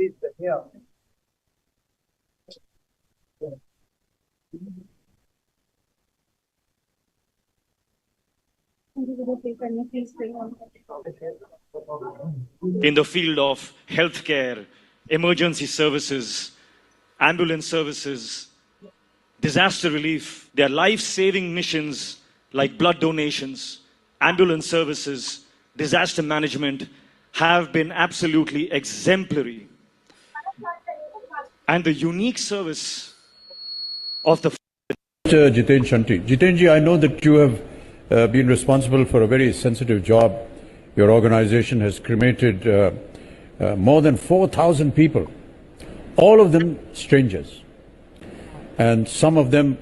Please बैठिए आप। In the field of healthcare, emergency services, ambulance services, disaster relief, their life-saving missions like blood donations, ambulance services, disaster management have been absolutely exemplary. And the unique service of the Mr. Jiten Shanti. Jitenji, I know that you have been responsible for a very sensitive job. Your organization has cremated more than 4,000 people, all of them strangers, and some of them,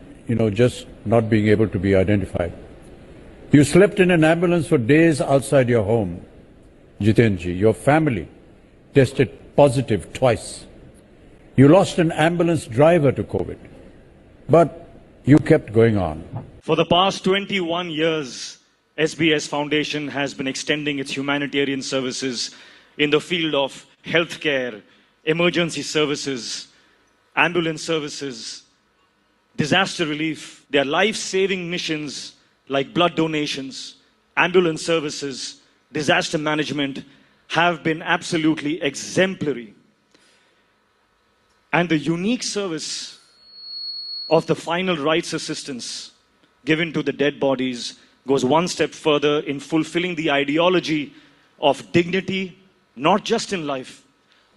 just not being able to be identified. You slept in an ambulance for days outside your home, Jitenji. Your family tested positive twice. You lost an ambulance driver to COVID, but you kept going on. For the past 21 years, SBS Foundation has been extending its humanitarian services in the field of healthcare, emergency services, ambulance services, disaster relief, their life-saving missions like blood donations, ambulance services, disaster management have been absolutely exemplary. And the unique service of the final rites assistance given to the dead bodies goes one step further in fulfilling the ideology of dignity, not just in life,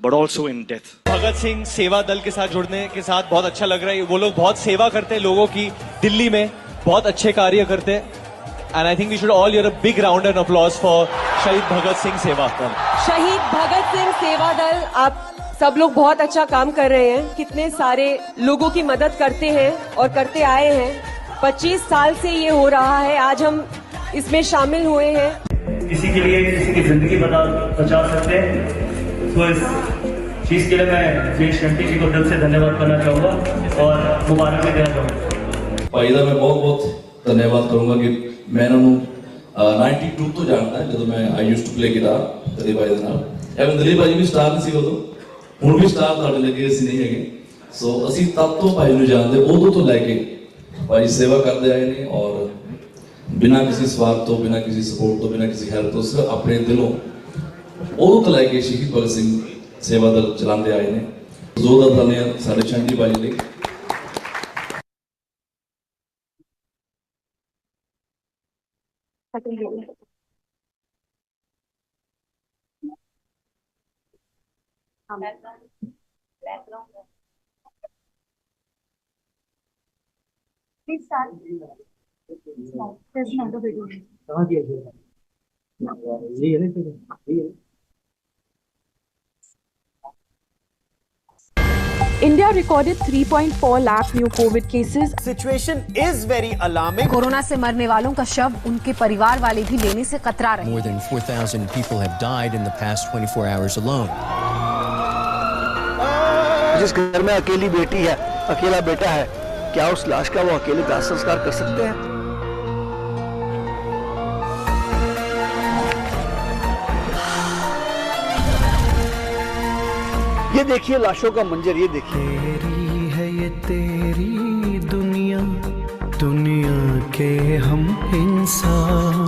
but also in death. Bhagat Singh सेवा दल के साथ जुड़ने के साथ बहुत अच्छा लग रहा है। वो लोग बहुत सेवा करते हैं लोगों की, दिल्ली में बहुत अच्छे कार्य करते हैं। And I think we should all hear a big round of applause for शहीद भगत सिंह सेवा दल। शहीद भगत सिंह सेवा दल, आप सब लोग बहुत अच्छा काम कर रहे हैं। कितने सारे लोगों की मदद करते हैं और करते आए हैं। 25 साल से ये हो रहा है, आज हम इसमें शामिल हुए हैं। किसी के लिए किसी की जिंदगी बचा सकते हैं, तो इस चीज के लिए मैं जी शंटी जी को दिल से धन्यवाद करना चाहूँगा और मुबारक भी देना चाहूँगा। भाई ਦਾ मैं बहुत धन्यवाद करूँगा कि मैं इन्होंने 92 तो जानता है जब मैं I used to play guitar Dilip भाई ਦੇ ਨਾਲ ਐਵੇਂ ਦਿਲੀਪ ਭਾਈ ਵੀ ਸਟਾਰ ਨਹੀਂ ਸੀ ਉਦੋਂ, ਹੁਣ ਵੀ ਸਟਾਰ ਤੁਹਾਡੇ ਲੱਗੇ ਅਸੀਂ ਨਹੀਂ ਹੈਗੇ। ਸੋ ਅਸੀਂ ਤਦ ਤੋਂ ਭਾਈ ਨੂੰ ਜਾਣਦੇ, ਉਦੋਂ ਤੋਂ ਲੈ ਕੇ ਭਾਈ सेवा करते आए ने और बिना किसी स्वार्थ तो, बिना किसी सपोर्ट तो, बिना किसी हेल्प तो, सिर्फ अपने दिलों उदों तो लैके शहीद भगत सिंह सेवा दल चलाते आए ने। जोरदार तालियां साडे शंटी भाई ਲਈ। Please start. There's another video. कहाँ किया जाएगा? ये है ना, ये है। India recorded 3.4 lakh new COVID cases. Situation is very alarming. Corona से मरने वालों का शव उनके परिवार वाले भी लेने से कतरा रहे हैं। More than 4,000 people have died in the past 24 hours alone. जिस घर में अकेली बेटी है, अकेला बेटा है, क्या उस लाश का वो अकेले दाह संस्कार कर सकते हैं? ये देखिए लाशों का मंजर, ये देखिए। तेरी है ये तेरी दुनिया, दुनिया के हम इंसान,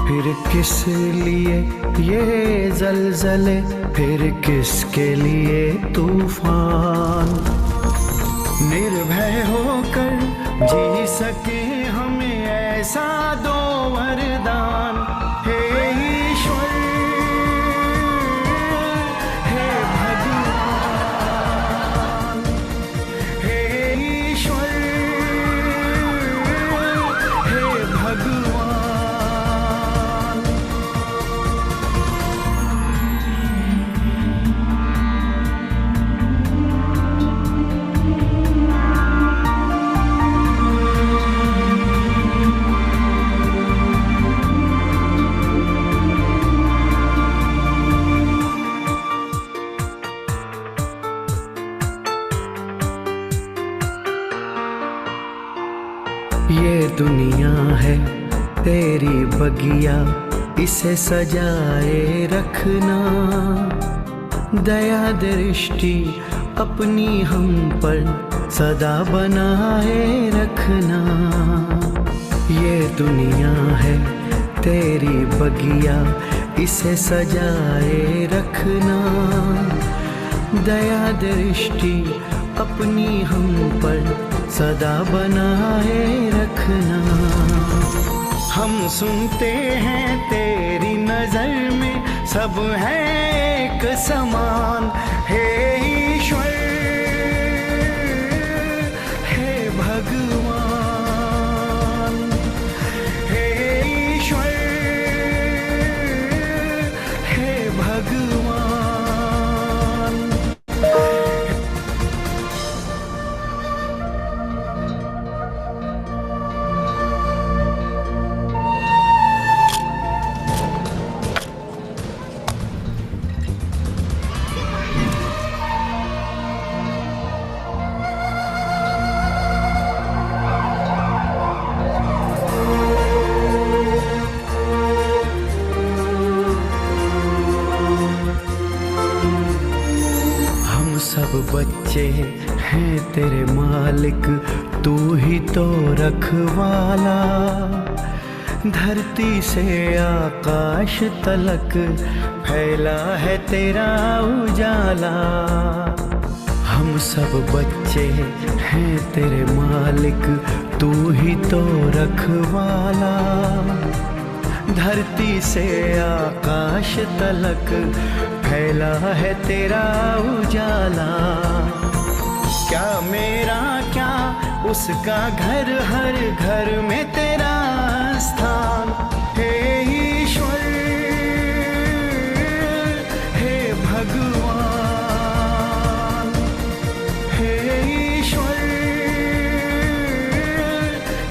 फिर किस लिए ये जलजले, फिर किसके लिए तूफान। निर्भय होकर जी सके हमें ऐसा दो वरदान, हे ईश्वर, हे भगवान, हे ईश्वर, हे भगवान। ये दुनिया है तेरी बगिया, इसे सजाए रखना, दया दृष्टि अपनी हम पर सदा बनाए रखना। ये दुनिया है तेरी बगिया, इसे सजाए रखना। दया दृष्टि अपनी हम पर सदा बनाए रखना। हम सुनते हैं तेरी नजर में सब है एक समान। हे ईश्वर, हे भगवान, हे ईश्वर, हे भगवान। सब बच्चे हैं तेरे मालिक, तू ही तो रखवाला। धरती से आकाश तलक फैला है तेरा उजाला। हम सब बच्चे हैं तेरे मालिक, तू ही तो रखवाला। धरती से आकाश तलक फैला है तेरा उजाला। क्या मेरा क्या उसका घर, हर घर में तेरा स्थान। हे ईश्वर, हे भगवान, हे ईश्वर,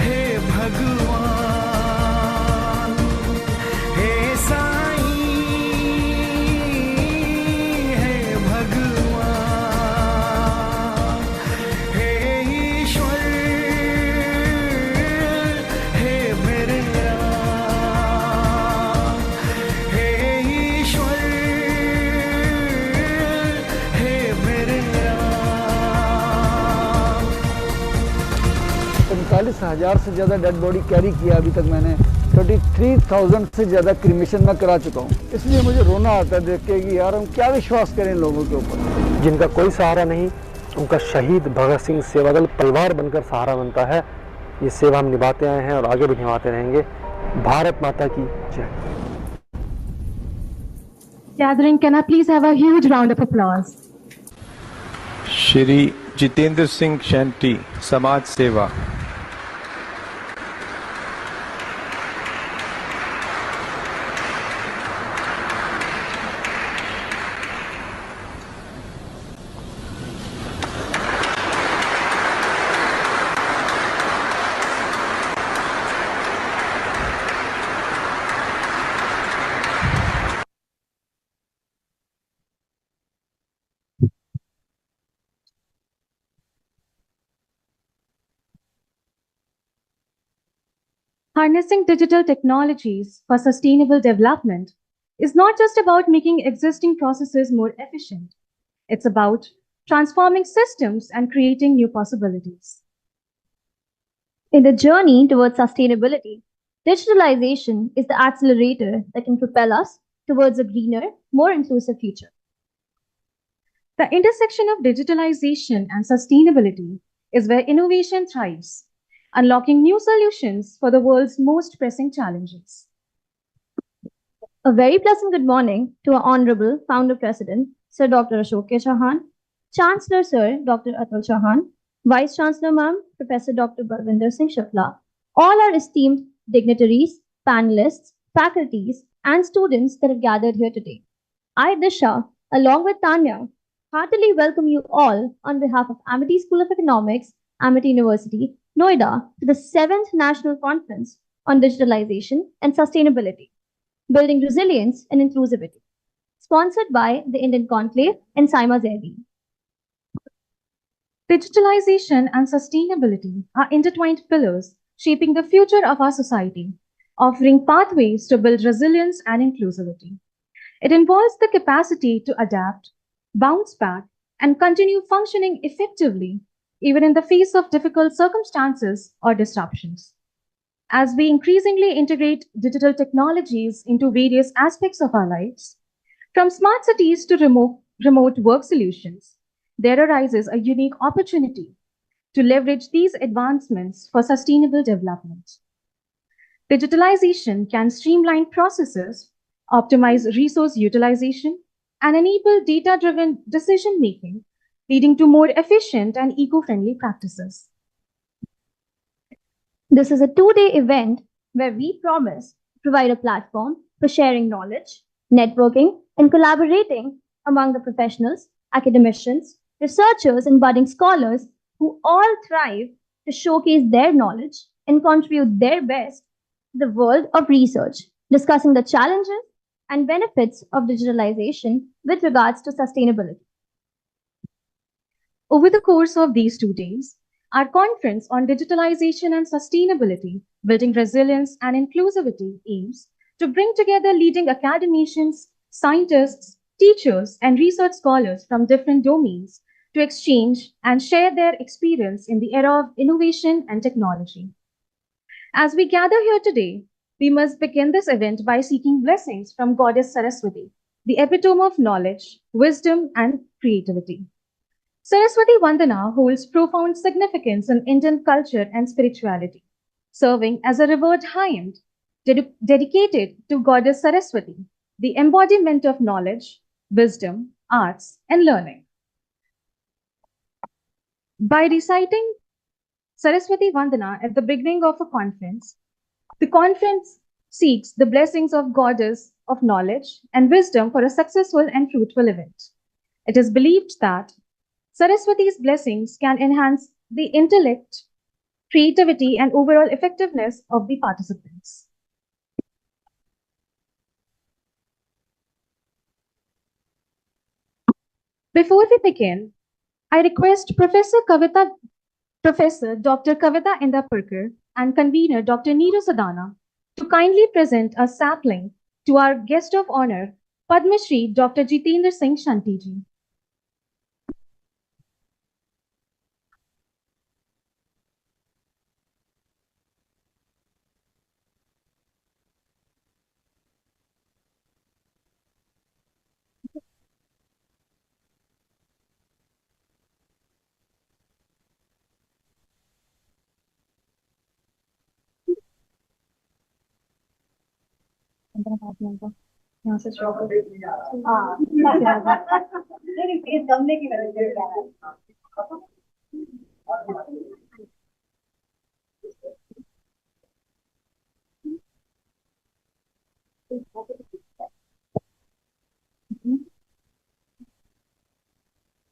हे भगवान, हे पैंतालीस हजार से ज़्यादा डेड बॉडी कैरी किया अभी तक मैंने। 33,000 से ज़्यादा क्रिमेशन मैं करा चुका हूँ। इसलिए मुझे रोना आता है देख के कि यार हम क्या विश्वास करें लोगों के ऊपर जिनका कोई सहारा नहीं। उनका शहीद भगत सिंह सेवादल परिवार बनकर सहारा बनता है। ये सेवा हम निभाते आए हैं और आगे भी निभाते रहेंगे। भारत माता की जय। Gathering, can I please have a huge round of applause? Shri Jitendra Singh shanty, समाज सेवा। Harnessing digital technologies for sustainable development is not just about making existing processes more efficient. It's about transforming systems and creating new possibilities. In the journey towards sustainability, digitalization is the accelerator that can propel us towards a greener, more inclusive future. The intersection of digitalization and sustainability is where innovation thrives, unlocking new solutions for the world's most pressing challenges. A very pleasant good morning to our Honorable Founder President, Sir Dr. Ashok K. Chauhan, Chancellor Sir Dr. Atul Chauhan, Vice Chancellor Ma'am, Professor Dr. Balwinder Singh Shukla, all our esteemed dignitaries, panelists, faculties, and students that have gathered here today. I, Disha, along with Tanya, heartily welcome you all on behalf of Amity School of Economics, Amity University, Noida, to the 7th National Conference on Digitalization and Sustainability, Building Resilience and Inclusivity, sponsored by the Indian Conclave and Saima Zaidi. Digitalization and sustainability are intertwined pillars shaping the future of our society, offering pathways to build resilience and inclusivity. It involves the capacity to adapt, bounce back, and continue functioning effectively, even in the face of difficult circumstances or disruptions. As we increasingly integrate digital technologies into various aspects of our lives, from smart cities to remote work solutions, there arises a unique opportunity to leverage these advancements for sustainable development. Digitalization can streamline processes, optimize resource utilization, and enable data driven decision making, leading to more efficient and eco friendly practices. This is a 2-day event where we promise to provide a platform for sharing knowledge, networking, and collaborating among the professionals, academicians, researchers, and budding scholars who all thrive to showcase their knowledge and contribute their best to the world of research, discussing the challenges and benefits of digitalization with regards to sustainability. Over the course of these 2 days, our conference on digitalization and sustainability, building resilience and inclusivity aims to bring together leading academicians, scientists, teachers, and research scholars from different domains to exchange and share their experience in the era of innovation and technology. As we gather here today, we must begin this event by seeking blessings from Goddess Saraswati, the epitome of knowledge, wisdom, and creativity. Saraswati Vandana holds profound significance in Indian culture and spirituality, serving as a revered hymn dedicated to Goddess Saraswati, the embodiment of knowledge, wisdom, arts, and learning. By reciting Saraswati Vandana at the beginning of a conference, the conference seeks the blessings of Goddess of knowledge and wisdom for a successful and fruitful event. It is believed that Saraswati's blessings can enhance the intellect, creativity, and overall effectiveness of the participants. Before we begin, I request Professor Dr. Kavita Indapurkar and convener Dr. Neeru Sadana to kindly present a sapling to our guest of honor, Padma Shri Dr. Jitendra Singh Shanti ji. यहाँ से हाँ कमने की वजह से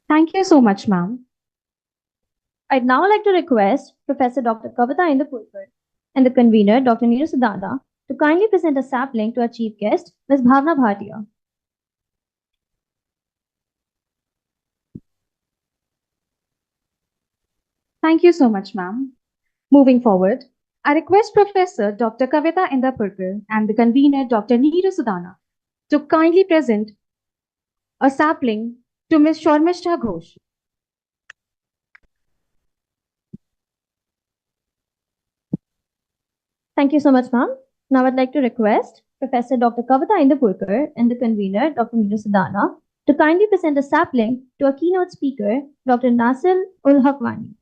Thank you so much, ma'am. I'd now like to request Professor Dr. Kavita Indapurkar and the convener, Dr. Neeru Sadana, to kindly present a sapling to our chief guest, Ms. Bhavna Bhatia. Thank you so much, ma'am. Moving forward, I request Professor Dr. Kavita Indapurkar and the convener, Dr. Neeru Sadana, to kindly present a sapling to Ms. Sharmishta Ghosh. Thank you so much, ma'am. Now I'd like to request Professor Dr. Kavita Indapurkar and the convener, Dr. Neeru Sadana, to kindly present a sapling to our keynote speaker, Dr. Nasil Ul Hakwani.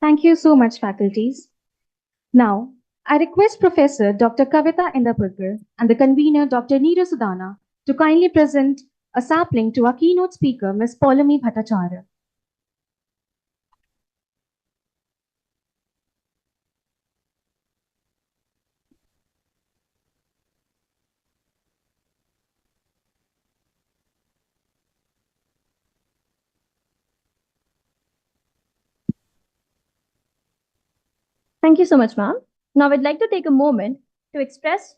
Thank you so much, faculties. Now, I request Professor Dr. Kavita Indapurkar and the convener, Dr. Neeru Sadana, to kindly present a sapling to our keynote speaker, Ms. Paulami Bhattacharya. Thank you so much, ma'am. Now I'd like to take a moment to express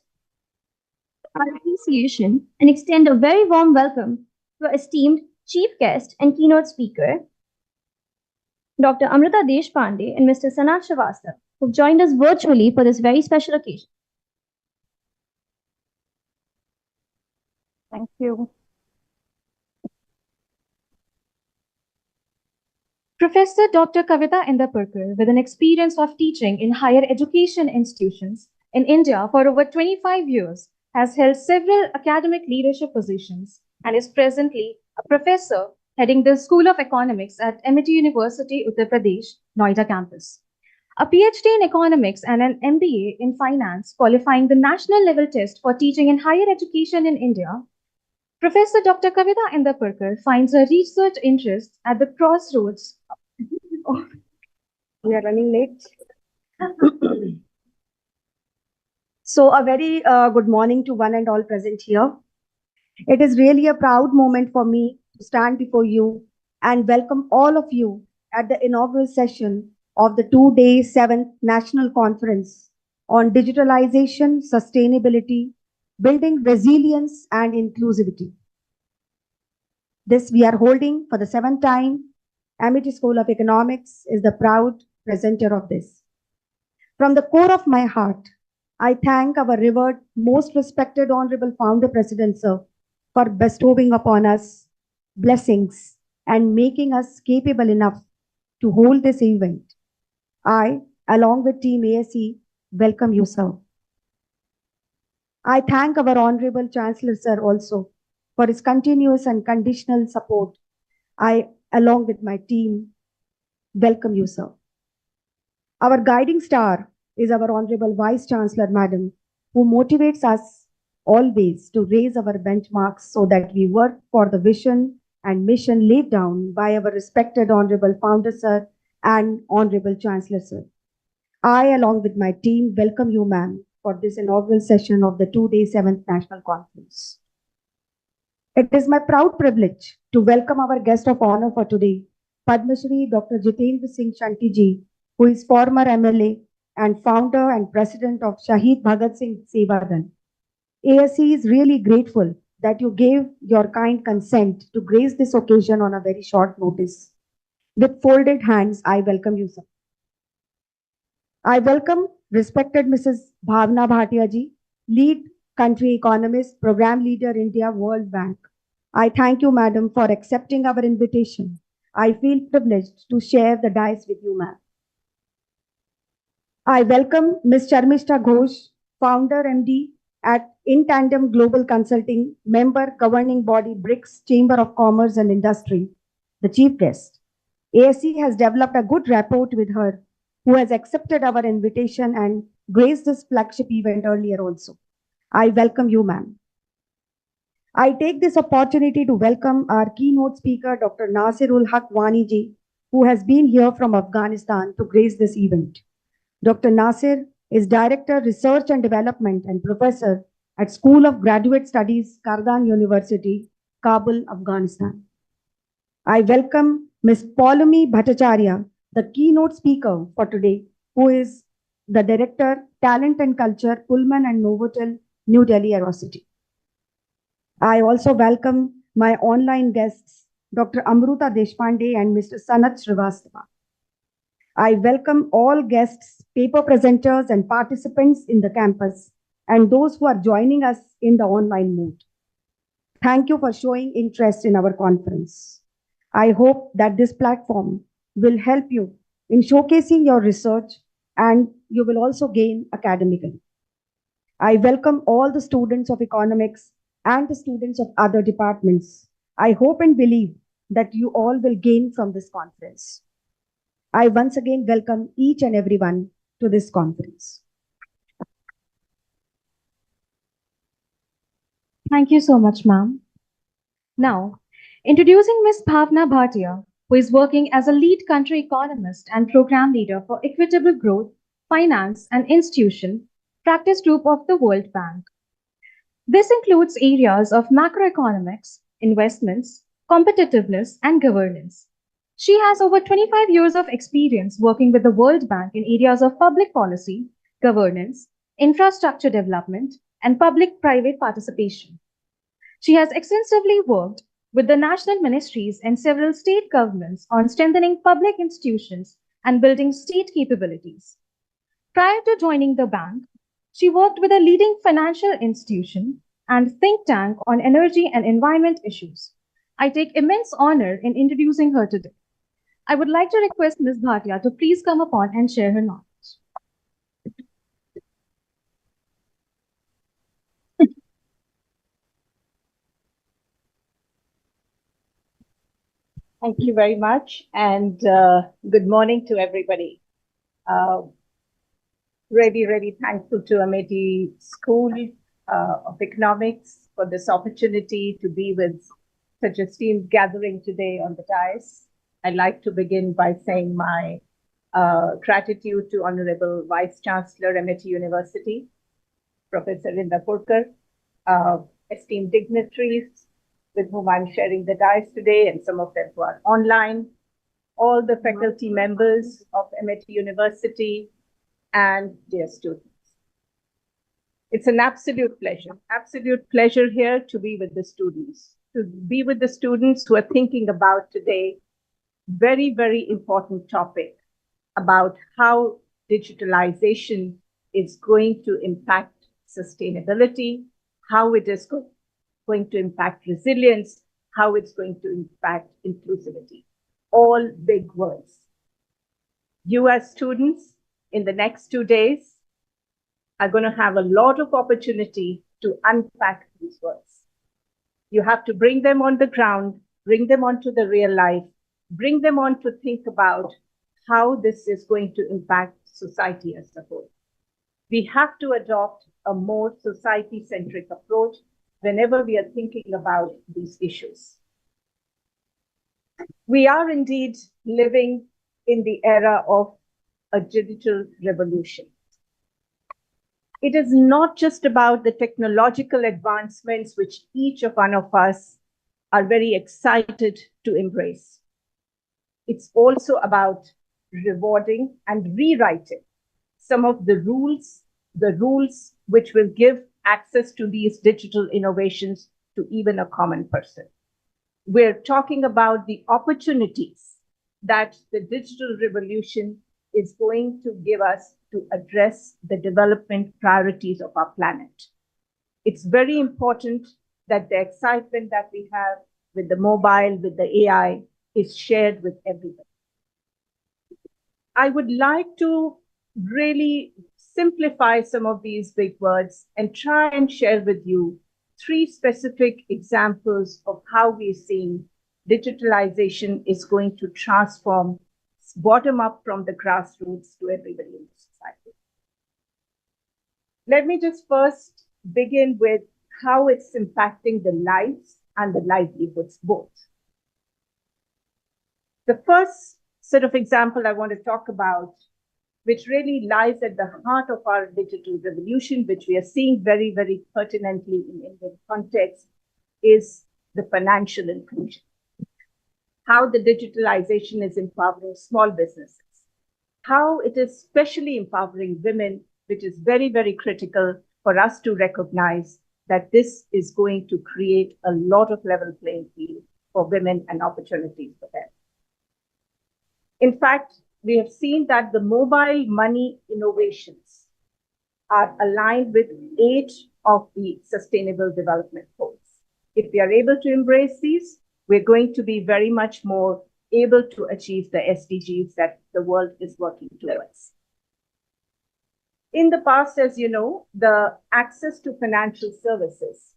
our appreciation and extend a very warm welcome to our esteemed chief guest and keynote speaker, Dr. Amrita Deshpande, and Mr. Sanat Shrivastava, who've joined us virtually for this very special occasion. Thank you. Professor Dr. Kavita Indapurkar, with an experience of teaching in higher education institutions in India for over 25 years, has held several academic leadership positions and is presently a professor heading the School of Economics at MIT University, Uttar Pradesh, Noida campus. A PhD in economics and an MBA in finance, qualifying the national level test for teaching in higher education in India, Professor Dr. Kavita Indapurkar finds her research interests at the crossroads. We are running late. So, a very good morning to one and all present here. It is really a proud moment for me to stand before you and welcome all of you at the inaugural session of the 2-day 7th National Conference on Digitalization, Sustainability, Building Resilience and Inclusivity. This we are holding for the 7th time. Amity School of Economics is the proud presenter of this. From the core of my heart, I thank our revered, most respected Honorable Founder President Sir for bestowing upon us blessings and making us capable enough to hold this event. I, along with Team ASE, welcome you, sir. I thank our Honorable Chancellor Sir also for his continuous and conditional support. I, along with my team, welcome you, sir. Our guiding star is our Honorable Vice Chancellor Madam, who motivates us always to raise our benchmarks so that we work for the vision and mission laid down by our respected Honorable Founder Sir and Honorable Chancellor Sir. I, along with my team, welcome you, ma'am, for this inaugural session of the 2-day 7th National Conference. It is my proud privilege to welcome our guest of honor for today, Padma Shri Dr. Jitendra Singh Shanti ji, who is former MLA and founder and president of Shahid Bhagat Singh Seva Dal. ASE is really grateful that you gave your kind consent to grace this occasion on a very short notice. With folded hands, I welcome you, sir. I welcome respected Mrs. Bhavna Bhatia ji, lead country economist, program leader, India World Bank. I thank you, madam, for accepting our invitation. I feel privileged to share the dais with you, ma'am. I welcome Ms. Charmishta Ghosh, founder MD at In Tandem Global Consulting, member governing body BRICS Chamber of Commerce and Industry, the chief guest. ASE has developed a good rapport with her, who has accepted our invitation and graced this flagship event earlier also. I welcome you, ma'am. I take this opportunity to welcome our keynote speaker, Dr. Nasirul Haq Wani ji, who has been here from Afghanistan to grace this event. Dr. Nasir is Director, Research and Development and Professor at School of Graduate Studies, Kardan University, Kabul, Afghanistan. I welcome Ms. Paulami Bhattacharya, the keynote speaker for today, who is the Director, Talent and Culture, Pullman and Novotel, New Delhi Aerocity. I also welcome my online guests, Dr. Amruta Deshpande and Mr. Sanat Shrivastava. I welcome all guests, paper presenters and participants in the campus and those who are joining us in the online mode. Thank you for showing interest in our conference. I hope that this platform will help you in showcasing your research and you will also gain academically. I welcome all the students of economics and the students of other departments. I hope and believe that you all will gain from this conference. I once again welcome each and everyone to this conference. Thank you so much, ma'am. Now, introducing Ms. Bhavna Bhatia, who is working as a lead country economist and program leader for Equitable Growth, Finance and Institution Practice Group of the World Bank. This includes areas of macroeconomics, investments, competitiveness, and governance. She has over 25 years of experience working with the World Bank in areas of public policy, governance, infrastructure development, and public-private participation. She has extensively worked with the national ministries and several state governments on strengthening public institutions and building state capabilities. Prior to joining the bank, she worked with a leading financial institution and think tank on energy and environment issues. I take immense honor in introducing her today. I would like to request Ms. Bhatia to please come upon and share her knowledge. Thank you very much, and good morning to everybody. Really thankful to Amity School of Economics for this opportunity to be with such a esteemed gathering today on the dais. I'd like to begin by saying my gratitude to Honorable Vice Chancellor, Amity University, Professor Inda Purkar, esteemed dignitaries with whom I'm sharing the dais today, and some of them who are online, all the faculty members of Amity University, and dear students. It's an absolute pleasure here to be with the students, who are thinking about today very important topic about how digitalization is going to impact sustainability, how it is going to impact resilience, how it's going to impact inclusivity. All big words. You as students in the next 2 days are going to have a lot of opportunity to unpack these words. You have to bring them on the ground, bring them onto the real life, bring them on to think about how this is going to impact society as a whole. We have to adopt a more society-centric approach whenever we are thinking about these issues. We are indeed living in the era of a digital revolution. It is not just about the technological advancements which each of one of us are very excited to embrace. It's also about rewarding and rewriting some of the rules which will give access to these digital innovations to even a common person. We're talking about the opportunities that the digital revolution is going to give us to address the development priorities of our planet. It's very important that the excitement that we have with the mobile, with the AI, is shared with everybody. I would like to really simplify some of these big words and try and share with you 3 specific examples of how we're seeing digitalization is going to transform bottom up from the grassroots to everybody in the society. Let me just first begin with how it's impacting the lives and the livelihoods both. The first sort of example I want to talk about, which really lies at the heart of our digital revolution, which we are seeing very pertinently in Indian context, is the financial inclusion. How the digitalization is empowering small businesses, how it is especially empowering women, which is very critical for us to recognize that this is going to create a lot of level playing field for women and opportunities for them. In fact, we have seen that the mobile money innovations are aligned with 8 of the Sustainable Development Goals. If we are able to embrace these, we're going to be very much more able to achieve the SDGs that the world is working towards. In the past, as you know, the access to financial services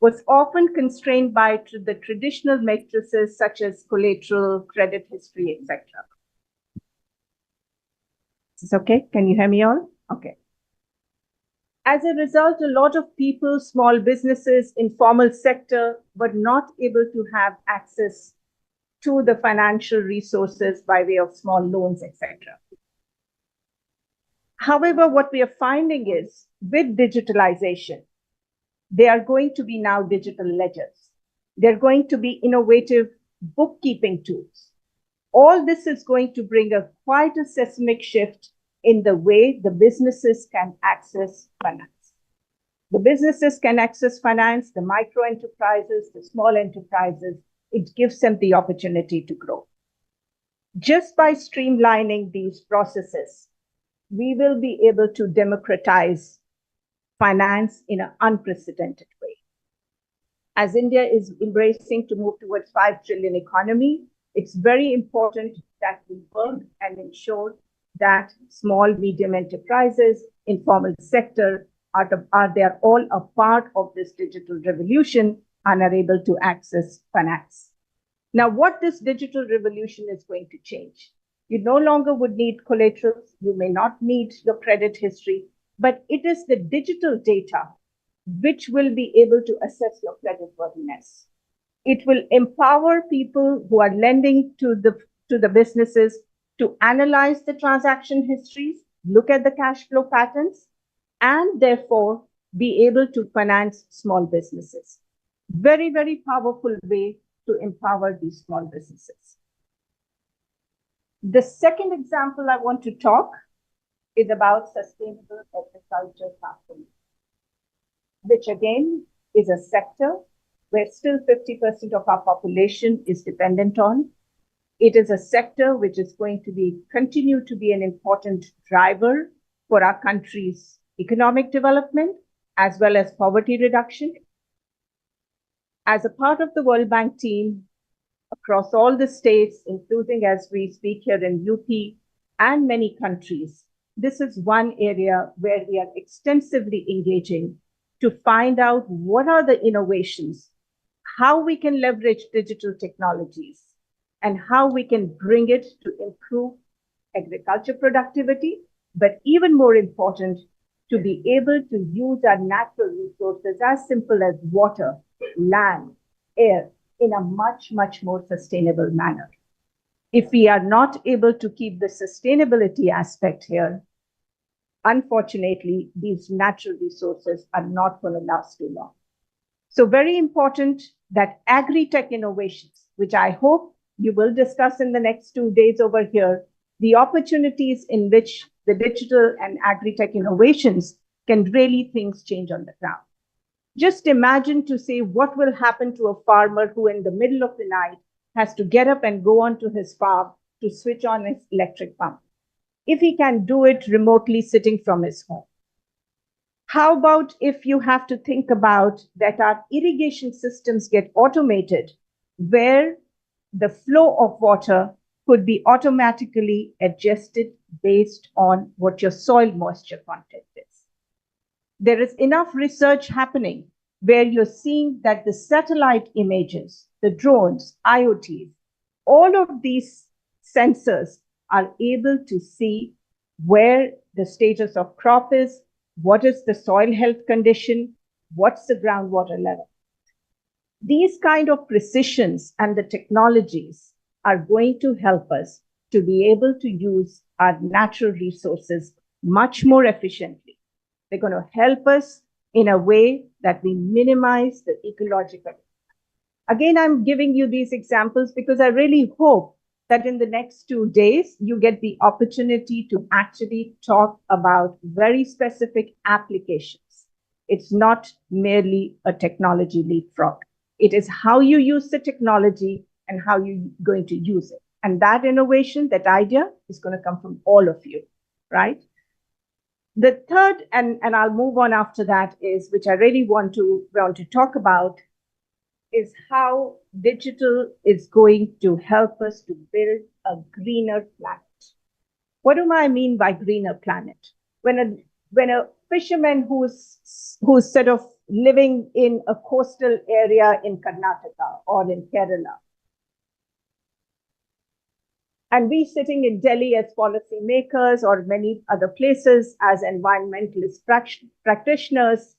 was often constrained by the traditional matrices such as collateral, credit history, etc. Is this okay? Can you hear me all? Okay. As a result, a lot of people, small businesses, informal sector, were not able to have access to the financial resources by way of small loans, etc. However, what we are finding is with digitalization, they are going to be now digital ledgers. They're going to be innovative bookkeeping tools. All this is going to bring quite a seismic shift in the way the businesses can access finance. The businesses can access finance, the micro enterprises, the small enterprises. It gives them the opportunity to grow. Just by streamlining these processes, we will be able to democratize finance in an unprecedented way. As India is embracing to move towards 5 trillion economy, it's very important that we work and ensure that small, medium enterprises, informal sector, they're all a part of this digital revolution and are able to access finance. Now, what this digital revolution is going to change? You no longer would need collaterals. You may not need your credit history, but it is the digital data which will be able to assess your creditworthiness. It will empower people who are lending to the businesses to analyze the transaction histories, look at the cash flow patterns, and therefore be able to finance small businesses. Very, very powerful way to empower these small businesses. The second example I want to talk is about sustainable agriculture transformation, which again is a sector where still 50% of our population is dependent on. It is a sector which is going to continue to be an important driver for our country's economic development as well as poverty reduction. As a part of the World Bank team across all the states, including as we speak here in UP and many countries, this is one area where we are extensively engaging to find out what are the innovations, how we can leverage digital technologies, and how we can bring it to improve agriculture productivity, but even more important, to be able to use our natural resources as simple as water, land, air, in a much, much more sustainable manner. If we are not able to keep the sustainability aspect here, unfortunately, these natural resources are not going to last too long. So very important that agri-tech innovations, which I hope you will discuss in the next 2 days over here, the opportunities in which the digital and agri-tech innovations can really things change on the ground. Just imagine to say what will happen to a farmer who in the middle of the night has to get up and go onto his farm to switch on his electric pump, if he can do it remotely sitting from his home. How about if you have to think about that our irrigation systems get automated, where the flow of water could be automatically adjusted based on what your soil moisture content is. There is enough research happening where you're seeing that the satellite images, the drones, IoTs, all of these sensors are able to see where the status of crop is, what is the soil health condition, what's the groundwater level. These kind of precisions and the technologies are going to help us to be able to use our natural resources much more efficiently. They're going to help us in a way that we minimize the ecological. Again, I'm giving you these examples because I really hope that in the next 2 days, you get the opportunity to actually talk about very specific applications. It's not merely a technology leapfrog. It is how you use the technology and how you're going to use it. And that innovation, that idea is going to come from all of you, right? The third, and I'll move on after that, is which I really want to talk about, is how digital is going to help us to build a greener planet. What do I mean by greener planet? When a fisherman who's sort of living in a coastal area in Karnataka or in Kerala, and we sitting in Delhi as policy makers or many other places as environmentalist practitioners,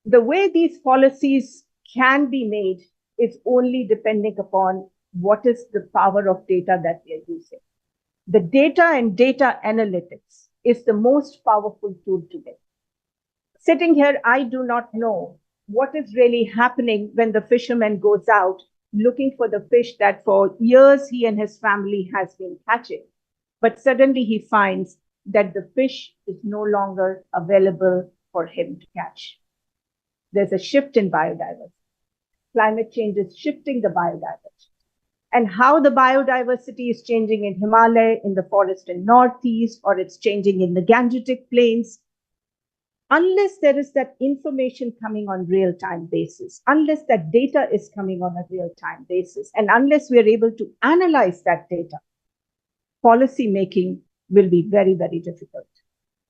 the way these policies can be made is only depending upon what is the power of data that we are using. The data and data analytics is the most powerful tool today. Sitting here, I do not know what is really happening when the fisherman goes out looking for the fish that for years he and his family has been catching. But suddenly he finds that the fish is no longer available for him to catch. There's a shift in biodiversity. Climate change is shifting the biodiversity. And how the biodiversity is changing in Himalaya, in the forest in Northeast, or it's changing in the Gangetic Plains, unless there is that information coming on real-time basis, unless that data is coming on a real-time basis, and unless we are able to analyze that data, policy making will be very, very difficult.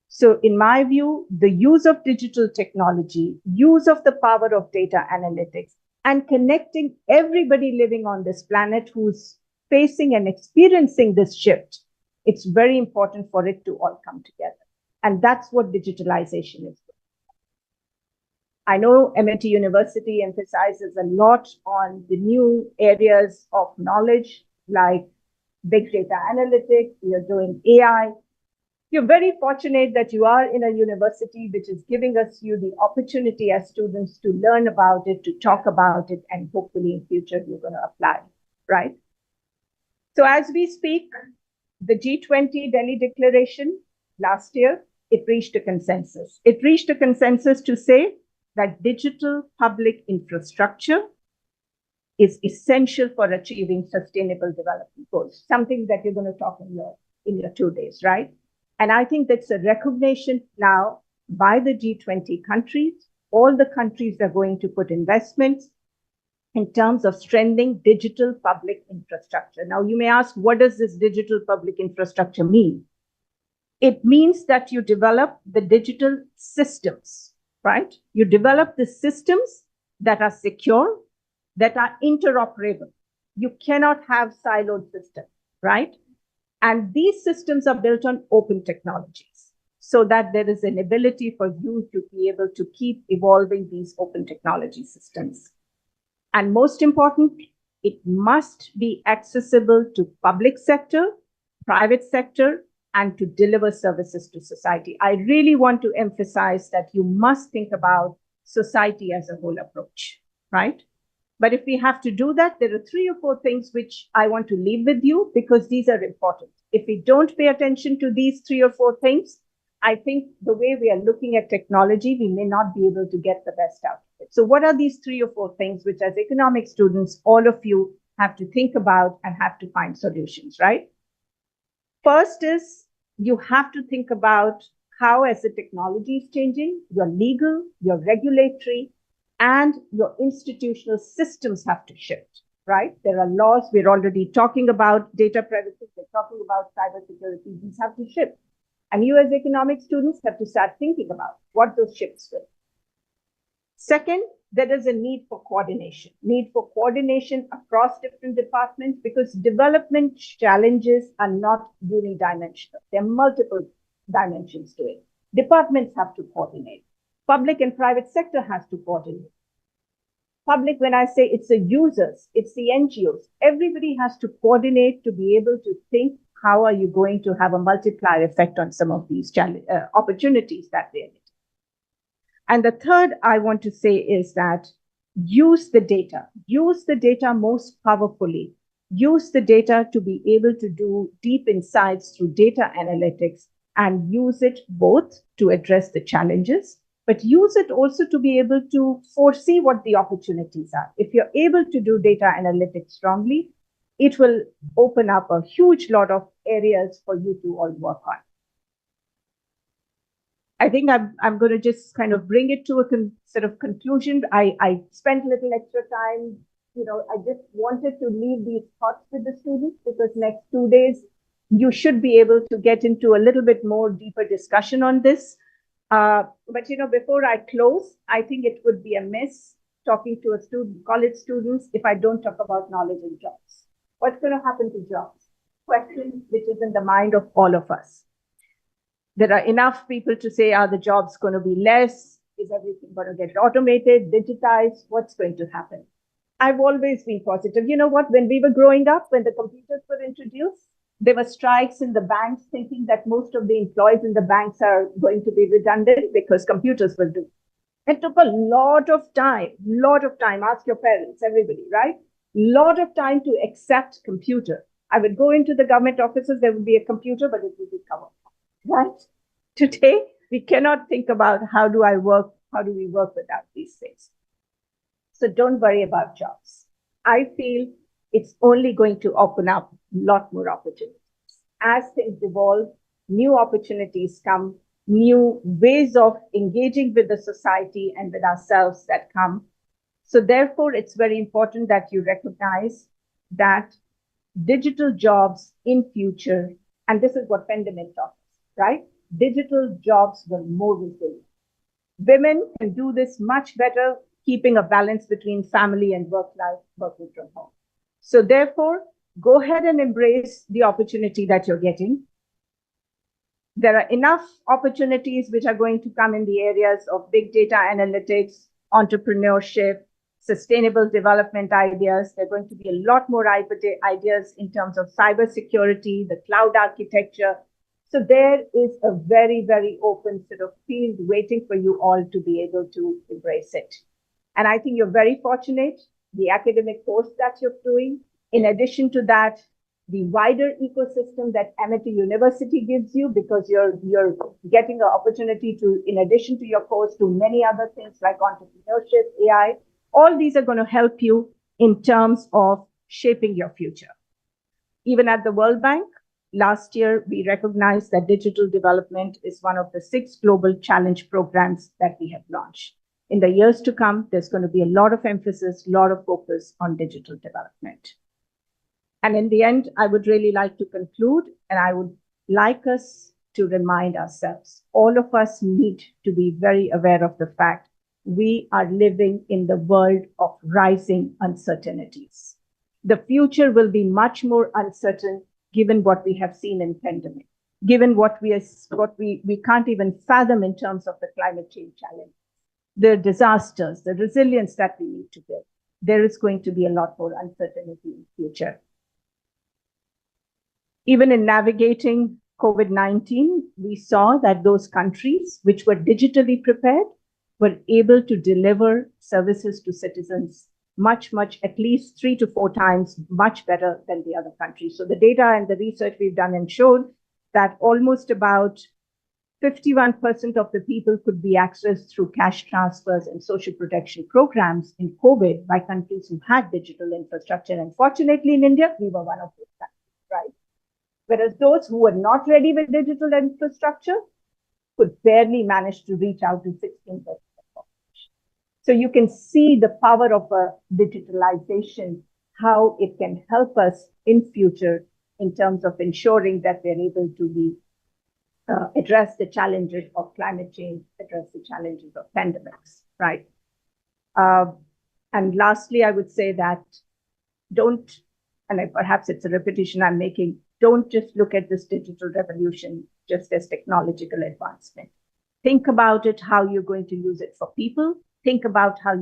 So in my view, the use of digital technology, use of the power of data analytics, and connecting everybody living on this planet who's facing and experiencing this shift, it's very important for it to all come together. And that's what digitalization is. I know MIT University emphasizes a lot on the new areas of knowledge like big data analytics, you're doing AI. You're very fortunate that you are in a university which is giving you the opportunity as students to learn about it, to talk about it, and hopefully in future you're going to apply, right? So as we speak, the G20 Delhi Declaration last year, it reached a consensus. It reached a consensus to say that digital public infrastructure is essential for achieving sustainable development goals, something that you're going to talk in your 2 days, right? And I think that's a recognition now by the G20 countries. All the countries are going to put investments in terms of strengthening digital public infrastructure. Now, you may ask, what does this digital public infrastructure mean? It means that you develop the digital systems, right? You develop the systems that are secure, that are interoperable. You cannot have siloed systems, right? And these systems are built on open technologies so that there is an ability for you to be able to keep evolving these open technology systems. And most important, it must be accessible to public sector, private sector, and to deliver services to society. I really want to emphasize that you must think about society as a whole approach, right? But if we have to do that, there are 3 or 4 things which I want to leave with you because these are important. If we don't pay attention to these 3 or 4 things, I think the way we are looking at technology, we may not be able to get the best out of it. So what are these 3 or 4 things which as economic students, all of you have to think about and have to find solutions, right? First is you have to think about how as the technology is changing, your legal, your regulatory, and your institutional systems have to shift, right? There are laws. We're already talking about data privacy. We're talking about cybersecurity. These have to shift. And you as economic students have to start thinking about what those shifts will. Second, there is a need for coordination across different departments because development challenges are not unidimensional. There are multiple dimensions to it. Departments have to coordinate. Public and private sector has to coordinate. Public, when I say it's the users, it's the NGOs, everybody has to coordinate to be able to think, how are you going to have a multiplier effect on some of these opportunities that they're in? And the third I want to say is that use the data most powerfully, use the data to be able to do deep insights through data analytics and use it both to address the challenges, but use it also to be able to foresee what the opportunities are. If you're able to do data analytics strongly, it will open up a huge lot of areas for you to all work on. I think I'm going to just kind of bring it to a sort of conclusion. I spent a little extra time, I just wanted to leave these thoughts with the students because next 2 days, you should be able to get into a little bit more deeper discussion on this. But, before I close, I think it would be amiss talking to college students if I don't talk about knowledge and jobs. What's going to happen to jobs? Question which is in the mind of all of us. There are enough people to say, are the jobs going to be less? Is everything going to get automated, digitized? What's going to happen? I've always been positive. You know what? When we were growing up, when the computers were introduced, there were strikes in the banks thinking that most of the employees in the banks are going to be redundant because computers will do. It took a lot of time, ask your parents, everybody, right? Lot of time to accept computer. I would go into the government offices, there would be a computer, but it would be covered, right? Today, we cannot think about how do we work without these things. So don't worry about jobs. I feel it's only going to open up a lot more opportunities. As things evolve, new opportunities come, new ways of engaging with the society and with ourselves that come. So therefore, it's very important that you recognize that digital jobs in future, and this is what pandemic taught us, right? Digital jobs were more resilient. Women can do this much better, keeping a balance between family and work life, working from home. So therefore, go ahead and embrace the opportunity that you're getting. There are enough opportunities which are going to come in the areas of big data analytics, entrepreneurship, sustainable development ideas. There are going to be a lot more ideas in terms of cybersecurity, the cloud architecture. So there is a very, very open sort of field waiting for you all to be able to embrace it. And I think you're very fortunate, the academic course that you're doing. In addition to that, the wider ecosystem that Amity University gives you, because you're getting an opportunity to, in addition to your course, do many other things like entrepreneurship, AI. All these are going to help you in terms of shaping your future. Even at the World Bank, last year, we recognized that digital development is one of the 6 global challenge programs that we have launched. In the years to come, there's going to be a lot of emphasis, a lot of focus on digital development. And in the end, I would really like to conclude, and I would like us to remind ourselves, all of us need to be very aware of the fact we are living in the world of rising uncertainties. The future will be much more uncertain given what we have seen in pandemic, given what we can't even fathom in terms of the climate change challenge, the disasters, the resilience that we need to build. There is going to be a lot more uncertainty in the future. Even in navigating COVID-19, we saw that those countries which were digitally prepared were able to deliver services to citizens much, at least 3 to 4 times much better than the other countries. So the data and the research we've done and showed that almost about 51% of the people could be accessed through cash transfers and social protection programs in COVID by countries who had digital infrastructure. And fortunately, in India, we were one of those countries, right? Whereas those who were not ready with digital infrastructure could barely manage to reach out to 16% of the population. So you can see the power of digitalization, how it can help us in future in terms of ensuring that we're able to be address the challenges of climate change, address the challenges of pandemics, right? And lastly, I would say that perhaps it's a repetition I'm making, don't just look at this digital revolution just as technological advancement. Think about it, how you're going to use it for people. Think about how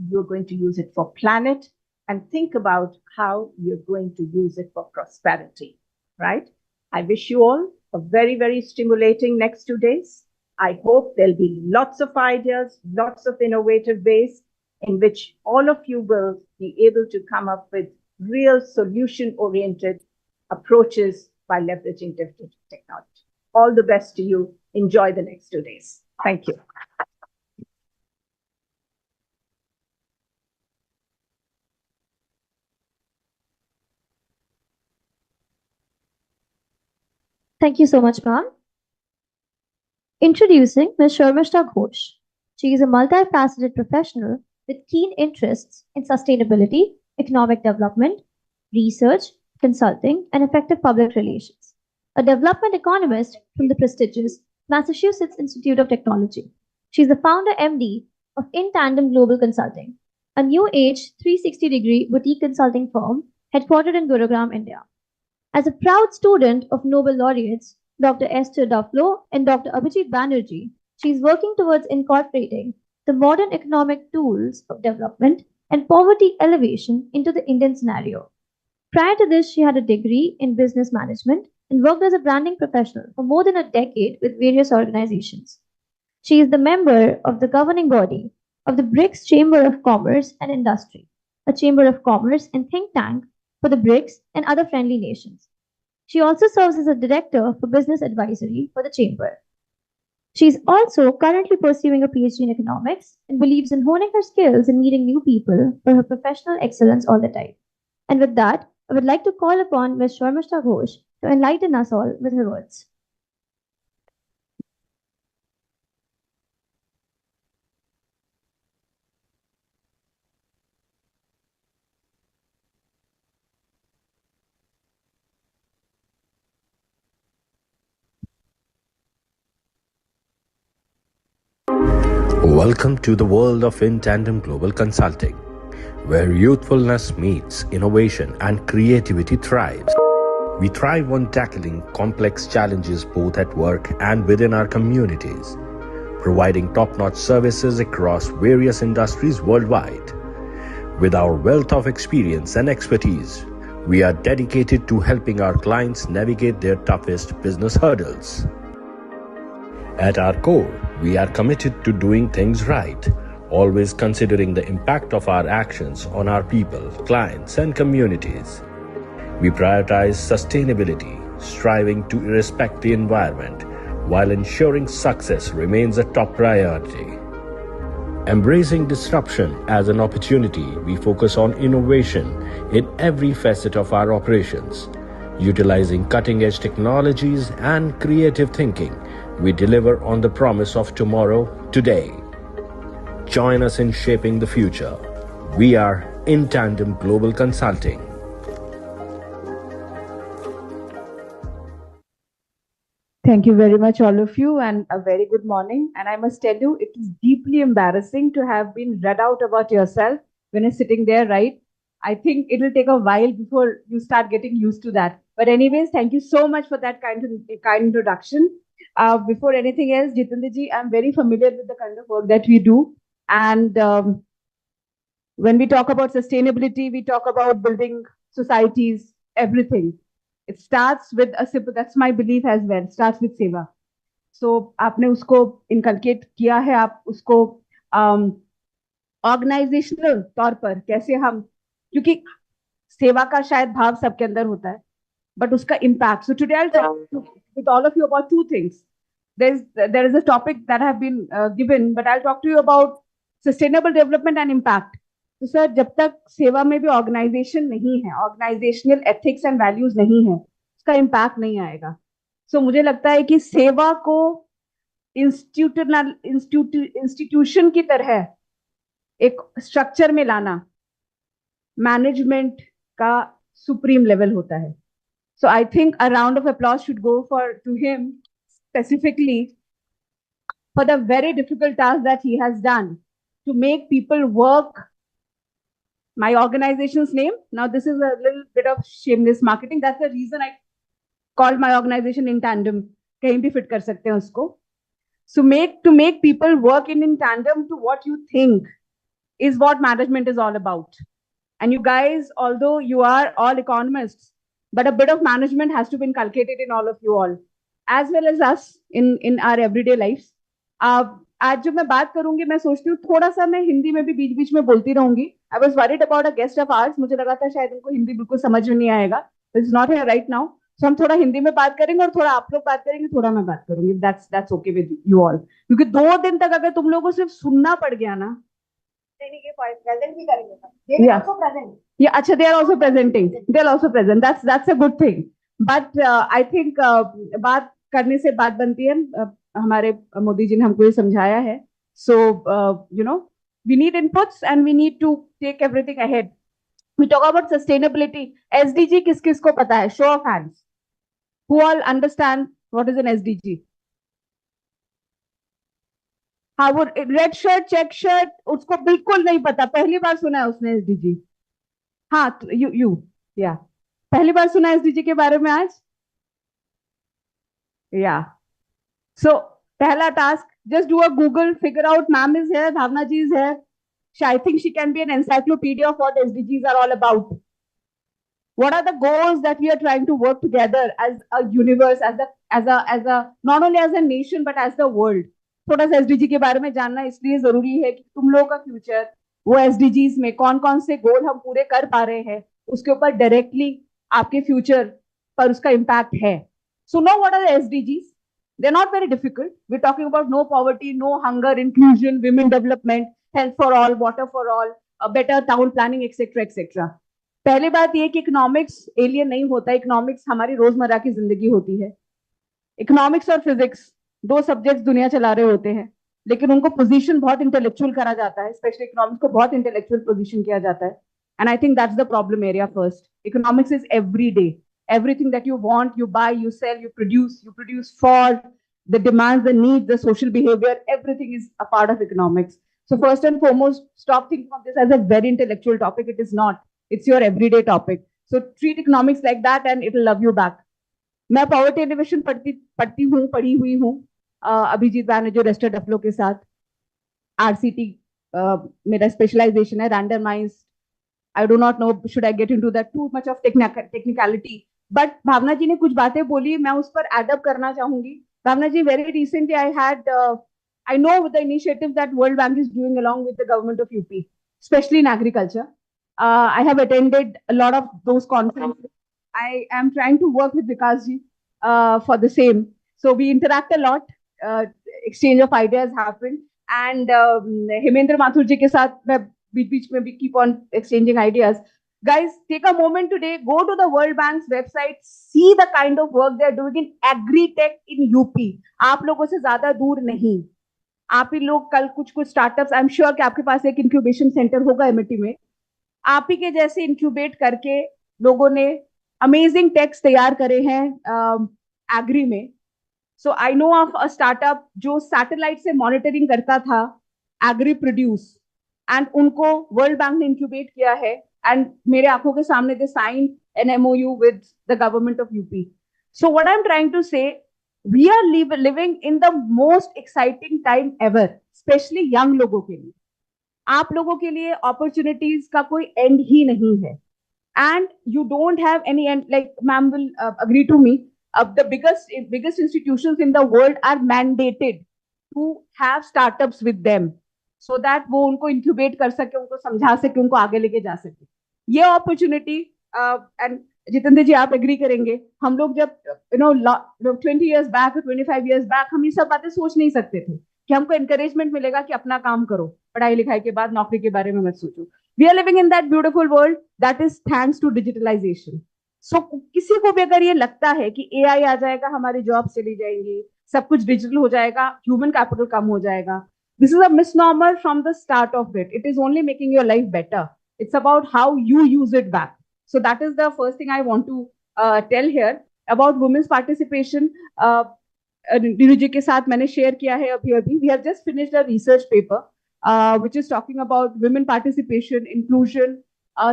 you're going to use it for planet, and think about how you're going to use it for prosperity, right? I wish you all a very, very stimulating next 2 days. I hope there'll be lots of ideas, lots of innovative ways in which all of you will be able to come up with real solution-oriented approaches by leveraging digital technology. All the best to you. Enjoy the next 2 days. Thank you. Thank you so much, ma'am. Introducing Ms. Sharmishta Ghosh. She is a multifaceted professional with keen interests in sustainability, economic development, research, consulting, and effective public relations. A development economist from the prestigious Massachusetts Institute of Technology. She is the founder MD of In Tandem Global Consulting, a new age 360-degree boutique consulting firm headquartered in Gurugram, India. As a proud student of Nobel laureates Dr. Esther Duflo and Dr. Abhijit Banerjee, she is working towards incorporating the modern economic tools of development and poverty elevation into the Indian scenario. Prior to this, she had a degree in business management and worked as a branding professional for more than a decade with various organizations. She is the member of the governing body of the BRICS Chamber of Commerce and Industry, a chamber of commerce and think tank for the BRICS and other friendly nations. She also serves as a director for business advisory for the chamber. She is also currently pursuing a PhD in economics and believes in honing her skills and meeting new people for her professional excellence all the time. And with that, I would like to call upon Ms. Sharmishta Ghosh to enlighten us all with her words. Welcome to the world of In Tandem Global Consulting, where youthfulness meets innovation and creativity thrives. We thrive on tackling complex challenges both at work and within our communities, providing top-notch services across various industries worldwide. With our wealth of experience and expertise, we are dedicated to helping our clients navigate their toughest business hurdles. At our core, we are committed to doing things right, always considering the impact of our actions on our people, clients, and communities. We prioritize sustainability, striving to respect the environment, while ensuring success remains a top priority. Embracing disruption as an opportunity, we focus on innovation in every facet of our operations. Utilizing cutting-edge technologies and creative thinking, we deliver on the promise of tomorrow, today. Join us in shaping the future. We are In Tandem Global Consulting. Thank you very much, all of you, and a very good morning. And I must tell you, it is deeply embarrassing to have been read out about yourself when you're sitting there, right? I think it'll take a while before you start getting used to that. But anyways, thank you so much for that kind introduction. Before anything else, Jitendra ji, I'm very familiar with the kind of work that we do. And when we talk about sustainability, we talk about building societies, everything. It starts with a simple, that's my belief as well, starts with seva. So आपने उसको inculcate किया है, आप उसको organizational तौर पर कैसे हम, क्योंकि सेवा का शायद भाव सबके अंदर होता है, but उसका impact. So today I'll talk with all of you about two things. There is a topic that have been given, but I'll talk to you about sustainable development and impact. तो sir जब तक सेवा में भी organisation नहीं है, organisational ethics and values नहीं है, उसका इम्पैक्ट नहीं आएगा. सो मुझे लगता है कि सेवा को इंस्टीट्यूशन की तरह एक स्ट्रक्चर में लाना मैनेजमेंट का सुप्रीम लेवल होता है. So I think a round of applause should go for to him specifically for the very difficult task that he has done to make people work. My organization's name. Now, this is a little bit of shameless marketing. That's the reason I called my organization In Tandem. कहीं भी fit कर सकते हैं उसको. So to make people work in tandem to what you think is what management is all about. And you guys, although you are all economists, but a bit of management has to be inculcated in all of you all, as well as us in our everyday lives. आज जो मैं बात करूंगी, मैं सोचती हूँ थोड़ा सा मैं हिंदी में भी बीच बीच में बोलती रहूंगी. I was worried about a guest of hours. मुझे लगा था शायद उनको हिंदी बिल्कुल समझ में नहीं आएगा. It's not here right now. So हम थोड़ा हिंदी में बात करेंगे और थोड़ा आप लोग बात करेंगे, थोड़ा मैं बात करूंगी. That's okay with you all. क्योंकि 2 दिन तक अगर तुम लोगों को सिर्फ सुनना पड़ गया ना, प्रेजेंट भी करेंगे. अच्छा, they are also presenting. They are also present. That's a good thing. But I think बात करने से बात बनती है. हमारे मोदी जी ने हमको ये समझाया है. So, we need inputs and we need to take everything ahead. We talk about sustainability. SDG किस को पता है? Show of hands. Who all understand what is an SDG? हाँ, वो रेड शर्ट चेक शर्ट, उसको बिल्कुल नहीं पता. पहली बार सुना है उसने SDG. हाँ, यू या पहली बार सुना SDG के बारे में आज. या so पहला task, just do a Google, figure out ma'am is here, Bhavna ji is here. I think she can be an encyclopedia of what SDGs are all about. What are the goals that we are trying to work together as a universe, as a not only as a nation but as the world. थोड़ा सा SDG के बारे में जानना इसलिए जरूरी है कि तुम लोगों का फ्यूचर वो SDGs में कौन-कौन से गोल हम पूरे कर पा रहे हैं, उसके ऊपर डायरेक्टली आपके फ्यूचर पर उसका इम्पैक्ट है. So know what are the SDGs? They're not very difficult. We're talking about no poverty, no hunger, inclusion, women development, health for all, water for all, a better town planning, etc., etc. पहले बात ये कि economics alien नहीं होता, economics हमारी रोजमर्रा की जिंदगी होती है. इकोनॉमिक्स और फिजिक्स दो सब्जेक्ट्स दुनिया चला रहे होते हैं, लेकिन उनको पोजीशन बहुत इंटेलेक्चुअल करा जाता है, स्पेशली इकोनॉमिक्स को बहुत इंटेलेक्चुअल पोजीशन किया जाता है. And I think that's the problem area first. Economics is every day. Everything that you want, you buy, you sell, you produce for the demands, the needs, the social behavior, everything is a part of economics. So first and foremost, stop thinking of this as a very intellectual topic. It is not. It's your everyday topic. So treat economics like that and it will love you back. मैं poverty alleviation पढ़ी हुई हूँ अभिजीत बैनर्जी डेफलो के साथ. RCT मेरा specialisation है, randomised. I do not know, should I get into that too much of technicality? But भावना जी ने कुछ बातें बोली, मैं उस पर add up करना चाहूंगी. भावना जी, very recently I know the initiative that World Bank is doing along with the government of UP, especially in agriculture. I have attended a lot of those conferences. I am trying to work with Vikas ji for the same. So we interact a lot, exchange of ideas happen. And Hemendra Mathur ji के साथ मैं बीच में we keep on exchanging ideas. Guys, take a moment today, go to the World Bank's website, see the kind of work they're doing in agri-tech in UP. आप लोगों से ज्यादा दूर नहीं. आप ही लोग कल कुछ स्टार्टअप्स, आई एम श्योर कि आपके पास एक इंक्यूबेशन सेंटर होगा एमिटी में. आप ही के जैसे इंक्यूबेट करके लोगों ने अमेजिंग टेक्स तैयार करे हैं एग्री में. So I know of a startup जो सैटेलाइट से मॉनिटरिंग करता था एग्री प्रोड्यूस, एंड उनको वर्ल्ड बैंक ने इंक्यूबेट किया है. एंड मेरे आंखों के सामने they sign an MOU with the government of UP. So what I am trying to say, we are living in the most exciting time ever, specially young लोगों के लिए. आप लोगों के लिए अपॉर्चुनिटीज का कोई एंड ही नहीं है. And you don't have any end. Like ma'am will agree to me, the biggest institutions in the world are mandated to have startups with them, so that वो उनको incubate कर सके, उनको समझा सके, उनको आगे लेके जा सके. ये opportunity and जितेंद्र जी आप एग्री करेंगे, हम लोग जब 20 years back, 25 years back, हम ये सब बातें सोच नहीं सकते थे कि हमको encouragement मिलेगा कि अपना काम करो, पढ़ाई लिखाई के बाद नौकरी के बारे में मत सोचो. We are living in that beautiful world that is thanks to digitalization. So किसी को भी अगर ये लगता है कि AI आ जाएगा, हमारी जॉब चली जाएंगी, सब कुछ डिजिटल हो जाएगा, ह्यूमन कैपिटल कम हो जाएगा, this is a misnomer from the start of it. It is only making your life better. It's about how you use it back. So that is the first thing I want to tell here about women's participation. Neeru जी के साथ मैंने share किया है अभी. We have just finished a research paper which is talking about women participation, inclusion,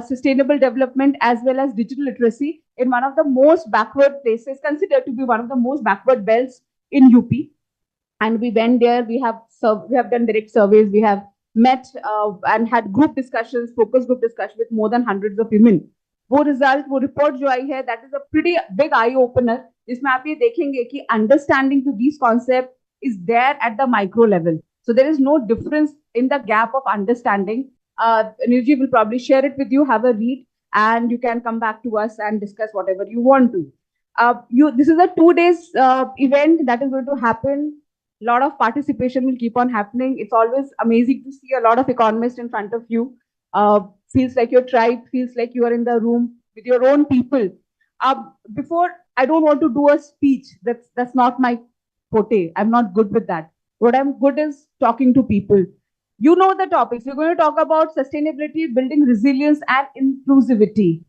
sustainable development, as well as digital literacy in one of the most backward places, considered to be one of the most backward belts in UP. And we went there. We have done direct surveys. We have met and had group discussions, focus group discussion with more than hundreds of women. वो result, वो report जो आई है, that is a pretty big eye opener, जिसमें आप ये देखेंगे कि understanding to these concept is there at the micro level. So there is no difference in the gap of understanding. Nirji will probably share it with you, have a read, and you can come back to us and discuss whatever you want to. This is a 2 days event that is going to happen. A lot of participation will keep on happening. It's always amazing to see a lot of economists in front of you. Feels like your tribe, feels like you are in the room with your own people. Before, I don't want to do a speech. That's not my forte. I'm not good with that. What I'm good is talking to people. You know the topics. We're going to talk about sustainability, building resilience, and inclusivity.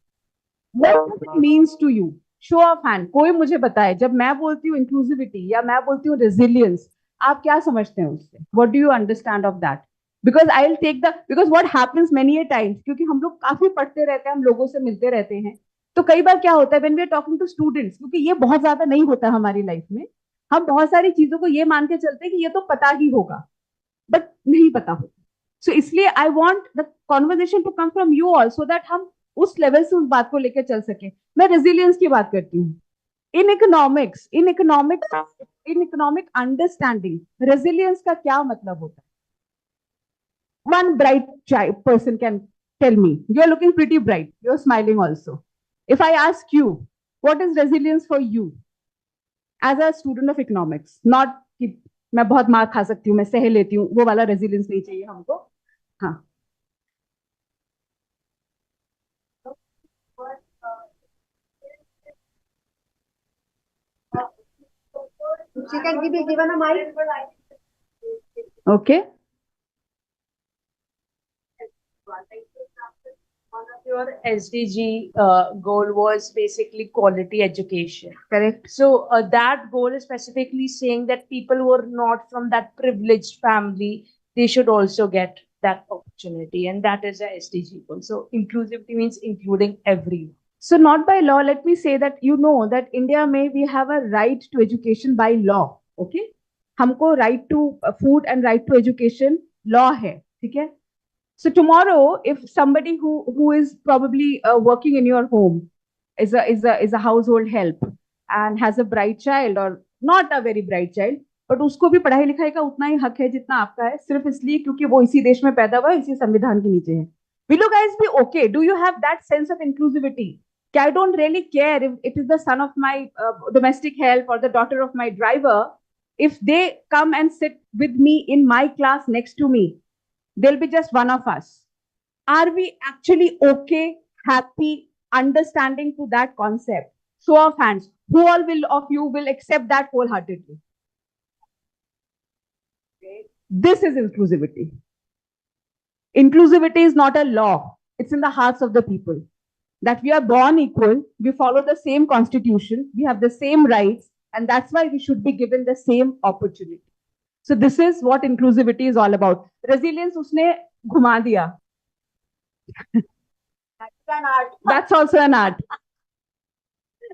What does it means to you? Show of hand. कोई मुझे बताए, जब मैं बोलती हूँ inclusivity या मैं बोलती हूँ resilience, आप क्या समझते हैं उससे? What do you understand of that? Because what happens many a times, क्योंकि हम लोग काफी पढ़ते रहते हैं, हम लोगों से मिलते रहते हैं, तो कई बार क्या होता है when we are talking to students, क्योंकि ये बहुत ज्यादा नहीं होता हमारी लाइफ में, हम बहुत सारी चीजों को ये मान के चलते हैं कि ये तो पता ही होगा, बट नहीं पता होता. सो इसलिए I want the conversation to come from you all, so that हम उस लेवल से उस बात को लेकर चल सके. मैं रेजिलियंस की बात करती हूँ. इन इकोनॉमिक अंडरस्टैंडिंग रेजिलियंस का क्या मतलब होता है? One bright person can tell me. You are looking pretty bright. You are smiling also. If I ask you, what is resilience for you? As a student of economics, not कि मैं बहुत मार खा सकती हूँ, मैं सह लेती हूँ, वो वाला रेजिलियंस नहीं चाहिए हमको. हाँ. She can be given a mic. Okay. One of your SDG goal was basically quality education. Correct. So that goal is specifically saying that people who are not from that privileged family, they should also get that opportunity, and that is a SDG goal. So inclusivity means including everyone. So not by law, let me say that you know that India may we have a right to education by law. Okay. हमको right to food and right to education law है. ठीक है. So tomorrow, if somebody who is probably working in your home is a household help and has a bright child or not a very bright child, but उसको भी पढ़ाई लिखाई का उतना ही हक है जितना आपका है, सिर्फ इसलिए क्योंकि वो इसी देश में पैदा हुआ है, इसी संविधान के नीचे है. Will you guys be okay? Do you have that sense of inclusivity? I don't really care if it is the son of my domestic help or the daughter of my driver. If they come and sit with me in my class next to me, they'll be just one of us. Are we actually okay, happy, understanding to that concept? Show of hands. Who all of you will accept that wholeheartedly? This is inclusivity. Inclusivity is not a law. It's in the hearts of the people. That we are born equal, we follow the same constitution, we have the same rights, and that's why we should be given the same opportunity. So this is what inclusivity is all about. Resilience उसने घुमा दिया. That's an art. That's also an art.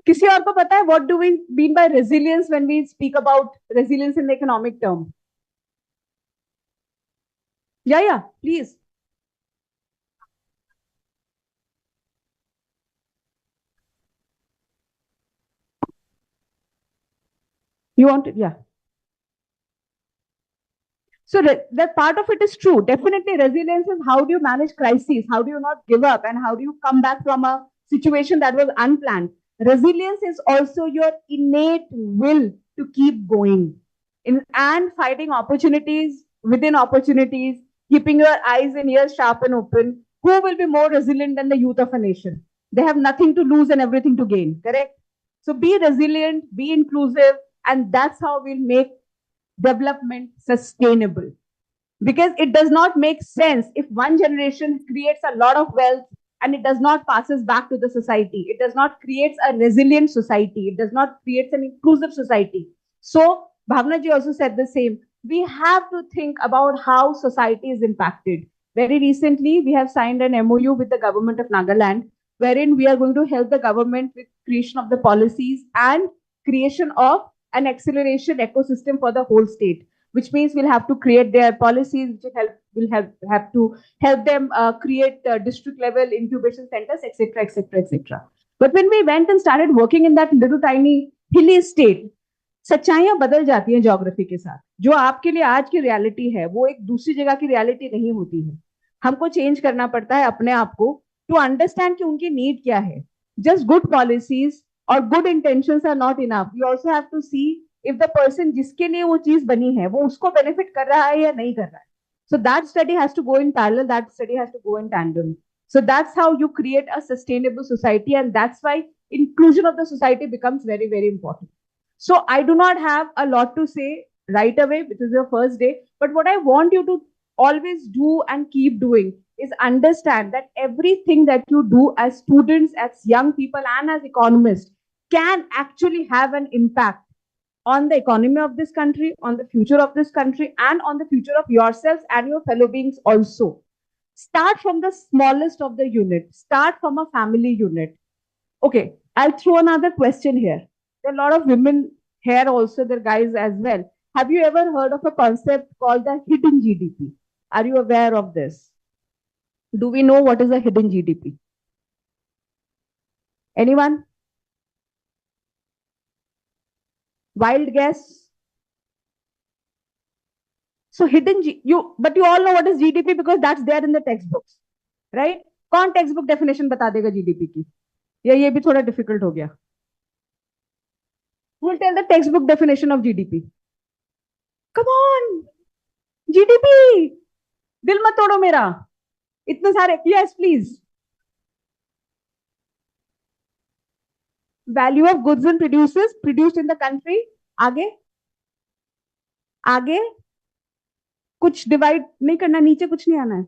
किसी और को पता है what do we mean by resilience when we speak about resilience in the economic term? Yeah, please. You want it? Yeah. So that part of it is true. Definitely resilience is how do you manage crises? How do you not give up? And how do you come back from a situation that was unplanned? Resilience is also your innate will to keep going and finding opportunities within opportunities, keeping your eyes and ears sharp and open. Who will be more resilient than the youth of a nation? They have nothing to lose and everything to gain, correct? So be resilient, be inclusive, and that's how we'll make development sustainable. Because it does not make sense if one generation creates a lot of wealth and it does not passes back to the society. It does not creates a resilient society. It does not creates an inclusive society. So Bhavna ji also said the same. We have to think about how society is impacted. Very recently, we have signed an MOU with the government of Nagaland, wherein we are going to help the government with creation of the policies and creation of an acceleration ecosystem for the whole state, which means we'll have to create their policies, which have to help them create district level incubation centers, etc., etc., etc. But when we went and started working in that little tiny hilly state, सच्चाइयां बदल जाती हैं geography के साथ. जो आपके लिए आज की रियलिटी है वो एक दूसरी जगह की रियलिटी नहीं होती है. हमको चेंज करना पड़ता है अपने आप को टू अंडरस्टैंड कि उनकी नीड क्या है. जस्ट गुड पॉलिसीज और good intentions are not enough. We also have to see if the person जिसके लिए वो चीज बनी है वो उसको बेनिफिट कर रहा है या नहीं कर रहा है. So that study has to go in parallel, that study has to go in tandem. So that's how you create a sustainable society, and that's why inclusion of the society becomes very, very important. So I do not have a lot to say right away, which is your first day, but what I want you to always do and keep doing is understand that everything that you do as students, as young people, and as economists can actually have an impact on the economy of this country, on the future of this country, and on the future of yourselves and your fellow beings also. Start from the smallest of the unit. Start from a family unit. Okay, I'll throw another question here. There are a lot of women here also, there are guys as well. Have you ever heard of a concept called the hidden GDP? Are you aware of this? Do we know what is a hidden GDP? Anyone? Wild guess? So but you all know what is GDP because that's there in the textbooks, right? कौन textbook definition बता देगा GDP की? या ये भी थोड़ा difficult हो गया? Who will tell the textbook definition of GDP? Come on, GDP. दिल मत तोड़ो मेरा. इतने सारे. Yes, please. Value of goods and produces produced in the country. आगे. आगे. कुछ डिवाइड नहीं करना, नीचे कुछ नहीं आना है.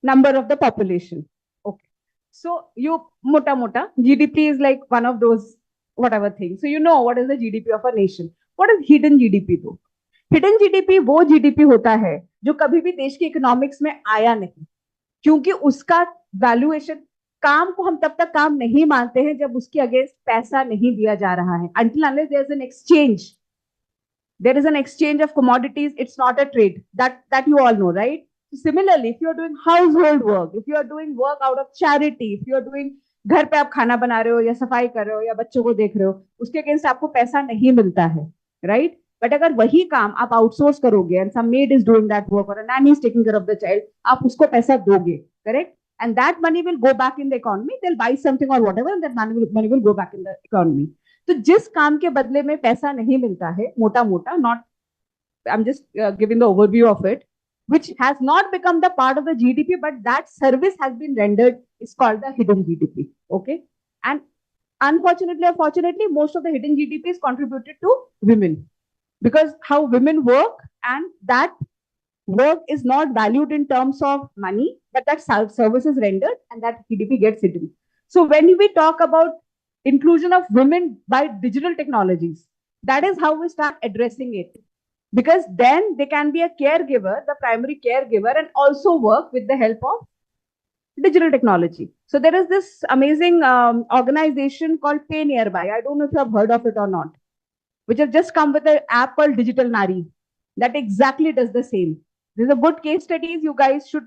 Number of the population. Okay. So you mota GDP is like one of those whatever things. So you know what is the GDP of a nation. What is hidden GDP though? Hidden GDP वो GDP होता है जो कभी भी देश के economics में आया नहीं, क्योंकि उसका वैल्यूएशन, काम को हम तब तक काम नहीं मानते हैं जब उसके अगेंस्ट पैसा नहीं दिया जा रहा है. Until unless there is an exchange, there is an exchange of commodities, it's not a trade. That you all know, right? Similarly, if you are doing household work, if you are doing work out of charity, if you are doing घर पे आप खाना बना रहे हो या सफाई कर रहे हो या बच्चों को देख रहे हो, उसके अगेंस्ट आपको पैसा नहीं मिलता है, राइट? बट अगर वही काम आप आउटसोर्स करोगे and some maid is doing that work और a nanny is taking care of the child, आप उसको पैसा दोगे, correct? And that money will go back in the economy, they will buy something और whatever, and that money will go back in the economy. तो जिस काम के बदले में पैसा नहीं मिलता है, मोटा मोटा, not, I'm just giving the overview of it, which has not become the part of the GDP, but that service has been rendered, is called the hidden GDP. Okay. And unfortunately or fortunately, most of the hidden GDP is contributed to women, because how women work, and that work is not valued in terms of money, but that service is rendered and that GDP gets hidden. So when we talk about inclusion of women by digital technologies, that is how we start addressing it. Because then they can be a caregiver, the primary caregiver, and also work with the help of digital technology. So there is this amazing organization called Pay Nearby. I don't know if you have heard of it or not, which has just come with an app called Digital Nari that exactly does the same. There's a good case studies. You guys should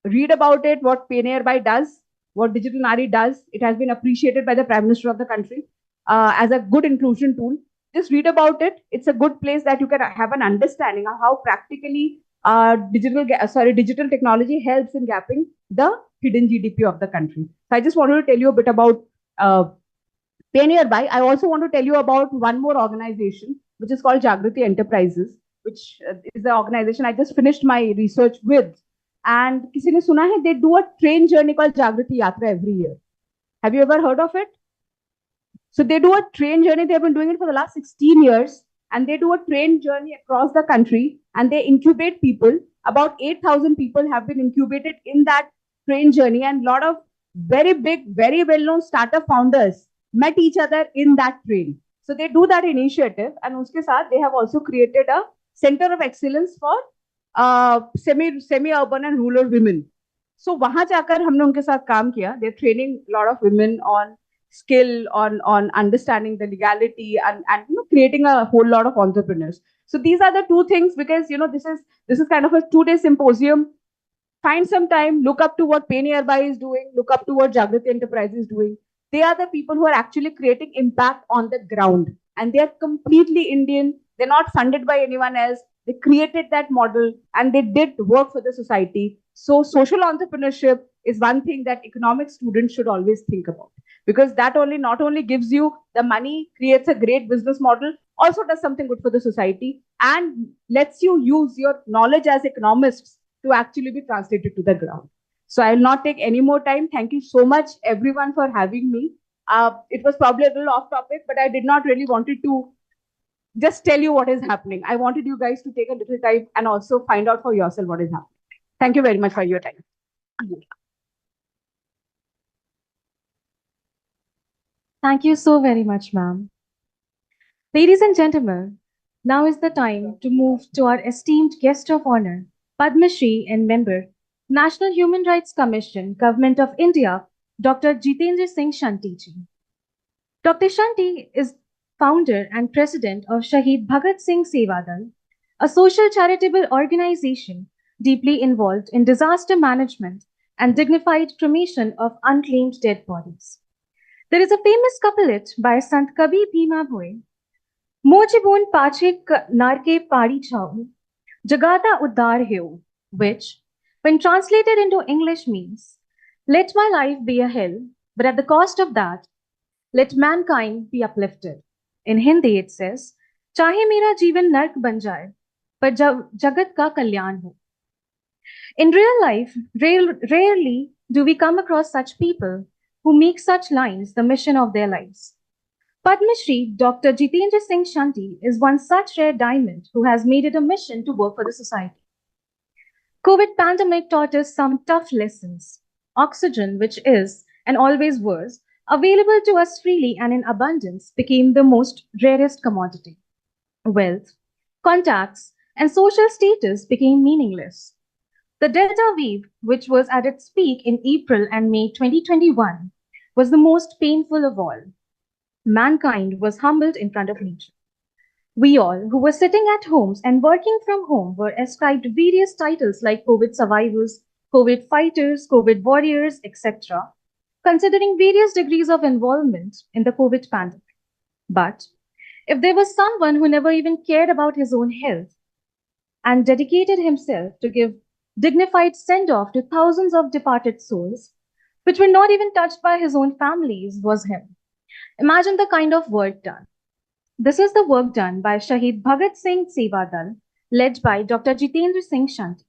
read about it, what Pay Nearby does, what Digital Nari does. It has been appreciated by the Prime Minister of the country as a good inclusion tool. Just read about it. It's a good place that you can have an understanding of how practically digital technology helps in gapping the hidden GDP of the country. So I just wanted to tell you a bit about Pay Nearby. I also want to tell you about one more organization, which is called Jagrati Enterprises, which is the organization I just finished my research with. And किसी ने सुना है, they do a train journey called Jagrati Yatra every year. Have you ever heard of it? So they do a train journey. They have been doing it for the last 16 years. And they do a train journey across the country. And they incubate people. About 8,000 people have been incubated in that train journey. And a lot of very big, very well-known startup founders met each other in that train. So they do that initiative. And uske saath, they have also created a center of excellence for semi-urban and rural women. So वहां जाकर हमने उनके साथ काम किया. They're training a lot of women on skill, on understanding the legality, and creating a whole lot of entrepreneurs. So these are the two things, because this is kind of a 2-day symposium. Find some time, look up to what Pay Nearby is doing, look up to what Jagrati Enterprise is doing. They are the people who are actually creating impact on the ground, and they are completely Indian. They're not funded by anyone else. They created that model and they did work for the society. So social entrepreneurship is one thing that economic students should always think about, because that not only gives you the money, creates a great business model, also does something good for the society and lets you use your knowledge as economists to actually be translated to the ground. So I will not take any more time. Thank you so much, everyone, for having me. It was probably a little off topic, but I did not really wanted to just tell you what is happening. I wanted you guys to take a little time and also find out for yourself what is happening. Thank you very much for your time. Thank you so very much, ma'am. Ladies and gentlemen, now is the time to move to our esteemed guest of honor, Padma Shri and member, National Human Rights Commission, Government of India, Dr. Jitendra Singh Shanti ji. Dr. Shanti is founder and president of Shaheed Bhagat Singh Seva Dal, a social charitable organization deeply involved in disaster management and dignified cremation of unclaimed dead bodies. There is a famous couplet by Sant Kabi Bhima Bhoy, Mojibon Pache Narke Pari Chau, Jagata Uddar Heu, which, when translated into English, means, let my life be a hell, but at the cost of that, let mankind be uplifted. In Hindi it says, चाहे मेरा जीवन नर्क बन जाए, पर जगत का कल्याण हो. In real life, rarely do we come across such people who make such lines the mission of their lives. Padma Shri Dr. Jitendra Singh Shanti is one such rare diamond who has made it a mission to work for the society. COVID pandemic taught us some tough lessons. Oxygen, which is and always was available to us freely and in abundance, became the most rarest commodity. Wealth, contacts, and social status became meaningless. The Delta wave, which was at its peak in April and May 2021, was the most painful of all. Mankind was humbled in front of nature. We all, who were sitting at homes and working from home, were ascribed various titles like COVID survivors, COVID fighters, COVID warriors, etc., considering various degrees of involvement in the COVID pandemic. But if there was someone who never even cared about his own health and dedicated himself to give dignified send-off to thousands of departed souls, which were not even touched by his own families, was him. Imagine the kind of work done. This is the work done by Shahid Bhagat Singh Seva Dal, led by Dr. Jitendra Singh Shanti.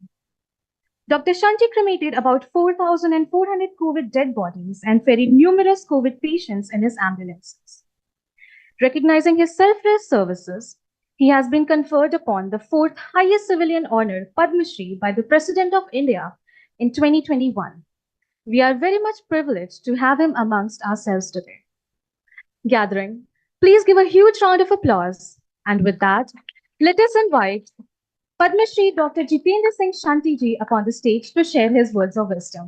Dr. Shanti cremated about 4,400 COVID dead bodies and ferried numerous COVID patients in his ambulances. Recognizing his selfless services, he has been conferred upon the fourth highest civilian honor, Padma Shri, by the President of India in 2021. We are very much privileged to have him amongst ourselves today. Gathering, please give a huge round of applause. And with that, let us invite Padma Shri Dr. Jitendra Singh Shanti ji upon the stage to share his words of wisdom.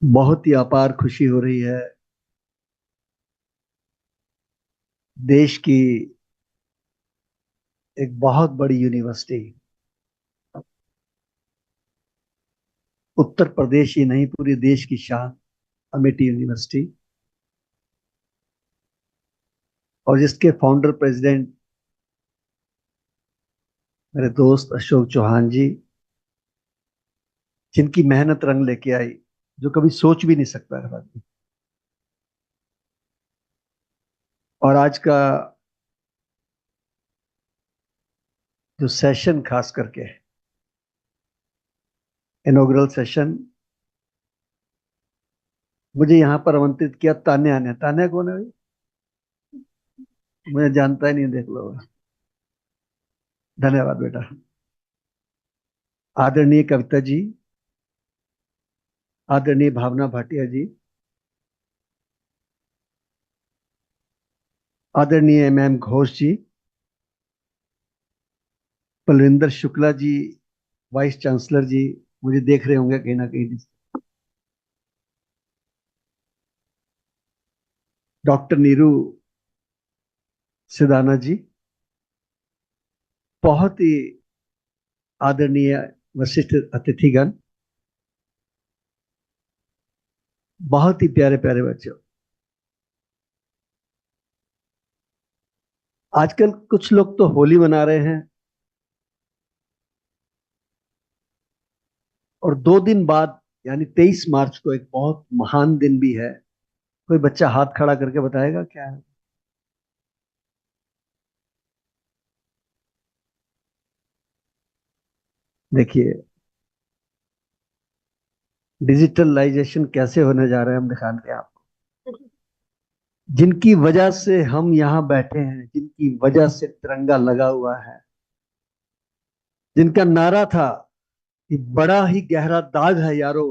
बहुत ही अपार खुशी हो रही है देश की एक बहुत बड़ी यूनिवर्सिटी उत्तर प्रदेश ही नहीं पूरे देश की शान अमेठी यूनिवर्सिटी और जिसके फाउंडर प्रेसिडेंट मेरे दोस्त अशोक चौहान जी जिनकी मेहनत रंग लेके आई जो कभी सोच भी नहीं सकता है आदमी। और आज का जो सेशन खास करके इनॉग्रल सेशन मुझे यहां पर आमंत्रित किया तान्या ने। तान्या कौन है भाई? मुझे जानता ही नहीं, देख लो। धन्यवाद बेटा। आदरणीय कविता जी, आदरणीय भावना भाटिया जी, आदरणीय एम घोष जी, बलविंदर शुक्ला जी, वाइस चांसलर जी, मुझे देख रहे होंगे कहीं ना कहीं। डॉक्टर नीरू सिदाना जी, बहुत ही आदरणीय वरिष्ठ अतिथिगण, बहुत ही प्यारे प्यारे बच्चों। आजकल कुछ लोग तो होली मना रहे हैं और 2 दिन बाद यानी 23 मार्च को एक बहुत महान दिन भी है। कोई बच्चा हाथ खड़ा करके बताएगा क्या है? देखिए डिजिटलाइजेशन कैसे होने जा रहा है, हम दिखाएंगे आपको। जिनकी वजह से हम यहां बैठे हैं, जिनकी वजह से तिरंगा लगा हुआ है, जिनका नारा था कि बड़ा ही गहरा दाग है यारो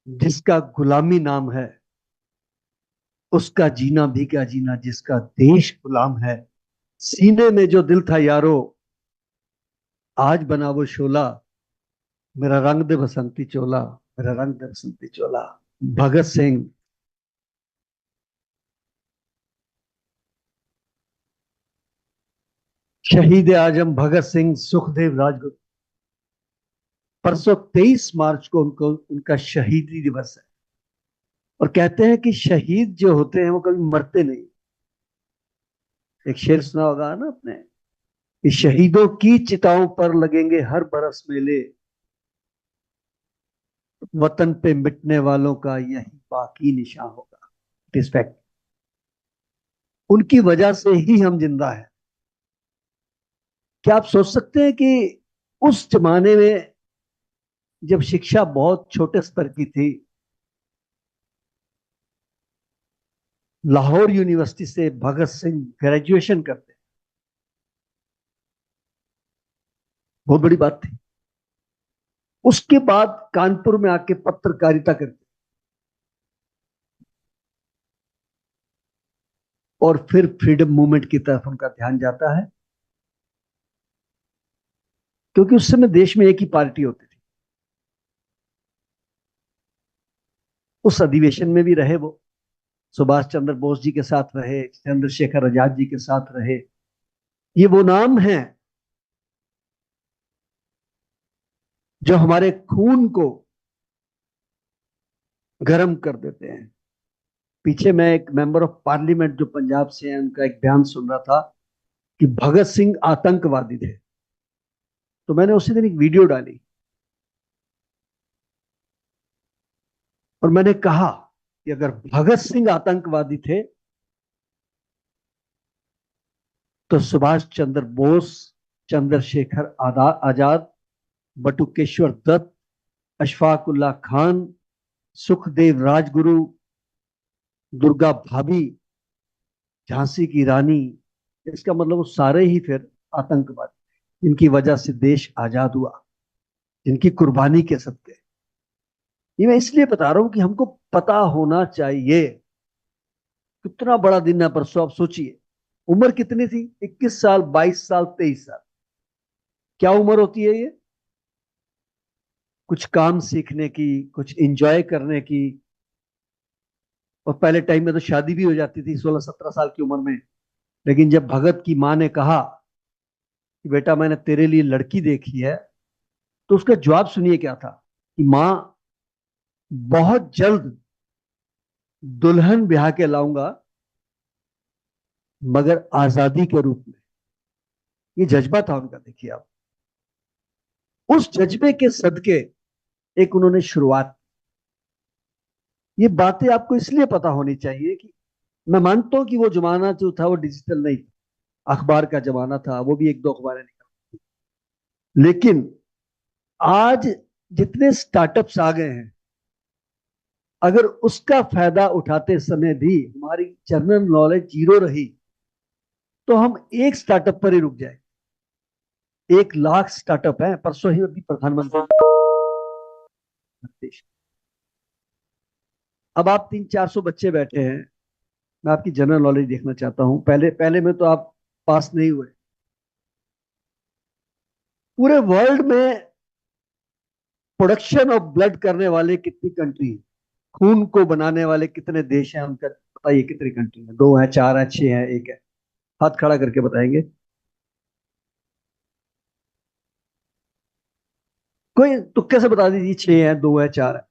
जिसका गुलामी नाम है, उसका जीना भी क्या जीना जिसका देश गुलाम है। सीने में जो दिल था यारो आज बना वो शोला, मेरा रंग दे बसंती चोला, मेरा रंग दे बसंती चोला। भगत सिंह शहीद आजम भगत सिंह सुखदेव राजगुरु, परसों 23 मार्च को उनको उनका शहीदी दिवस है। और कहते हैं कि शहीद जो होते हैं वो कभी मरते नहीं। एक शेर सुना होगा ना आपने कि शहीदों की चिताओं पर लगेंगे हर बरस मेले, वतन पे मिटने वालों का यही बाकी निशान होगा। रिस्पेक्ट, उनकी वजह से ही हम जिंदा हैं। क्या आप सोच सकते हैं कि उस जमाने में जब शिक्षा बहुत छोटे स्तर की थी, लाहौर यूनिवर्सिटी से भगत सिंह ग्रेजुएशन करते, बहुत बड़ी बात थी। उसके बाद कानपुर में आके पत्रकारिता करते और फिर फ्रीडम मूवमेंट की तरफ उनका ध्यान जाता है, क्योंकि उस समय देश में एक ही पार्टी होती थी। उस अधिवेशन में भी रहे वो, सुभाष चंद्र बोस जी के साथ रहे, चंद्रशेखर आजाद जी के साथ रहे। ये वो नाम हैं जो हमारे खून को गर्म कर देते हैं। पीछे मैं एक मेंबर ऑफ पार्लियामेंट जो पंजाब से हैं, उनका एक बयान सुन रहा था कि भगत सिंह आतंकवादी थे। तो मैंने उसी दिन एक वीडियो डाली और मैंने कहा कि अगर भगत सिंह आतंकवादी थे तो सुभाष चंद्र बोस, चंद्रशेखर आजाद, बटुकेश्वर दत्त, अशफाक उल्लाह खान, सुखदेव राजगुरु, दुर्गा भाभी, झांसी की रानी, इसका मतलब वो सारे ही फिर आतंकवादी, जिनकी वजह से देश आजाद हुआ, जिनकी कुर्बानी के सदके। ये मैं इसलिए बता रहा हूं कि हमको पता होना चाहिए। कितना बड़ा दिन है परसों, आप सोचिए। उम्र कितनी थी? 21 साल, 22 साल, 23 साल। क्या उम्र होती है ये? कुछ काम सीखने की, कुछ एंजॉय करने की। और पहले टाइम में तो शादी भी हो जाती थी 16-17 साल की उम्र में। लेकिन जब भगत की मां ने कहा कि बेटा मैंने तेरे लिए लड़की देखी है, तो उसका जवाब सुनिए क्या था कि मां, बहुत जल्द दुल्हन ब्याह के लाऊंगा, मगर आजादी के रूप में। ये जज्बा था उनका, देखिए आप। उस जज्बे के सदके एक उन्होंने शुरुआत। ये बातें आपको इसलिए पता होनी चाहिए कि मैं मानता हूं कि वो जमाना जो था वो डिजिटल नहीं था, अखबार का जमाना था, वो भी एक दो अखबारें निकल। लेकिन आज जितने स्टार्टअप्स आ गए हैं, अगर उसका फायदा उठाते समय भी हमारी जनरल नॉलेज जीरो रही तो हम एक स्टार्टअप पर ही रुक जाए। 1 लाख स्टार्टअप है, परसों ही अभी प्रधानमंत्री। अब आप 300-400 बच्चे बैठे हैं, मैं आपकी जनरल नॉलेज देखना चाहता हूं। पहले पहले में तो आप पास नहीं हुए। पूरे वर्ल्ड में प्रोडक्शन ऑफ ब्लड करने वाले कितनी कंट्री है? खून को बनाने वाले कितने देश हैं? उनका बताइए कितनी कंट्री है? 2 है, 4 है, 6 है, 1 है? हाथ खड़ा करके बताएंगे कोई। तुक्के से बता दीजिए, 6 है, 2 है, 4 है।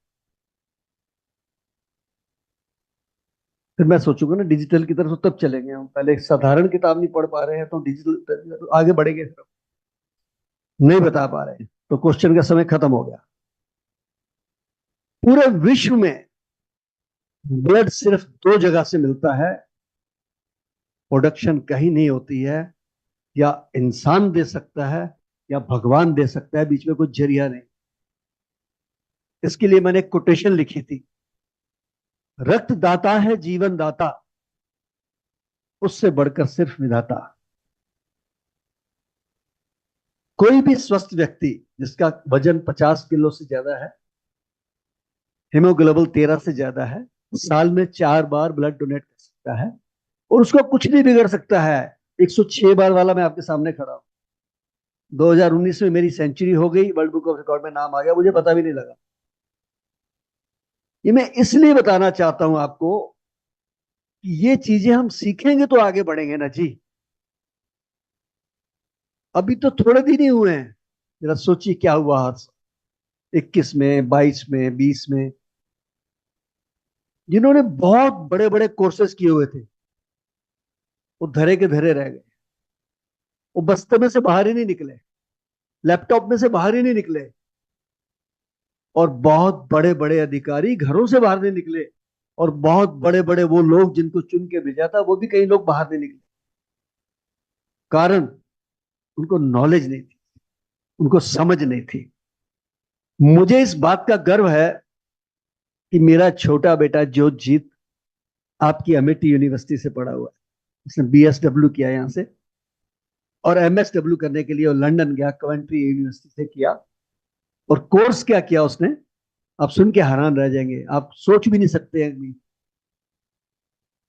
फिर मैं सोचूंगा ना डिजिटल की तरफ, तो तब चलेंगे हम। पहले साधारण किताब नहीं पढ़ पा रहे हैं तो डिजिटल आगे बढ़ेंगे। नहीं बता पा रहे हैं तो क्वेश्चन का समय खत्म हो गया। पूरे विश्व में ब्लड सिर्फ 2 जगह से मिलता है। प्रोडक्शन कहीं नहीं होती है। या इंसान दे सकता है या भगवान दे सकता है, बीच में कोई जरिया नहीं। इसके लिए मैंने एक कोटेशन लिखी थी, रक्त दाता है जीवन दाता, उससे बढ़कर सिर्फ विधाता। कोई भी स्वस्थ व्यक्ति जिसका वजन 50 किलो से ज्यादा है, हीमोग्लोबिन 13 से ज्यादा है, साल में 4 बार ब्लड डोनेट कर सकता है और उसको कुछ नहीं बिगड़ सकता है। 106 बार वाला मैं आपके सामने खड़ा हूं। 2019 में मेरी सेंचुरी हो गई, वर्ल्ड बुक ऑफ रिकॉर्ड में नाम आ गया, मुझे पता भी नहीं लगा। ये मैं इसलिए बताना चाहता हूं आपको कि ये चीजें हम सीखेंगे तो आगे बढ़ेंगे ना जी। अभी तो थोड़े दिन ही हुए हैं, जरा सोचिए क्या हुआ हादसा 21 में, 22 में, 20 में। जिन्होंने बहुत बड़े बड़े कोर्सेज किए हुए थे वो धरे के धरे रह गए। वो बस्ते में से बाहर ही नहीं निकले, लैपटॉप में से बाहर ही नहीं निकले, और बहुत बड़े बड़े अधिकारी घरों से बाहर नहीं निकले, और बहुत बड़े बड़े वो लोग जिनको चुन के भेजा था वो भी कई लोग बाहर नहीं निकले। कारण उनको नॉलेज नहीं थी, उनको समझ नहीं थी। मुझे इस बात का गर्व है कि मेरा छोटा बेटा जोतजीत आपकी अमेठी यूनिवर्सिटी से पढ़ा हुआ है। उसने BSW किया यहां से, और MSW करने के लिए वो लंदन गया, कवेंट्री यूनिवर्सिटी से किया। और कोर्स क्या किया उसने, आप सुन के हैरान रह जाएंगे, आप सोच भी नहीं सकते हैं।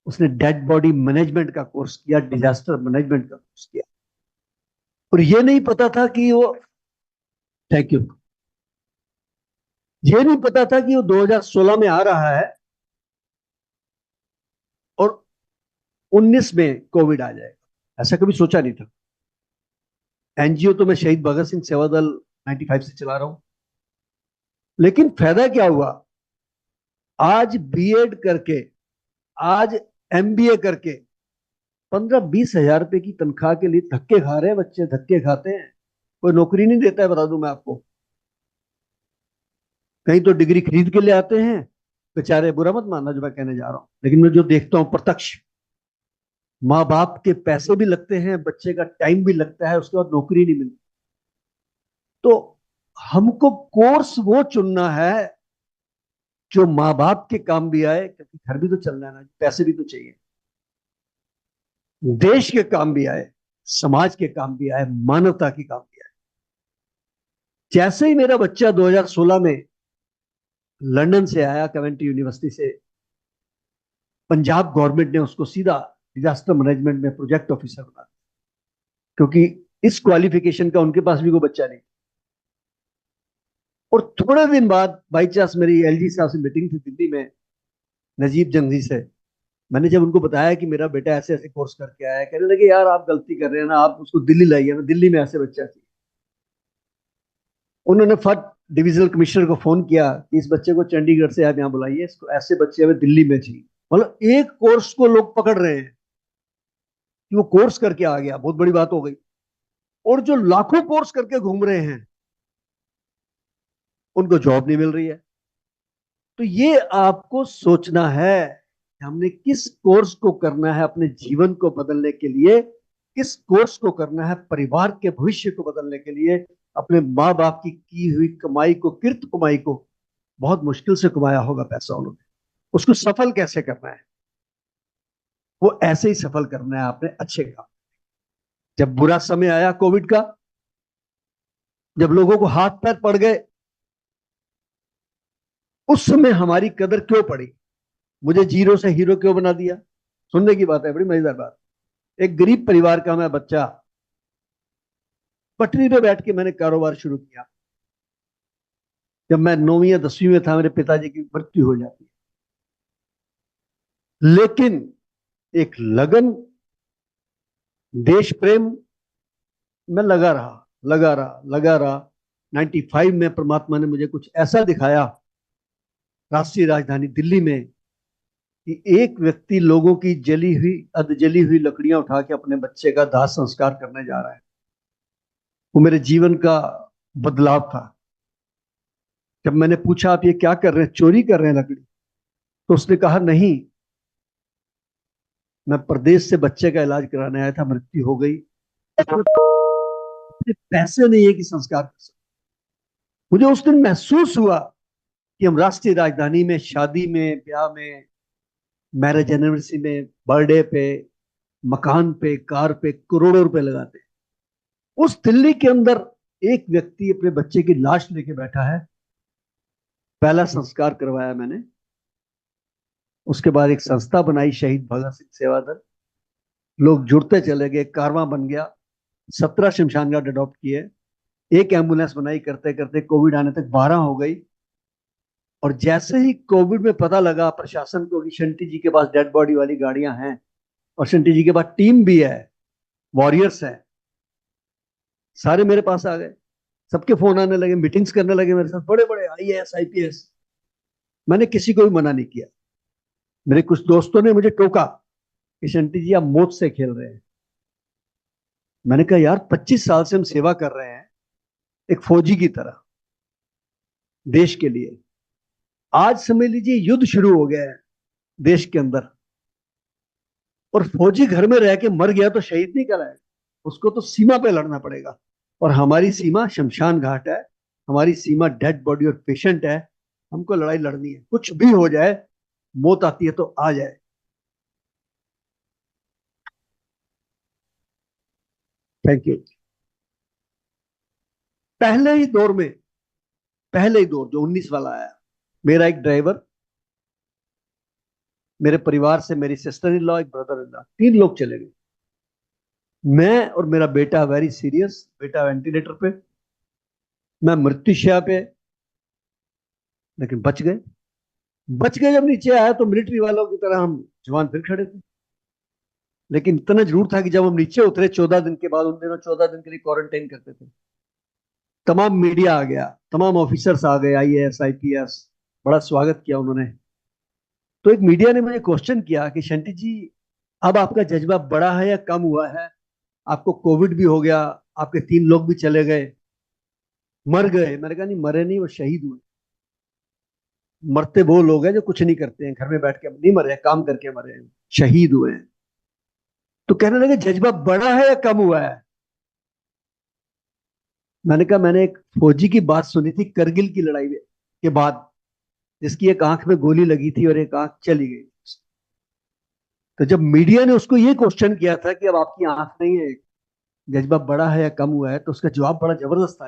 उसने डेड बॉडी मैनेजमेंट का कोर्स किया, डिजास्टर मैनेजमेंट का कोर्स किया। और ये नहीं पता था कि वो, थैंक यू, ये नहीं पता था कि वो 2016 में आ रहा है और 19 में कोविड आ जाएगा। ऐसा कभी सोचा नहीं था। NGO तो मैं शहीद भगत सिंह सेवा दल 95 से चला रहा हूं, लेकिन फायदा क्या हुआ, आज B.Ed करके, आज MBA करके 15-20 हजार रुपए की तनख्वाह के लिए धक्के खा रहे हैं बच्चे, धक्के खाते हैं। कोई नौकरी नहीं देता है, बता दूं मैं आपको। कहीं तो डिग्री खरीद के ले आते हैं बेचारे, बुरा मत मानना जो मैं कहने जा रहा हूं, लेकिन मैं जो देखता हूं प्रत्यक्ष, माँ बाप के पैसे भी लगते हैं, बच्चे का टाइम भी लगता है, उसके बाद नौकरी नहीं मिलती। तो हमको कोर्स वो चुनना है जो माँ बाप के काम भी आए, क्योंकि घर भी तो चलना है ना, पैसे भी तो चाहिए, देश के काम भी आए, समाज के काम भी आए, मानवता के काम भी आए। जैसे ही मेरा बच्चा 2016 में लंदन से आया, कवेंट्री यूनिवर्सिटी से, पंजाब गवर्नमेंट ने उसको सीधा डिजास्टर मैनेजमेंट में प्रोजेक्ट ऑफिसर बना दिया, क्योंकि इस क्वालिफिकेशन का उनके पास भी कोई बच्चा नहीं। और थोड़े दिन बाद बाई चांस मेरी LG साहब से मीटिंग थी दिल्ली में, नजीब जंगजी से। मैंने जब उनको बताया कि मेरा बेटा ऐसे ऐसे कोर्स करके आया, कहने लगे यार आप गलती कर रहे हैं ना, आप उसको दिल्ली लाइए ना, दिल्ली में ऐसे बच्चा चाहिए। उन्होंने फट डिविजनल कमिश्नर को फोन किया कि इस बच्चे को चंडीगढ़ से आप यहाँ बुलाइए, इसको ऐसे बच्चे हमें दिल्ली में चाहिए। मतलब एक कोर्स को लोग पकड़ रहे हैं कि वो कोर्स करके आ गया, बहुत बड़ी बात हो गई। और जो लाखों कोर्स करके घूम रहे हैं उनको जॉब नहीं मिल रही है। तो ये आपको सोचना है कि हमने किस कोर्स को करना है अपने जीवन को बदलने के लिए, किस कोर्स को करना है परिवार के भविष्य को बदलने के लिए, अपने माँ बाप की हुई कमाई को, किर्त कमाई को, बहुत मुश्किल से कमाया होगा पैसा उन्होंने, उसको सफल कैसे करना है, वो ऐसे ही सफल करना है आपने अच्छे काम। जब बुरा समय आया कोविड का, जब लोगों को हाथ पैर पड़ गए, उस समय हमारी कदर क्यों पड़ी, मुझे जीरो से हीरो क्यों बना दिया। सुनने की बात है, बड़ी मजेदार बात। एक गरीब परिवार का मैं बच्चा, पटरी पे बैठ के मैंने कारोबार शुरू किया। जब मैं 9वीं या 10वीं में था, मेरे पिताजी की मृत्यु हो जाती है। लेकिन एक लगन, देश प्रेम में लगा रहा, लगा रहा, लगा रहा। 95 में परमात्मा ने मुझे कुछ ऐसा दिखाया राष्ट्रीय राजधानी दिल्ली में कि एक व्यक्ति लोगों की जली हुई, अधजली हुई लकड़ियां उठा के अपने बच्चे का दाह संस्कार करने जा रहा है। वो मेरे जीवन का बदलाव था। जब मैंने पूछा आप ये क्या कर रहे हैं, चोरी कर रहे हैं लकड़ी, तो उसने कहा नहीं, मैं प्रदेश से बच्चे का इलाज कराने आया था, मृत्यु हो गई, पैसे नहीं है कि संस्कार कर सकते। मुझे उस दिन महसूस हुआ कि हम राष्ट्रीय राजधानी में शादी में, ब्याह में, मैरिज एनिवर्सरी में, बर्थडे पे, मकान पे, कार पे करोड़ों रुपए लगाते हैं। उस दिल्ली के अंदर एक व्यक्ति अपने बच्चे की लाश लेके बैठा है। पहला संस्कार करवाया मैंने, उसके बाद एक संस्था बनाई शहीद भगत सिंह सेवा दल, लोग जुड़ते चले गए, कारवां बन गया, 17 शमशान घाट अडॉप्ट किए, एक एम्बुलेंस बनाई, करते करते कोविड आने तक 12 हो गई। और जैसे ही कोविड में पता लगा प्रशासन को कि शंटी जी के पास डेड बॉडी वाली गाड़ियां हैं और शंटी जी के पास टीम भी है, वॉरियर्स हैं, सारे मेरे पास आ गए, सबके फोन आने लगे, मीटिंग्स करने लगे मेरे साथ, बड़े बड़े आईएएस आईपीएस। मैंने किसी को भी मना नहीं किया। मेरे कुछ दोस्तों ने मुझे टोका कि शंटी जी आप मौत से खेल रहे हैं। मैंने कहा यार 25 साल से हम सेवा कर रहे हैं एक फौजी की तरह देश के लिए। आज समझ लीजिए युद्ध शुरू हो गया है देश के अंदर, और फौजी घर में रह के मर गया तो शहीद नहीं कहलाएगा, उसको तो सीमा पे लड़ना पड़ेगा। और हमारी सीमा शमशान घाट है, हमारी सीमा डेड बॉडी और पेशेंट है। हमको लड़ाई लड़नी है, कुछ भी हो जाए, मौत आती है तो आ जाए। Thank you. पहले ही दौर में, पहले ही दौर जो 19 वाला आया, मेरा एक ड्राइवर, मेरे परिवार से मेरी सिस्टर इन लॉ, एक ब्रदर इन लॉ, 3 लोग चले गए। मैं और मेरा बेटा वेरी सीरियस, बेटा वेंटिलेटर पे, मैं मृत्युशैया पे, लेकिन बच गए। बच गए जब नीचे आया तो मिलिट्री वालों की तरह हम जवान फिर खड़े थे। लेकिन इतना जरूर था कि जब हम नीचे उतरे 14 दिन के बाद, उन दिनों 14 दिन के लिए क्वारंटाइन करते थे, तमाम मीडिया आ गया, तमाम ऑफिसर्स आ गए, आईएएस आईपीएस, बड़ा स्वागत किया उन्होंने। तो एक मीडिया ने मुझे क्वेश्चन किया कि शंटी जी अब आपका जज्बा बड़ा है या कम हुआ है? आपको कोविड भी हो गया, आपके 3 लोग भी चले गए, मर गए। मैंने कहा नहीं, मरे नहीं, वो शहीद हुए। मरते वो लोग हैं जो कुछ नहीं करते हैं, घर में बैठ के नहीं मरे, काम करके मरे हैं, शहीद हुए हैं। तो कहने लगे जज्बा बड़ा है या कम हुआ है? मैंने कहा मैंने एक फौजी की बात सुनी थी करगिल की लड़ाई के बाद, जिसकी एक आंख में गोली लगी थी और एक आंख चली गई। तो जब मीडिया ने उसको ये क्वेश्चन किया था कि अब आपकी आंख नहीं है, जज्बा बड़ा है या कम हुआ है, तो उसका जवाब बड़ा जबरदस्त था।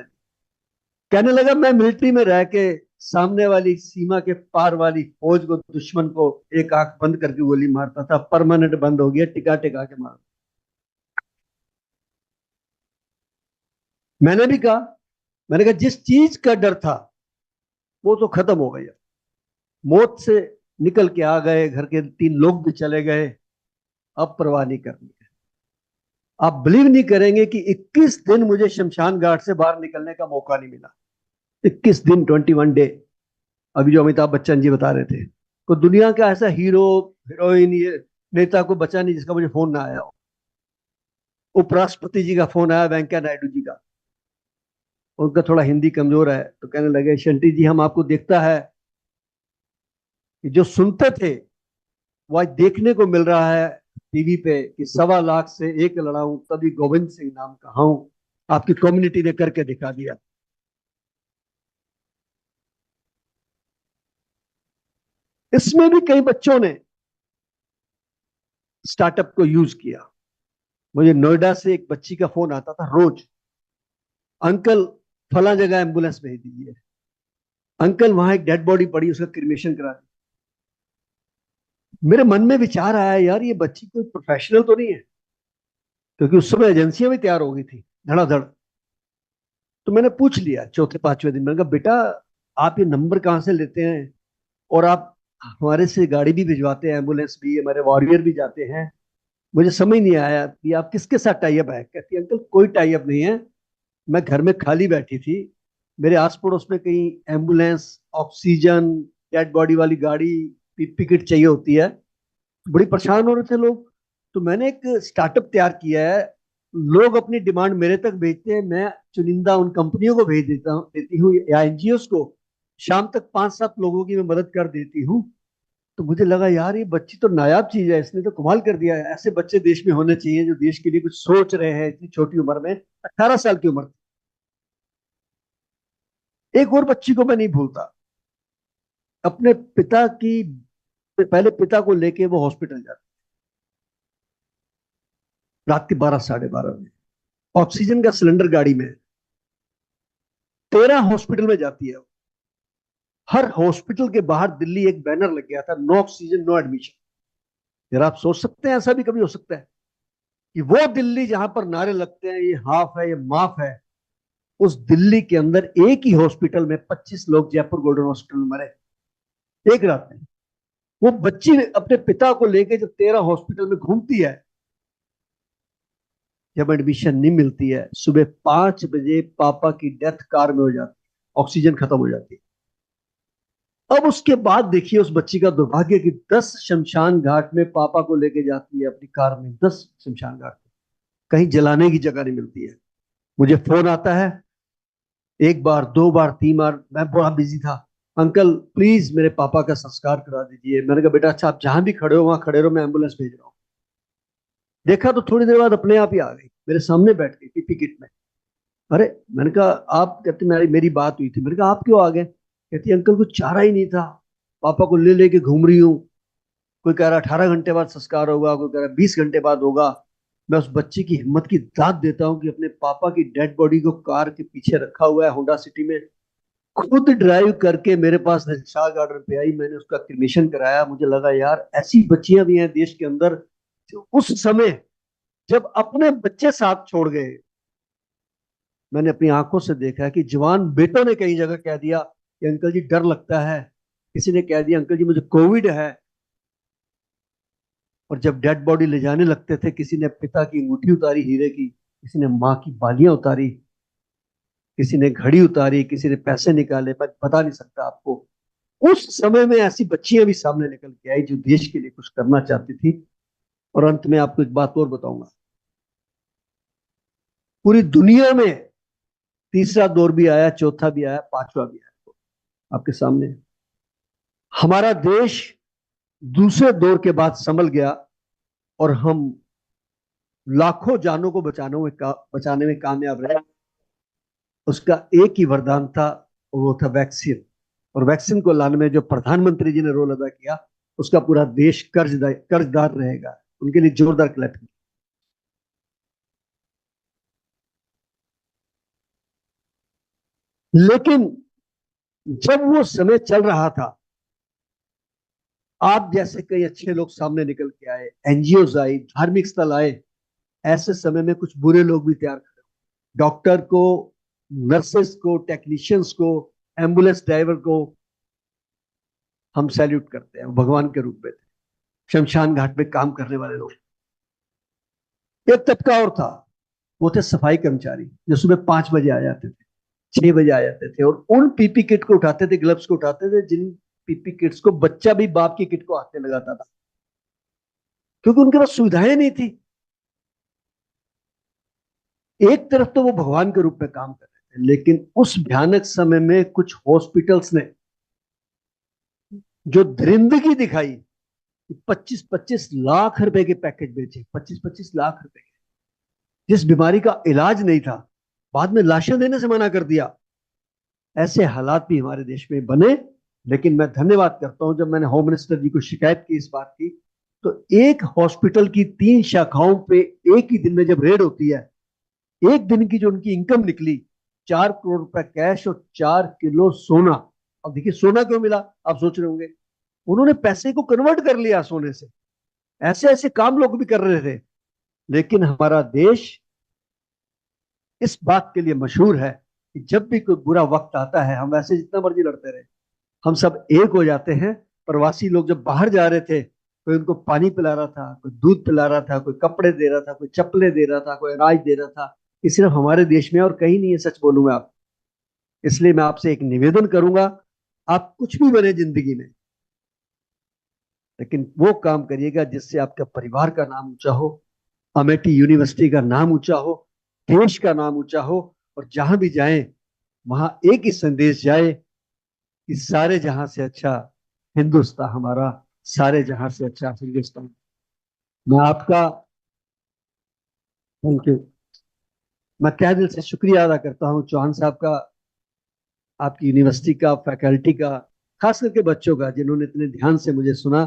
कहने लगा मैं मिलिट्री में रह के सामने वाली सीमा के पार वाली फौज को, दुश्मन को एक आंख बंद करके गोली मारता था, परमानेंट बंद हो गया, टिका टिका के मार। मैंने भी कहा, मैंने कहा जिस चीज का डर था वो तो खत्म हो गया, मौत से निकल के आ गए, घर के 3 लोग भी चले गए, अब परवाह नहीं करनी है। आप बिलीव नहीं करेंगे कि 21 दिन मुझे शमशान घाट से बाहर निकलने का मौका नहीं मिला। 21 दिन, 21 डे। अभी जो अमिताभ बच्चन जी बता रहे थे, को दुनिया का ऐसा हीरो हीरोइन ये नेता को बचा नहीं जिसका मुझे फोन ना आया हो। उपराष्ट्रपति जी का फोन आया, वेंकैया नायडू जी का, उनका थोड़ा हिंदी कमजोर है, तो कहने लगे शंटी जी हम आपको देखता है कि जो सुनते थे वो आज देखने को मिल रहा है टीवी पे कि 1.25 लाख से एक लड़ा हूं तभी गोविंद सिंह नाम का हूं। आपकी कम्युनिटी ने करके दिखा दिया। इसमें भी कई बच्चों ने स्टार्टअप को यूज किया। मुझे नोएडा से एक बच्ची का फोन आता था रोज, अंकल फला जगह एम्बुलेंस भेज दीजिए, अंकल वहां एक डेड बॉडी पड़ी, उसका क्रिमेशन करा दीजिए। मेरे मन में विचार आया यार ये बच्ची कोई प्रोफेशनल तो नहीं है, क्योंकि उस समय एजेंसियां भी तैयार हो गई थी धड़ाधड़। तो मैंने पूछ लिया चौथे 5वें दिन, मैंने कहा बेटा आप ये नंबर कहाँ से लेते हैं, और आप हमारे से गाड़ी भी भिजवाते हैं, एम्बुलेंस भी, हमारे वॉरियर भी जाते हैं, मुझे समझ नहीं आया कि आप किसके साथ टाई अप है। कहती अंकल कोई टाई अप नहीं है, मैं घर में खाली बैठी थी, मेरे आस पड़ोस में कहीं एम्बुलेंस, ऑक्सीजन, डेड बॉडी वाली गाड़ी, पीपी किट चाहिए होती है, बड़ी परेशान हो रहे थे लोग। तो मैंने एक स्टार्टअप तैयार किया है, लोग अपनी डिमांड मेरे तक भेजते हैं, मैं चुनिंदा उन कंपनियों को भेज देती हूँ या एनजीओ को, शाम तक 5-7 लोगों की मैं मदद कर देती हूँ। तो मुझे लगा यार ये बच्ची तो नायाब चीज है, इसने तो कमाल कर दिया है। ऐसे बच्चे देश में होने चाहिए जो देश के लिए कुछ सोच रहे हैं इतनी छोटी उम्र में, 18 साल की उम्र। एक और बच्ची को मैं नहीं भूलता, अपने पिता की, पहले पिता को लेके वो हॉस्पिटल जाती, रात के 12-12:30 बजे, ऑक्सीजन का सिलेंडर गाड़ी में, 13 हॉस्पिटल में जाती है। हर हॉस्पिटल के बाहर दिल्ली एक बैनर लग गया था, नो ऑक्सीजन नो एडमिशन। जरा आप सोच सकते हैं ऐसा भी कभी हो सकता है कि वो दिल्ली जहां पर नारे लगते हैं ये हाफ है ये माफ है, उस दिल्ली के अंदर एक ही हॉस्पिटल में 25 लोग जयपुर गोल्डन हॉस्पिटल में मरे एक रात में। वो बच्ची अपने पिता को लेके जब 13 हॉस्पिटल में घूमती है, जब एडमिशन नहीं मिलती है, सुबह 5 बजे पापा की डेथ कार में हो जाती है, ऑक्सीजन खत्म हो जाती है। अब उसके बाद देखिए उस बच्ची का दुर्भाग्य कि 10 शमशान घाट में पापा को लेके जाती है अपनी कार में, 10 शमशान घाट में, कहीं जलाने की जगह नहीं मिलती है। मुझे फोन आता है, 1 बार 2 बार 3 बार, मैं बड़ा बिजी था, अंकल प्लीज मेरे पापा का संस्कार करा दीजिए। मैंने कहा बेटा अच्छा आप जहां भी खड़े हो वहां खड़े रहो, मैं एम्बुलेंस भेज रहा हूँ। देखा तो थोड़ी देर बाद अपने आप ही आ गई, मेरे सामने बैठ गई पीपी किट में। अरे मैंने कहा आप, कहते मेरी मेरी बात हुई थी, मैंने कहा आप क्यों आ गए? कहती अंकल कुछ चारा ही नहीं था, पापा को ले लेके घूम रही हूँ, कोई कह रहा 18 घंटे बाद संस्कार होगा, कोई कह रहा 20 घंटे बाद होगा। मैं उस बच्चे की हिम्मत की दाद देता हूँ कि अपने पापा की डेड बॉडी को कार के पीछे रखा हुआ है होंडा सिटी में, खुद ड्राइव करके मेरे पास दिलशाद गार्डन पे आई, मैंने उसका क्रिमेशन कराया। मुझे लगा यार ऐसी बच्चियां भी हैं देश के अंदर जो उस समय जब अपने बच्चे साथ छोड़ गए। मैंने अपनी आंखों से देखा है कि जवान बेटों ने कई जगह कह दिया कि अंकल जी डर लगता है, किसी ने कह दिया अंकल जी मुझे कोविड है। और जब डेड बॉडी ले जाने लगते थे, किसी ने पिता की अंगूठी उतारी हीरे की, किसी ने माँ की बालियां उतारी, किसी ने घड़ी उतारी, किसी ने पैसे निकाले, मैं बता नहीं सकता आपको। उस समय में ऐसी बच्चियां भी सामने निकल के आई जो देश के लिए कुछ करना चाहती थी। और अंत में आपको एक बात और बताऊंगा, पूरी दुनिया में तीसरा दौर भी आया, चौथा भी आया, पांचवा भी आया, आपके सामने। हमारा देश दूसरे दौर के बाद संभल गया और हम लाखों जानों को बचाने में कामयाब रहे। उसका एक ही वरदान था, और वो था वैक्सीन। और वैक्सीन को लाने में जो प्रधानमंत्री जी ने रोल अदा किया, उसका पूरा देश कर्जदार रहेगा। उनके लिए जोरदार क्लैप। लेकिन जब वो समय चल रहा था, आप जैसे कई अच्छे लोग सामने निकल के आए, एनजीओ आई, धार्मिक स्थल आए, ऐसे समय में कुछ बुरे लोग भी तैयार खड़े, डॉक्टर को, नर्सेस को, टेक्नीशियंस को, एम्बुलेंस ड्राइवर को हम सैल्यूट करते हैं, भगवान के रूप में थे। शमशान घाट में काम करने वाले लोग। एक तबका और था, वो थे सफाई कर्मचारी जो सुबह 5 बजे आ जाते थे, 6 बजे आ जाते थे, और उन पीपी किट को उठाते थे, ग्लव्स को उठाते थे, जिन पीपी किट्स को बच्चा भी बाप की किट को हाथ में लगाता था, क्योंकि उनके पास सुविधाएं नहीं थी। एक तरफ तो वो भगवान के रूप में काम कर रहे थे, लेकिन उस भयानक समय में कुछ हॉस्पिटल्स ने जो दरिंदगी दिखाई, 25-25 लाख रुपए के पैकेज बेचे, 25-25 लाख रुपए के, जिस बीमारी का इलाज नहीं था, बाद में लाशें देने से मना कर दिया। ऐसे हालात भी हमारे देश में बने। लेकिन मैं धन्यवाद करता हूं, जब मैंने होम मिनिस्टर जी को शिकायत की इस बात की, तो एक हॉस्पिटल की 3 शाखाओं पे एक ही दिन में जब रेड होती है, एक दिन की जो उनकी इनकम निकली, 4 करोड़ रुपए कैश और 4 किलो सोना। अब देखिए सोना क्यों मिला, आप सोच रहे होंगे, उन्होंने पैसे को कन्वर्ट कर लिया सोने से। ऐसे ऐसे काम लोग भी कर रहे थे। लेकिन हमारा देश इस बात के लिए मशहूर है कि जब भी कोई बुरा वक्त आता है, हम वैसे जितना मर्जी लड़ते रहे, हम सब एक हो जाते हैं। प्रवासी लोग जब बाहर जा रहे थे, कोई उनको पानी पिला रहा था, कोई दूध पिला रहा था, कोई कपड़े दे रहा था, कोई चप्पलें दे रहा था, कोई अनाज दे रहा था। ये सिर्फ हमारे देश में और कहीं नहीं है, सच बोलूंगा आप। इसलिए मैं आपसे एक निवेदन करूंगा, आप कुछ भी बने जिंदगी में, लेकिन वो काम करिएगा जिससे आपका परिवार का नाम ऊंचा हो, अमेठी यूनिवर्सिटी का नाम ऊंचा हो, देश का नाम ऊंचा हो, और जहां भी जाएं वहां एक ही संदेश जाए कि सारे जहां से अच्छा हिंदुस्तान हमारा, सारे जहां से अच्छा हिंदुस्तान। मैं आपका थैंक यू, मैं तहे दिल से शुक्रिया अदा करता हूं चौहान साहब का, आपकी यूनिवर्सिटी का, फैकल्टी का, खास करके बच्चों का, जिन्होंने इतने ध्यान से मुझे सुना।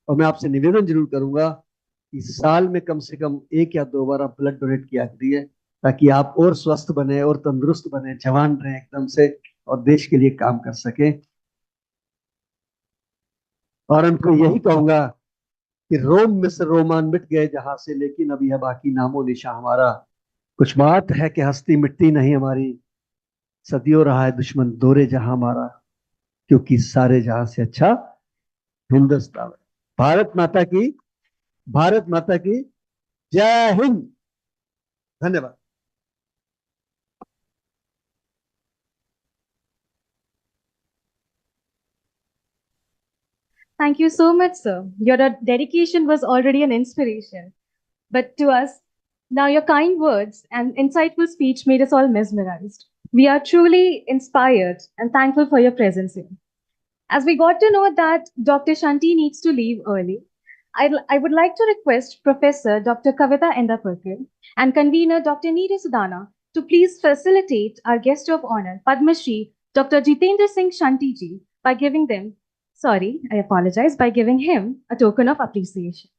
और मैं आपसे निवेदन जरूर करूंगा कि साल में कम से कम 1 या 2 बार आप ब्लड डोनेट किया करिए, ताकि आप और स्वस्थ बने और तंदुरुस्त बने, जवान रहे एकदम से, और देश के लिए काम कर सके। और उनको यही कहूंगा कि रोम में से रोमान मिट गए जहां से, लेकिन अभी है बाकी नामो निशा हमारा। कुछ बात है कि हस्ती मिटती नहीं हमारी, सदियों रहा है दुश्मन दोरे जहां हमारा, क्योंकि सारे जहां से अच्छा हिंदुस्तान है। भारत माता की, भारत माता की जय हिंद। धन्यवाद। Thank you so much, sir. Your dedication was already an inspiration. But to us, now your kind words and insightful speech made us all mesmerized. We are truly inspired and thankful for your presence here. As we got to know that Dr. Shanti needs to leave early, I would like to request Professor Dr. Kavita Endapurkar and convener Dr. Neera Sudana to please facilitate our guest of honor, Padma Shri Dr. Jitendra Singh Shanti ji, by giving them, sorry, I apologize, by giving him a token of appreciation.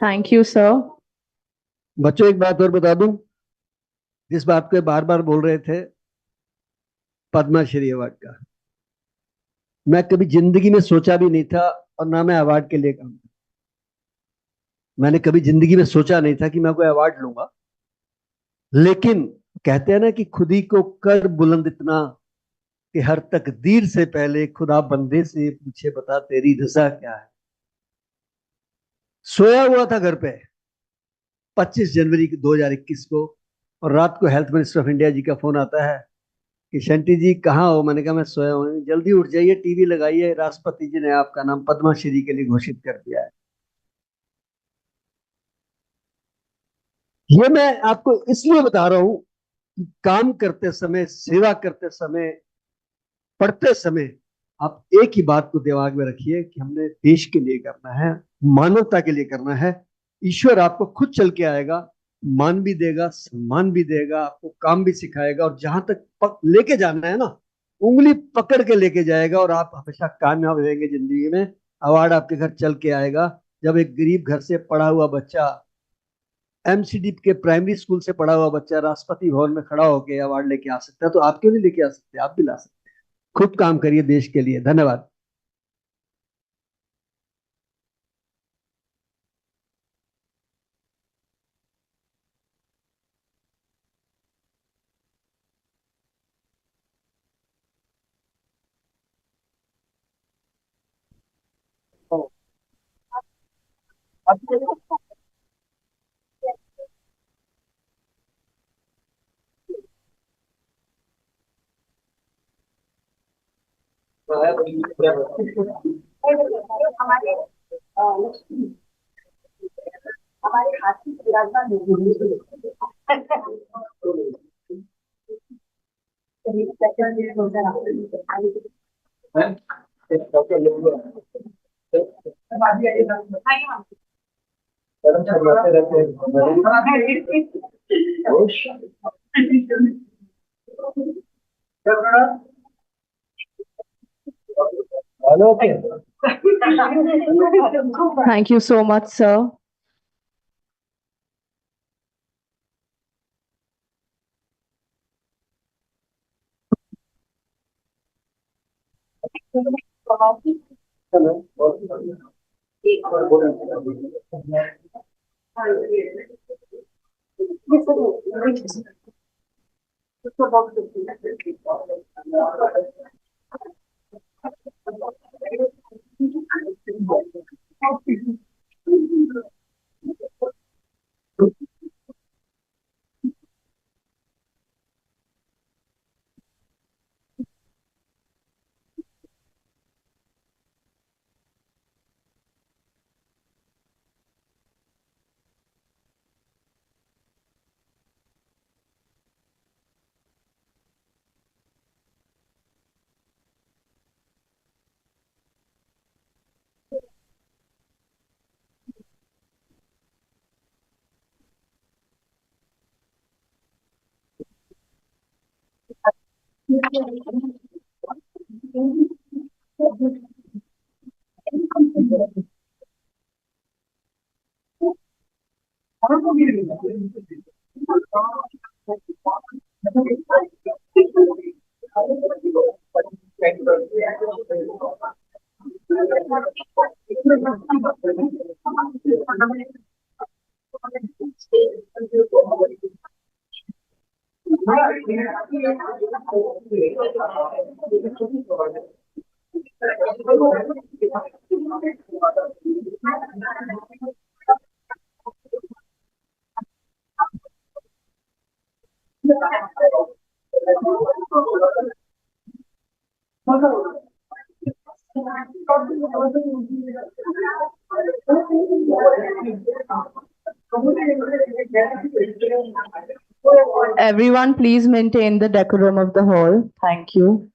Thank you, sir. बच्चों एक बात और बता दूं, जिस बात को बार बार बोल रहे थे, पद्मश्री अवार्ड का मैं कभी जिंदगी में सोचा भी नहीं था और ना मैं अवार्ड के लिए काम, मैंने कभी जिंदगी में सोचा नहीं था कि मैं कोई अवार्ड लूंगा। लेकिन कहते हैं ना कि खुदी को कर बुलंद इतना कि हर तकदीर से पहले खुदा बंदे से पूछे बता तेरी रजा क्या है। सोया हुआ था घर पे 25 जनवरी 2021 को और रात को हेल्थ मिनिस्टर ऑफ इंडिया जी का फोन आता है कि शंटी जी कहाँ हो। मैंने कहा मैं सोया हूँ। जल्दी उठ जाइए, टीवी लगाइए, राष्ट्रपति जी ने आपका नाम पद्मश्री के लिए घोषित कर दिया है। ये मैं आपको इसलिए बता रहा हूं कि काम करते समय, सेवा करते समय, पढ़ते समय आप एक ही बात को दिमाग में रखिए कि हमने देश के लिए करना है, मानवता के लिए करना है। ईश्वर आपको खुद चल के आएगा, मान भी देगा, सम्मान भी देगा, आपको काम भी सिखाएगा और जहां तक लेके जाना है ना, उंगली पकड़ के लेके जाएगा और आप हमेशा कामयाब रहेंगे जिंदगी में। अवार्ड आपके घर चल के आएगा। जब एक गरीब घर से पढ़ा हुआ बच्चा, एमसीडी के प्राइमरी स्कूल से पढ़ा हुआ बच्चा राष्ट्रपति भवन में खड़ा होकर अवार्ड लेके आ सकता है, तो आप क्यों नहीं लेके आ सकते? आप भी ला सकते हैं। खूब काम करिए देश के लिए। धन्यवाद। हमारे हाथ की विराजमान Thank you so much, sir. Everyone, please maintain the decorum of the hall. Thank you.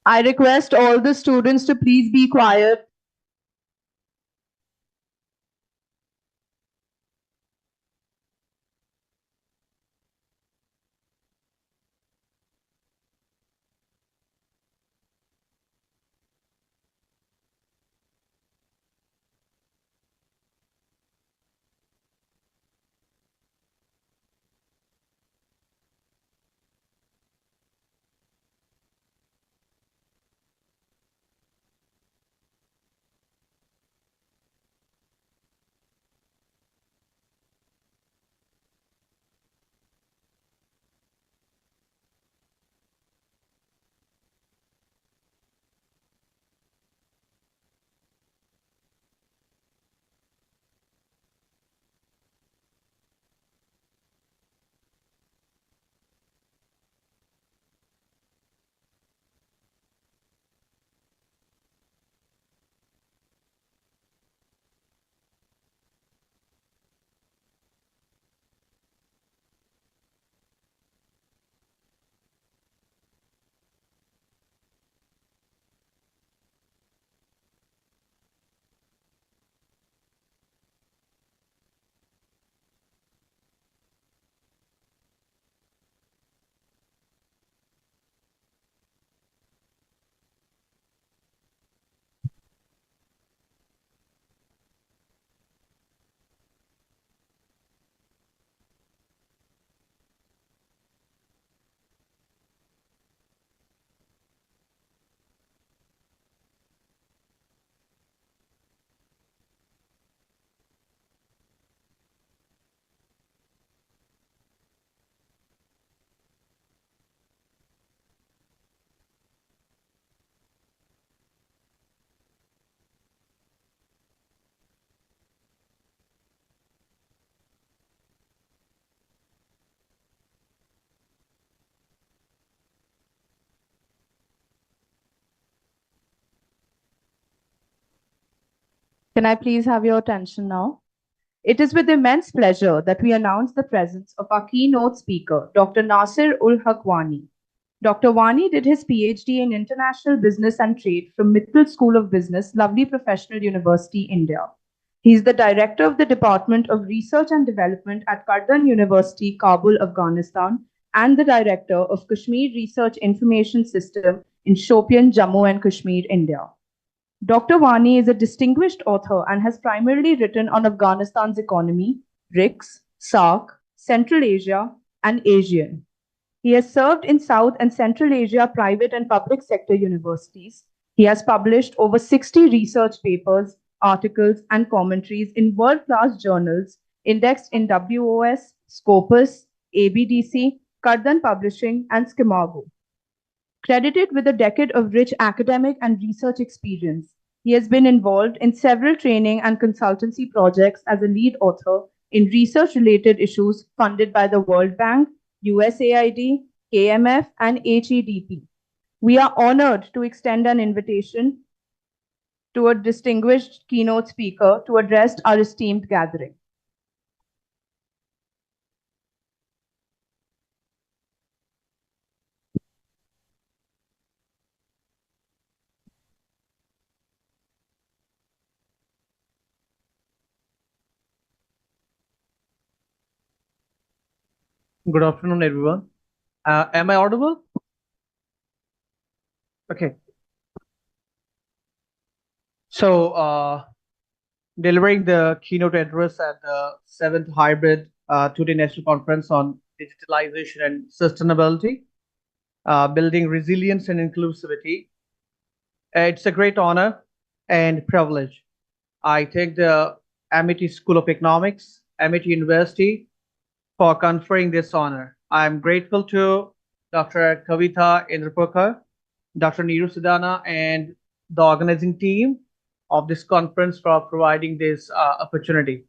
I request all the students to please be quiet. Can I please have your attention now? It is with immense pleasure that we announce the presence of our keynote speaker, Dr. Nasir ul Haq Wani. Dr. Wani did his PhD in International Business and Trade from Mittal School of Business, Lovely Professional University, India. He is the Director of the Department of Research and Development at Kardan University, Kabul, Afghanistan, and the Director of Kashmir Research Information System in Shopian, Jammu and Kashmir, India. Dr. Wani is a distinguished author and has primarily written on Afghanistan's economy, BRICS, SAARC, Central Asia, and ASEAN. He has served in South and Central Asia private and public sector universities. He has published over 60 research papers, articles, and commentaries in world class journals indexed in WOS, Scopus, ABDC, Kardan Publishing, and Skimago. Credited with a decade of rich academic and research experience, he has been involved in several training and consultancy projects as a lead author in research related issues funded by the World Bank, USAID, KMF, and HEDP. We are honored to extend an invitation to a distinguished keynote speaker to address our esteemed gathering. Good afternoon, everyone. Am I audible? Okay. So, delivering the keynote address at the 7th Hybrid Today National Conference on Digitalization and Sustainability, Building Resilience and Inclusivity. It's a great honor and privilege. I thank the Amity School of Economics, Amity University, for conferring this honor. I'm grateful to Dr. Kavita Indrapurkar, Dr. Neeru Sidana, and the organizing team of this conference for providing this opportunity.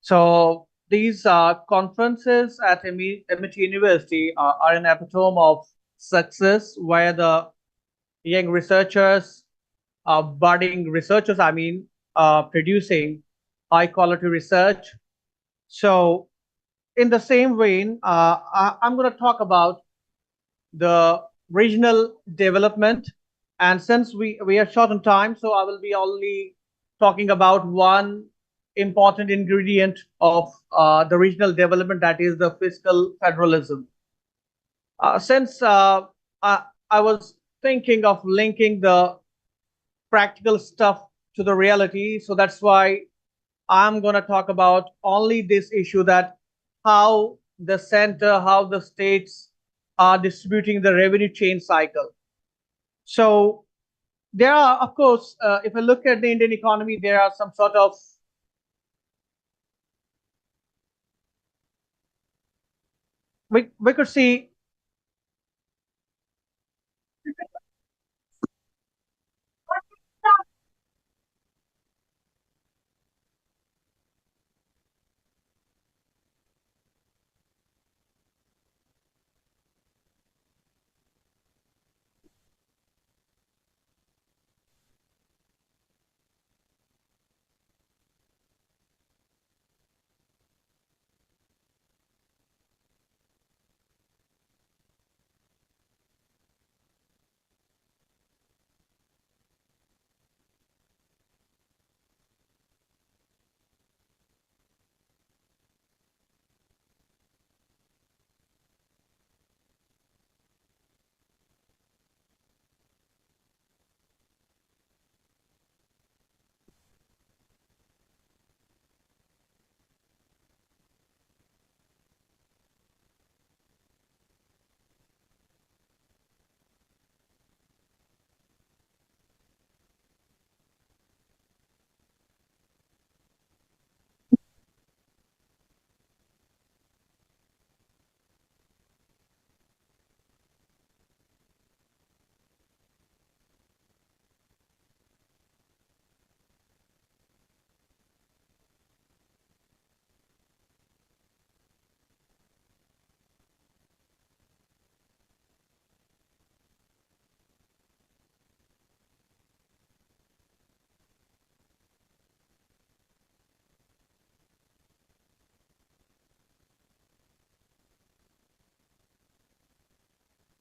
So these conferences at Amity University are an epitome of success where the young researchers, budding researchers, producing high quality research. So in the same vein, I'm going to talk about the regional development. And since we are short on time, so I will be only talking about one important ingredient of the regional development, that is the fiscal federalism. Since I was thinking of linking the practical stuff to the reality, so that's why I'm going to talk about only this issue, that how the center, how the states are distributing the revenue chain cycle. So there are, of course, if I look at the Indian economy, there are some sort of we could see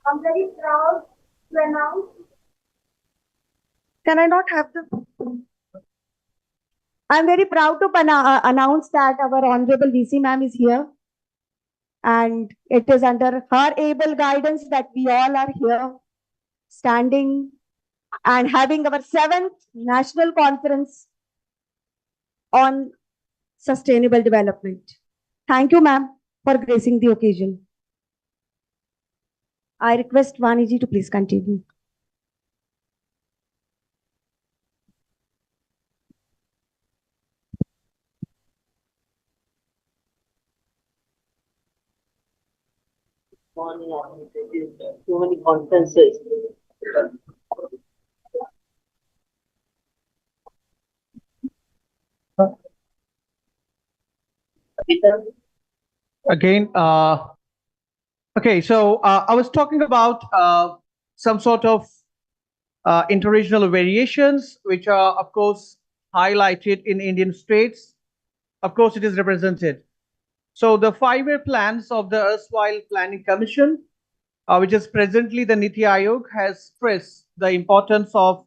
I'm very proud to announce. Can I not have the? I'm very proud to announce that our Honorable VC ma'am is here. And it is under her able guidance that we all are here standing and having our 7th National Conference on Sustainable Development. Thank you, ma'am, for gracing the occasion. I request Vani ji to please continue. Morning, too many conferences. Again, okay, so I was talking about some sort of interregional variations, which are, of course, highlighted in Indian states. Of course, it is represented. So the 5-year plans of the erstwhile Planning Commission, which is presently the Niti Aayog, has stressed the importance of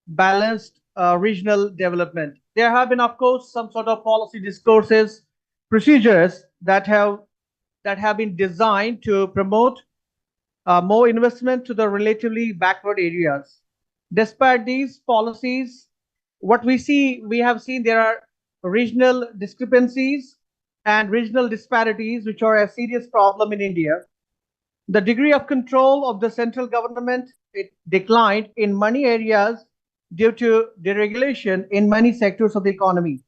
balanced regional development. There have been, of course, some sort of policy discourses, procedures that have been designed to promote more investment to the relatively backward areas. Despite these policies, we have seen there are regional discrepancies and regional disparities, which are a serious problem in India. The degree of control of the central government, it declined in many areas due to deregulation in many sectors of the economy.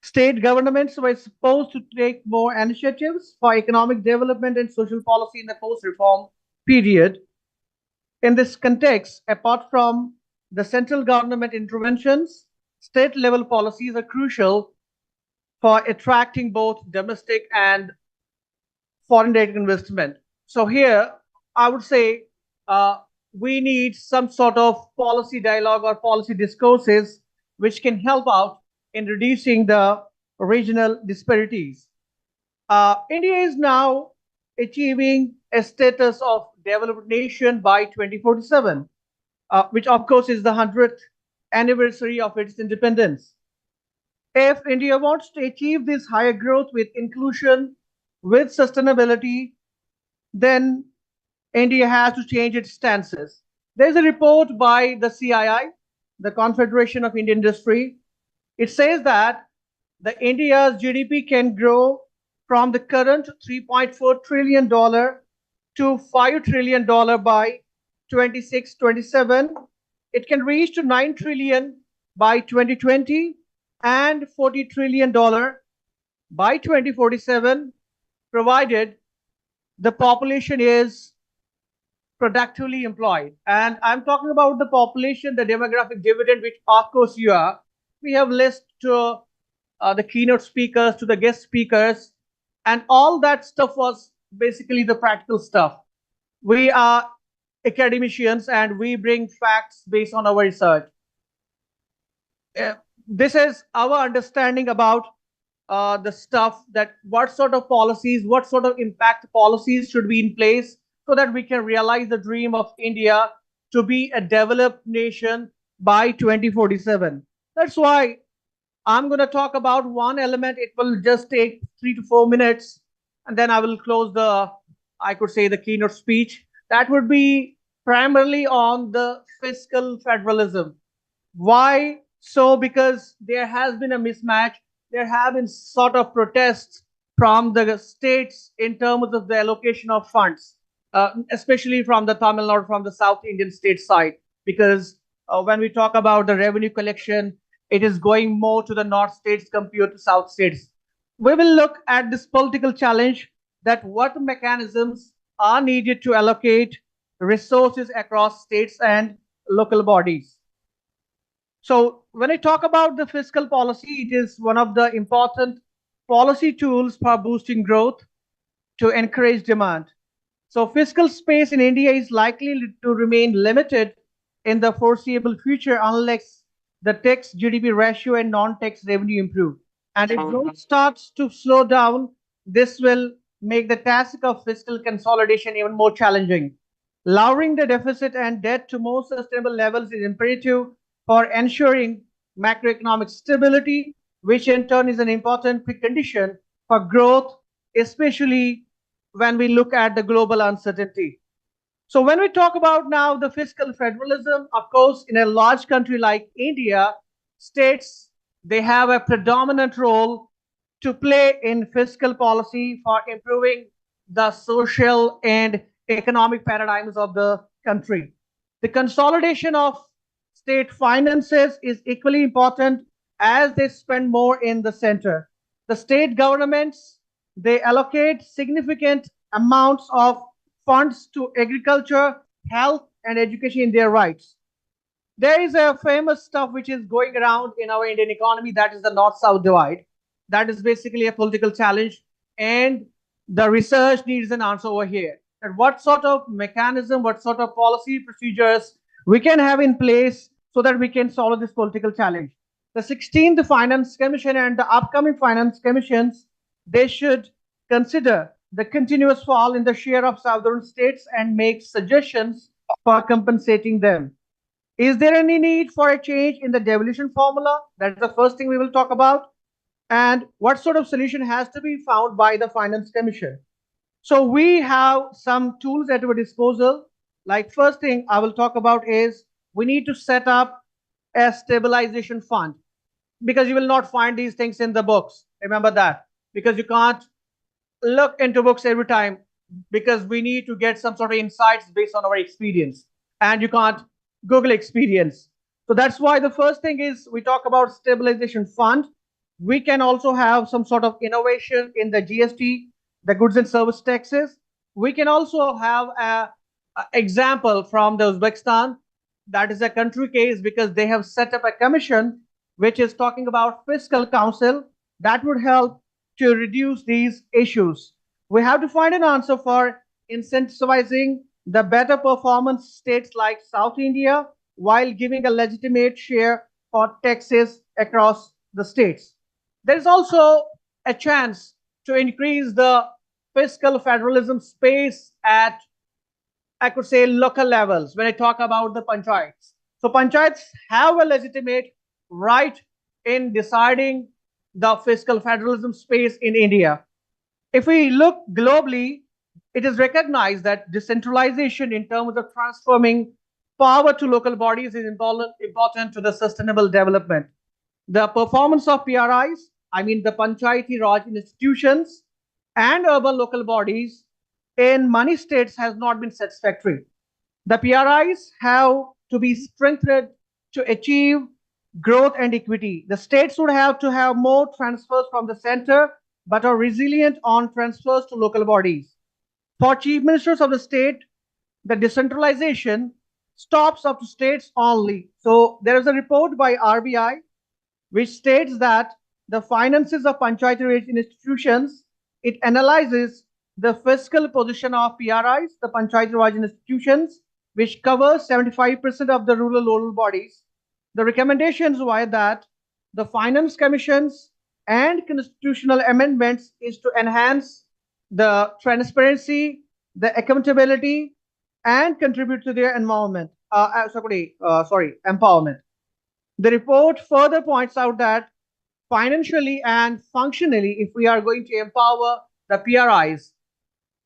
State governments were supposed to take more initiatives for economic development and social policy in the post-reform period. In this context, apart from the central government interventions, state level policies are crucial for attracting both domestic and foreign direct investment. So here, I would say we need some sort of policy dialogue or policy discourses which can help out in reducing the regional disparities. India is now achieving a status of developed nation by 2047, which of course is the 100th anniversary of its independence. If India wants to achieve this higher growth with inclusion, with sustainability, then India has to change its stances. There's a report by the CII, the Confederation of Indian Industry. It says that the India's GDP can grow from the current $3.4 trillion to $5 trillion by 26-27. It can reach to $9 trillion by 2020 and $40 trillion by 2047, provided the population is productively employed. And I'm talking about the population, the demographic dividend, which of course you are. We have listened to the keynote speakers, to the guest speakers, and all that stuff was basically the practical stuff. We are academicians and we bring facts based on our research. This is our understanding about the stuff, that what sort of policies, what sort of impact policies should be in place so that we can realize the dream of India to be a developed nation by 2047. That's why I'm going to talk about one element. It will just take 3 to 4 minutes, and then I will close I could say, the keynote speech. That would be primarily on the fiscal federalism. Why so? Because there has been a mismatch. There have been sort of protests from the states in terms of the allocation of funds, especially from the Tamil Nadu, from the South Indian state side. Because when we talk about the revenue collection, it is going more to the North states compared to South states. We will look at this political challenge, that what mechanisms are needed to allocate resources across states and local bodies. So when I talk about the fiscal policy, it is one of the important policy tools for boosting growth to encourage demand. So fiscal space in India is likely to remain limited in the foreseeable future unless the tax GDP ratio and non-tax revenue improve. And if growth starts to slow down, this will make the task of fiscal consolidation even more challenging. Lowering the deficit and debt to more sustainable levels is imperative for ensuring macroeconomic stability, which in turn is an important precondition for growth, especially when we look at the global uncertainty. So when we talk about now the fiscal federalism, of course, in a large country like India, states, they have a predominant role to play in fiscal policy for improving the social and economic paradigms of the country. The consolidation of state finances is equally important as they spend more in the center. The state governments, they allocate significant amounts of funds to agriculture, health, and education in their rights. There is a famous stuff which is going around in our Indian economy, that is the North-South divide. That is basically a political challenge, and the research needs an answer over here. And what sort of mechanism, what sort of policy procedures we can have in place so that we can solve this political challenge. The 16th Finance Commission and the upcoming Finance Commissions, they should consider the continuous fall in the share of southern states and make suggestions for compensating them. Is there any need for a change in the devolution formula? That is the first thing we will talk about. And what sort of solution has to be found by the Finance Commission? So we have some tools at our disposal. Like first thing I will talk about is we need to set up a stabilization fund, because you will not find these things in the books. Remember that, because you can't look into books every time, because we need to get some sort of insights based on our experience, and you can't Google experience. So that's why the first thing is we talk about stabilization fund. We can also have some sort of innovation in the GST, the goods and service taxes. We can also have a example from the Uzbekistan. That is a country case, because they have set up a commission which is talking about fiscal council that would help to reduce these issues. We have to find an answer for incentivizing the better performance states like South India while giving a legitimate share for taxes across the states. There is also a chance to increase the fiscal federalism space at, I could say, local levels when I talk about the panchayats. So panchayats have a legitimate right in deciding the fiscal federalism space in India. If we look globally, it is recognized that decentralization in terms of transforming power to local bodies is important to the sustainable development. The performance of PRIs, I mean the Panchayati Raj institutions and urban local bodies in many states has not been satisfactory. The PRIs have to be strengthened to achieve growth and equity. The states would have to have more transfers from the center, but are resilient on transfers to local bodies. For chief ministers of the state, the decentralization stops up to states only. So there is a report by RBI which states that the finances of Panchayati Raj institutions, it analyzes the fiscal position of PRIs, the Panchayati Raj institutions, which covers 75% of the rural bodies. The recommendations were that the finance commissions and constitutional amendments is to enhance the transparency, the accountability, and contribute to their empowerment. The report further points out that financially and functionally, if we are going to empower the PRIs,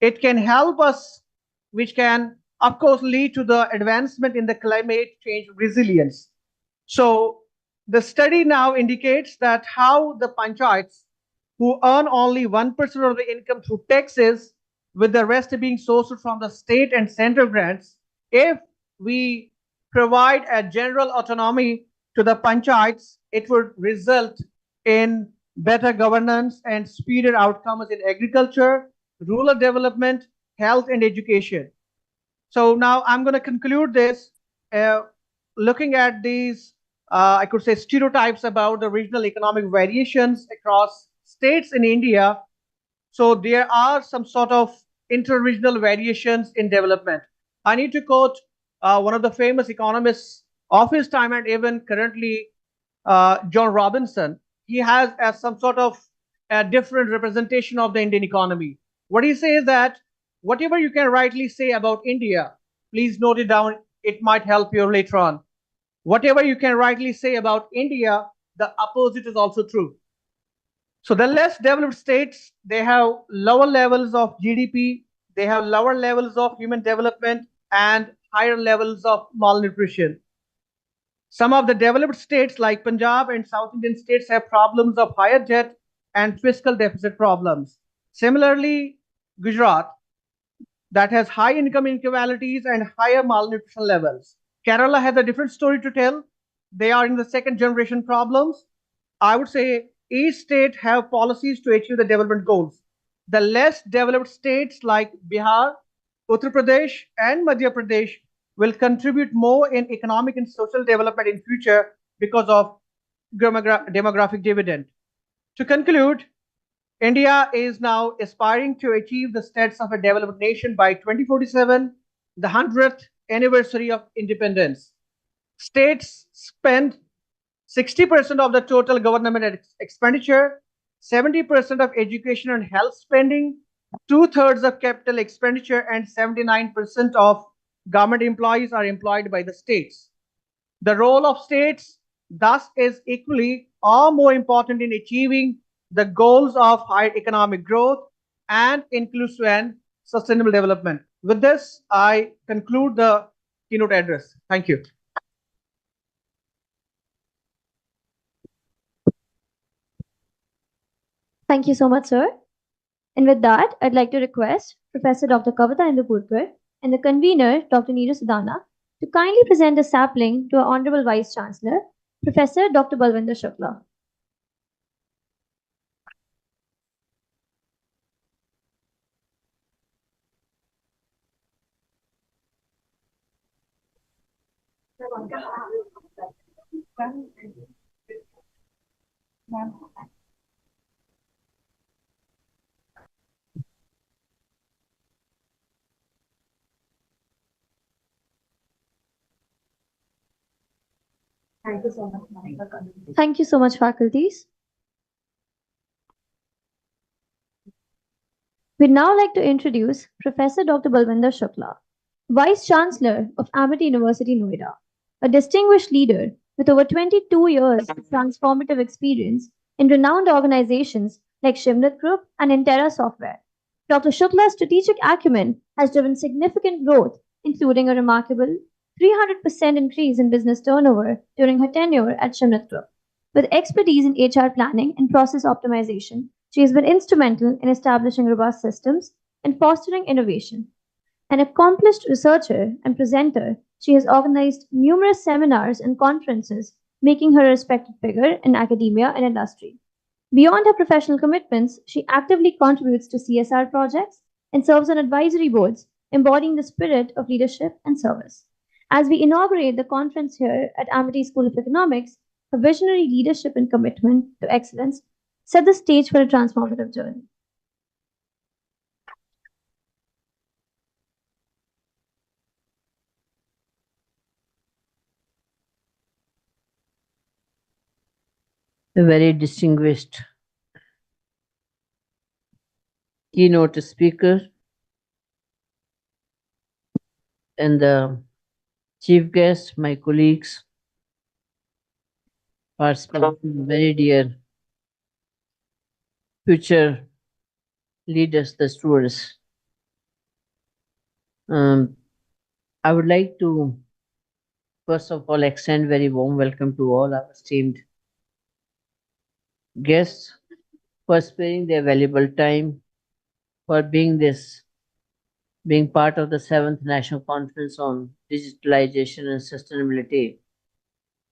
it can help us, which can, of course, lead to the advancement in the climate change resilience. So the study now indicates that how the panchayats who earn only 1% of the income through taxes, with the rest being sourced from the state and center grants, if we provide a general autonomy to the panchayats, it would result in better governance and speedier outcomes in agriculture, rural development, health, and education. So now I'm going to conclude this looking at these, I could say, stereotypes about the regional economic variations across states in India. So there are some sort of inter-regional variations in development. I need to quote one of the famous economists of his time and even currently, John Robinson. He has some sort of a different representation of the Indian economy. What he says that whatever you can rightly say about India, please note it down. It might help you later on. Whatever you can rightly say about India, the opposite is also true. So the less developed states, they have lower levels of GDP, they have lower levels of human development, and higher levels of malnutrition. Some of the developed states like Punjab and South Indian states have problems of higher debt and fiscal deficit problems. Similarly, Gujarat, that has high income inequalities and higher malnutrition levels. Kerala has a different story to tell. They are in the second generation problems. I would say each state have policies to achieve the development goals. The less developed states like Bihar, Uttar Pradesh, and Madhya Pradesh will contribute more in economic and social development in future because of demographic dividend. To conclude, India is now aspiring to achieve the status of a developed nation by 2047, the 100th anniversary of independence. States spend 60% of the total government expenditure, 70% of education and health spending, two-thirds of capital expenditure, and 79% of government employees are employed by the states. The role of states, thus, is equally or more important in achieving the goals of high economic growth and inclusive and sustainable development. With this, I conclude the keynote address. Thank you. Thank you so much, sir. And with that, I'd like to request Professor Dr. Kavita Indupurkar and the convener, Dr. Neeraj Sudana, to kindly present a sapling to our Honorable Vice Chancellor, Professor Dr. Balwinder Shukla. Thank you so much, Monica. Thank you so much, faculties. We'd now like to introduce Professor Dr. Balwinder Shukla, Vice Chancellor of Amity University, Noida, a distinguished leader with over 22 years of transformative experience in renowned organizations like Shimrit Group and Intera Software. Dr. Shukla's strategic acumen has driven significant growth, including a remarkable 300% increase in business turnover during her tenure at Shimrit Group. With expertise in HR planning and process optimization, she has been instrumental in establishing robust systems and fostering innovation. An accomplished researcher and presenter, she has organized numerous seminars and conferences, making her a respected figure in academia and industry. Beyond her professional commitments, she actively contributes to CSR projects and serves on advisory boards, embodying the spirit of leadership and service. As we inaugurate the conference here at Amity School of Economics, her visionary leadership and commitment to excellence set the stage for a transformative journey. A very distinguished keynote speaker and the chief guest, my colleagues, participants, very dear future leaders, the stewards. I would like to first of all extend very warm welcome to all our esteemed guests for sparing their valuable time for being part of the 7th National Conference on Digitalization and Sustainability,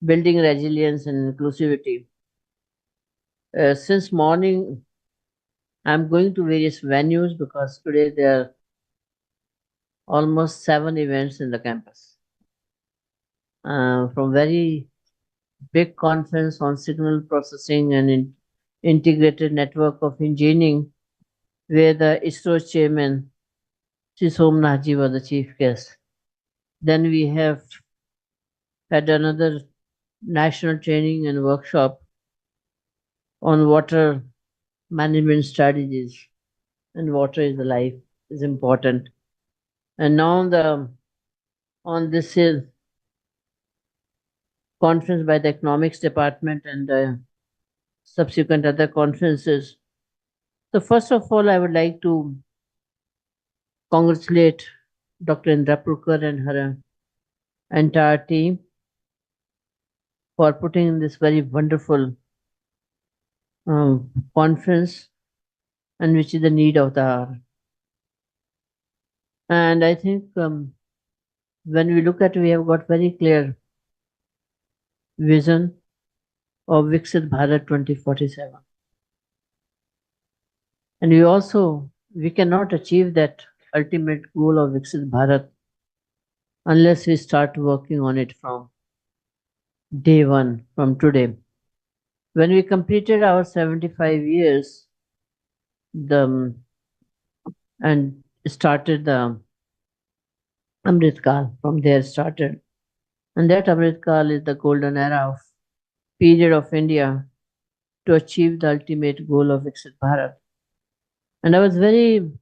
Building Resilience and Inclusivity. Since morning, I'm going to various venues because today there are almost 7 events in the campus. From very big conference on signal processing and integrated network of engineering, where the ISRO chairman, Sri Somnathji, was the chief guest. Then we have had another national training and workshop on water management strategies, and water is the life, is important. And now on this conference by the economics department and subsequent other conferences. So first of all, I would like to congratulate Dr. Indra and her entire team for putting in this very wonderful conference, and which is the need of the hour. And I think when we look at, we have got very clear vision of Viksit Bharat 2047. And we cannot achieve that ultimate goal of Viksit Bharat unless we start working on it from day one, from today. When we completed our 75 years, and started the Amrit Kal, from there started. And that Amrit Kal is the golden era of period of India to achieve the ultimate goal of Viksit Bharat. And I was very,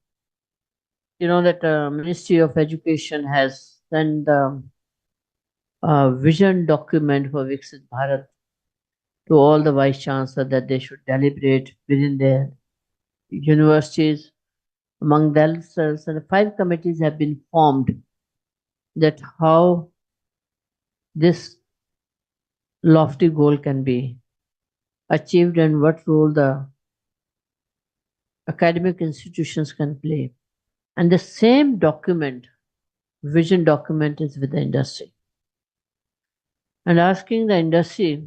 that Ministry of Education has sent the vision document for Viksit Bharat to all the vice chancellors that they should deliberate within their universities among themselves, and 5 committees have been formed that how this lofty goal can be achieved and what role the academic institutions can play. And the same document, vision document, is with the industry. And asking the industry,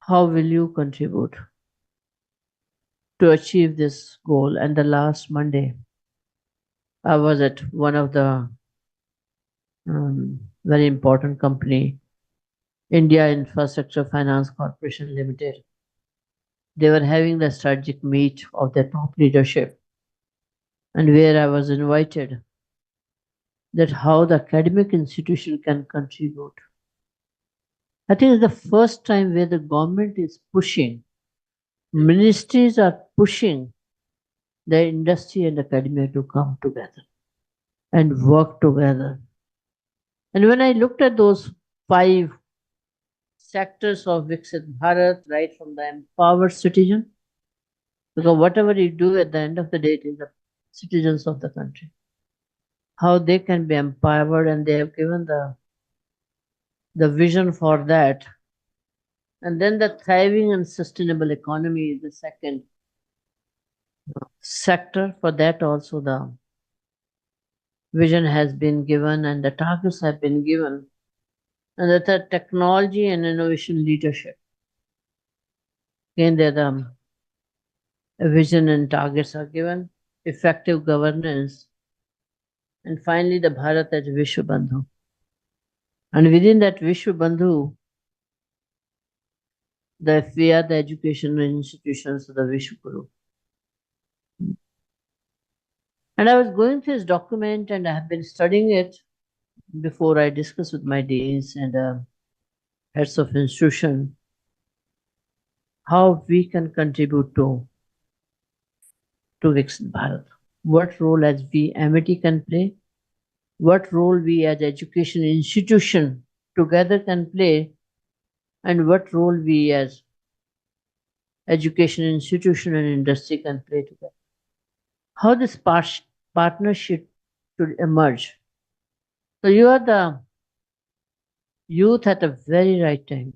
how will you contribute to achieve this goal? And the last Monday, I was at one of the very important company, India Infrastructure Finance Corporation Limited. They were having the strategic meet of their top leadership, and where I was invited that how the academic institution can contribute. I think it's the first time where the government is pushing, ministries are pushing the industry and academia to come together and work together. And when I looked at those 5 sectors of Viksit Bharat, right from the empowered citizen, because whatever you do at the end of the day, it is the citizens of the country. How they can be empowered, and they have given the vision for that. And then the thriving and sustainable economy is the second sector. For that also the vision has been given and the targets have been given. And the third, technology and innovation leadership. Again, there the vision and targets are given, effective governance, and finally the Bharat as Vishwa Bandhu. And within that Vishwa Bandhu, we are the educational institutions of the Vishwa Guru. And I was going through this document and I have been studying it before I discuss with my deans and heads of institution how we can contribute to Viksit Bharat. What role as we MIT can play, what role we as education institution together can play, and what role we as education institution and industry can play together. How this partnership should emerge. So you are the youth at a very right time,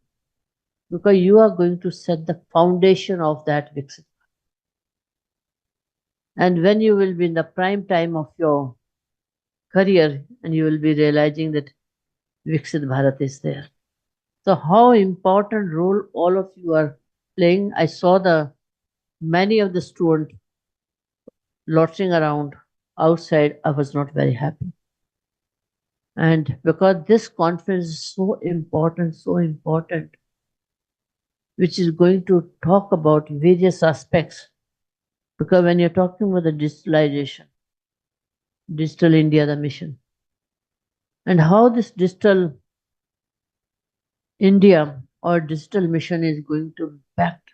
because you are going to set the foundation of that Viksit. And when you will be in the prime time of your career, and you will be realizing that Viksit Bharat is there. So how important role all of you are playing. I saw many of the students loitering around outside. I was not very happy. And because this conference is so important, which is going to talk about various aspects. Because when you're talking about the digitalization, Digital India, the mission, and how this Digital India or digital mission is going to impact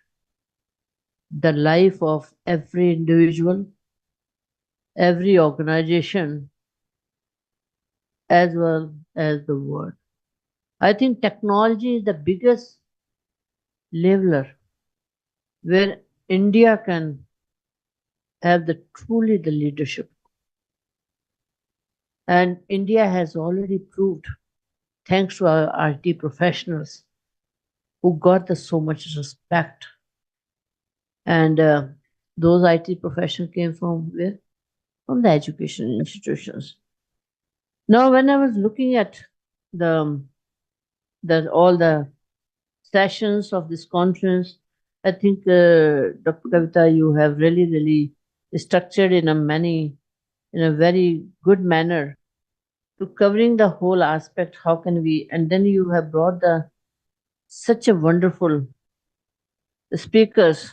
the life of every individual, every organization, as well as the world. I think technology is the biggest leveler where India can have truly the leadership. And India has already proved, thanks to our IT professionals who got so much respect. And those IT professionals came from where? from the education institutions. Now, when I was looking at the all the sessions of this conference, I think Dr. Kavita, you have really structured in a very good manner to covering the whole aspect. How can we? And then you have brought such a wonderful speakers.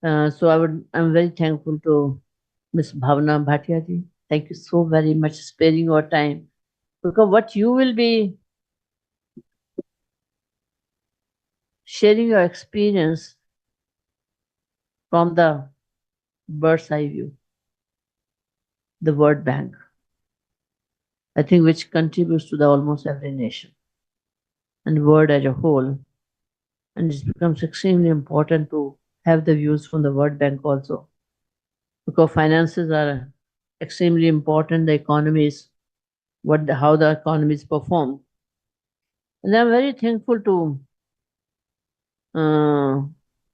I'm very thankful to Ms. Bhavana Bhatia ji. Thank you so very much sparing your time, because what you will be sharing your experience from the bird's eye view, the World Bank, I think, which contributes to the almost every nation and world as a whole. And it becomes extremely important to have the views from the World Bank also, because finances are extremely important. The economies, how the economies perform. And I'm very thankful to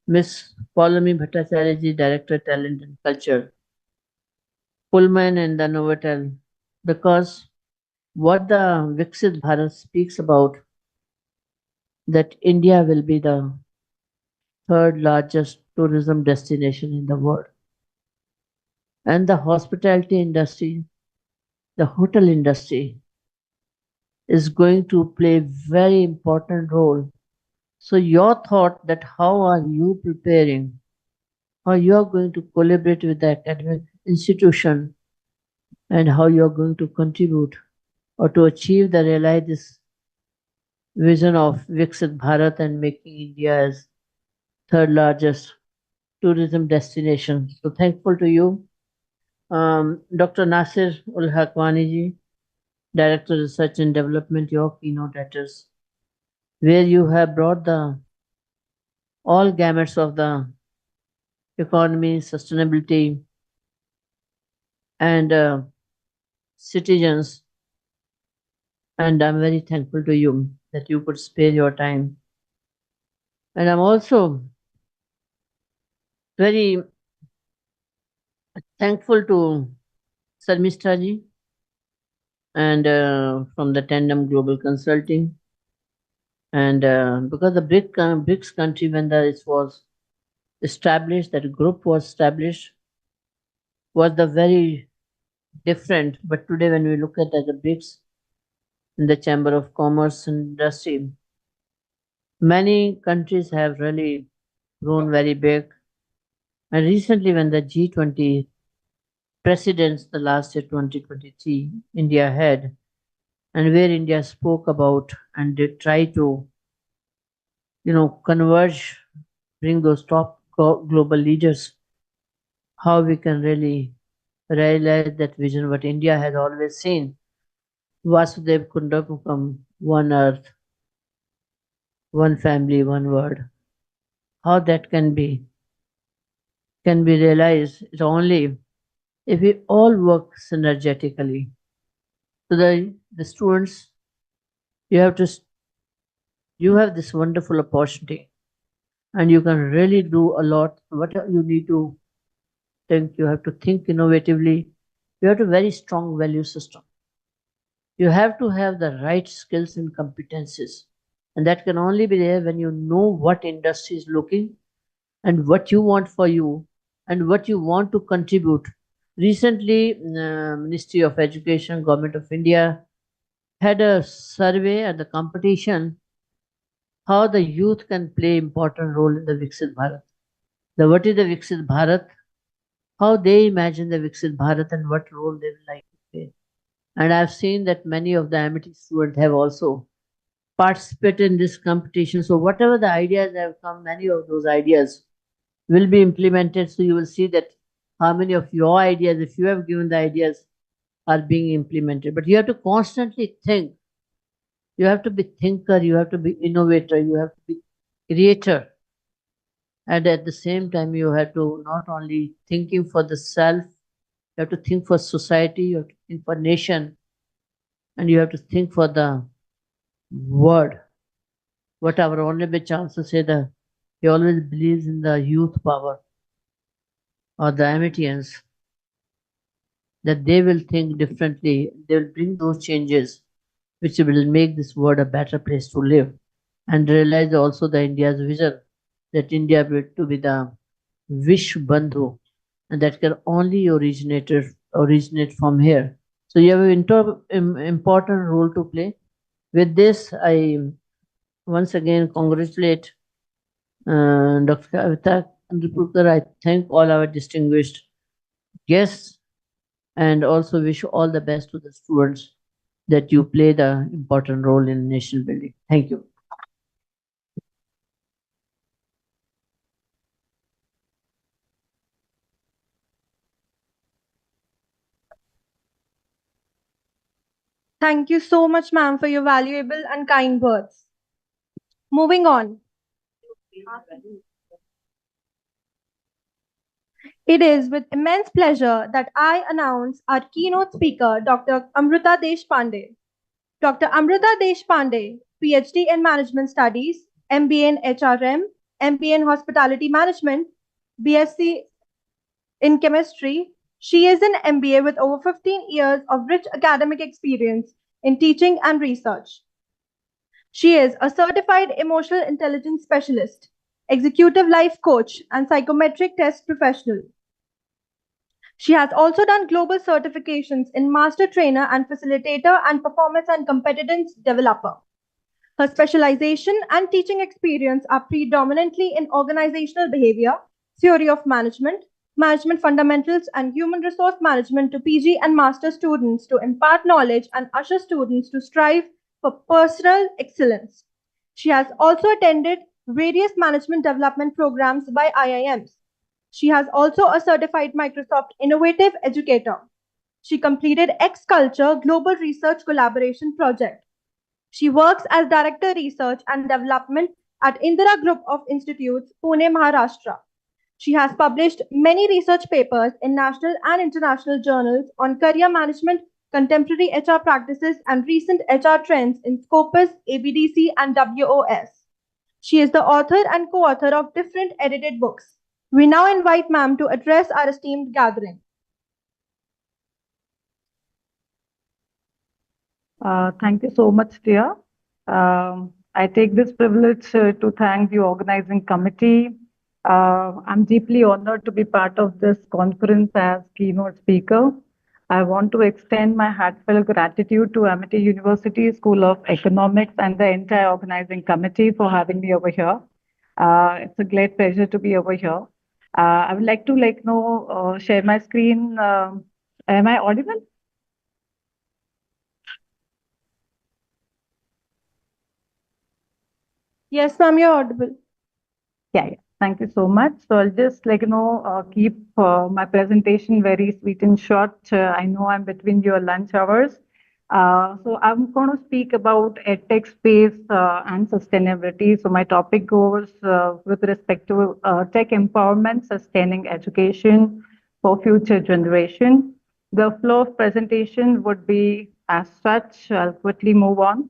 Miss Paulami Bhattacharya ji, Director Talent and Culture, Pullman and the Novotel, because what the Viksit Bharat speaks about, that India will be the third largest tourism destination in the world. And the hospitality industry, the hotel industry is going to play very important role. So your thought that how are you preparing, how you are going to collaborate with the academic institution, and how you are going to contribute or to achieve the realize this vision of Viksit Bharat and making India as third largest tourism destination. So thankful to you. Dr. Nasir ul Hakwani ji, Director of Research and Development, your keynote address, where you have brought the all gamuts of the economy, sustainability, and citizens. And I'm very thankful to you that you could spare your time. And I'm also very thankful to Sarmishta ji and from the Tandem Global Consulting. And because the BRICS country, when it was established, that group was established, was the very different. But today, when we look at the BRICS in the Chamber of Commerce and Industry, many countries have really grown very big. And recently, when the G20 presidents, the last year 2023, India had, and where India spoke about and they try to, converge, bring those top global leaders, how we can really realize that vision what India has always seen, Vasudev Kundakam, one earth, one family, one world. How that can be realized is only if we all work synergetically. So the students, you have this wonderful opportunity, and you can really do a lot. What you need to think, you have to think innovatively. You have a very strong value system. You have to have the right skills and competencies, and that can only be there when you know what industry is looking and what you want for you and what you want to contribute. Recently, Ministry of Education, Government of India had a survey and the competition how the youth can play important role in the Viksit Bharat. What is the Viksit Bharat? How they imagine the Viksit Bharat and what role they would like to play. And I've seen that many of the MIT students have also participated in this competition. So whatever the ideas have come, many of those ideas will be implemented. So you will see that how many of your ideas, if you have given the ideas, are being implemented. But you have to constantly think. You have to be thinker, you have to be innovator, you have to be creator. And at the same time, you have to not only thinking for the self, you have to think for society, you have to think for nation, and you have to think for the world. What our Honorable Chancellor said, he always believes in the youth power or the Amitians. that they will think differently. They will bring those changes which will make this world a better place to live, and realize also the India's vision that India will to be the Vish Bandhu, and that can only originate from here. So you have an important role to play. With this, I once again congratulate Dr. Kavita Andripurkar. I thank all our distinguished guests and also wish all the best to the students that you play the important role in nation building. Thank you. Thank you so much, ma'am, for your valuable and kind words. Moving on. It is with immense pleasure that I announce our keynote speaker, Dr. Amrita Deshpande. Dr. Amrita Deshpande, PhD in Management Studies, MBA in HRM, MBA in Hospitality Management, BSc in Chemistry. She is an MBA with over 15 years of rich academic experience in teaching and research. She is a certified emotional intelligence specialist, executive life coach, and psychometric test professional. She has also done global certifications in master trainer and facilitator and performance and competence developer. Her specialization and teaching experience are predominantly in organizational behavior, theory of management, management fundamentals, and human resource management to PG and master students to impart knowledge and usher students to strive for personal excellence. She has also attended various management development programs by IIMs. She has also a certified Microsoft Innovative Educator. She completed X Culture Global Research Collaboration Project. She works as Director Research and Development at Indira Group of Institutes, Pune, Maharashtra. She has published many research papers in national and international journals on career management, contemporary HR practices, and recent HR trends in Scopus, ABDC, and WOS. She is the author and co-author of different edited books. We now invite ma'am to address our esteemed gathering. Thank you so much, dear. I take this privilege to thank the organizing committee. I'm deeply honored to be part of this conference as keynote speaker. I want to extend my heartfelt gratitude to Amity University School of Economics and the entire organizing committee for having me over here. It's a great pleasure to be over here. I would like to share my screen. Am I audible? Yes, ma'am, you're audible. Yeah. Thank you so much. So I'll just keep my presentation very sweet and short. I know I'm between your lunch hours. So I'm going to speak about edtech space and sustainability. So my topic goes with respect to tech empowerment, sustaining education for future generation. The flow of presentation would be as such. I'll quickly move on.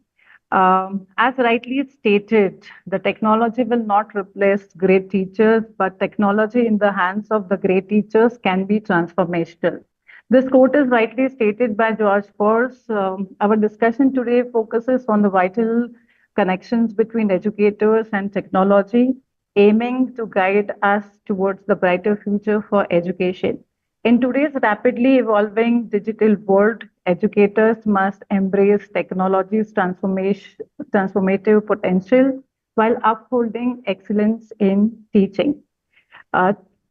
As rightly stated, the technology will not replace great teachers, but technology in the hands of the great teachers can be transformational. This quote is rightly stated by George Force. Our discussion today focuses on the vital connections between educators and technology, aiming to guide us towards the brighter future for education. In today's rapidly evolving digital world, educators must embrace technology's transformative potential while upholding excellence in teaching.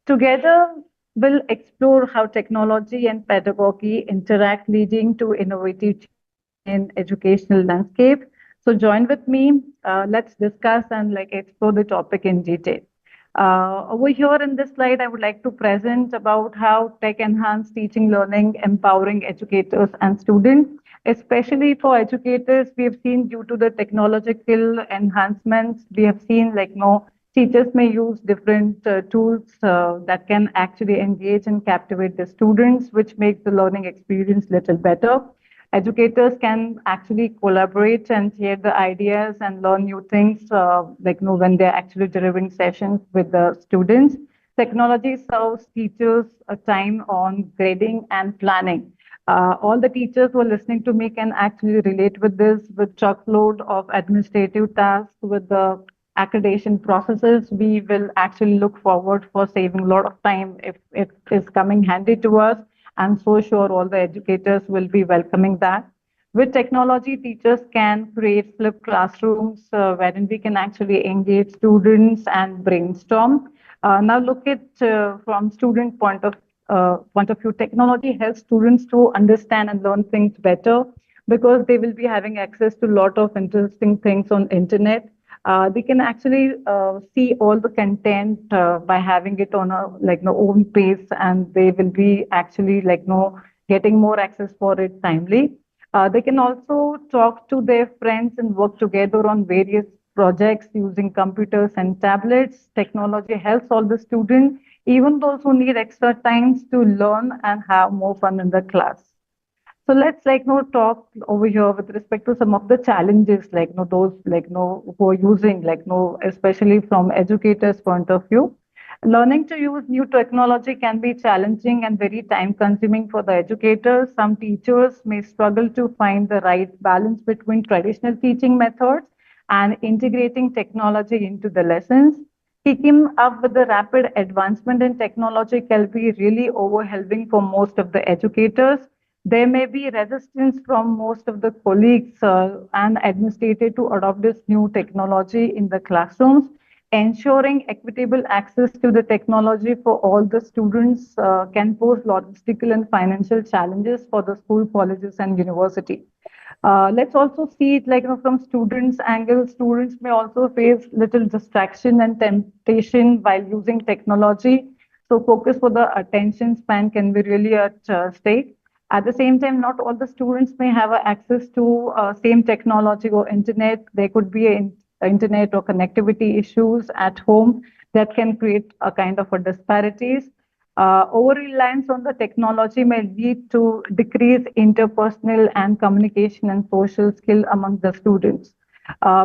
Together, we'll explore how technology and pedagogy interact, leading to innovative in educational landscape. So join with me. Let's discuss and explore the topic in detail. Over here in this slide, I would like to present about how tech enhanced teaching learning, empowering educators and students. Especially for educators, we have seen due to the technological enhancements, we have seen teachers may use different tools that can actually engage and captivate the students, which makes the learning experience little better. Educators can actually collaborate and share the ideas and learn new things when they're actually delivering sessions with the students. Technology serves teachers a time on grading and planning. All the teachers who are listening to me can actually relate with this, with truckload of administrative tasks, with the accreditation processes. We will actually look forward for saving a lot of time if it is coming handy to us. I'm so sure all the educators will be welcoming that. With technology, teachers can create flipped classrooms wherein we can actually engage students and brainstorm. Now look at from student point of view, technology helps students to understand and learn things better because they will be having access to a lot of interesting things on internet. They can actually see all the content by having it on a own pace, and they will be actually getting more access for it timely. They can also talk to their friends and work together on various projects using computers and tablets. Technology helps all the students, even those who need extra times to learn and have more fun in the class. So let's talk over here with respect to some of the challenges those who are using especially from educators' point of view. Learning to use new technology can be challenging and very time consuming for the educators. Some teachers may struggle to find the right balance between traditional teaching methods and integrating technology into the lessons. Keeping up with the rapid advancement in technology can be really overwhelming for most of the educators. There may be resistance from most of the colleagues and administrators to adopt this new technology in the classrooms. Ensuring equitable access to the technology for all the students can pose logistical and financial challenges for the school, colleges, and university. Let's also see it from students' angle. Students may also face little distraction and temptation while using technology. So focus for the attention span can be really at stake. At the same time, not all the students may have access to same technology or internet. There could be internet or connectivity issues at home that can create a kind of a disparities. Over-reliance on the technology may lead to decreased interpersonal and communication and social skill among the students.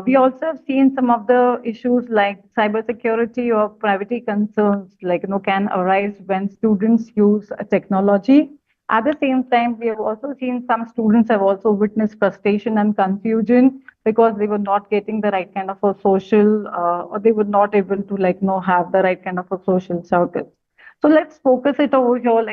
We also have seen some of the issues like cybersecurity or privacy concerns can arise when students use technology. At the same time, we have also seen some students have also witnessed frustration and confusion because they were not getting the right kind of a social or they were not able to have the right kind of a social circle. So let's focus it over here,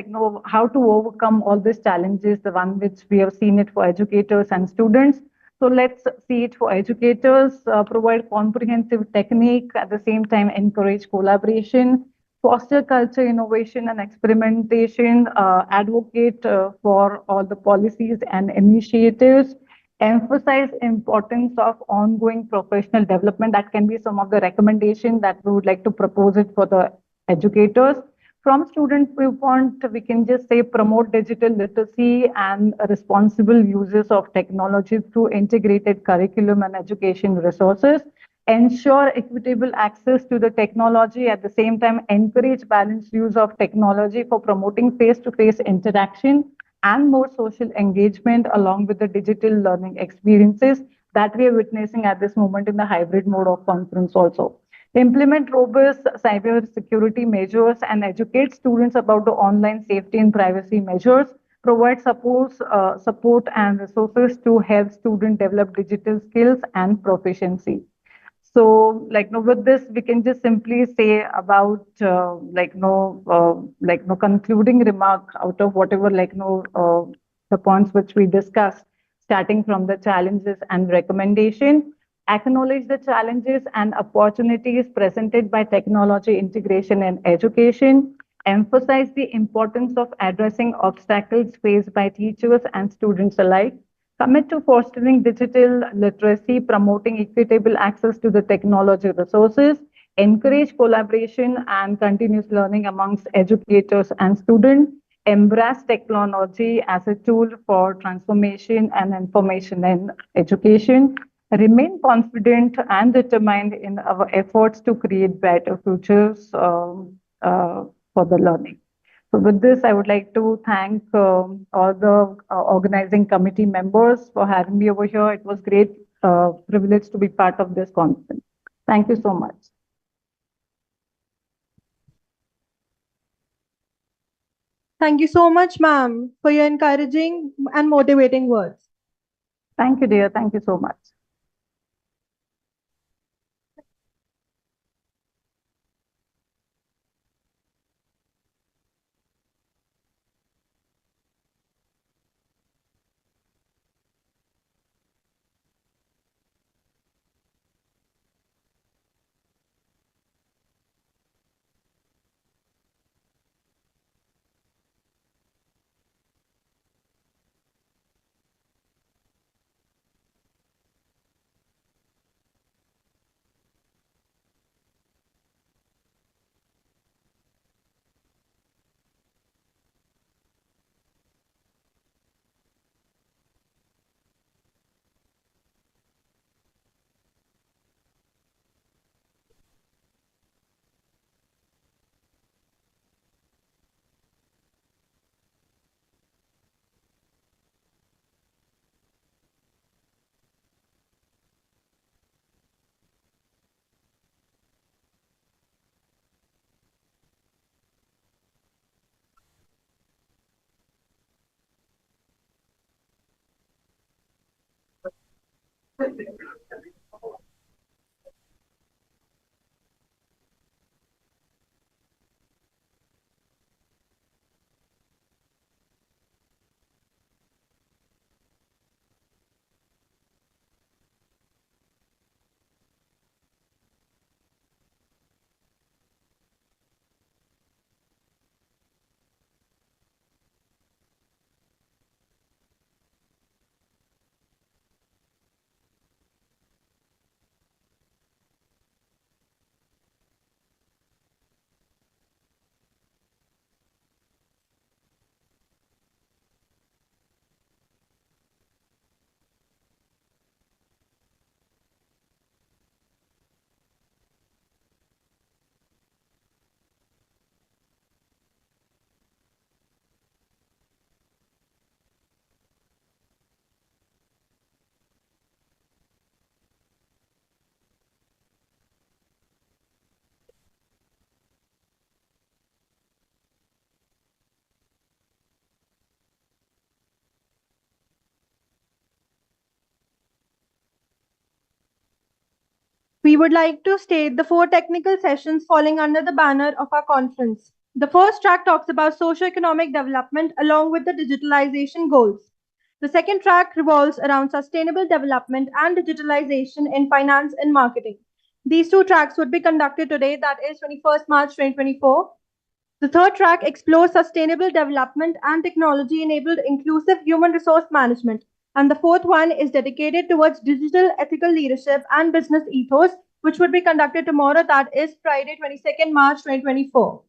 how to overcome all these challenges, the one which we have seen it for educators and students. So let's see it for educators, provide comprehensive technique, at the same time encourage collaboration, foster culture, innovation and experimentation, advocate for all the policies and initiatives, emphasize importance of ongoing professional development. That can be some of the recommendation that we would like to propose it for the educators. From student viewpoint, we can just say promote digital literacy and responsible uses of technology through integrated curriculum and education resources. Ensure equitable access to the technology, at the same time encourage balanced use of technology for promoting face-to-face interaction and more social engagement along with the digital learning experiences that we are witnessing at this moment in the hybrid mode of conference also. Implement robust cyber security measures and educate students about the online safety and privacy measures. Provide support and resources to help students develop digital skills and proficiency. So, with this, we can just simply say about, concluding remark out of whatever, the points which we discussed, starting from the challenges and recommendation. Acknowledge the challenges and opportunities presented by technology integration in education. Emphasize the importance of addressing obstacles faced by teachers and students alike. Commit to fostering digital literacy, promoting equitable access to the technology resources, encourage collaboration and continuous learning amongst educators and students, embrace technology as a tool for transformation and information in education, remain confident and determined in our efforts to create better futures for the learning. So with this, I would like to thank all the organizing committee members for having me over here. It was great privilege to be part of this conference. Thank you so much. Thank you so much, ma'am, for your encouraging and motivating words. Thank you, dear. Thank you so much. We would like to state the 4 technical sessions falling under the banner of our conference. The first track talks about socio-economic development along with the digitalization goals. The second track revolves around sustainable development and digitalization in finance and marketing. These 2 tracks would be conducted today, that is 21st March 2024. The third track explores sustainable development and technology enabled inclusive human resource management. And the fourth one is dedicated towards digital ethical leadership and business ethos, which would be conducted tomorrow, that is Friday, 22nd March 2024.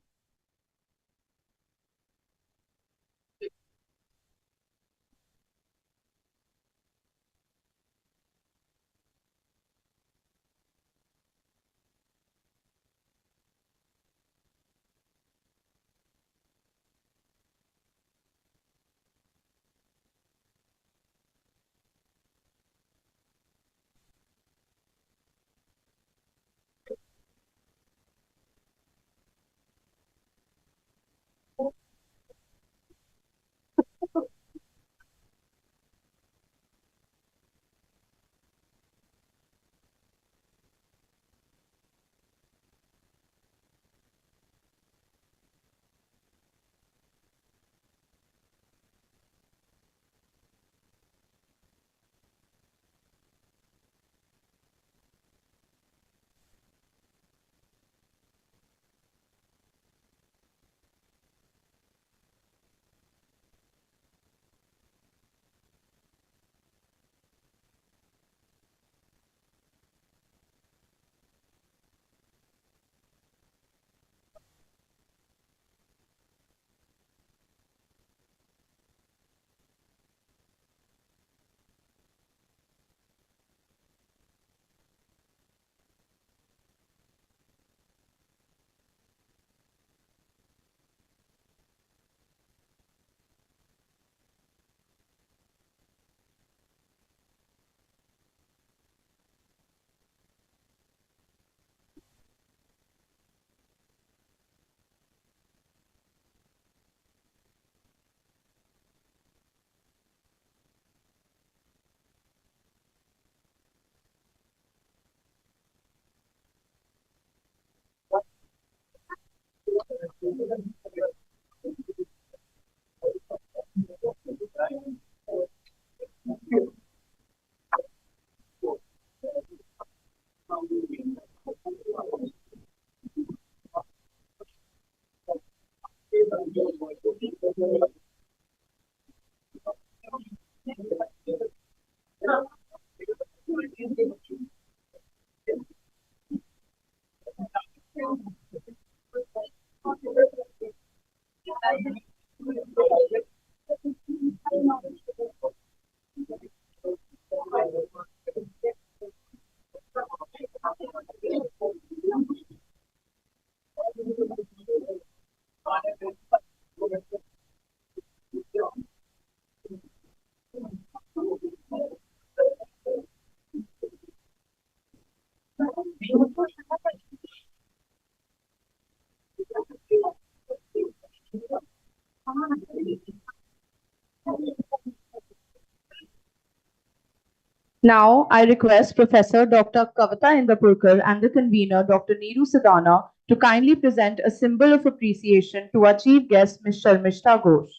Now, I request Professor Dr. Kavita Indapurkar and the convener, Dr. Neeru Sadana, to kindly present a symbol of appreciation to our chief guest, Ms. Sharmishta Ghosh.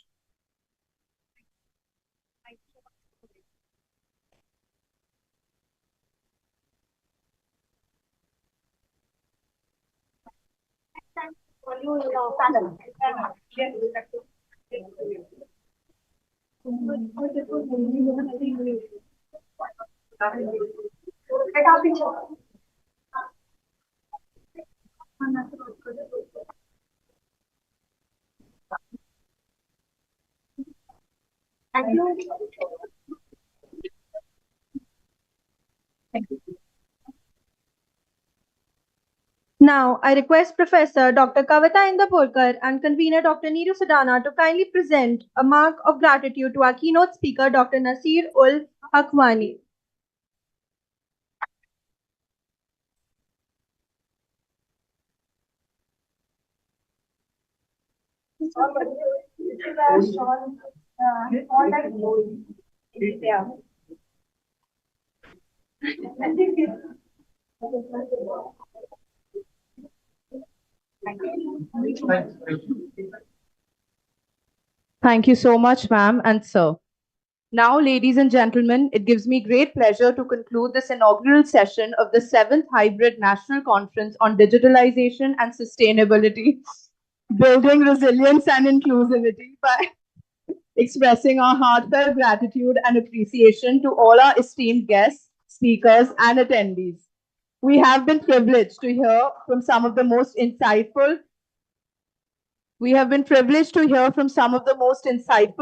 Now, I request Professor Dr. Kavita Indapurkar and convener Dr. Neeru Sadana to kindly present a mark of gratitude to our keynote speaker, Dr. Nasir ul Hakwani. Thank you so much, ma'am and sir. Now, ladies and gentlemen, it gives me great pleasure to conclude this inaugural session of the 7th Hybrid National Conference on Digitalization and Sustainability, Building Resilience and Inclusivity by expressing our heartfelt gratitude and appreciation to all our esteemed guests, speakers, and attendees. We have been privileged to hear from some of the most insightful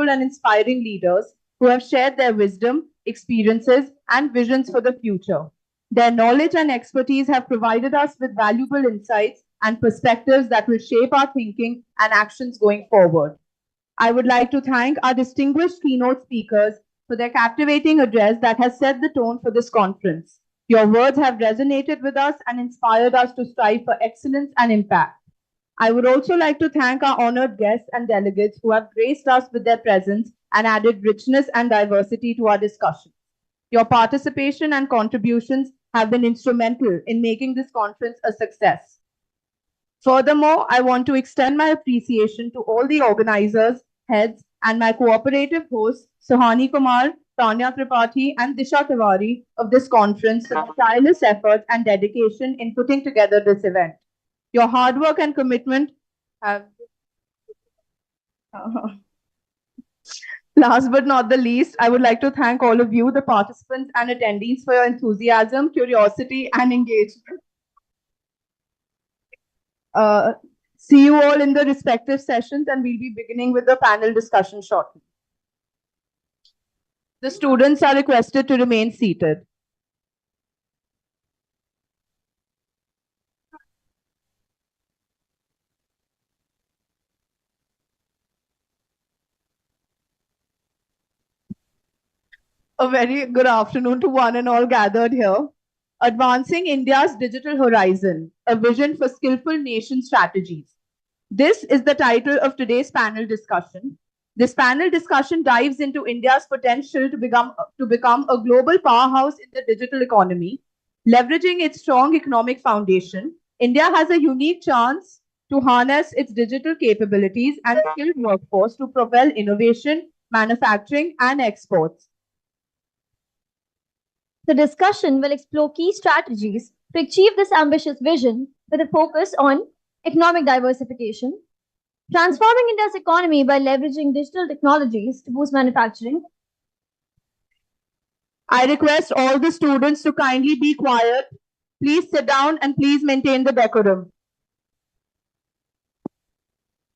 and inspiring leaders who have shared their wisdom, experiences, and visions for the future. Their knowledge and expertise have provided us with valuable insights and perspectives that will shape our thinking and actions going forward. I would like to thank our distinguished keynote speakers for their captivating address that has set the tone for this conference. Your words have resonated with us and inspired us to strive for excellence and impact. I would also like to thank our honored guests and delegates who have graced us with their presence and added richness and diversity to our discussion. Your participation and contributions have been instrumental in making this conference a success. Furthermore, I want to extend my appreciation to all the organizers, heads, and my cooperative hosts, Suhani Kumar, Tanya Tripathi, and Disha Tiwari of this conference for their tireless effort and dedication in putting together this event. Your hard work and commitment have. Last but not the least, I would like to thank all of you, the participants and attendees, for your enthusiasm, curiosity, and engagement. See you all in the respective sessions, and we'll be beginning with the panel discussion shortly. The students are requested to remain seated. A very good afternoon to one and all gathered here. Advancing India's Digital Horizon, a vision for skillful nation strategies. This is the title of today's panel discussion. This panel discussion dives into India's potential to become a global powerhouse in the digital economy. Leveraging its strong economic foundation, India has a unique chance to harness its digital capabilities and skilled workforce to propel innovation, manufacturing, and exports. The discussion will explore key strategies to achieve this ambitious vision with a focus on economic diversification, transforming India's economy by leveraging digital technologies to boost manufacturing. I request all the students to kindly be quiet. Please sit down and please maintain the decorum.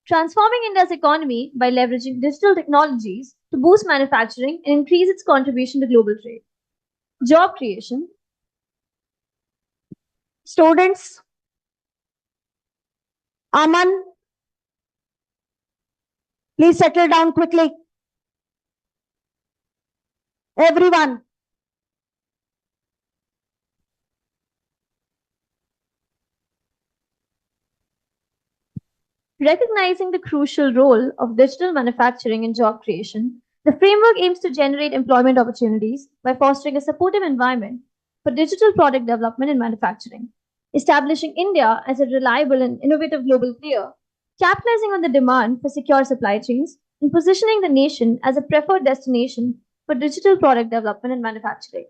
Transforming India's economy by leveraging digital technologies to boost manufacturing and increase its contribution to global trade. Job creation. Students, Aman, please settle down quickly. Everyone. Recognizing the crucial role of digital manufacturing in job creation, the framework aims to generate employment opportunities by fostering a supportive environment for digital product development and manufacturing, establishing India as a reliable and innovative global player, capitalizing on the demand for secure supply chains, and positioning the nation as a preferred destination for digital product development and manufacturing.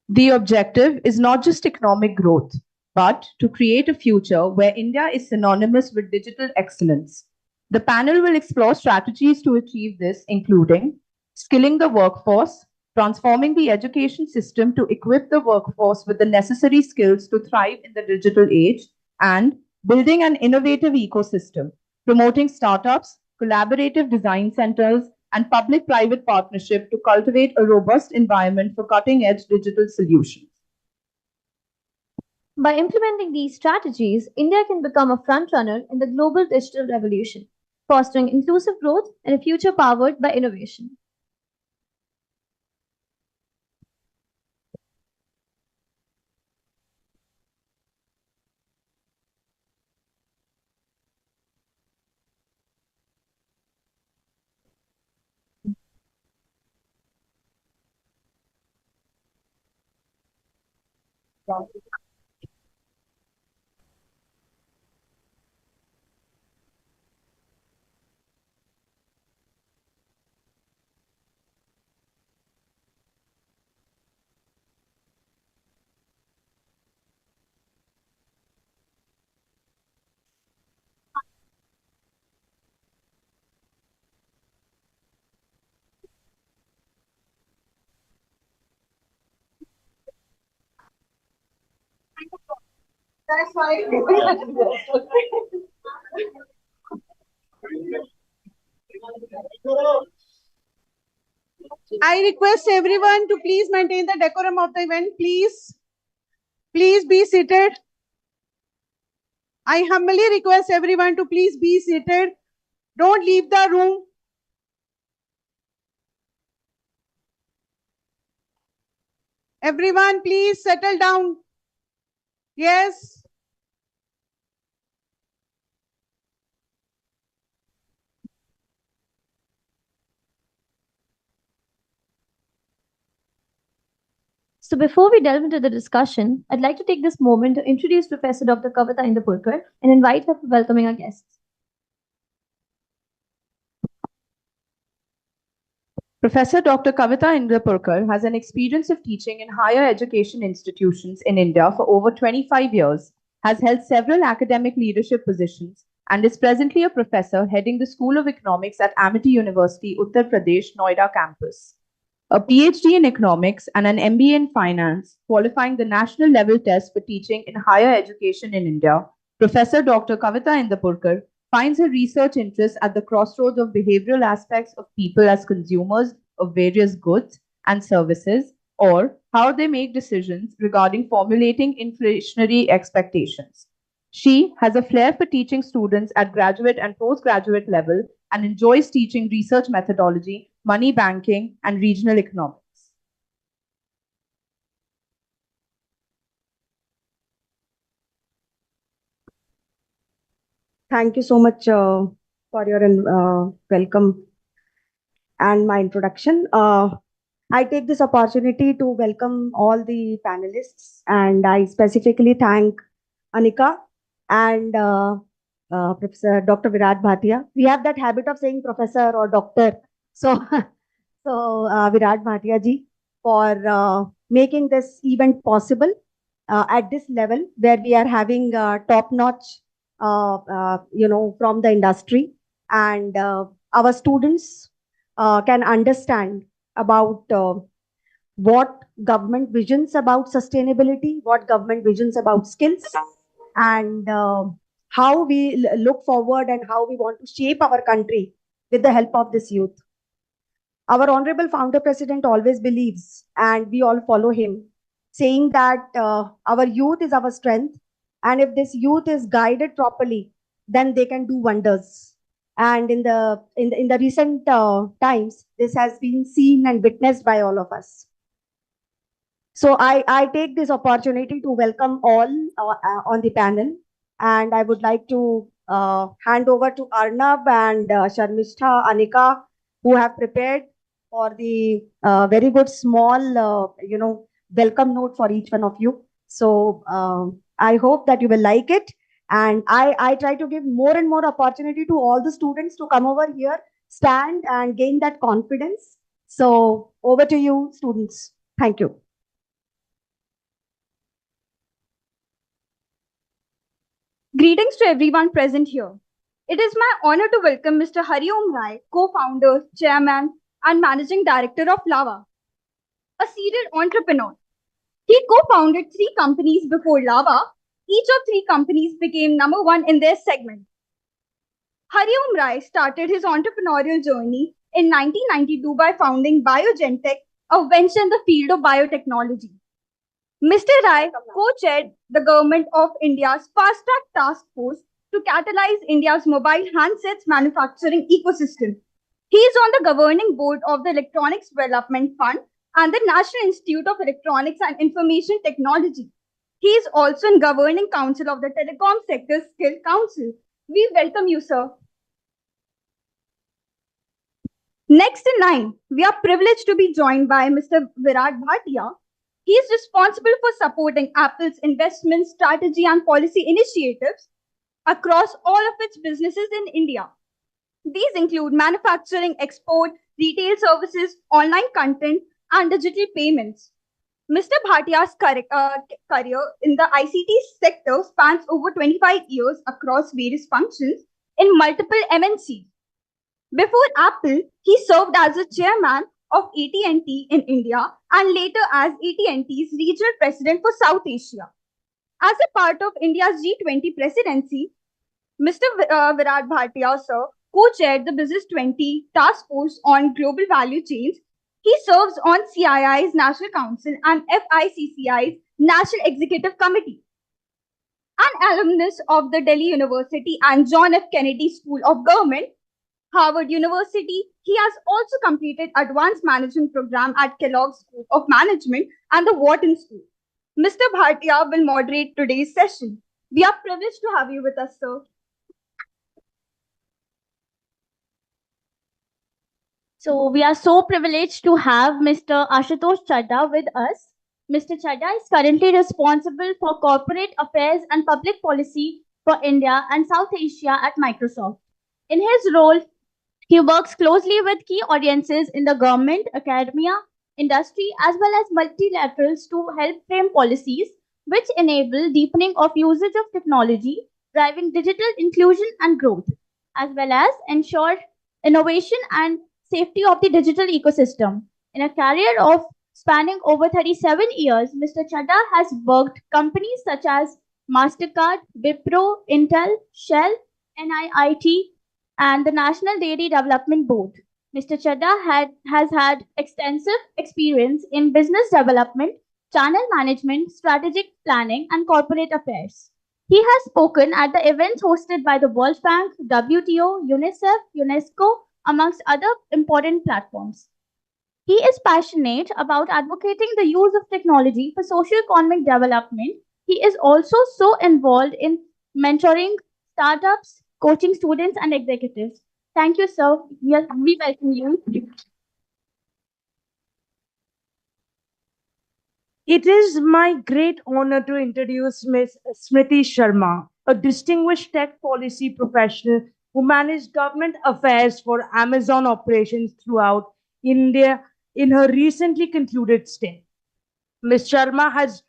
The objective is not just economic growth, but to create a future where India is synonymous with digital excellence. The panel will explore strategies to achieve this, including skilling the workforce, transforming the education system to equip the workforce with the necessary skills to thrive in the digital age, and building an innovative ecosystem, promoting startups, collaborative design centers, and public-private partnership to cultivate a robust environment for cutting-edge digital solutions. By implementing these strategies, India can become a frontrunner in the global digital revolution, fostering inclusive growth and a future powered by innovation. That's why. I request everyone to please maintain the decorum of the event. Please be seated. I humbly request everyone to please be seated. Don't leave the room. Everyone, please settle down. Yes. So before we delve into the discussion, I'd like to take this moment to introduce Professor Dr. Kavita Indapurkar and invite her for welcoming our guests. Professor Dr. Kavita Indapurkar has an experience of teaching in higher education institutions in India for over 25 years, has held several academic leadership positions, and is presently a professor heading the School of Economics at Amity University, Uttar Pradesh, Noida campus. A PhD in economics and an MBA in finance, qualifying the national level test for teaching in higher education in India, Professor Dr. Kavita Indapurkar finds her research interest at the crossroads of behavioral aspects of people as consumers of various goods and services, or how they make decisions regarding formulating inflationary expectations. She has a flair for teaching students at graduate and postgraduate level and enjoys teaching research methodology, money banking, and regional economics. Thank you so much for your welcome and my introduction. I take this opportunity to welcome all the panelists, and I specifically thank Anika and Professor Dr. Virat Bhatia. We have that habit of saying professor or doctor. So, Virat Bhatia ji, for making this event possible at this level where we are having top-notch, from the industry, and our students can understand about what government visions about sustainability, what government visions about skills, and how we look forward and how we want to shape our country with the help of this youth. Our honorable founder president always believes, and we all follow him, saying that our youth is our strength, and if this youth is guided properly, then they can do wonders. And in the recent times, this has been seen and witnessed by all of us. So I take this opportunity to welcome all on the panel, and I would like to hand over to Arnab and Sharmistha, Anika, who have prepared for the very good small, welcome note for each one of you. So I hope that you will like it. And I try to give more and more opportunity to all the students to come over here, stand and gain that confidence. So over to you, students. Thank you. Greetings to everyone present here. It is my honor to welcome Mr. Hariom Rai, co-founder, chairman, and managing director of Lava, a serial entrepreneur. He co-founded 3 companies before Lava. Each of 3 companies became number 1 in their segment. Hariom Rai started his entrepreneurial journey in 1992 by founding Biogentech, a venture in the field of biotechnology. Mr. Rai co-chaired the Government of India's Fast Track Task Force to catalyze India's mobile handsets manufacturing ecosystem. He is on the governing board of the Electronics Development Fund and the National Institute of Electronics and Information Technology. He is also in governing council of the Telecom Sector Skill Council. We welcome you, sir. Next in line, we are privileged to be joined by Mr. Virat Bhatia. He is responsible for supporting Apple's investment strategy and policy initiatives across all of its businesses in India. These include manufacturing, export, retail services, online content, and digital payments. Mr. Bhatia's career in the ICT sector spans over 25 years across various functions in multiple MNCs. Before Apple, he served as a chairman of AT&T in India and later as AT&T's regional president for South Asia. As a part of India's G20 presidency, Mr. Virat Bhatia, sir, co-chaired the Business 20 Task Force on Global Value Chains. He serves on CII's National Council and FICCI's National Executive Committee. An alumnus of the Delhi University and John F. Kennedy School of Government, Harvard University, he has also completed advanced management program at Kellogg School of Management and the Wharton School. Mr. Bhatia will moderate today's session. We are privileged to have you with us, sir. So we are so privileged to have Mr. Ashutosh Chadha with us. Mr. Chadha is currently responsible for corporate affairs and public policy for India and South Asia at Microsoft. In his role, he works closely with key audiences in the government, academia, industry, as well as multilaterals to help frame policies which enable deepening of usage of technology, driving digital inclusion and growth, as well as ensure innovation and safety of the digital ecosystem. In a career of spanning over 37 years, Mr. Chadha has worked companies such as MasterCard, Wipro, Intel, Shell, NIIT, and the National Dairy Development Board. Mr. Chadha has had extensive experience in business development, channel management, strategic planning, and corporate affairs. He has spoken at the events hosted by the World Bank, WTO, UNICEF, UNESCO, amongst other important platforms. He is passionate about advocating the use of technology for socio-economic development. He is also so involved in mentoring startups, coaching students and executives. Thank you, sir. We welcome you. It is my great honor to introduce Ms. Smriti Sharma, a distinguished tech policy professional who managed government affairs for Amazon operations throughout India in her recently concluded stint. Ms. Sharma has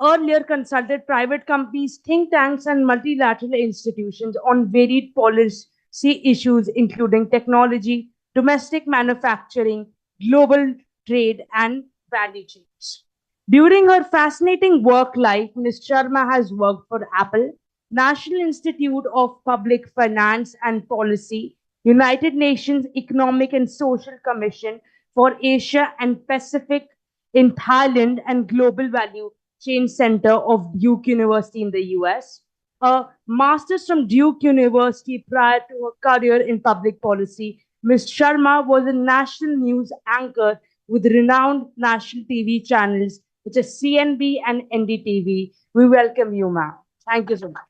earlier consulted private companies, think tanks, and multilateral institutions on varied policy issues, including technology, domestic manufacturing, global trade, and value chains. During her fascinating work life, Ms. Sharma has worked for Apple, National Institute of Public Finance and Policy, United Nations Economic and Social Commission for Asia and Pacific in Thailand, and Global Value Chain Center of Duke University in the US, a master's from Duke University prior to her career in public policy. Ms. Sharma was a national news anchor with renowned national TV channels such as CNB and NDTV. We welcome you, ma'am. Thank you so much.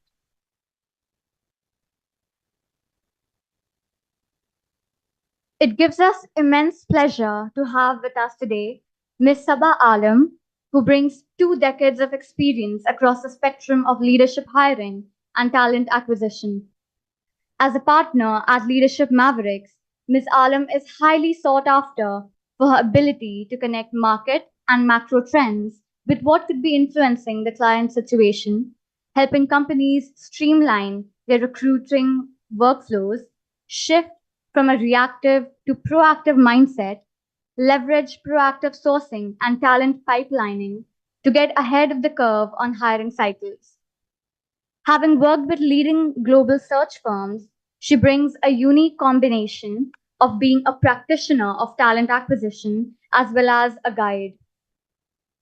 It gives us immense pleasure to have with us today Ms. Sabah Alam, who brings 2 decades of experience across the spectrum of leadership hiring and talent acquisition. As a partner at Leadership Mavericks, Ms. Alam is highly sought after for her ability to connect market and macro trends with what could be influencing the client situation, helping companies streamline their recruiting workflows, shift from a reactive to proactive mindset, leverage proactive sourcing and talent pipelining to get ahead of the curve on hiring cycles. Having worked with leading global search firms, she brings a unique combination of being a practitioner of talent acquisition as well as a guide.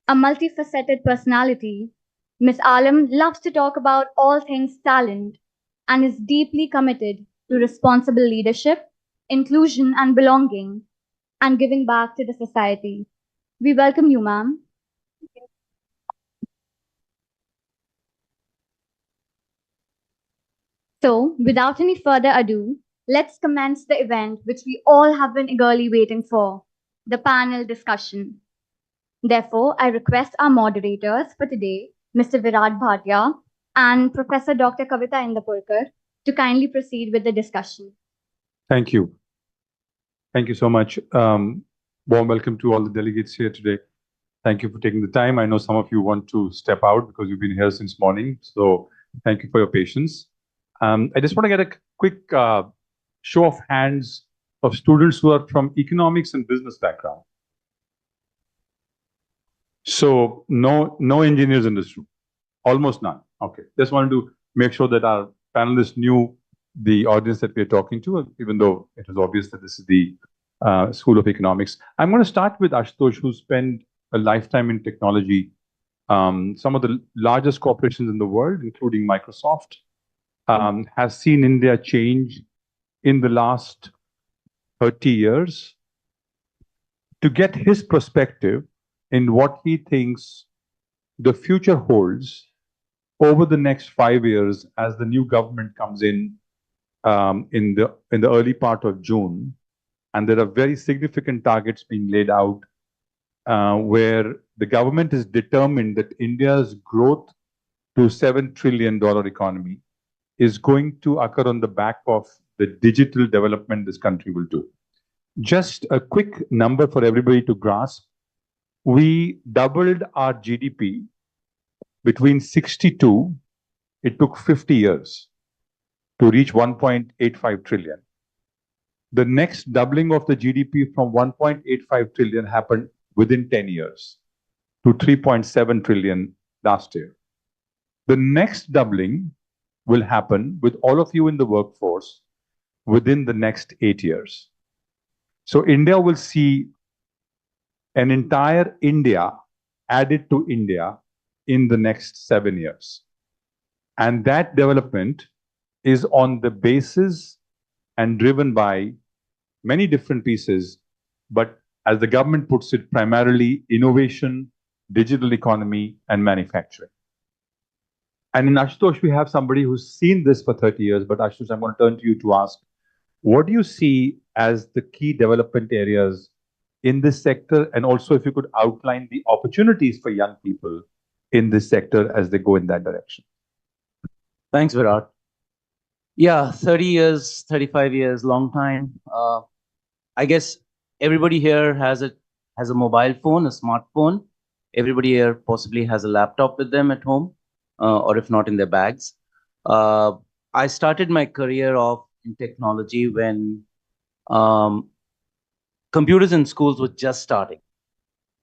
A multifaceted personality, Ms. Alam loves to talk about all things talent and is deeply committed to responsible leadership, inclusion and belonging, and giving back to the society. We welcome you, ma'am. So, without any further ado, let's commence the event which we all have been eagerly waiting for, the panel discussion. Therefore, I request our moderators for today, Mr. Virat Bhatia and Professor Dr. Kavita Indapurkar, to kindly proceed with the discussion. Thank you. Thank you so much. Warm welcome to all the delegates here today. Thank you for taking the time. I know some of you want to step out because you've been here since morning. So thank you for your patience. I just want to get a quick show of hands of students who are from economics and business background. So no engineers in this room, almost none. Okay, just wanted to make sure that our panelists knew the audience that we're talking to, even though it was obvious that this is the School of Economics. I'm going to start with Ashutosh, who spent a lifetime in technology. Some of the largest corporations in the world, including Microsoft, has seen India change in the last 30 years. To get his perspective in what he thinks the future holds over the next 5 years as the new government comes in the early part of June, and there are very significant targets being laid out where the government is determined that India's growth to $7 trillion economy is going to occur on the back of the digital development this country will do. Just a quick number for everybody to grasp. We doubled our GDP between 62, it took 50 years to reach 1.85 trillion. The next doubling of the GDP from 1.85 trillion happened within 10 years to 3.7 trillion last year. The next doubling will happen with all of you in the workforce within the next 8 years. So India will see an entire India added to India in the next 7 years. And that development is on the basis and driven by many different pieces, but as the government puts it, primarily innovation, digital economy, and manufacturing. And in Ashutosh, we have somebody who's seen this for 30 years, but Ashutosh, I'm going to turn to you to ask, what do you see as the key development areas in this sector? And also if you could outline the opportunities for young people in this sector as they go in that direction. Thanks, Virat. Yeah, 30 years, 35 years, long time. I guess everybody here has a mobile phone, a smartphone. Everybody here possibly has a laptop with them at home, or if not in their bags. Uh, I started my career off in technology when um, computers in schools were just starting.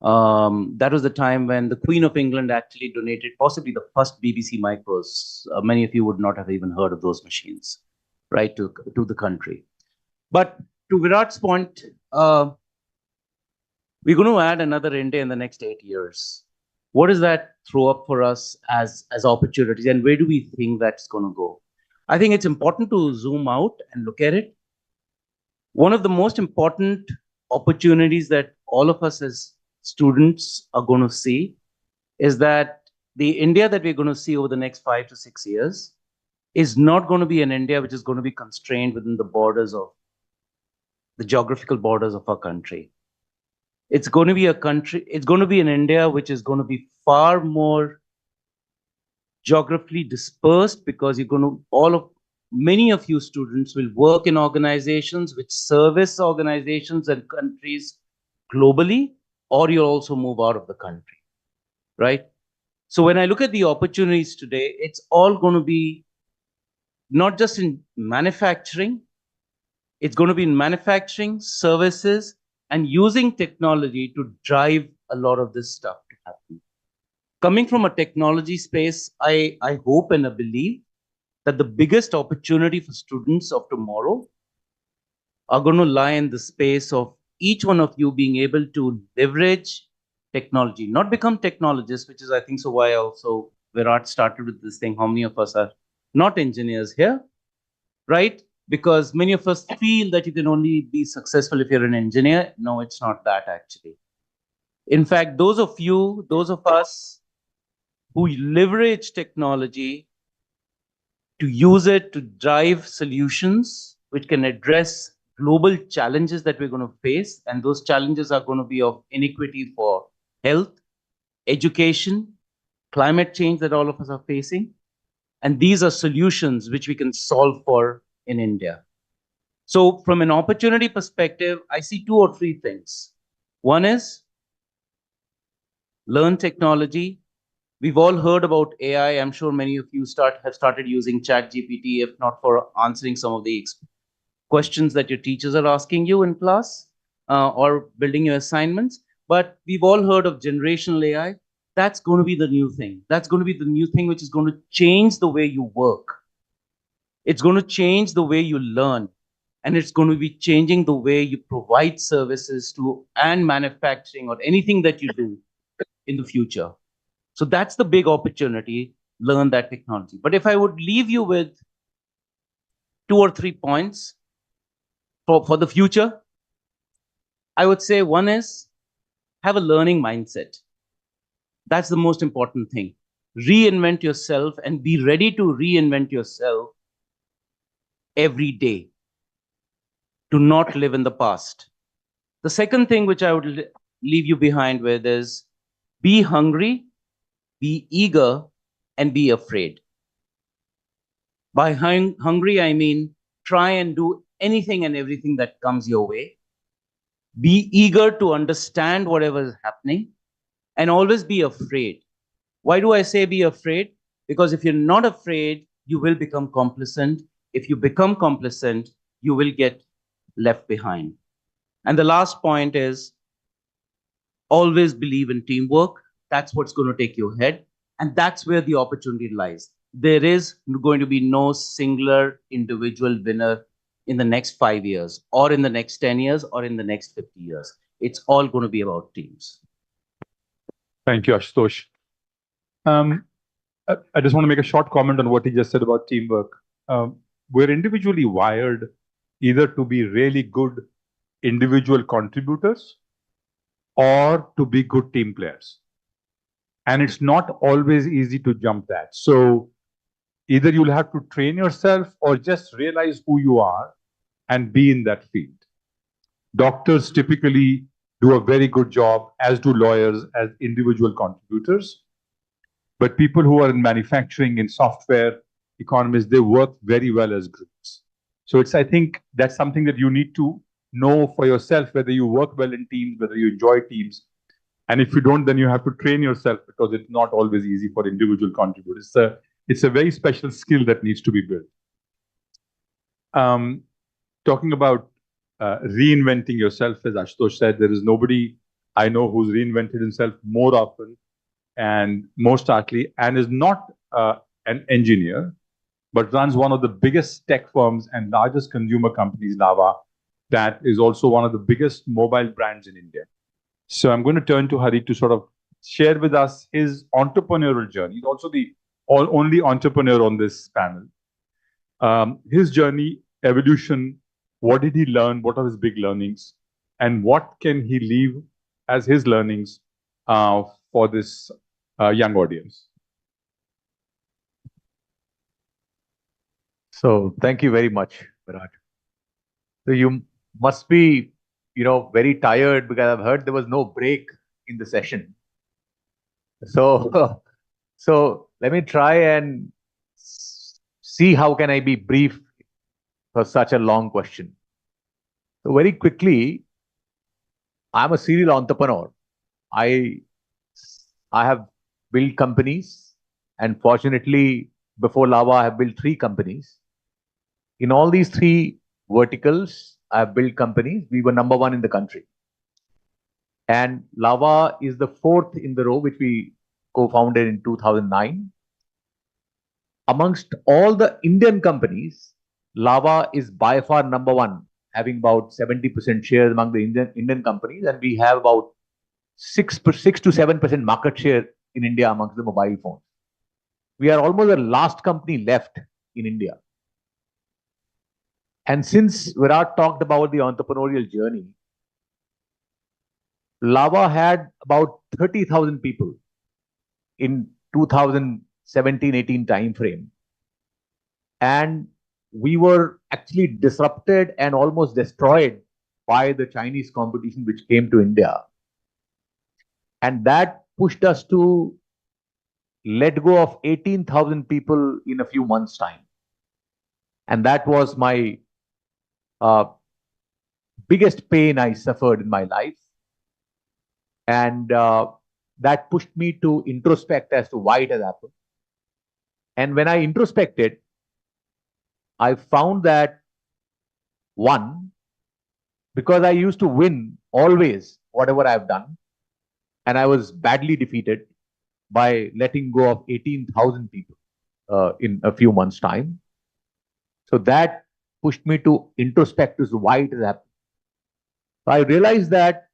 That was the time when the Queen of England actually donated possibly the first BBC micros. Many of you would not have even heard of those machines, right, to the country. But to Virat's point, we're going to add another India in the next 8 years. What does that throw up for us as opportunities, and where do we think that's going to go? I think it's important to zoom out and look at it. One of the most important opportunities that all of us as students are going to see is that the India that we're going to see over the next 5 to 6 years is not going to be an India which is going to be constrained within the borders of the geographical borders of our country. It's going to be a country, it's going to be an India which is going to be far more geographically dispersed, because you're going to, many of you students will work in organizations which service organizations and countries globally, or you'll also move out of the country, right? So when I look at the opportunities today, it's all going to be not just in manufacturing, it's going to be in manufacturing, services, and using technology to drive a lot of this stuff to happen. Coming from a technology space, I hope and I believe that the biggest opportunity for students of tomorrow are going to lie in the space of each one of you being able to leverage technology, not become technologists, which is, I think, so why also Virat started with this thing. How many of us are not engineers here, right? Because many of us feel that you can only be successful if you're an engineer. No, it's not that actually. In fact, those of us who leverage technology to use it to drive solutions which can address global challenges that we're going to face, and those challenges are going to be of inequity for health, education, climate change that all of us are facing. And these are solutions which we can solve for in India. So from an opportunity perspective, I see 2 or 3 things. One is learn technology. We've all heard about AI. I'm sure many of you have started using ChatGPT, if not for answering some of the questions that your teachers are asking you in class, or building your assignments. But we've all heard of generational AI. That's going to be the new thing. That's going to be the new thing which is going to change the way you work. It's going to change the way you learn. And it's going to be changing the way you provide services to and manufacturing or anything that you do in the future. So that's the big opportunity, learn that technology. But if I would leave you with 2 or 3 points for the future, I would say one is have a learning mindset. That's the most important thing. Reinvent yourself and be ready to reinvent yourself every day. Do not live in the past. The second thing which I would leave you behind with is be hungry, be eager, and be afraid. By hungry, I mean try and do anything and everything that comes your way. Be eager to understand whatever is happening, and always be afraid. Why do I say be afraid? Because if you're not afraid, you will become complacent. If you become complacent, you will get left behind. And the last point is always believe in teamwork. That's what's going to take you ahead. And that's where the opportunity lies. There is going to be no singular individual winner in the next 5 years, or in the next 10 years, or in the next 50 years. It's all going to be about teams. Thank you, Ashutosh. I just want to make a short comment on what he just said about teamwork. We're individually wired either to be really good individual contributors or to be good team players. And it's not always easy to jump that. So either you'll have to train yourself or just realize who you are and be in that field. Doctors typically do a very good job, as do lawyers, as individual contributors. But people who are in manufacturing, in software, economists, they work very well as groups. So I think that's something that you need to know for yourself, whether you work well in teams, whether you enjoy teams. And if you don't, then you have to train yourself, because it's not always easy for individual contributors. It's a very special skill that needs to be built. Talking about reinventing yourself, as Ashutosh said, there is nobody I know who's reinvented himself more often and more starkly, and is not an engineer, but runs one of the biggest tech firms and largest consumer companies, Lava, that is also one of the biggest mobile brands in India. So I'm going to turn to Hari to sort of share with us his entrepreneurial journey. He's also the only entrepreneur on this panel. His journey, evolution, what did he learn? What are his big learnings? And what can he leave as his learnings for this young audience? So thank you very much, Virat. So you must be, very tired, because I've heard there was no break in the session. So, so let me try and see how can I be brief for such a long question. So very quickly, I'm a serial entrepreneur. I have built companies, and fortunately, before Lava, I have built 3 companies. In all these 3 verticals, I have built companies. We were number 1 in the country. And Lava is the 4th in the row, which we co-founded in 2009. Amongst all the Indian companies, Lava is by far number 1, having about 70% shares among the Indian companies, and we have about 6 to 7% market share in India amongst the mobile phones. We are almost the last company left in India. And since Virat talked about the entrepreneurial journey, Lava had about 30,000 people in 2017-18 timeframe. And we were actually disrupted and almost destroyed by the Chinese competition which came to India. And that pushed us to let go of 18,000 people in a few months' time. And that was my biggest pain I suffered in my life. And that pushed me to introspect as to why it has happened. And when I introspected, I found that, 1, because I used to win always whatever I've done, and I was badly defeated by letting go of 18,000 people in a few months' time. So that pushed me to introspect as to why it has happened. So I realized that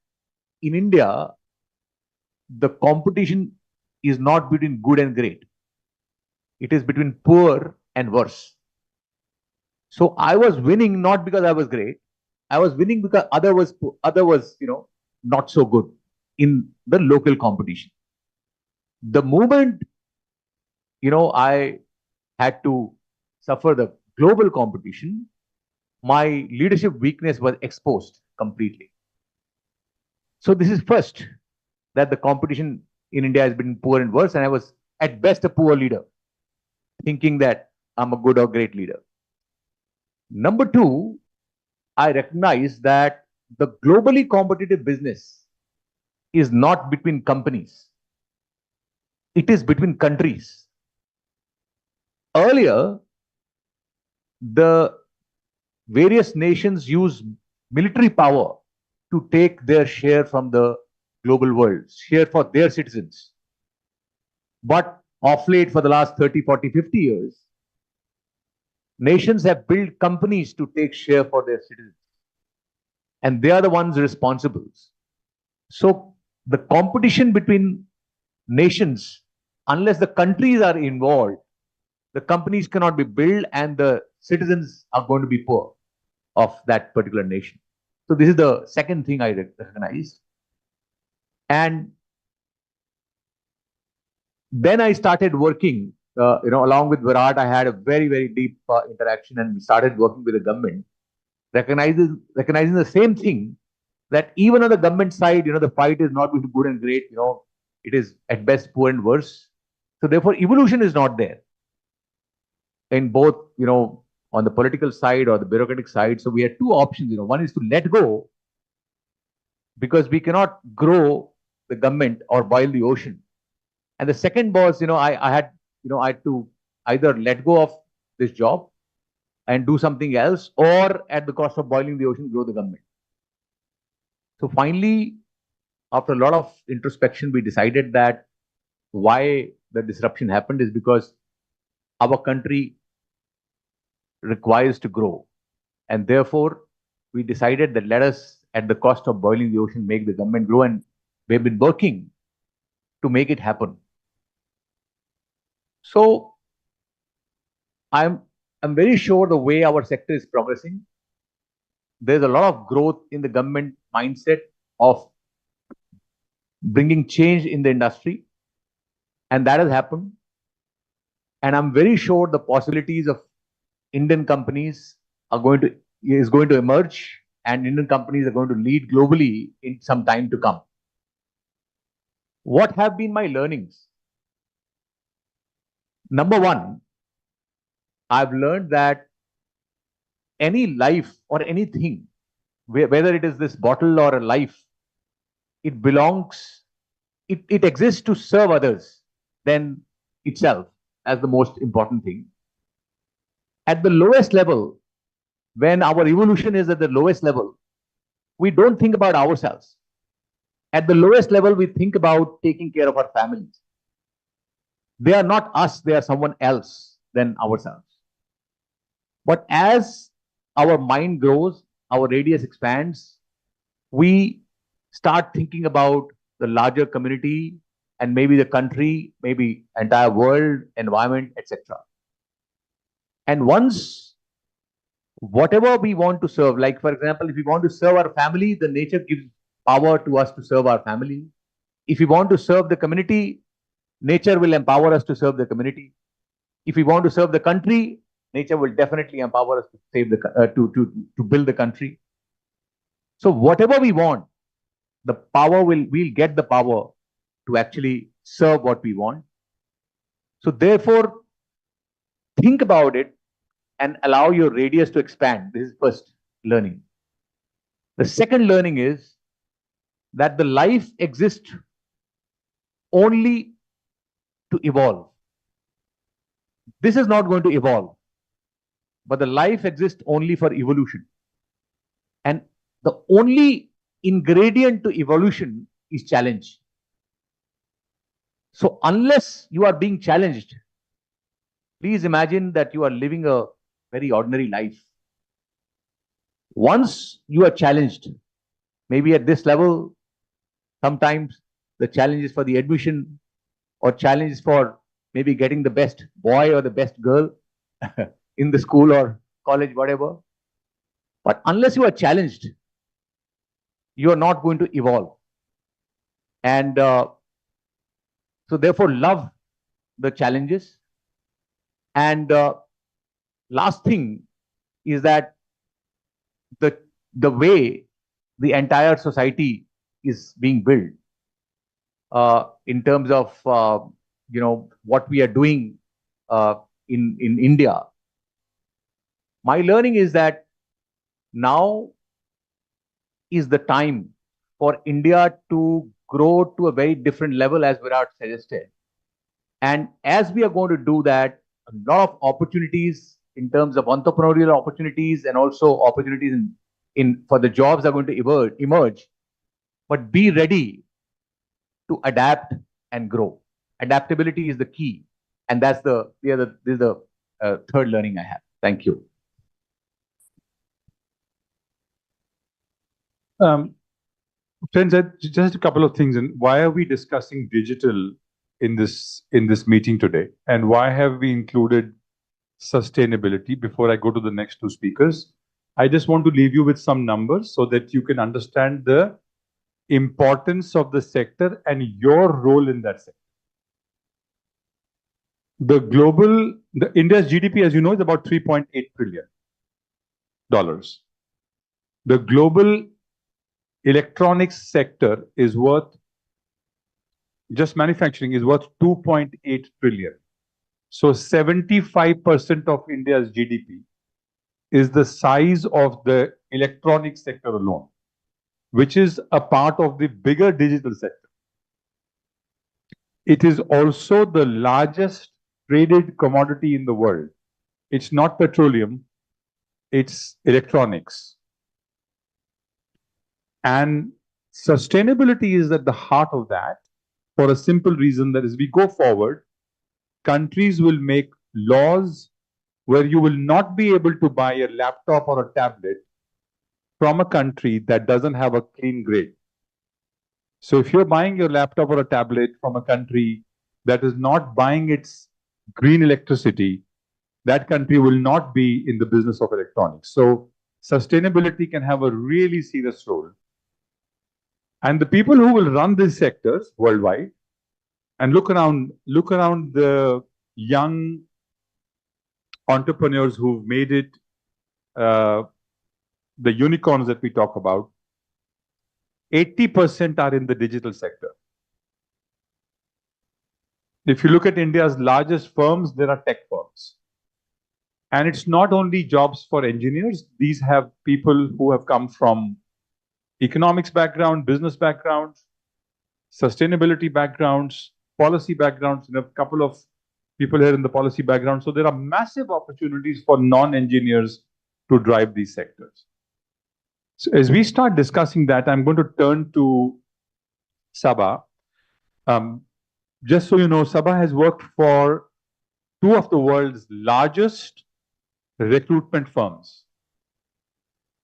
in India, the competition is not between good and great. It is between poor and worse. So I was winning not because I was great. I was winning because other was not so good in the local competition. The moment, I had to suffer the global competition, my leadership weakness was exposed completely. So this is first, that the competition in India has been poor and worse, and I was at best a poor leader, thinking that I'm a good or great leader. Number 2, I recognize that the globally competitive business is not between companies. It is between countries. Earlier, the various nations use military power to take their share from the global world, share for their citizens. But of late, for the last 30, 40, 50 years, nations have built companies to take share for their citizens. And they are the ones responsible. So the competition between nations, unless the countries are involved, the companies cannot be built and the citizens are going to be poor of that particular nation. So this is the second thing I recognized. And then I started working, along with Virat. I had a very, very deep interaction, and we started working with the government, recognizing the same thing, that even on the government side, the fight is not between good and great. It is at best poor and worse. So therefore, evolution is not there. in both, on the political side or the bureaucratic side. So we had two options. One is to let go, because we cannot grow the government or boil the ocean. And the second was, I had to either let go of this job and do something else, or at the cost of boiling the ocean, grow the government. So finally, after a lot of introspection, we decided that why the disruption happened is because our country requires to grow. And therefore, we decided that let us, at the cost of boiling the ocean, make the government grow. And we've been working to make it happen. So I'm very sure the way our sector is progressing, there's a lot of growth in the government mindset of bringing change in the industry. And that has happened. And I'm very sure the possibilities of Indian companies is going to emerge, and Indian companies are going to lead globally in some time to come. What have been my learnings? Number one, I've learned that any life or anything, whether it is this bottle or a life, it belongs, it exists to serve others than itself as the most important thing. At the lowest level, when our evolution is at the lowest level, we don't think about ourselves. At the lowest level, we think about taking care of our families. They are not us, they are someone else than ourselves. But as our mind grows, our radius expands, we start thinking about the larger community and maybe the country, maybe entire world, environment, etc. And once whatever we want to serve, like for example, if we want to serve our family, the nature gives power to us to serve our family. If we want to serve the community, nature will empower us to serve the community. If we want to serve the country, nature will definitely empower us to save to build the country. So whatever we want, we'll get the power to actually serve what we want. So therefore, think about it and allow your radius to expand. This is first learning. The second learning is that the life exists only to evolve. This is not going to evolve, but the life exists only for evolution. And the only ingredient to evolution is challenge. So unless you are being challenged, please imagine that you are living a very ordinary life. Once you are challenged, maybe at this level, sometimes the challenge is for the admission, or challenge is for maybe getting the best boy or the best girl in the school or college, whatever. But unless you are challenged, you are not going to evolve. And so therefore, love the challenges. And last thing is that the way the entire society is being built in terms of what we are doing in India. My learning is that now is the time for India to grow to a very different level, as Virat suggested. And as we are going to do that, a lot of opportunities in terms of entrepreneurial opportunities and also opportunities for the jobs are going to emerge. But be ready to adapt and grow. Adaptability is the key. And that's this is the third learning I have. Thank you. Friends, just a couple of things. And why are we discussing digital in this meeting today? And why have we included sustainability? Before I go to the next two speakers, I just want to leave you with some numbers so that you can understand the importance of the sector and your role in that sector. India's GDP, as you know, is about $3.8 trillion. The global electronics sector is worth, just manufacturing is worth 2.8 trillion. So 75% of India's GDP is the size of the electronic sector alone, which is a part of the bigger digital sector. It is also the largest traded commodity in the world. It's not petroleum, it's electronics. And sustainability is at the heart of that for a simple reason that as we go forward, countries will make laws where you will not be able to buy a laptop or a tablet from a country that doesn't have a clean grade. So if you're buying your laptop or a tablet from a country that is not buying its green electricity, that country will not be in the business of electronics. So sustainability can have a really serious role. And the people who will run these sectors worldwide, and look around the young entrepreneurs who've made it, the unicorns that we talk about, 80% are in the digital sector. If you look at India's largest firms, there are tech firms. And it's not only jobs for engineers. These have people who have come from economics background, business backgrounds, sustainability backgrounds, policy backgrounds, and a couple of people here in the policy background. So there are massive opportunities for non-engineers to drive these sectors. So as we start discussing that, I'm going to turn to Sabha. Just so you know, Sabha has worked for two of the world's largest recruitment firms.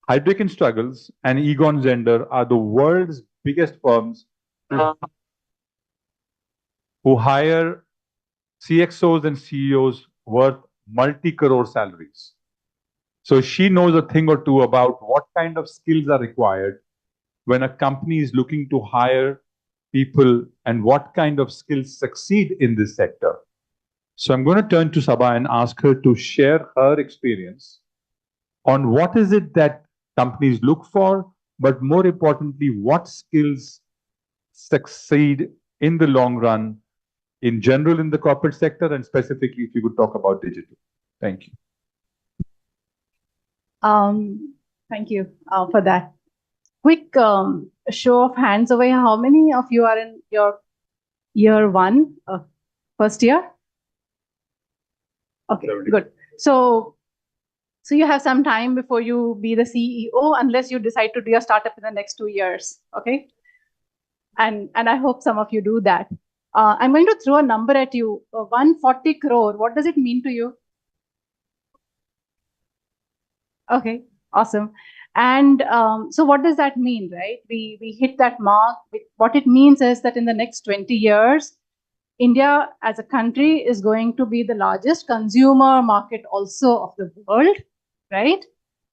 Heidrick & Struggles and Egon Zehnder are the world's biggest firms who hire CXOs and CEOs worth multi-crore salaries. So she knows a thing or two about what kind of skills are required when a company is looking to hire people and what kind of skills succeed in this sector. So I'm going to turn to Sabha and ask her to share her experience on what is it that companies look for, but more importantly, what skills succeed in the long run, in general in the corporate sector, and specifically if you could talk about digital. Thank you. Thank you for that. Quick show of hands away. How many of you are in your year one, first year? Okay, good. So you have some time before you be the CEO, unless you decide to do your startup in the next 2 years. Okay, and I hope some of you do that. I'm going to throw a number at you. 140 crore. What does it mean to you? Okay, awesome. And so what does that mean, right? We hit that mark. What it means is that in the next 20 years, India as a country is going to be the largest consumer market also of the world, right?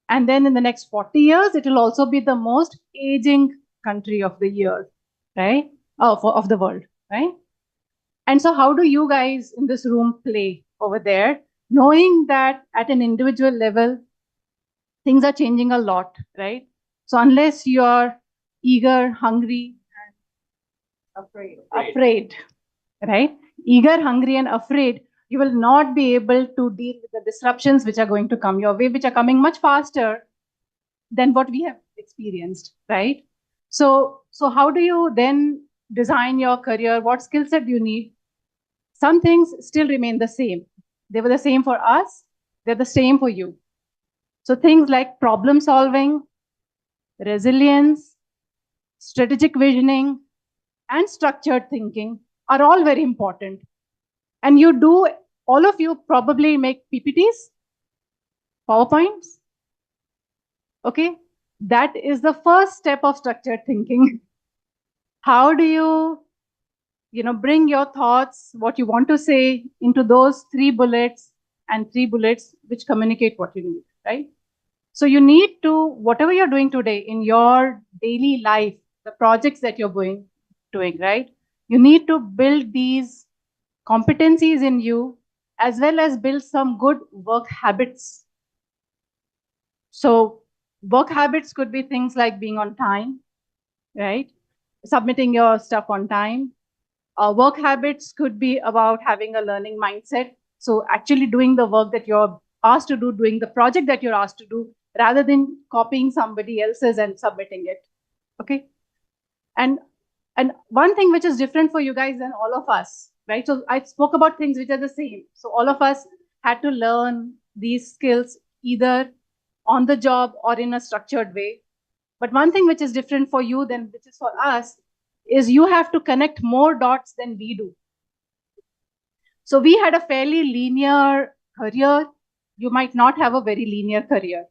And then in the next 40 years, it will also be the most aging country of the year, right? Of the world, right? And so how do you guys in this room play over there, knowing that at an individual level, things are changing a lot, right? So unless you're eager, hungry, and afraid, right? Eager, hungry, and afraid, you will not be able to deal with the disruptions which are going to come your way, which are coming much faster than what we have experienced, right? So how do you then design your career? What skill set do you need? Some things still remain the same. They were the same for us. They're the same for you. So things like problem solving, resilience, strategic visioning, and structured thinking are all very important. And all of you probably make PPTs, PowerPoints. Okay, that is the first step of structured thinking. How do you bring your thoughts, what you want to say, into those 3 bullets and 3 bullets which communicate what you need, right? So you need to, whatever you're doing today in your daily life, the projects that you're doing, right? You need to build these competencies in you, as well as build some good work habits. So work habits could be things like being on time, right? Submitting your stuff on time. Work habits could be about having a learning mindset, So actually doing the work that you're asked to do, doing the project that you're asked to do, rather than copying somebody else's and submitting it. Okay. And one thing which is different for you guys than all of us, right? So I spoke about things which are the same. So all of us had to learn these skills either on the job or in a structured way. But one thing which is different for you than which is for us is you have to connect more dots than we do. So we had a fairly linear career. You might not have a very linear career.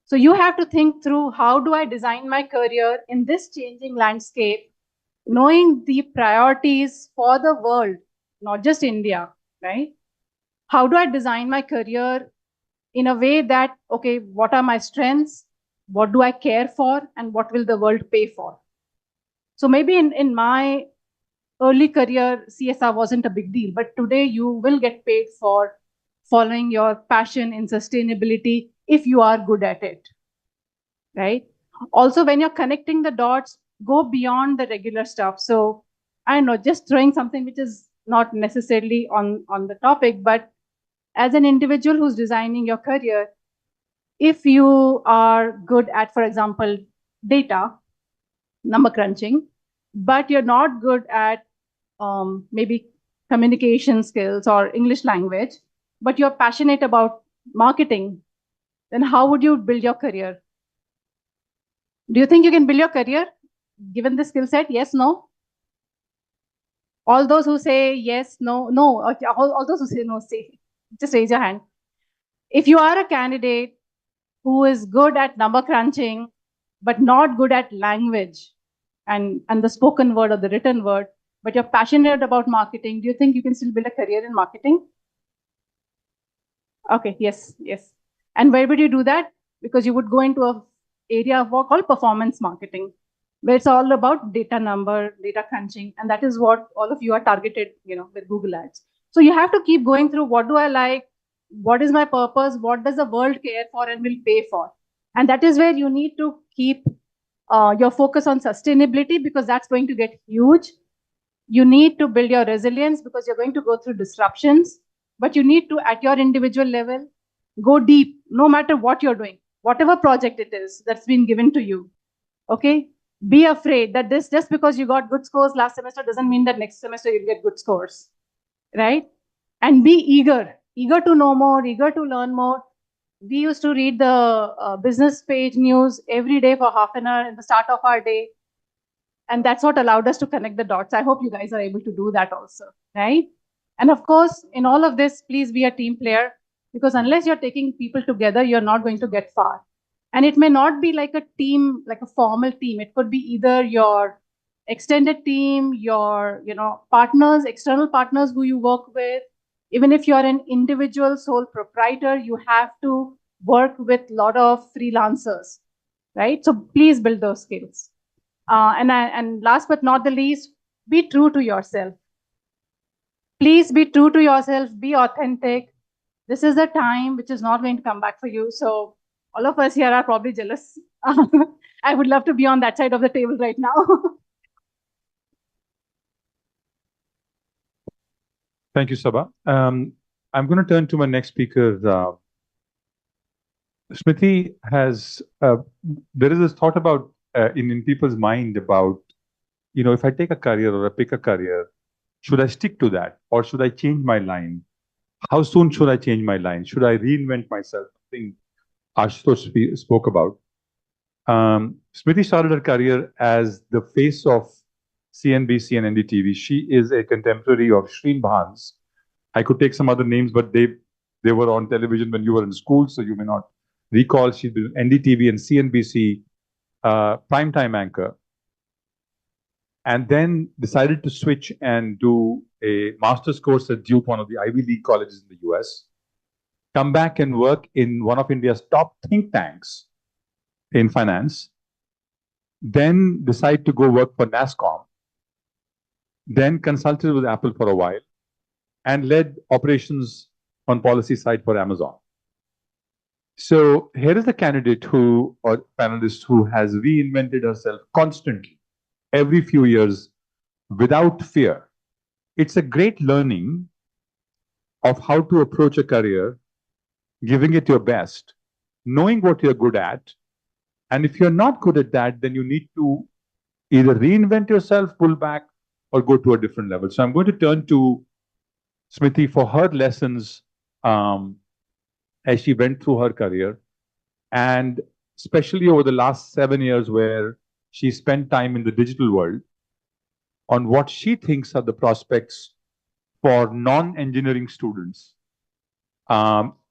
So you have to think through, how do I design my career in this changing landscape, knowing the priorities for the world, not just India, right? How do I design my career in a way that, okay, what are my strengths? What do I care for? And what will the world pay for? So maybe in my early career, CSR wasn't a big deal, but today you will get paid for following your passion in sustainability if you are good at it, right? Also, when you're connecting the dots, go beyond the regular stuff. So I don't know, just throwing something which is not necessarily on the topic, but as an individual who's designing your career, if you are good at, for example, data, number crunching, but you're not good at maybe communication skills or English language, but you're passionate about marketing, then how would you build your career? Do you think you can build your career given the skill set? Yes, no? All those who say yes, no, no, all those who say no, say, just raise your hand. If you are a candidate who is good at number crunching, but not good at language and the spoken word or the written word, but you're passionate about marketing, do you think you can still build a career in marketing? Okay, yes, yes. And where would you do that? Because you would go into a area of work called performance marketing, where it's all about data number, data crunching, and that is what all of you are targeted, with Google Ads. So you have to keep going through, what do I like? What is my purpose? What does the world care for and will pay for? And that is where you need to keep your focus on sustainability, because that's going to get huge. You need to build your resilience because you're going to go through disruptions, but you need to, at your individual level, go deep, no matter what you're doing, whatever project it is that's been given to you. Okay? Be afraid that this, just because you got good scores last semester doesn't mean that next semester you'll get good scores, right? And be eager to know more, eager to learn more. We used to read the business page news every day for half an hour at the start of our day. And that's what allowed us to connect the dots. I hope you guys are able to do that also, right? And of course, in all of this, please be a team player, because unless you're taking people together, you're not going to get far. And it may not be like a team, like a formal team. It could be either your extended team, your partners, external partners who you work with. Even if you're an individual sole proprietor, you have to work with a lot of freelancers, right? So please build those skills. And last but not the least, be true to yourself. Please be true to yourself, be authentic. This is a time which is not going to come back for you. So all of us here are probably jealous. I would love to be on that side of the table right now. Thank you, Sabha. I'm going to turn to my next speaker. Smriti has, there is this thought about, in people's mind about, if I take a career or I pick a career, should I stick to that or should I change my line? How soon should I change my line? Should I reinvent myself? Something Ashutosh spoke about. Smriti started her career as the face of CNBC and NDTV. She is a contemporary of Shreen Bhans. I could take some other names, but they were on television when you were in school, so you may not recall. She's been NDTV and CNBC primetime anchor, and then decided to switch and do a master's course at Duke, one of the Ivy League colleges in the US, come back and work in one of India's top think tanks in finance, then decide to go work for NASSCOM, then consulted with Apple for a while, and led operations on policy side for Amazon. So here is a candidate or panelist who has reinvented herself constantly, every few years, without fear. It's a great learning of how to approach a career, giving it your best, knowing what you're good at. And if you're not good at that, then you need to either reinvent yourself, pull back, or go to a different level. So I'm going to turn to Smriti for her lessons as she went through her career, and especially over the last 7 years where she spent time in the digital world, on what she thinks are the prospects for non-engineering students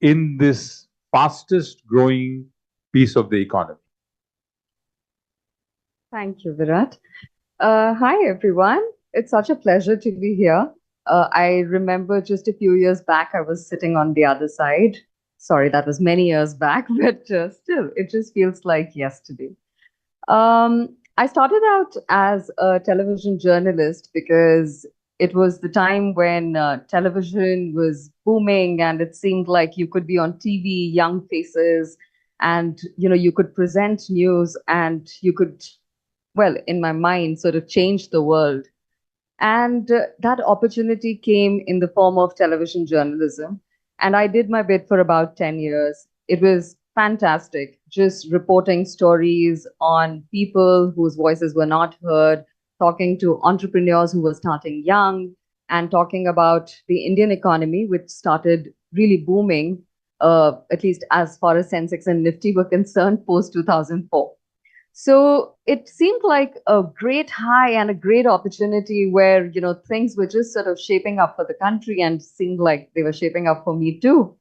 in this fastest growing piece of the economy. Thank you, Virat. Hi, everyone. It's such a pleasure to be here. I remember just a few years back, I was sitting on the other side. Sorry, that was many years back, but still, it just feels like yesterday. I started out as a television journalist because it was the time when television was booming and it seemed like you could be on TV, young faces, and you could present news and you could, well, in my mind, sort of change the world. And that opportunity came in the form of television journalism. And I did my bit for about 10 years. It was fantastic, just reporting stories on people whose voices were not heard, talking to entrepreneurs who were starting young, and talking about the Indian economy, which started really booming, at least as far as Sensex and Nifty were concerned, post 2004. So it seemed like a great high and a great opportunity where, things were just sort of shaping up for the country and seemed like they were shaping up for me too.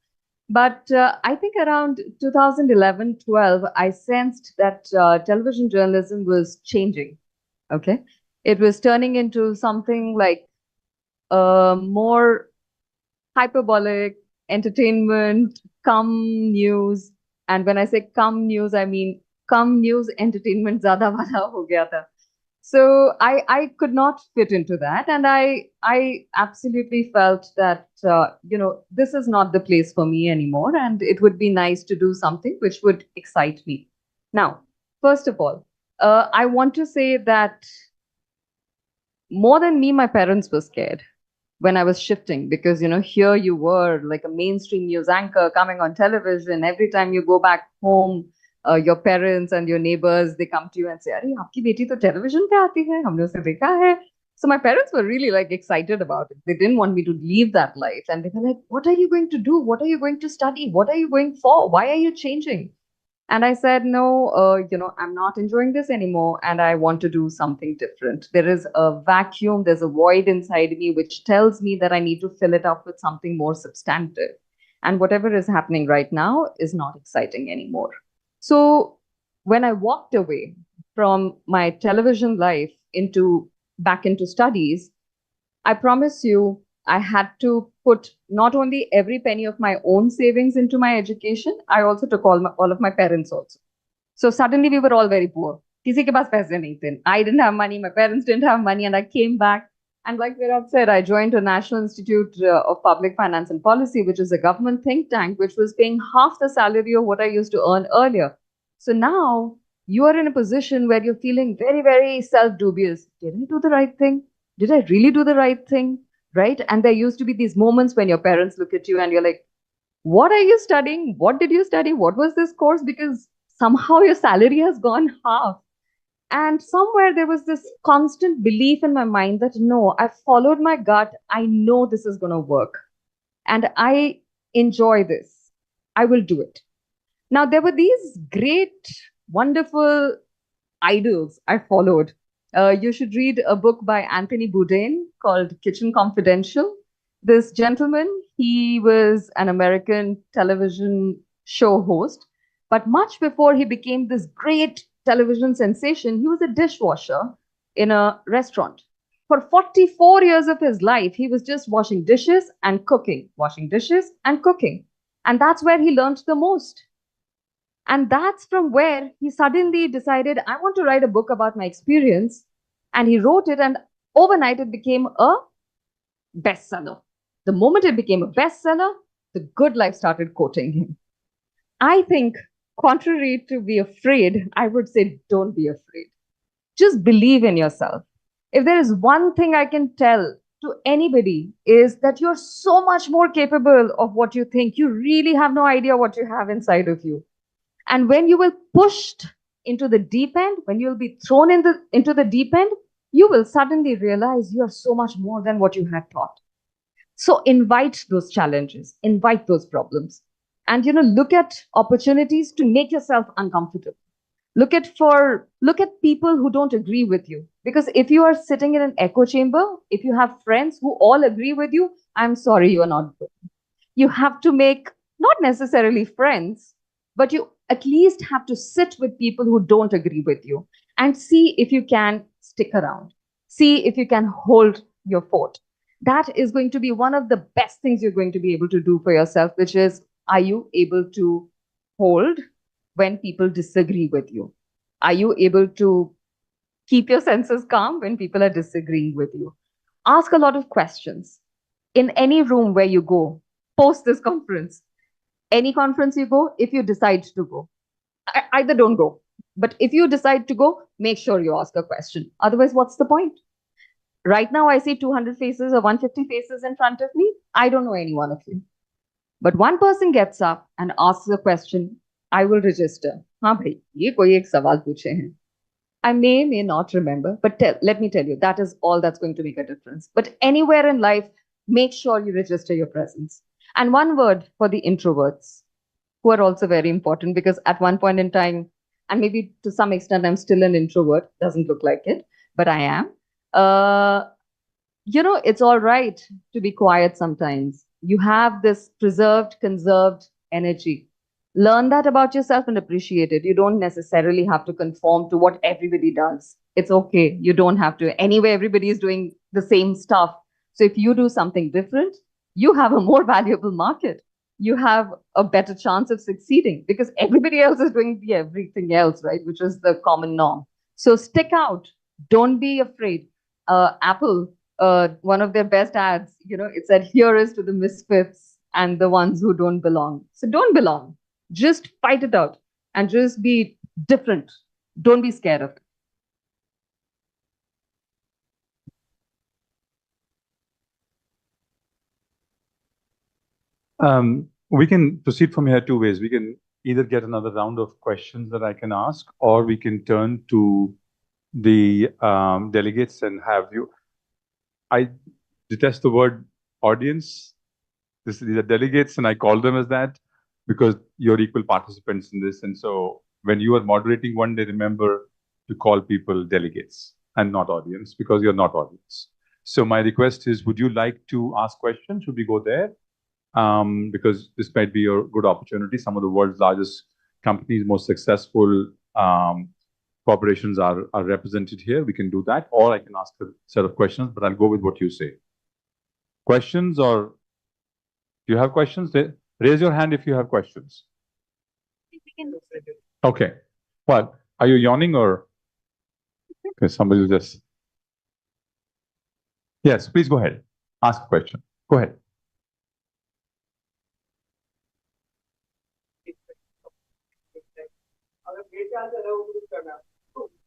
But I think around 2011-12, I sensed that television journalism was changing. Okay. It was turning into something like more hyperbolic entertainment, come news. And when I say come news, I mean come news entertainment zyada wala ho gaya tha. So I could not fit into that. And I absolutely felt that, this is not the place for me anymore. And it would be nice to do something which would excite me. Now, first of all, I want to say that more than me, my parents were scared when I was shifting because, here you were like a mainstream news anchor coming on television. Every time you go back home, your parents and your neighbors, they come to you and say, "Arey, aapki beti to television pe aati hai, humne usse dekha hai." So my parents were really like excited about it. They didn't want me to leave that life. And they were like, "What are you going to do? What are you going to study? What are you going for? Why are you changing?" And I said, "No, I'm not enjoying this anymore. And I want to do something different. There is a vacuum, there's a void inside me, which tells me that I need to fill it up with something more substantive. And whatever is happening right now is not exciting anymore." So when I walked away from my television life back into studies, I promise you, I had to put not only every penny of my own savings into my education, I also took all of my parents also. So suddenly we were all very poor. Kisi ke paas paise nahi the. I didn't have money, my parents didn't have money, and I came back. And like Virat said, I joined a National Institute of Public Finance and Policy, which is a government think tank, which was paying half the salary of what I used to earn earlier. So now you are in a position where you're feeling very, very self-dubious. Did I do the right thing? Did I really do the right thing? Right? And there used to be these moments when your parents look at you and you're like, "What are you studying? What did you study? What was this course?" Because somehow your salary has gone half. And somewhere there was this constant belief in my mind that no, I've followed my gut. I know this is going to work. And I enjoy this. I will do it. Now, there were these great, wonderful idols I followed. You should read a book by Anthony Bourdain called Kitchen Confidential. This gentleman, he was an American television show host. But much before he became this great television sensation, he was a dishwasher in a restaurant. For 44 years of his life, he was just washing dishes and cooking, washing dishes and cooking. And that's where he learned the most. And that's from where he suddenly decided, I want to write a book about my experience. And he wrote it, and overnight it became a bestseller. The moment it became a bestseller, the good life started quoting him. I think, contrary to be afraid, I would say don't be afraid. Just believe in yourself. If there is one thing I can tell to anybody is that you're so much more capable of what you think. You really have no idea what you have inside of you. And when you will pushed into the deep end, when you'll be thrown into the deep end, you will suddenly realize you are so much more than what you had thought. So invite those challenges, invite those problems, and look at opportunities to make yourself uncomfortable. Look at people who don't agree with you. Because if you are sitting in an echo chamber, if you have friends who all agree with you, I'm sorry, you are not good. You have to make not necessarily friends, but you at least have to sit with people who don't agree with you and see if you can stick around. See if you can hold your fort. That is going to be one of the best things you're going to be able to do for yourself, which is, are you able to hold when people disagree with you? Are you able to keep your senses calm when people are disagreeing with you? Ask a lot of questions. In any room where you go, post this conference, any conference you go, if you decide to go, either don't go. But if you decide to go, make sure you ask a question. Otherwise, what's the point? Right now, I see 200 faces or 150 faces in front of me. I don't know any one of you. But one person gets up and asks a question, I will register. हाँ भाई, ये कोई एक सवाल पूछे हैं. I may not remember, but let me tell you, that is all that's going to make a difference. But anywhere in life, make sure you register your presence. And one word for the introverts, who are also very important, because at one point in time, and maybe to some extent, I'm still an introvert, doesn't look like it, but I am. It's all right to be quiet sometimes. You have this preserved, conserved energy. Learn that about yourself and appreciate it. You don't necessarily have to conform to what everybody does. It's okay. You don't have to. Anyway, everybody is doing the same stuff. So if you do something different, you have a more valuable market. You have a better chance of succeeding because everybody else is doing the everything else, right? Which is the common norm. So stick out. Don't be afraid. Apple, one of their best ads, it said, here is to the misfits and the ones who don't belong. So don't belong. Just fight it out and just be different. Don't be scared of it. We can proceed from here two ways. We can either get another round of questions that I can ask, or we can turn to the delegates and have you. I detest the word audience. These are delegates, and I call them as that because you're equal participants in this. And so when you are moderating one day, remember to call people delegates and not audience, because you're not audience. So my request is, would you like to ask questions? Should we go there? Because this might be a good opportunity. Some of the world's largest companies, most successful corporations are represented here. We can do that, or I can ask a set of questions, but I'll go with what you say. Questions, or do you have questions? Raise your hand if you have questions. Okay. Well, are you yawning or? Okay, somebody will just. Yes, please go ahead. Ask a question. Go ahead.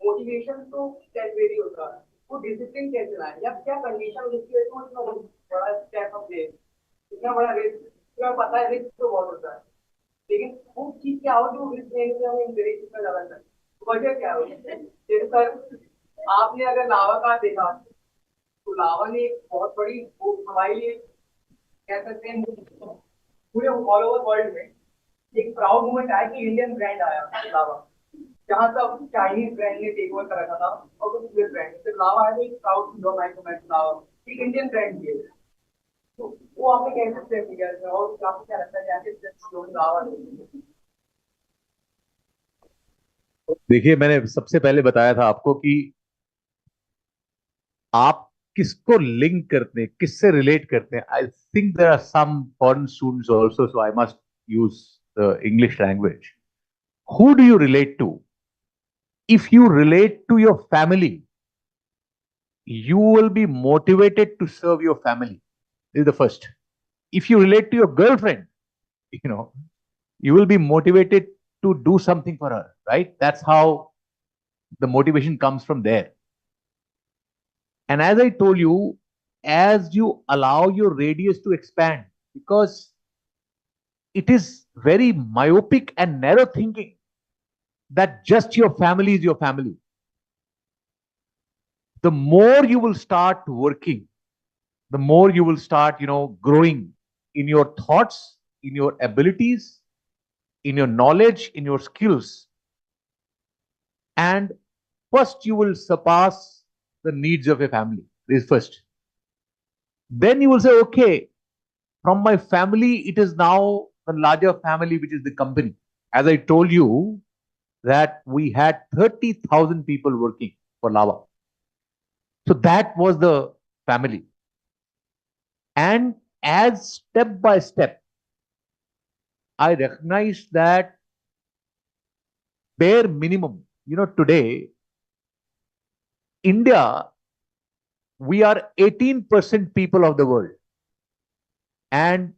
Motivation तो temporary होता है, वो discipline कैसे लाए, या क्या condition उसकी है तो इतना बड़ा स्टेप अप ले, इतना बड़ा रिस्क, तुम्हें पता है रिस्क तो बहुत होता है, लेकिन वो चीज क्या हो जो रिस्क लेने से हमें इंकरेज करना ज्यादा है, वजह क्या हो? जैसे सर आपने अगर लावा का देखा तो लावा ने एक बहुत बड़ी हमारे लिए कह सकते हैं पूरे ऑल ओवर वर्ल्ड में एक प्राउड मोमेंट आया कि इंडियन ब्रांड आया लावा, जहाँ तक चाइनीज ब्रांड ने टेक ओवर कर रखा था और कुछ यूएस ब्रांड तो लावा है एक प्राउड लो माइक्रोमैक्स लावा एक इंडियन ब्रांड भी है, तो वो आपने कैसे सेव किया है और आपको क्या लगता है कि कैसे लावा? देखिए, मैंने सबसे पहले बताया था आपको कि आप किसको लिंक करते हैं, किससे रिलेट करते हैं. I think there are some foreign students also, so I must use the English language. Who do you relate to? If you relate to your family, you will be motivated to serve your family. This is the first. If you relate to your girlfriend, you will be motivated to do something for her, right? That's how the motivation comes from there. And as I told you, as you allow your radius to expand, because it is very myopic and narrow thinking that just your family is your family. The more you will start working, the more you will start, growing in your thoughts, in your abilities, in your knowledge, in your skills. And first you will surpass the needs of your family. This is first. Then you will say, okay, from my family, it is now the larger family, which is the company. As I told you, that we had 30,000 people working for Lava. So that was the family. And as step by step, I recognized that bare minimum, today, India, we are 18% people of the world. And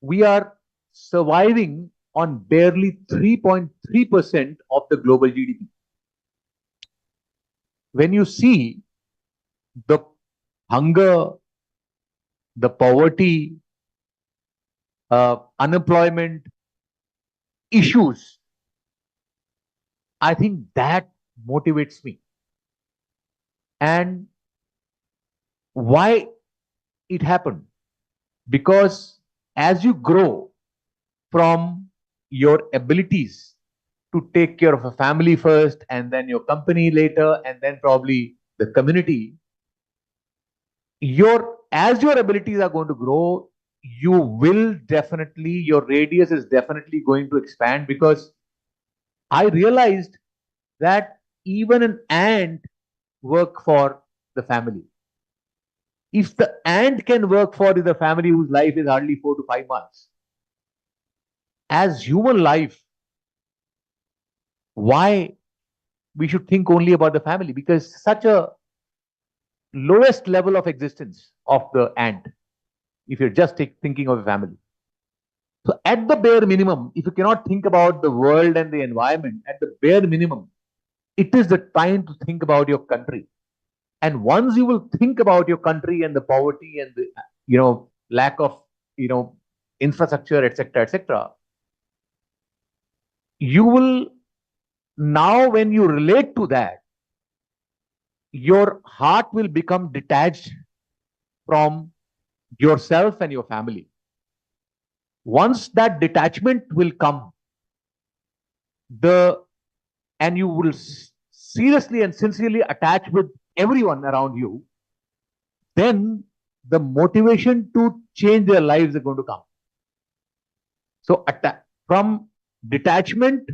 we are surviving on barely 3.3% of the global GDP. When you see the hunger, the poverty, unemployment issues, I think that motivates me. And why it happened? Because as you grow from your abilities to take care of a family first, and then your company later, and then probably the community, as your abilities are going to grow, you will definitely, your radius is definitely going to expand, because I realized that even an ant work for the family. If the ant can work for the family whose life is hardly 4 to 5 months, as human life, why we should think only about the family? Because such a lowest level of existence of the ant, if you're just thinking of a family. So at the bare minimum, if you cannot think about the world and the environment, at the bare minimum, it is the time to think about your country. And once you will think about your country and the poverty and the lack of infrastructure, etc., you will now, when you relate to that, your heart will become detached from yourself and your family. Once that detachment will come, and you will seriously and sincerely attach with everyone around you, then the motivation to change their lives is going to come. So from detachment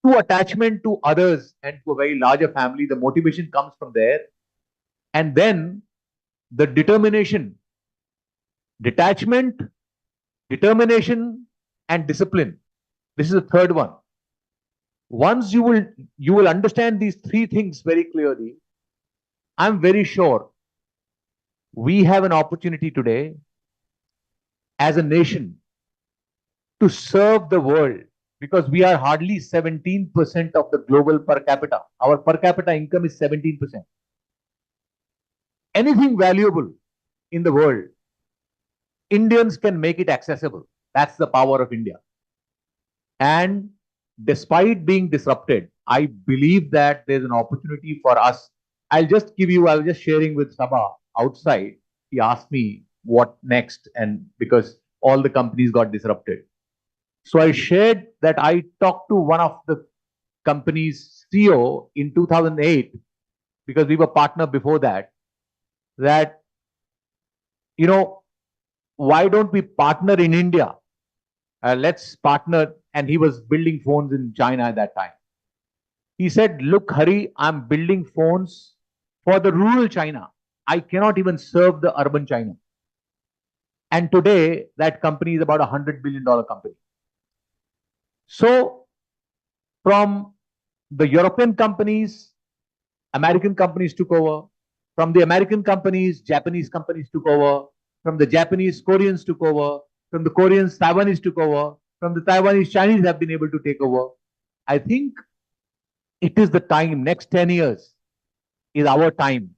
to attachment to others and to a very larger family, the motivation comes from there. And then the determination, detachment, determination, and discipline. This is the third one. Once you will understand these three things very clearly, I'm very sure we have an opportunity today as a nation to serve the world, because we are hardly 17% of the global per capita. Our per capita income is 17%. Anything valuable in the world, Indians can make it accessible. That's the power of India. And despite being disrupted, I believe that there's an opportunity for us. I was just sharing with Sabha outside. He asked me what next, and because all the companies got disrupted. So I shared that I talked to one of the company's CEO in 2008, because we were partner before that, why don't we partner in India? Let's partner. And he was building phones in China at that time. He said, look, Hari, I'm building phones for the rural China. I cannot even serve the urban China. And today, that company is about $100 billion company. So from the European companies, American companies took over. From the American companies, Japanese companies took over. From the Japanese, Koreans took over. From the Koreans, Taiwanese took over. From the Taiwanese, Chinese have been able to take over. I think it is the time, next 10 years is our time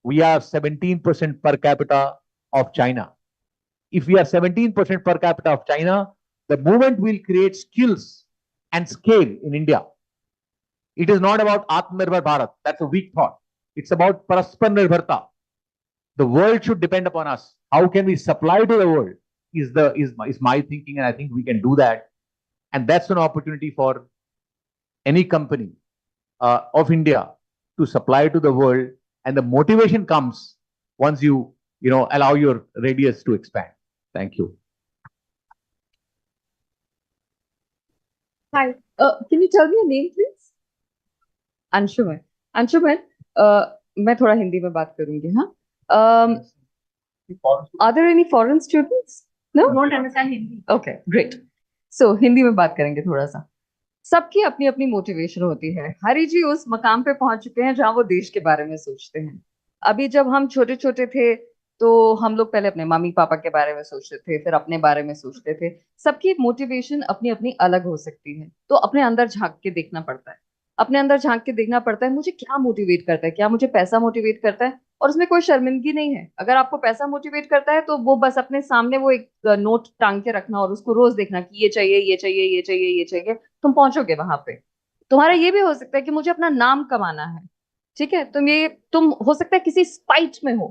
We are 17% per capita of China. If we are 17% per capita of China, the moment will create skills and scale in India. It is not about Atmanirbhar Bharat. That's a weak thought. It's about Paraspar Nirbharta. The world should depend upon us. How can we supply to the world is my thinking, and I think we can do that. And that's an opportunity for any company of India to supply to the world. And the motivation comes once you allow your radius to expand. Thank you. Hi. Can you tell me your name, please? Anshuman. Anshuman, मैं थोड़ा हिंदी में बात करूंगी, हाँ? Are there any foreign students? No? Don't understand Hindi. Okay, great. So Hindi में बात करेंगे थोड़ा सा. सबकी अपनी अपनी मोटिवेशन होती है. हरी जी उस मकाम पे पहुंच चुके हैं जहां वो देश के बारे में सोचते हैं. अभी जब हम छोटे छोटे थे तो हम लोग पहले अपने मम्मी पापा के बारे में सोचते थे, फिर अपने बारे में सोचते थे. सबकी मोटिवेशन अपनी अपनी अलग हो सकती है, तो अपने अंदर झांक के देखना पड़ता है. अपने अंदर झांक के देखना पड़ता है मुझे क्या मोटिवेट करता है, क्या मुझे पैसा मोटिवेट करता है. और उसमें कोई शर्मिंदगी नहीं है. अगर आपको पैसा मोटिवेट करता है तो वो बस अपने सामने वो एक नोट टांग के रखना और उसको रोज देखना कि ये चाहिए, ये चाहिए, ये चाहिए, ये चाहिए. तुम पहुंचोगे वहां पे. तुम्हारा ये भी हो सकता है कि मुझे अपना नाम कमाना है. ठीक है, तुम हो सकता है किसी स्पाइट में हो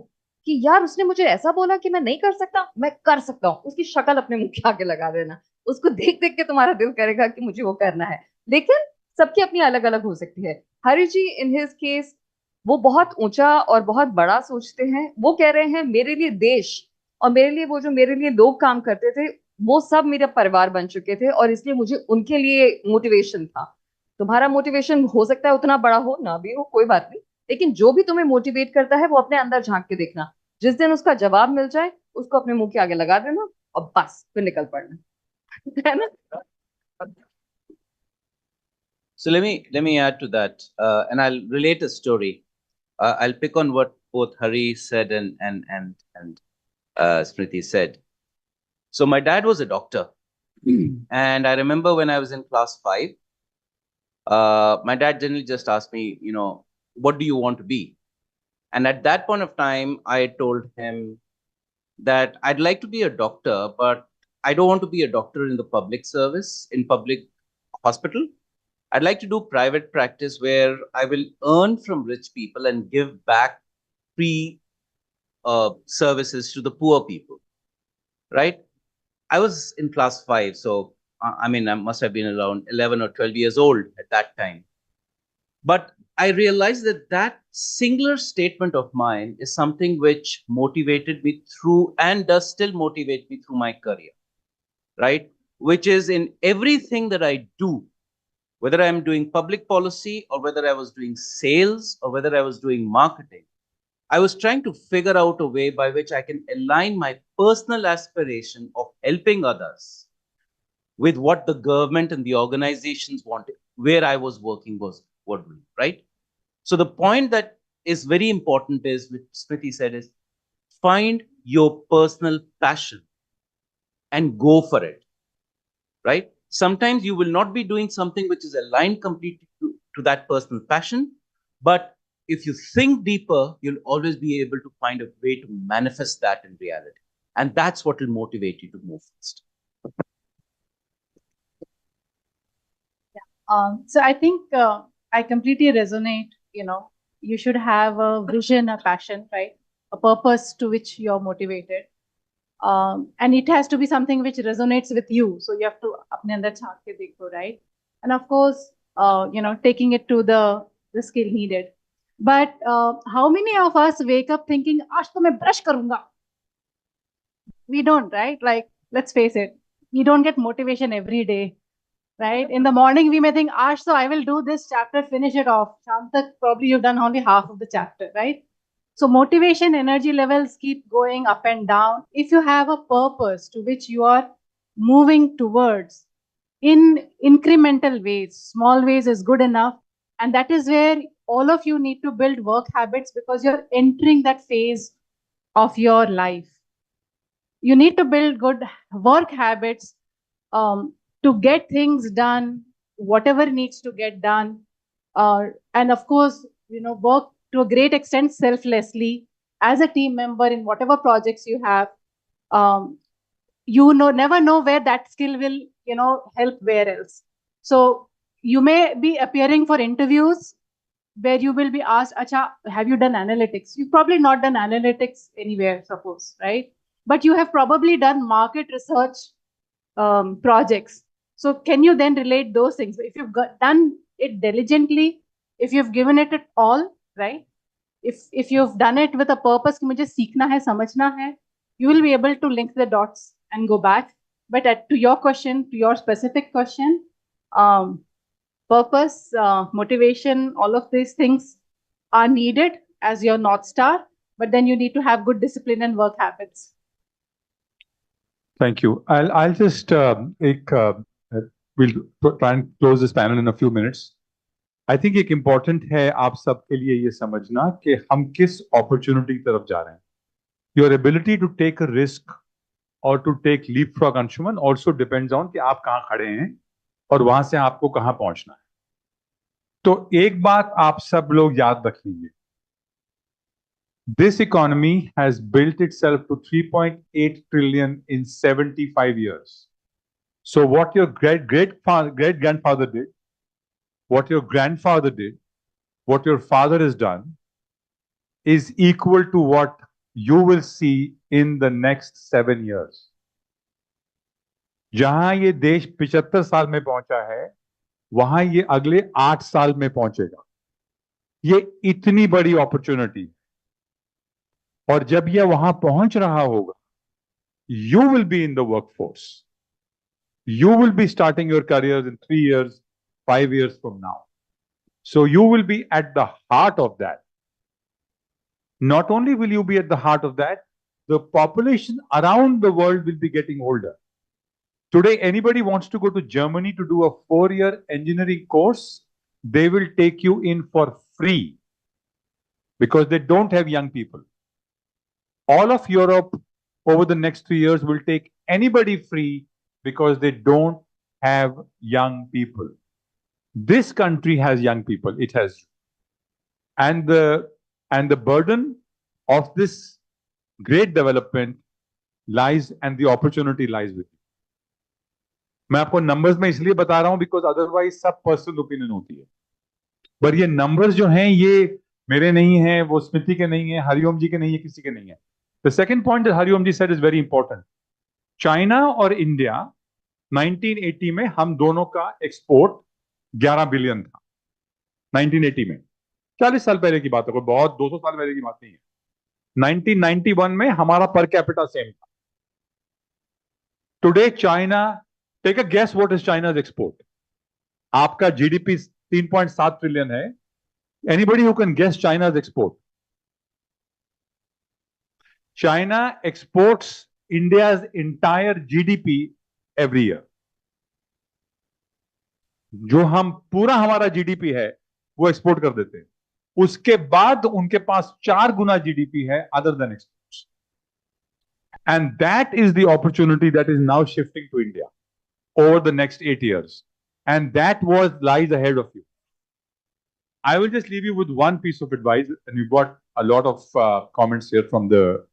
कि यार उसने मुझे ऐसा बोला कि मैं नहीं कर सकता, मैं कर सकता हूँ. उसकी शक्ल अपने मुंह के आगे लगा देना. उसको देख देख के तुम्हारा दिल करेगा कि मुझे वो करना है. लेकिन सबकी अपनी अलग अलग हो सकती है. Hari ji in his case वो बहुत ऊंचा और बहुत बड़ा सोचते हैं. वो कह रहे हैं मेरे लिए देश और मेरे लिए वो जो मेरे लिए लोग काम करते थे वो सब मेरा परिवार बन चुके थे और इसलिए मुझे उनके लिए मोटिवेशन था. तुम्हारा मोटिवेशन हो सकता है उतना बड़ा हो ना भी हो, कोई बात नहीं. लेकिन जो भी तुम्हें मोटिवेट करता है वो अपने अंदर झांक के देखना. जिस दिन उसका जवाब मिल जाए उसको अपने मुंह के आगे लगा देना और बस फिर निकल पड़ना. है ना? So let me add to that, and I'll relate a story. I'll pick on what both Hari said and Smriti said. So my dad was a doctor, and I remember when I was in class 5, my dad generally just asked me, what do you want to be? And at that point of time, I told him that I'd like to be a doctor, but I don't want to be a doctor in the public service, in public hospital. I'd like to do private practice where I will earn from rich people and give back free services to the poor people, right? I was in class 5, so I mean, I must have been around 11 or 12 years old at that time. But I realized that that singular statement of mine is something which motivated me through and does still motivate me through my career, right? Which is in everything that I do, whether I'm doing public policy or whether I was doing sales or whether I was doing marketing, I was trying to figure out a way by which I can align my personal aspiration of helping others with what the government and the organizations wanted, where I was working was what doing, right? So the point that is very important is, which Smriti said, is find your personal passion and go for it, right? Sometimes you will not be doing something which is aligned completely to that personal passion, but if you think deeper, you'll always be able to find a way to manifest that in reality. And that's what will motivate you to move first. So I think I completely resonate. You should have a vision, a passion, right? A purpose to which you're motivated. And it has to be something which resonates with you. So you have to apne andar jhaak ke dekho, right? And of course, taking it to the skill needed. But how many of us wake up thinking, "Aaj to main brush karunga"? We don't, right? Like, let's face it, we don't get motivation every day, right? In the morning, we may think, "Aaj so I will do this chapter, finish it off." Sham tak probably you've done only half of the chapter, right? So motivation, energy levels keep going up and down. If you have a purpose to which you are moving towards in incremental ways, small ways is good enough. And that is where all of you need to build work habits, because you're entering that phase of your life. You need to build good work habits to get things done, whatever needs to get done. And of course, work to a great extent selflessly as a team member in whatever projects you have. You never know where that skill will, help where else. So you may be appearing for interviews where you will be asked, Acha, have you done analytics? You've probably not done analytics anywhere, suppose, right? But you have probably done market research projects. So can you then relate those things? If you've done it diligently, if you've given it all, right? If you've done it with a purpose, कि मुझे सीखना है, समझना है, you will be able to link the dots and go back. But to your question, to your specific question, purpose, motivation, all of these things are needed as your North Star, but then you need to have good discipline and work habits. Thank you. I'll just we'll try and close this panel in a few minutes. I think एक important है आप सबके लिए ये समझना कि हम किस opportunity की तरफ जा रहे हैं. Your ability to take a risk or to take leapfrog Anshuman also depends on कि आप कहाँ खड़े हैं और वहां से आपको कहाँ पहुंचना है. तो एक बात आप सब लोग याद रखेंगे. This economy has built itself to 3.8 trillion in 75 years. So what your great-grandfather did, what your grandfather did, what your father has done is equal to what you will see in the next 7 years. जहां ये देश 75 साल में पहुंचा है, वहां ये अगले 8 साल में पहुंचेगा. ये इतनी बड़ी अपॉर्चुनिटी. और जब ये वहां पहुंच रहा होगा, you will be in the workforce. You will be starting your careers in 3 years, 5 years from now. So you will be at the heart of that. Not only will you be at the heart of that, the population around the world will be getting older. Today, anybody wants to go to Germany to do a 4-year engineering course, they will take you in for free because they don't have young people. All of Europe over the next 3 years will take anybody free because they don't have young people. This country has young people. It has. And the burden of this great development lies and the opportunity lies with you. मैं आपको numbers में इसलिए बता रहा हूं because otherwise सब personal opinion होती है. पर ये numbers जो हैं ये मेरे नहीं हैं, वो स्मृति के नहीं हैं, हरिओम जी के नहीं है, किसी के नहीं है. The second point that Hariom ji said is very important. China और India 1980 में हम दोनों का एक्सपोर्ट 11 बिलियन था. 1980 में 40 साल पहले की बात है, कोई बहुत 200 साल पहले की बात नहीं है. 1991 में हमारा पर कैपिटा सेम था. Today China, take a guess what is China's export. आपका GDP 3.7 ट्रिलियन है. Anybody who can guess China's export? China exports India's entire GDP every year. जो हम पूरा हमारा GDP है वो एक्सपोर्ट कर देते हैं. उसके बाद उनके पास 4 गुना GDP है other than exports. And that is the opportunity that is now shifting to India over the next 8 years. And that lies ahead of you. I will just leave you with one piece of advice, and we've got a lot of comments here from the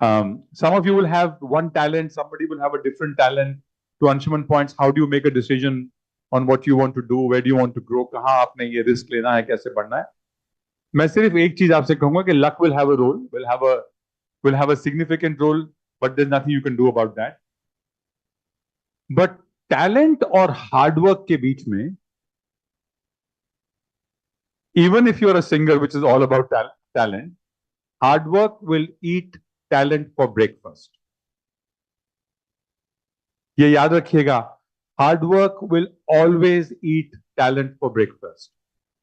some of you will have one talent, somebody will have a different talent. To Anshuman points, how do you make a decision on what you want to do, where do you want to grow, कहाँ आपने ये risk लेना है, कैसे बढ़ना है. मैं सिर्फ एक चीज आपसे कहूंगा कि luck will have a role, will have a significant role, but there's nothing you can do about that. But talent और hard work के बीच में, even if you're a singer, which is all about talent, hard work will eat talent for breakfast. ये याद रखिएगा, hard work will always eat talent for breakfast.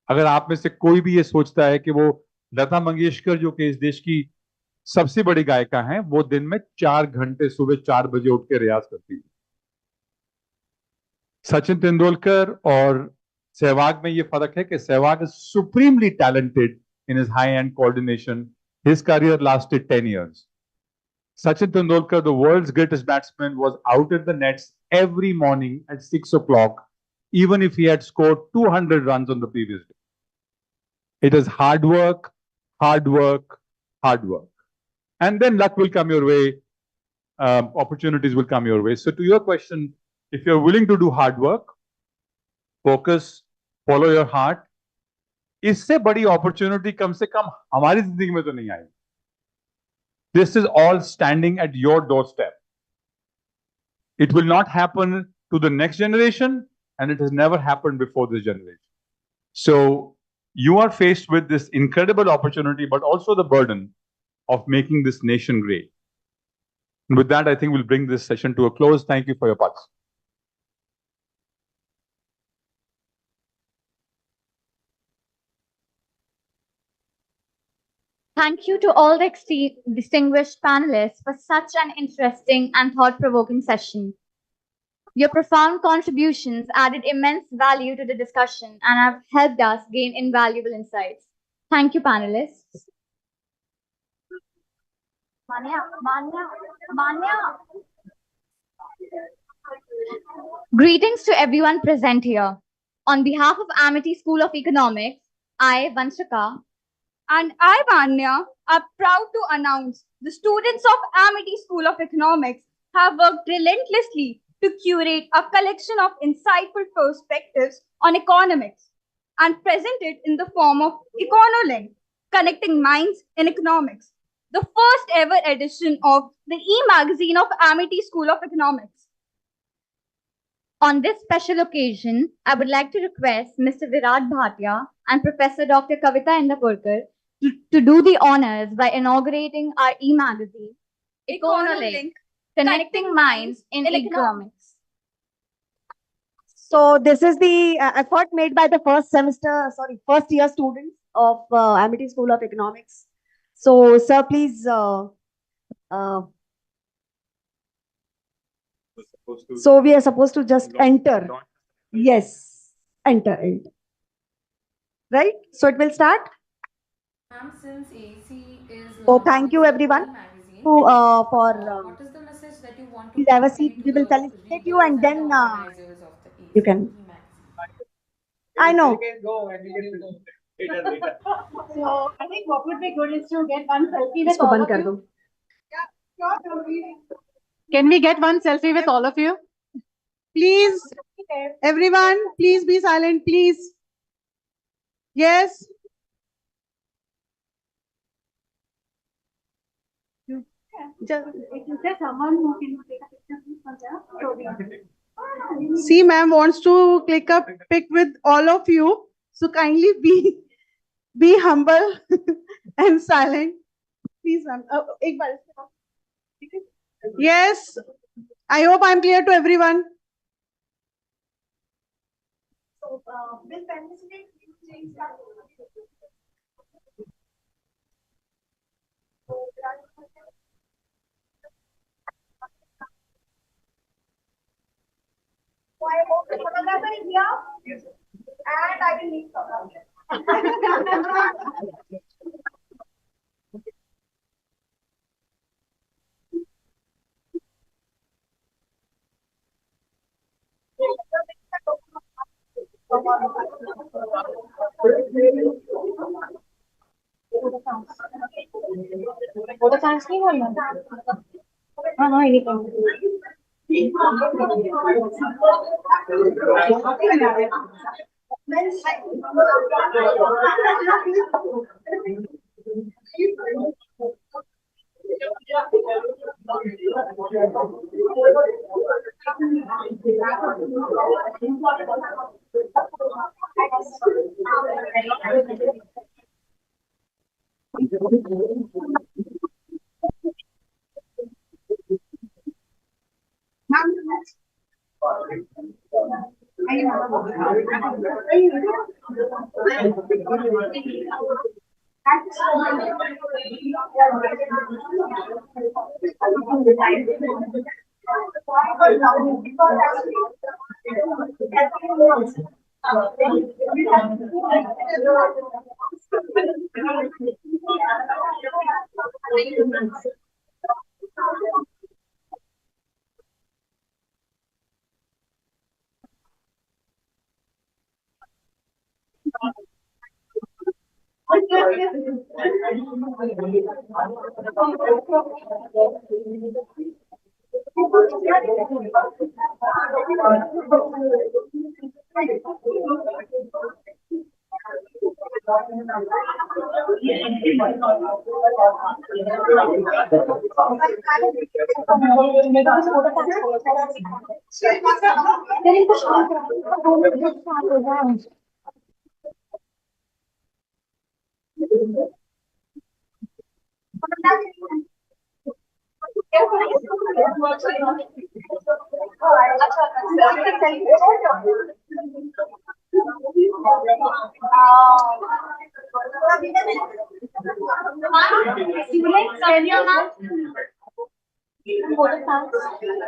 अगर आप में से कोई भी ये सोचता है कि वो लता मंगेशकर जो कि इस देश की सबसे बड़ी गायिका हैं, वो दिन में 4 घंटे सुबह 4 बजे उठ के रियाज करती है. सचिन तेंदुलकर और सहवाग में ये फर्क है कि Sehwag is supremely talented in his high-end coordination. His career lasted 10 years. Sachin Tendulkar, the world's greatest batsman, was out at the nets every morning at 6 o'clock, even if he had scored 200 runs on the previous day. It is hard work, hard work, hard work. And then luck will come your way, opportunities will come your way. So to your question, if you're willing to do hard work, focus, follow your heart, इससे बड़ी opportunity कम से कम हमारी जिंदगी में तो नहीं आई. This is all standing at your doorstep. It will not happen to the next generation, and it has never happened before this generation. So you are faced with this incredible opportunity, but also the burden of making this nation great. And with that, I think we'll bring this session to a close. Thank you for your participation. Thank you to all the distinguished panelists for such an interesting and thought-provoking session. Your profound contributions added immense value to the discussion and have helped us gain invaluable insights. Thank you, panelists. Greetings to everyone present here. On behalf of Amity School of Economics, I, Vanshika, and I, Vanya, are proud to announce the students of Amity School of Economics have worked relentlessly to curate a collection of insightful perspectives on economics and present it in the form of EconoLink, Connecting Minds in Economics, the first ever edition of the e-magazine of Amity School of Economics. On this special occasion, I would like to request Mr. Virat Bhatia and Professor Dr. Kavita Indapurkar to do the honors by inaugurating our e-magazine, EconoLink, Connecting Minds in Economics. So this is the effort made by the first year students of Amity School of Economics. So sir, please. So we are supposed to just enter. Yes, enter. Right? So it will start. Since AC is So thank you everyone for what is the message that you want to please have a seat. convey We to will the felicitate you readers and and the then organizers of the you can. I know. So I think what would be good is to get one selfie with इसको all बंद of कर you. दो. Can we get one selfie with all of you? Please, everyone, please be silent, please. Yes. Someone who can take a picture, please. See, ma'am wants to click a pic with all of you. So kindly be humble and silent. Please, ma'am. Yes. I hope I'm clear to everyone. So, will So I hope the photographer is here. Yes. And I will need someone. वो तो chance नहीं बोलना हाँ हाँ ये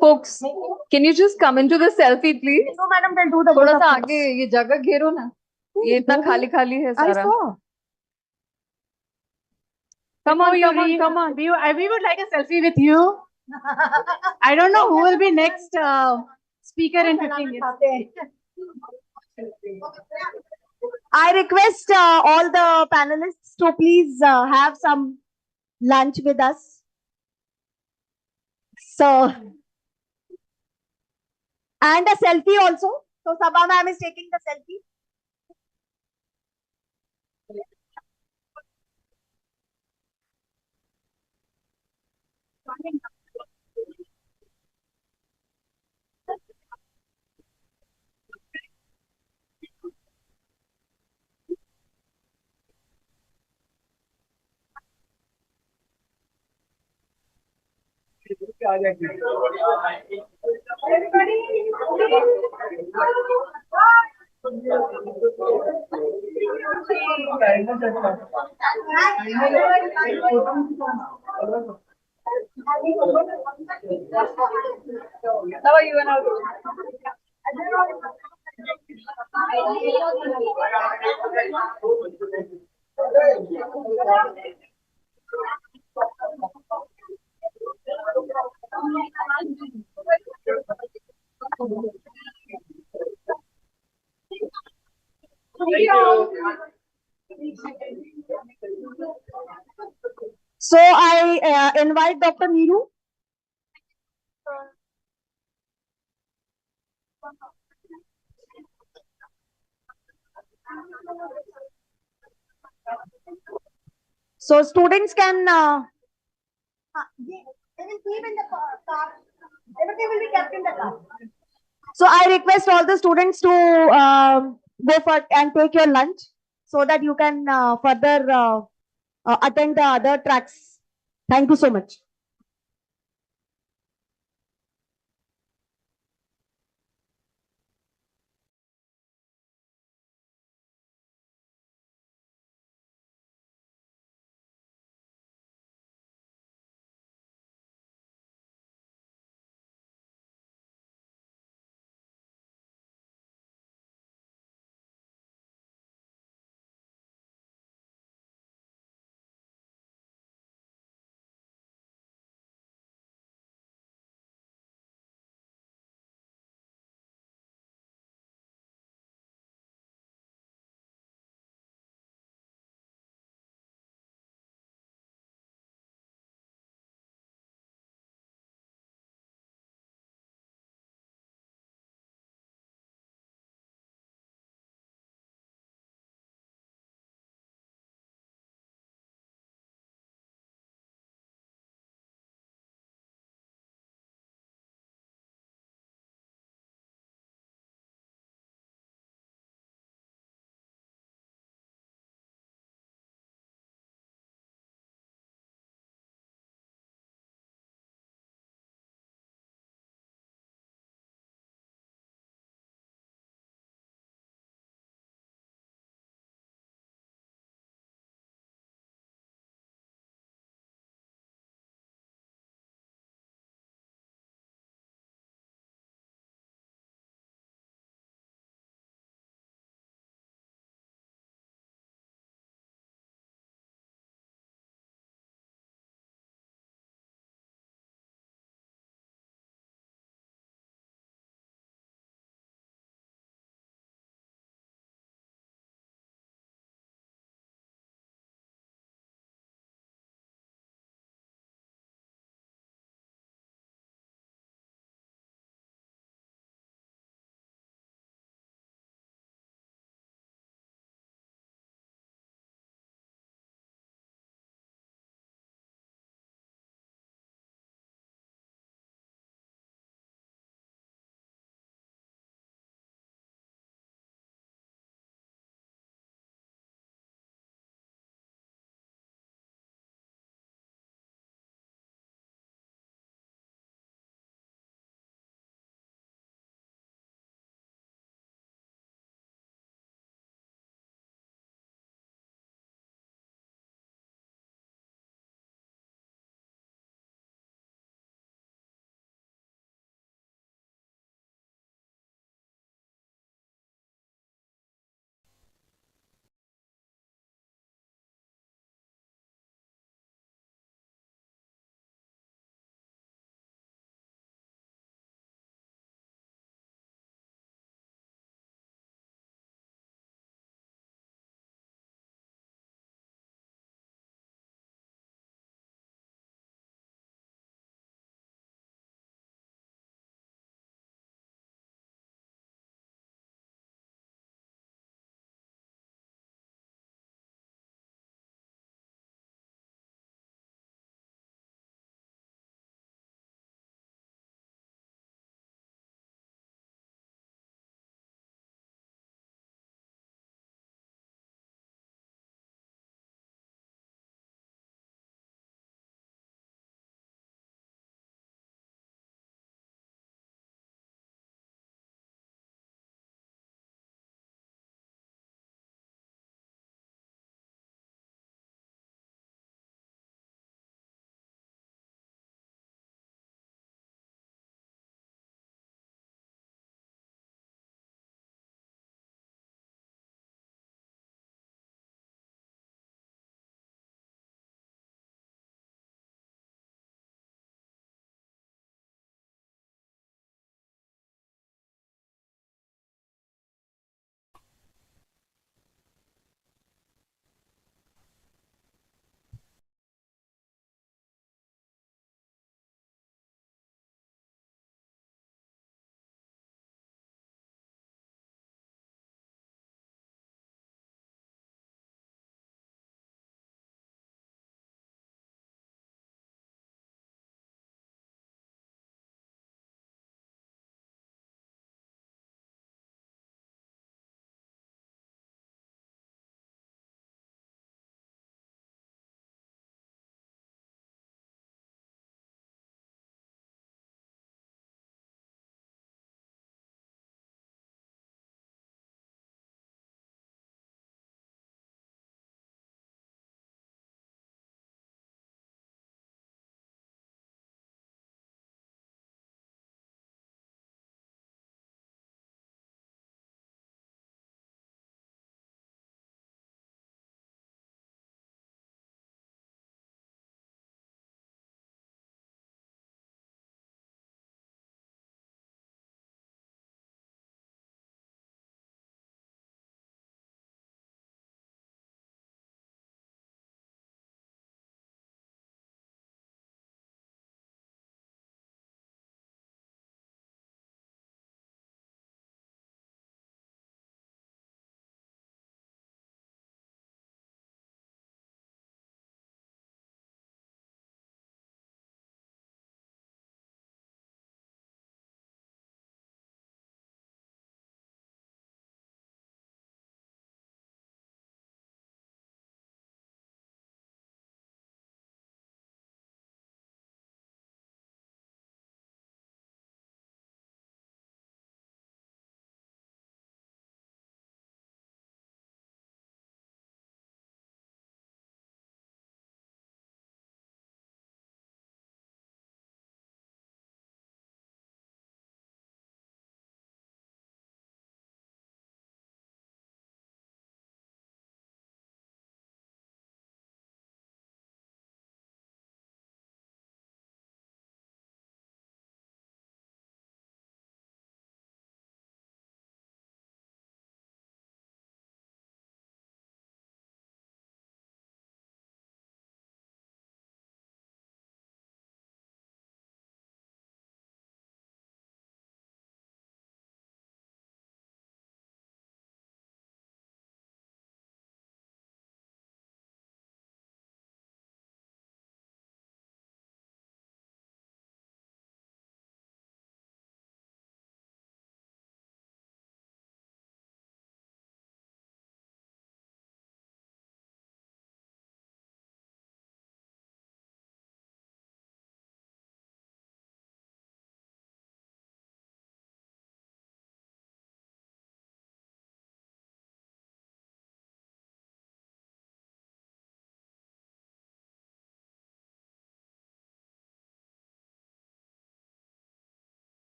Folks, can you just come into the selfie, please? No, madam, they'll do the थोड़ा both सा of आगे us. ये जगह घेरो ना. ये इतना खाली खाली है I सारा. saw. Come on, come on, come on. We would like a selfie with you. I don't know who will be next speaker in 15 minutes. I request all the panelists to please have some lunch with us. So, and a selfie also. So, Sabha ma'am is taking the selfie. So I invite Dr. Neeru. So students can they will keep in the car. Everything will be kept in the car. So I request all the students to go for and take your lunch so that you can further attend the other tracks. Thank you so much.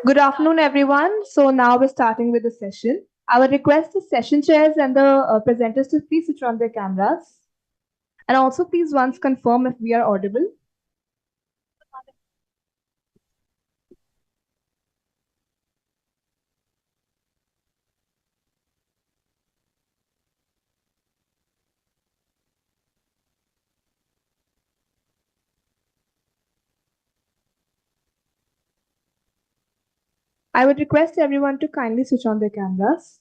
Good afternoon, everyone. So now we're starting with the session. I would request the session chairs and the presenters to please switch on their cameras. And also please once confirm if we are audible. I would request everyone to kindly switch on their cameras.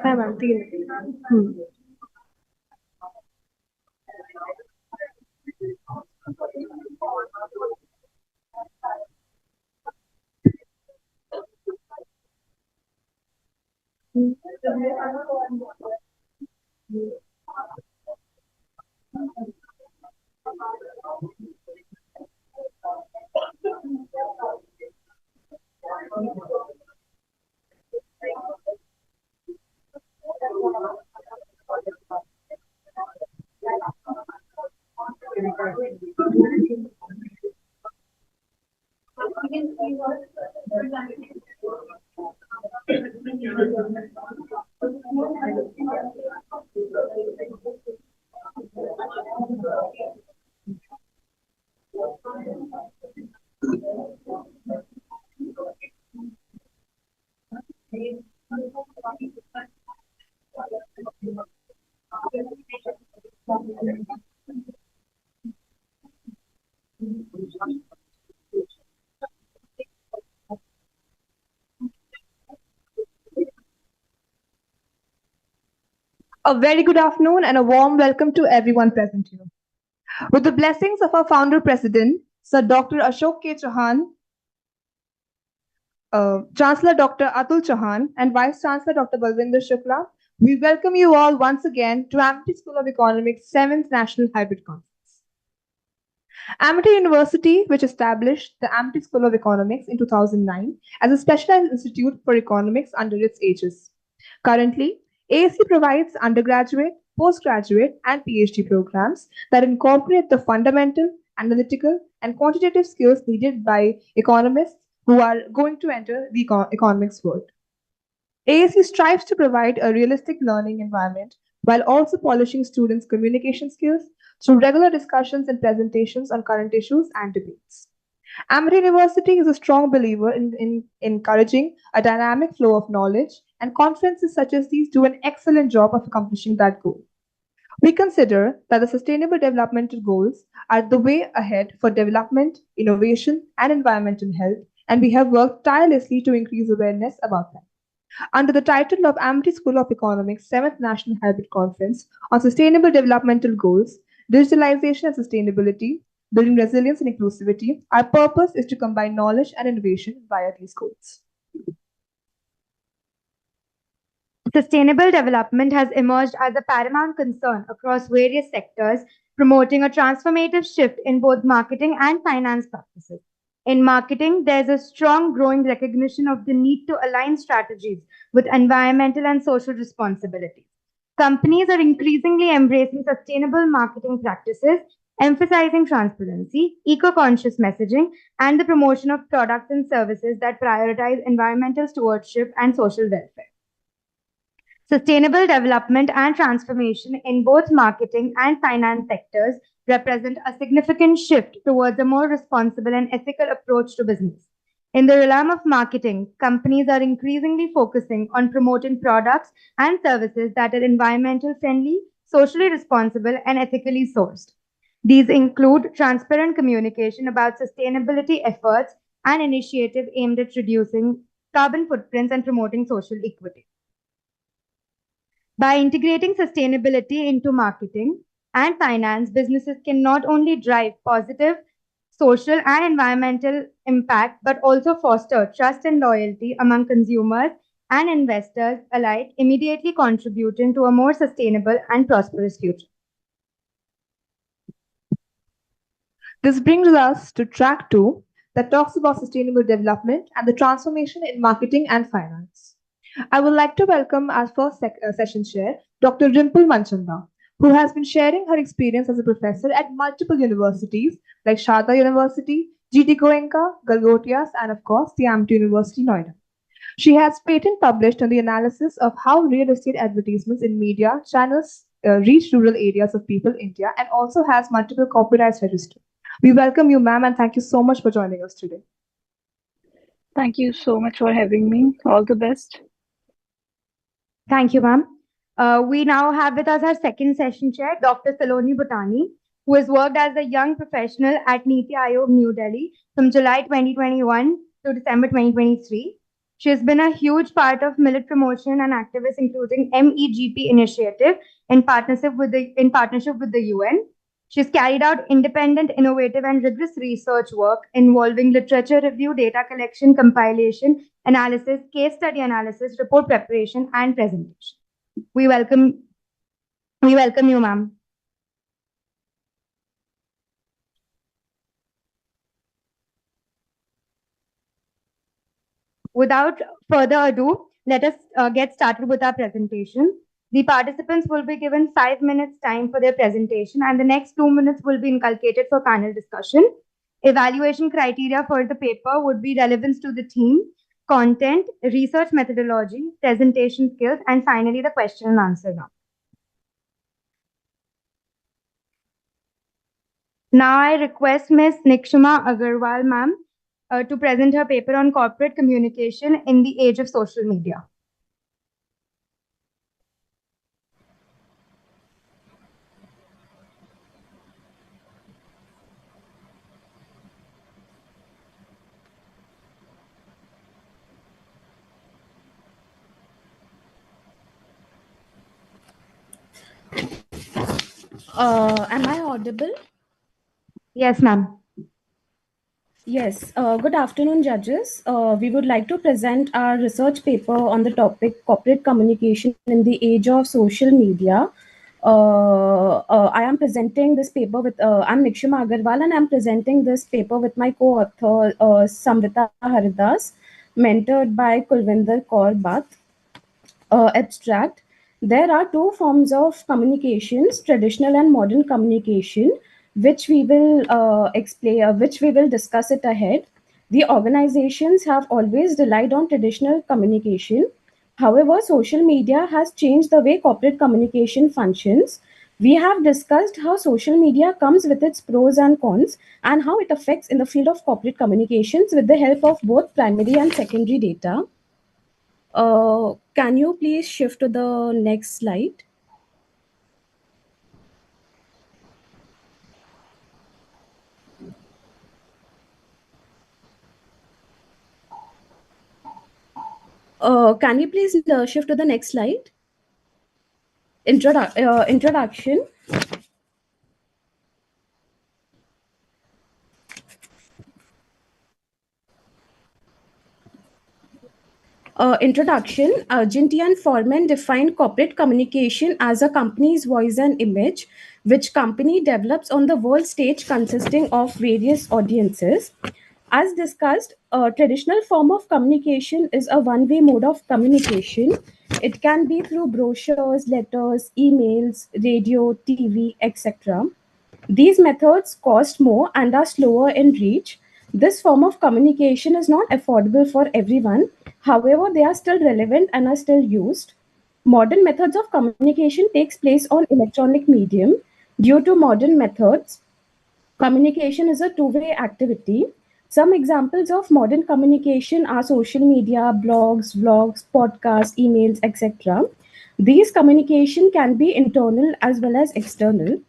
Hi, ma'am. A very good afternoon and a warm welcome to everyone present here. With the blessings of our founder president, Sir Dr. Ashok K. Chauhan, Chancellor Dr. Atul Chauhan, and Vice Chancellor Dr. Balvinder Shukla, we welcome you all once again to Amity School of Economics 7th National Hybrid Conference. Amity University, which established the Amity School of Economics in 2009 as a specialized institute for economics under its aegis. Currently, ASE provides undergraduate, postgraduate, and PhD programs that incorporate the fundamental, analytical, and quantitative skills needed by economists who are going to enter the economics world. ASE strives to provide a realistic learning environment while also polishing students' communication skills through regular discussions and presentations on current issues and debates. Amity University is a strong believer in encouraging a dynamic flow of knowledge, and conferences such as these do an excellent job of accomplishing that goal. We consider that the Sustainable Development Goals are the way ahead for development, innovation, and environmental health, and we have worked tirelessly to increase awareness about them. Under the title of Amity School of Economics 7th National Hybrid Conference on Sustainable Developmental Goals, Digitalization and Sustainability, building resilience and inclusivity. Our purpose is to combine knowledge and innovation via these goals. Sustainable development has emerged as a paramount concern across various sectors, promoting a transformative shift in both marketing and finance practices. In marketing, there's a strong growing recognition of the need to align strategies with environmental and social responsibilities. Companies are increasingly embracing sustainable marketing practices, emphasizing transparency, eco-conscious messaging, and the promotion of products and services that prioritize environmental stewardship and social welfare. Sustainable development and transformation in both marketing and finance sectors represent a significant shift towards a more responsible and ethical approach to business. In the realm of marketing, companies are increasingly focusing on promoting products and services that are environmental friendly, socially responsible, and ethically sourced. These include transparent communication about sustainability efforts and initiatives aimed at reducing carbon footprints and promoting social equity. By integrating sustainability into marketing and finance, businesses can not only drive positive social and environmental impact, but also foster trust and loyalty among consumers and investors alike, immediately contributing to a more sustainable and prosperous future. This brings us to track 2 that talks about sustainable development and the transformation in marketing and finance. I would like to welcome our first session chair, Dr. Rimple Manchanda, who has been sharing her experience as a professor at multiple universities like Sharda University, GT Goenka, Galgotias, and of course, the Amity University, Noida. She has patent published on the analysis of how real estate advertisements in media channels reach rural areas of people in India and also has multiple copyrights registered. We welcome you, ma'am, and thank you so much for joining us today. Thank you so much for having me. All the best. Thank you, ma'am. We now have with us our second session chair, Dr. Saloni Bhutani, who has worked as a young professional at Niti Aayog, New Delhi from July 2021 to December 2023. She has been a huge part of millet promotion and activists, including MEGP initiative in partnership with the UN. She's carried out independent, innovative, and rigorous research work involving literature review, data collection, compilation, analysis, case study analysis, report preparation, and presentation. We welcome you, ma'am. Without further ado, let us get started with our presentation. The participants will be given 5 minutes time for their presentation, and the next 2 minutes will be inculcated for panel discussion. Evaluation criteria for the paper would be relevance to the theme, content, research methodology, presentation skills, and finally the question and answer round. Now I request Ms. Nikshima Agarwal, ma'am, to present her paper on corporate communication in the age of social media. Am I audible? Yes, ma'am. Yes. Good afternoon, judges. We would like to present our research paper on the topic corporate communication in the age of social media. I am presenting this paper with, I'm Nikshima Agarwal, and I'm presenting this paper with my co-author, Samrita Haridas, mentored by Kulvinder Kaur Bath. Abstract. There are two forms of communications, traditional and modern communication, which we will which we will discuss it ahead. The organizations have always relied on traditional communication. However, social media has changed the way corporate communication functions. We have discussed how social media comes with its pros and cons and how it affects in the field of corporate communications with the help of both primary and secondary data. Can you please shift to the next slide? Can you please shift to the next slide? Introduction. Introduction. Ginty and Foreman defined corporate communication as a company's voice and image, which company develops on the world stage consisting of various audiences. As discussed, a traditional form of communication is a one-way mode of communication. It can be through brochures, letters, emails, radio, TV, etc. These methods cost more and are slower in reach. This form of communication is not affordable for everyone. However, they are still relevant and are still used. Modern methods of communication takes place on electronic medium. Due to modern methods, communication is a two-way activity. Some examples of modern communication are social media, blogs, vlogs, podcasts, emails, etc. These communication can be internal as well as external.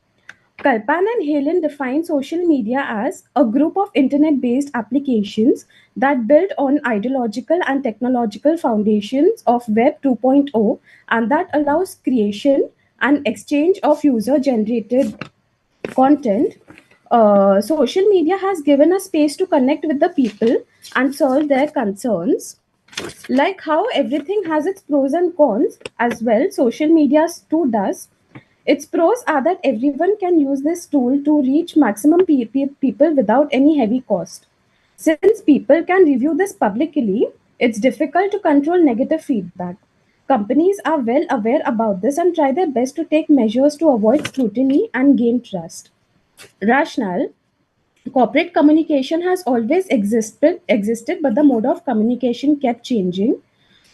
Kalpan and Helen define social media as a group of internet-based applications that build on ideological and technological foundations of Web 2.0 and that allows creation and exchange of user-generated content. Social media has given a space to connect with the people and solve their concerns. Like how everything has its pros and cons as well, social media too does. Its pros are that everyone can use this tool to reach maximum people without any heavy cost. Since people can review this publicly, it's difficult to control negative feedback. Companies are well aware about this and try their best to take measures to avoid scrutiny and gain trust. Rationale. Corporate communication has always existed, but the mode of communication kept changing.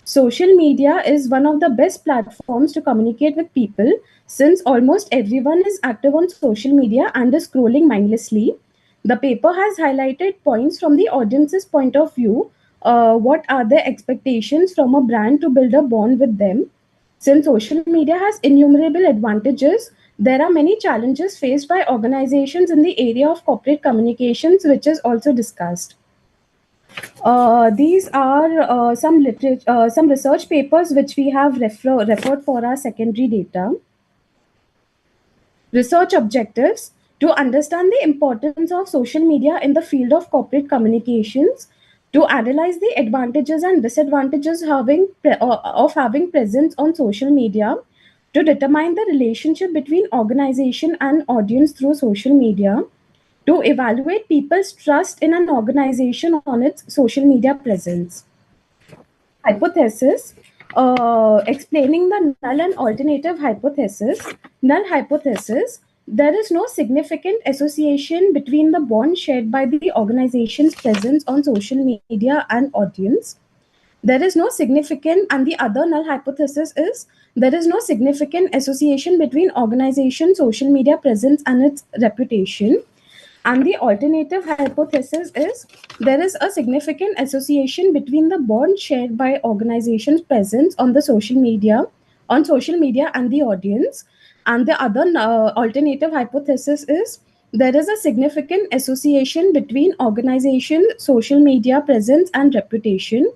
Social media is one of the best platforms to communicate with people since almost everyone is active on social media and is scrolling mindlessly. The paper has highlighted points from the audience's point of view. What are their expectations from a brand to build a bond with them? Since social media has innumerable advantages, there are many challenges faced by organizations in the area of corporate communications, which is also discussed. These are some research papers which we have referred for our secondary data. Research objectives: to understand the importance of social media in the field of corporate communications, to analyze the advantages and disadvantages of having presence on social media, to determine the relationship between organization and audience through social media, to evaluate people's trust in an organization on its social media presence. Hypothesis. Explaining the null and alternative hypothesis. Null hypothesis: there is no significant association between the bond shared by the organization's presence on social media and audience. There is no significant, and the other null hypothesis is there is no significant association between organization social media presence and its reputation. And the alternative hypothesis is there is a significant association between the bond shared by organizations' presence on social media and the audience. And the other alternative hypothesis is there is a significant association between organization, social media presence, and reputation.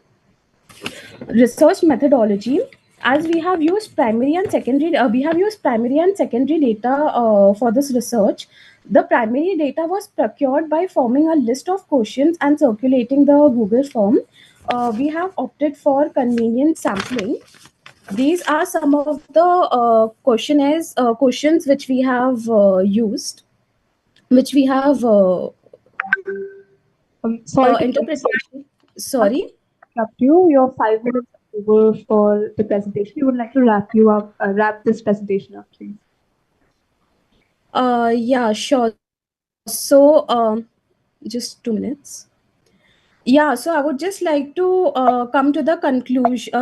Research methodology: as we have used primary and secondary data for this research. The primary data was procured by forming a list of questions and circulating the Google form. We have opted for convenient sampling. These are some of the questions which we have used, which we have interpretation. Sorry. Up to you. Your 5 minutes over for the presentation. We would like to wrap this presentation up, please. Yeah, sure. So, just 2 minutes. Yeah, so I would just like to come to the conclusion.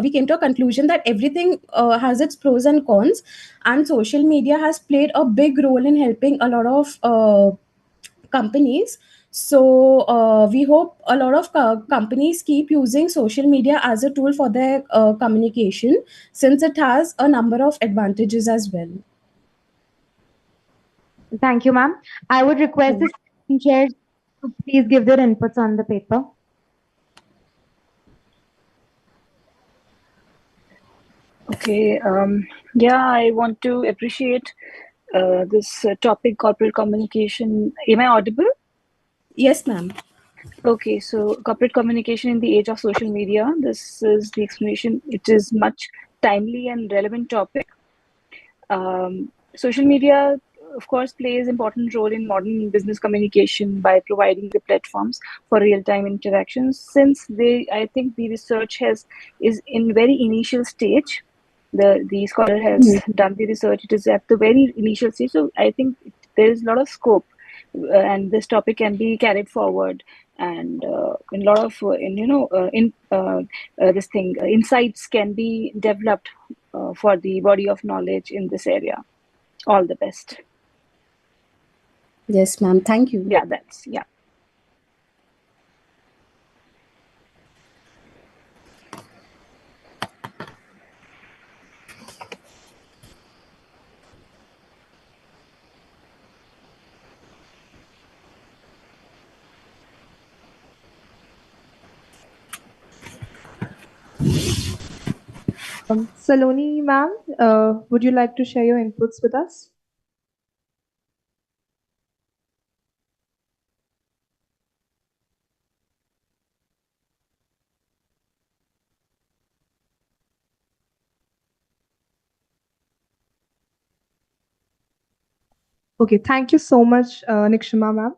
We came to a conclusion that everything has its pros and cons, and social media has played a big role in helping a lot of companies. So we hope a lot of companies keep using social media as a tool for their communication, since it has a number of advantages as well. Thank you, ma'am. I would request the chairs to please give their inputs on the paper. Okay. Yeah, I want to appreciate this topic, corporate communication. Am I audible? Yes, ma'am. Okay, so corporate communication in the age of social media. This is the explanation. It is much timely and relevant topic. Social media, of course, plays important role in modern business communication by providing the platforms for real-time interactions. Since I think the research is in very initial stage. The scholar has done the research. It is at the very initial stage, so I think there is a lot of scope, and this topic can be carried forward. And in a lot of this thing insights can be developed for the body of knowledge in this area. All the best. Yes, ma'am. Thank you. Yeah, that's yeah. Saloni, ma'am, would you like to share your inputs with us? Okay, thank you so much, Nikshima, ma'am.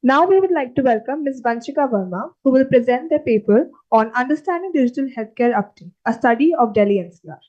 Now we would like to welcome Ms. Vanchika Verma, who will present their paper on Understanding Digital Healthcare Uptake, a study of Delhi NCR.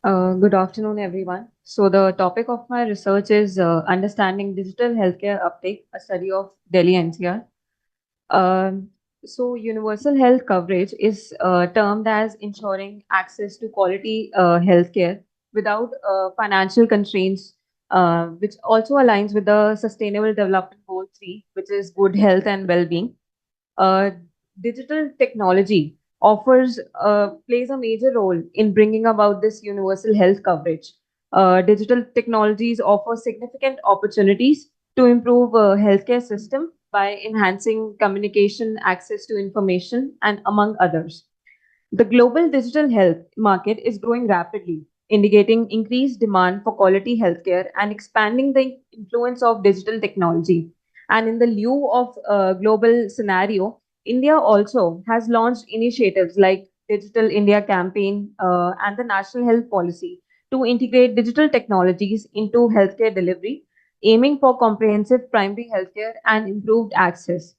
Good afternoon, everyone. So the topic of my research is Understanding Digital Healthcare Uptake, a study of Delhi NCR. So universal health coverage is termed as ensuring access to quality healthcare without financial constraints, which also aligns with the Sustainable Development Goal 3, which is good health and well-being. uh, Digital technology plays a major role in bringing about this universal health coverage. Digital technologies offer significant opportunities to improve healthcare system by enhancing communication, access to information, and among others. The global digital health market is growing rapidly, indicating increased demand for quality healthcare and expanding the influence of digital technology. And in the lieu of a global scenario, India also has launched initiatives like Digital India Campaign and the National Health Policy to integrate digital technologies into healthcare delivery, aiming for comprehensive primary healthcare and improved access.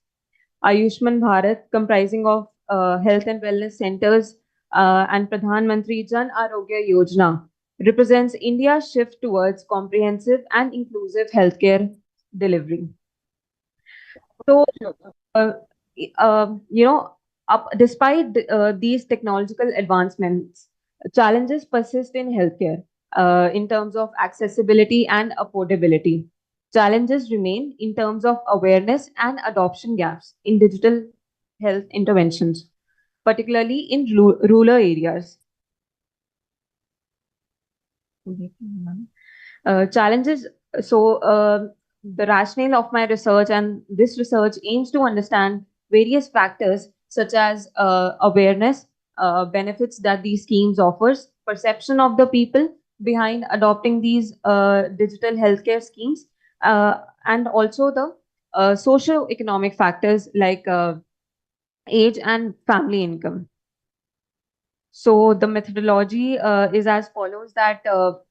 Ayushman Bharat, comprising of health and wellness centers and Pradhan Mantri Jan Arogya Yojana, represents India's shift towards comprehensive and inclusive healthcare delivery. So, uh, you know, despite these technological advancements, challenges persist in healthcare in terms of accessibility and affordability. Challenges remain in terms of awareness and adoption gaps in digital health interventions, particularly in rural areas. Challenges. So, the rationale of my research and this research aims to understand various factors such as awareness, benefits that these schemes offers, perception of the people behind adopting these digital healthcare schemes, and also the socio-economic factors like age and family income. So the methodology is as follows that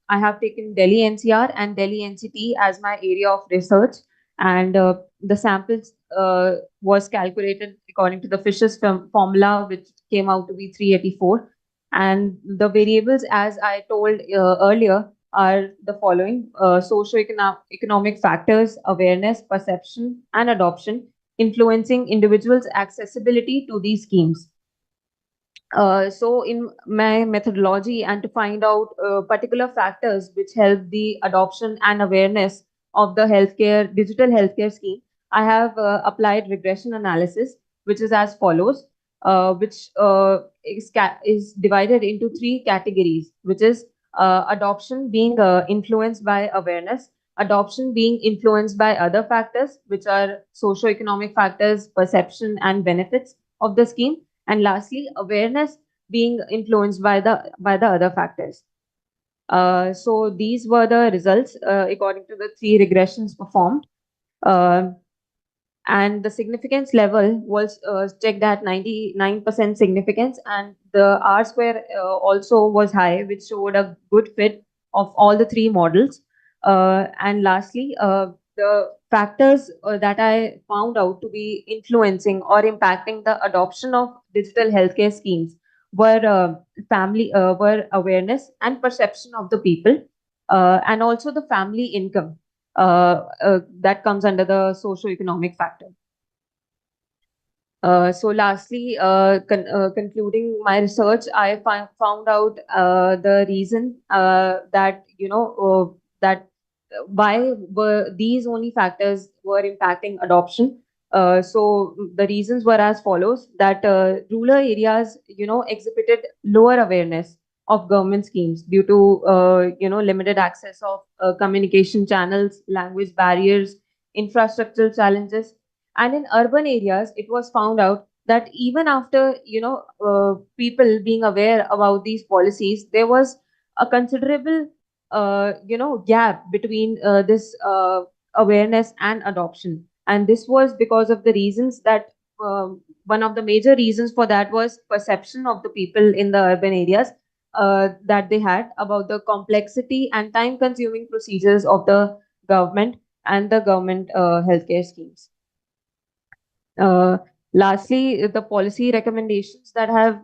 I have taken Delhi NCR and Delhi NCT as my area of research, and the samples was calculated according to the Fisher's formula, which came out to be 384. And the variables, as I told earlier, are the following: socio-economic factors, awareness, perception, and adoption, influencing individuals' accessibility to these schemes. So in my methodology and to find out particular factors which help the adoption and awareness of the digital healthcare scheme, I have applied regression analysis, which is as follows, which is divided into three categories, which is adoption being influenced by awareness, adoption being influenced by other factors, which are socio-economic factors, perception, and benefits of the scheme, and lastly, awareness being influenced by the other factors. So these were the results according to the three regressions performed. Uh, and the significance level was checked at 99% significance, and the R square also was high, which showed a good fit of all the three models. And lastly, the factors that I found out to be influencing or impacting the adoption of digital healthcare schemes were awareness and perception of the people, and also the family income that comes under the socio-economic factor. So lastly, concluding my research, I found out the reason that that why were these only factors were impacting adoption. So the reasons were as follows: that rural areas, exhibited lower awareness of government schemes due to limited access of communication channels, language barriers, infrastructural challenges. And in urban areas, it was found out that even after people being aware about these policies, there was a considerable gap between this awareness and adoption. And this was because of the reasons that one of the major reasons for that was perception of the people in the urban areas that they had about the complexity and time consuming procedures of the government and the government healthcare schemes. Lastly, the policy recommendations that have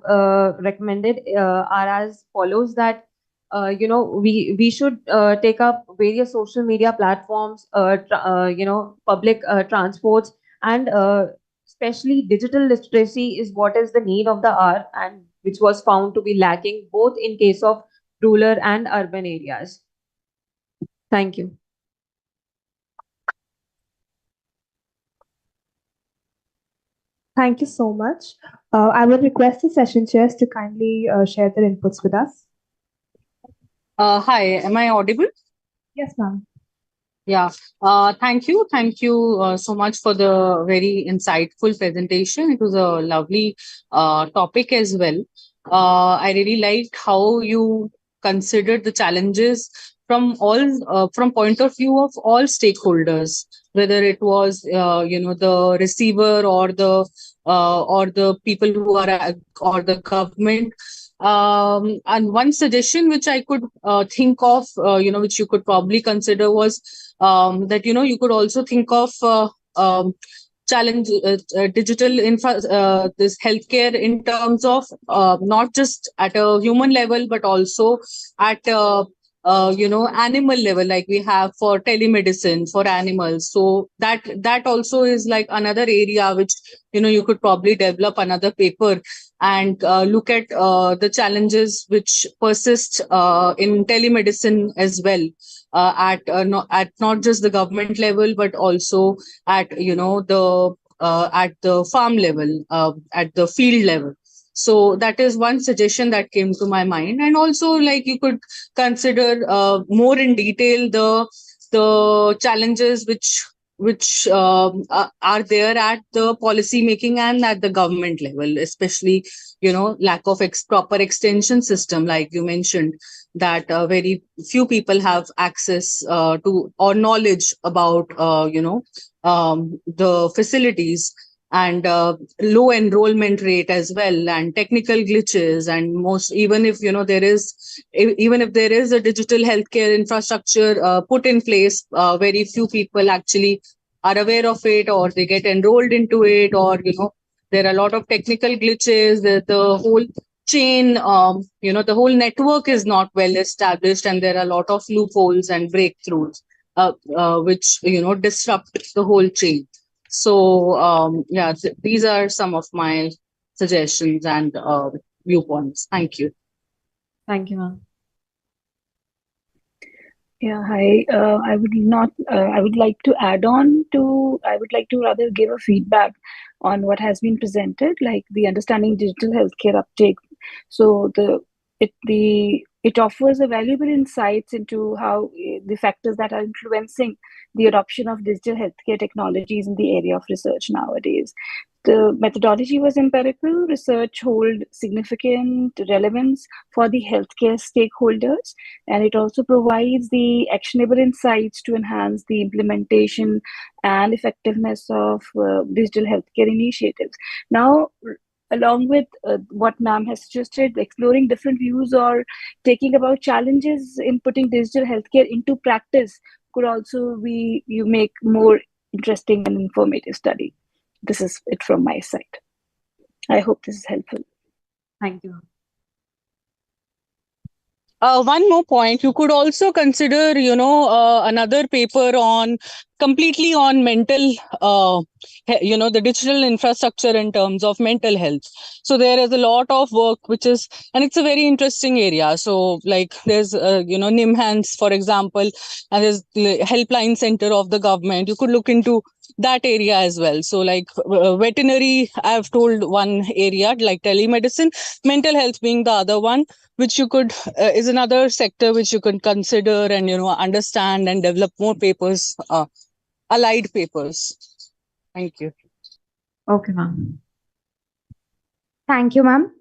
recommended are as follows: that we should take up various social media platforms, public transports, and especially digital literacy is what is the need of the hour, and which was found to be lacking both in case of rural and urban areas. Thank you. Thank you so much. I will request the session chairs to kindly share their inputs with us. Hi, am I audible? Yes, ma'am. Yeah. Thank you. Thank you so much for the very insightful presentation. It was a lovely topic as well. I really liked how you considered the challenges from from point of view of all stakeholders, whether it was the receiver or the people who are or the government. And one suggestion which I could think of, which you could probably consider was that you could also think of challenge digital this healthcare in terms of not just at a human level but also at animal level, like we have for telemedicine for animals. So that also is like another area which you could probably develop another paper and look at the challenges which persist in telemedicine as well, at not just the government level but also at at the farm level, at the field level. So that is one suggestion that came to my mind. And also, like, you could consider more in detail the challenges which are there at the policy making and at the government level, especially lack of proper extension system, like you mentioned, that very few people have access to or knowledge about the facilities, and low enrollment rate as well, and technical glitches, and most even if even if there is a digital healthcare infrastructure put in place, very few people actually are aware of it, or they get enrolled into it, or there are a lot of technical glitches. The whole chain, the whole network is not well established, and there are a lot of loopholes and breakthroughs which disrupt the whole chain. So yeah, these are some of my suggestions and viewpoints. Thank you. Thank you, ma'am. Yeah, hi. I would not. I would like to add on to. I would like to rather give a feedback on what has been presented, like the understanding digital healthcare uptake. So it offers a valuable insights into how the factors that are influencing the adoption of digital healthcare technologies in the area of research nowadays. The methodology was empirical. Research hold significant relevance for the healthcare stakeholders, and it also provides the actionable insights to enhance the implementation and effectiveness of digital healthcare initiatives. Now, along with what ma'am has suggested, exploring different views or taking about challenges in putting digital healthcare into practice could also be you make more interesting and informative study. This is it from my side. I hope this is helpful. Thank you. One more point, you could also consider, another paper on completely on mental, the digital infrastructure in terms of mental health. So there is a lot of work which is, and it's a very interesting area. So like there's, NIMHANS, for example, and there's the helpline center of the government. You could look into that area as well. So like veterinary, I've told one area, like telemedicine, mental health being the other one, which you could is another sector which you can consider and understand and develop more papers, allied papers. Thank you. Okay, ma'am. Thank you, ma'am.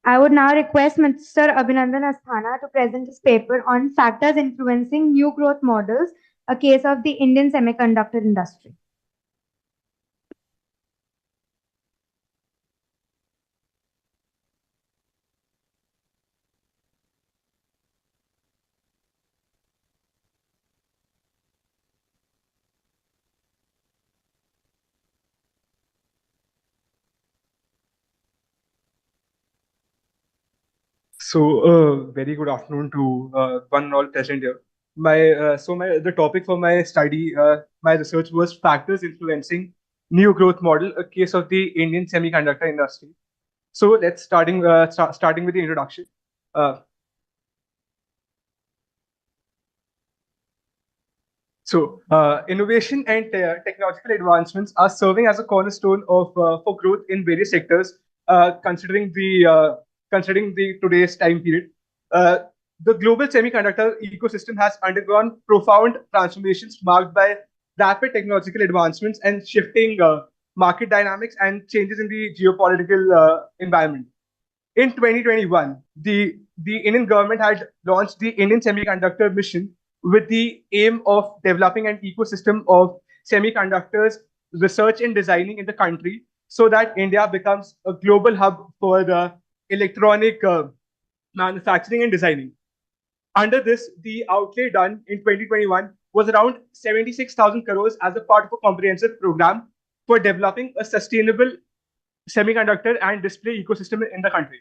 I would now request Mr. Abhinandan Asthana to present his paper on factors influencing new growth models, a case of the Indian semiconductor industry. So, very good afternoon to one and all present here. The topic for my study, my research was factors influencing new growth model, a case of the Indian semiconductor industry. So let's starting with the introduction. Innovation and technological advancements are serving as a cornerstone of for growth in various sectors. Considering the today's time period, the global semiconductor ecosystem has undergone profound transformations marked by rapid technological advancements and shifting market dynamics and changes in the geopolitical environment. In 2021, the Indian government had launched the Indian Semiconductor Mission with the aim of developing an ecosystem of semiconductors research and designing in the country so that India becomes a global hub for the electronic manufacturing and designing. Under this, the outlay done in 2021 was around 76,000 crores as a part of a comprehensive program for developing a sustainable semiconductor and display ecosystem in the country.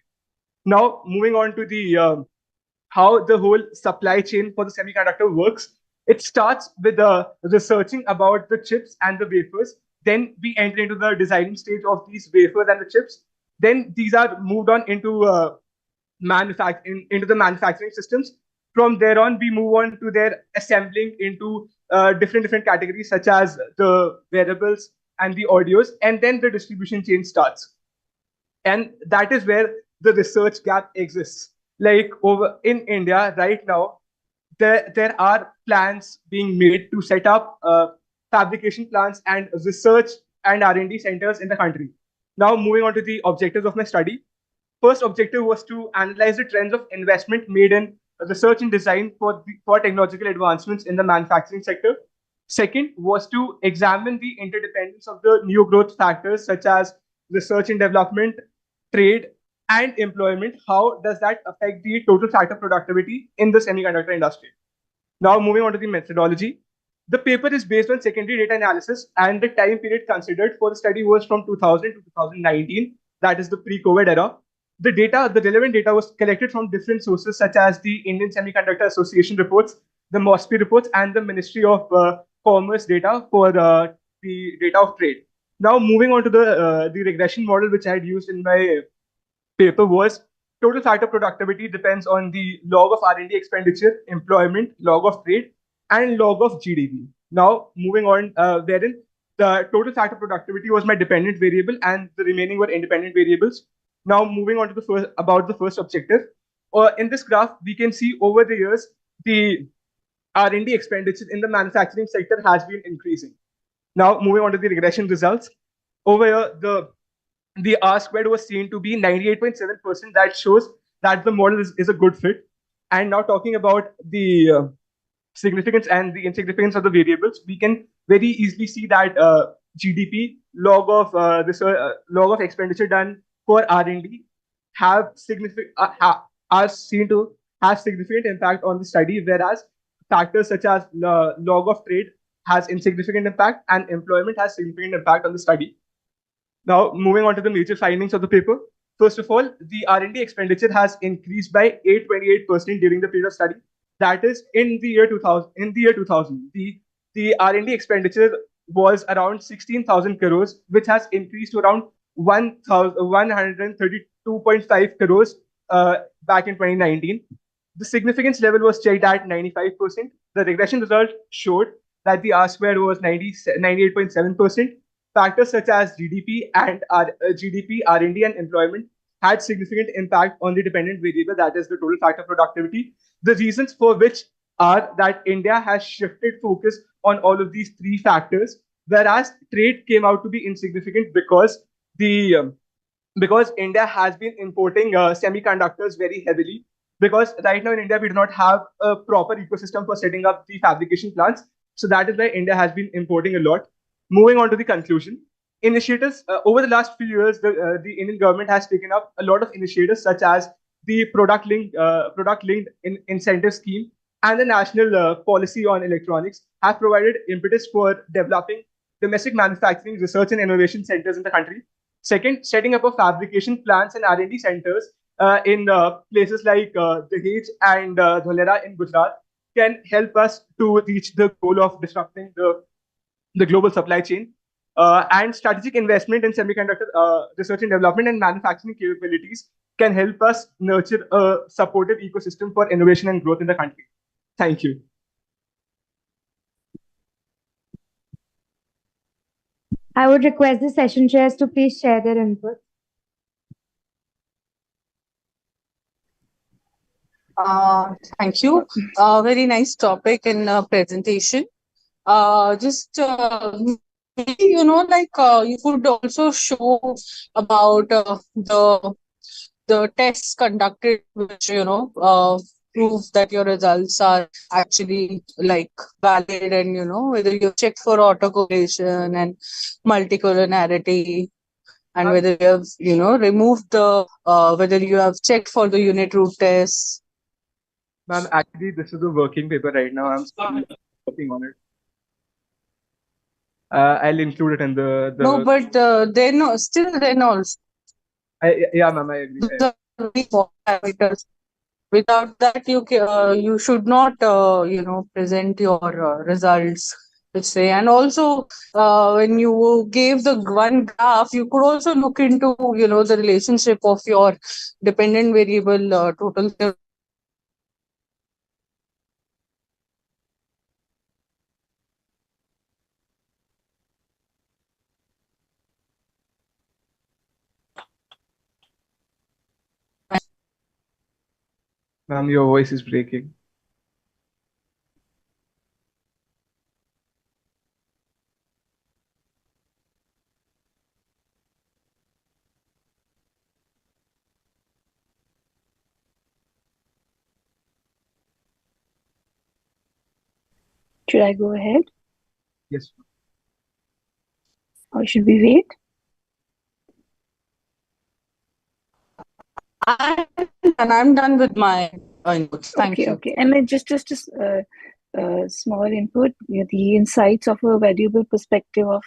Now, moving on to the how the whole supply chain for the semiconductor works. It starts with researching about the chips and the wafers. Then we enter into the designing stage of these wafers and the chips. Then these are moved on into into the manufacturing systems. From there on, we move on to their assembling into different categories such as the wearables and the audios, and then the distribution chain starts. And that is where the research gap exists. Like over in India right now, there are plans being made to set up fabrication plants and research and R&D centers in the country. Now, moving on to the objectives of my study. First objective was to analyze the trends of investment made in research and design for technological advancements in the manufacturing sector. Second was to examine the interdependence of the new growth factors such as research and development, trade, and employment. How does that affect the total factor productivity in the semiconductor industry? Now, moving on to the methodology. The paper is based on secondary data analysis, and the time period considered for the study was from 2000 to 2019. That is the pre-COVID era. The relevant data was collected from different sources such as the Indian Semiconductor Association reports, the MOSPI reports, and the Ministry of Commerce data for the data of trade. Now, moving on to the regression model which I had used in my paper was total factor productivity depends on the log of R&D expenditure, employment, log of trade, and log of GDP. Now, moving on, wherein the total factor productivity was my dependent variable and the remaining were independent variables. Now, moving on to the first objective. In this graph, we can see over the years, the R&D expenditure in the manufacturing sector has been increasing. Now, moving on to the regression results. Over here, the R squared was seen to be 98.7%. That shows that the model is a good fit. And now talking about the significance and the insignificance of the variables, we can very easily see that GDP, log of expenditure done for R&D have are seen to have significant impact on the study, whereas factors such as log of trade has insignificant impact and employment has significant impact on the study. Now, moving on to the major findings of the paper. First of all, the R&D expenditure has increased by 828% during the period of study. That is, in the year 2000, the R&D expenditure was around 16,000 crores, which has increased to around 132.5 crores back in 2019. The significance level was checked at 95%. The regression result showed that the R squared was 98.7%. Factors such as GDP, R&D, and employment had significant impact on the dependent variable, that is the total factor productivity. The reasons for which are that India has shifted focus on all of these three factors, whereas trade came out to be insignificant because India has been importing semiconductors very heavily. Because right now in India, we do not have a proper ecosystem for setting up the fabrication plants. So that is why India has been importing a lot. Moving on to the conclusion, initiatives over the last few years, the Indian government has taken up a lot of initiatives such as the product-linked incentive scheme and the national policy on electronics have provided impetus for developing domestic manufacturing, research and innovation centers in the country. Second, setting up of fabrication plants and R&D centers in places like Dahej and Dholera in Gujarat can help us to reach the goal of disrupting the global supply chain. And strategic investment in semiconductor research and development and manufacturing capabilities can help us nurture a supportive ecosystem for innovation and growth in the country. Thank you. I would request the session chairs to please share their input. Thank you. Very nice topic and presentation. You could also show about the tests conducted, which prove that your results are actually valid, and whether you've checked for autocorrelation and multicollinearity, and whether you have removed the whether you have checked for the unit root tests. Ma'am, actually, this is a working paper right now. I'm still working on it. I'll include it in the No, but then also. Yeah, ma'am, I agree. Without that, you should not present your results. Let's say, and also when you gave the one graph, you could also look into the relationship of your dependent variable total. Ma'am, your voice is breaking. Should I go ahead? Yes. Or should we wait? I'm done with my inputs. Thank you. Okay. And then just a small input, the insights of a valuable perspective of,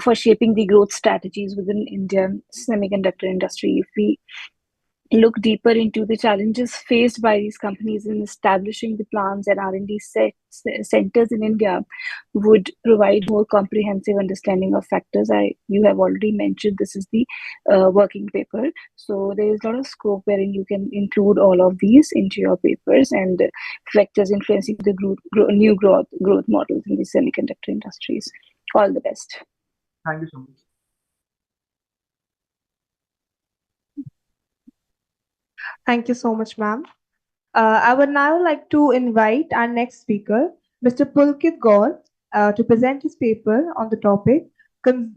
for shaping the growth strategies within Indian semiconductor industry. If we look deeper into the challenges faced by these companies in establishing the plants and R&D centers in India would provide more comprehensive understanding of factors. You have already mentioned this is the working paper, so there is a lot of scope wherein you can include all of these into your papers and factors influencing the new growth models in the semiconductor industries. All the best. Thank you so much. Thank you so much, ma'am. I would now like to invite our next speaker, Mr. Pulkit Gaur, to present his paper on the topic Consumer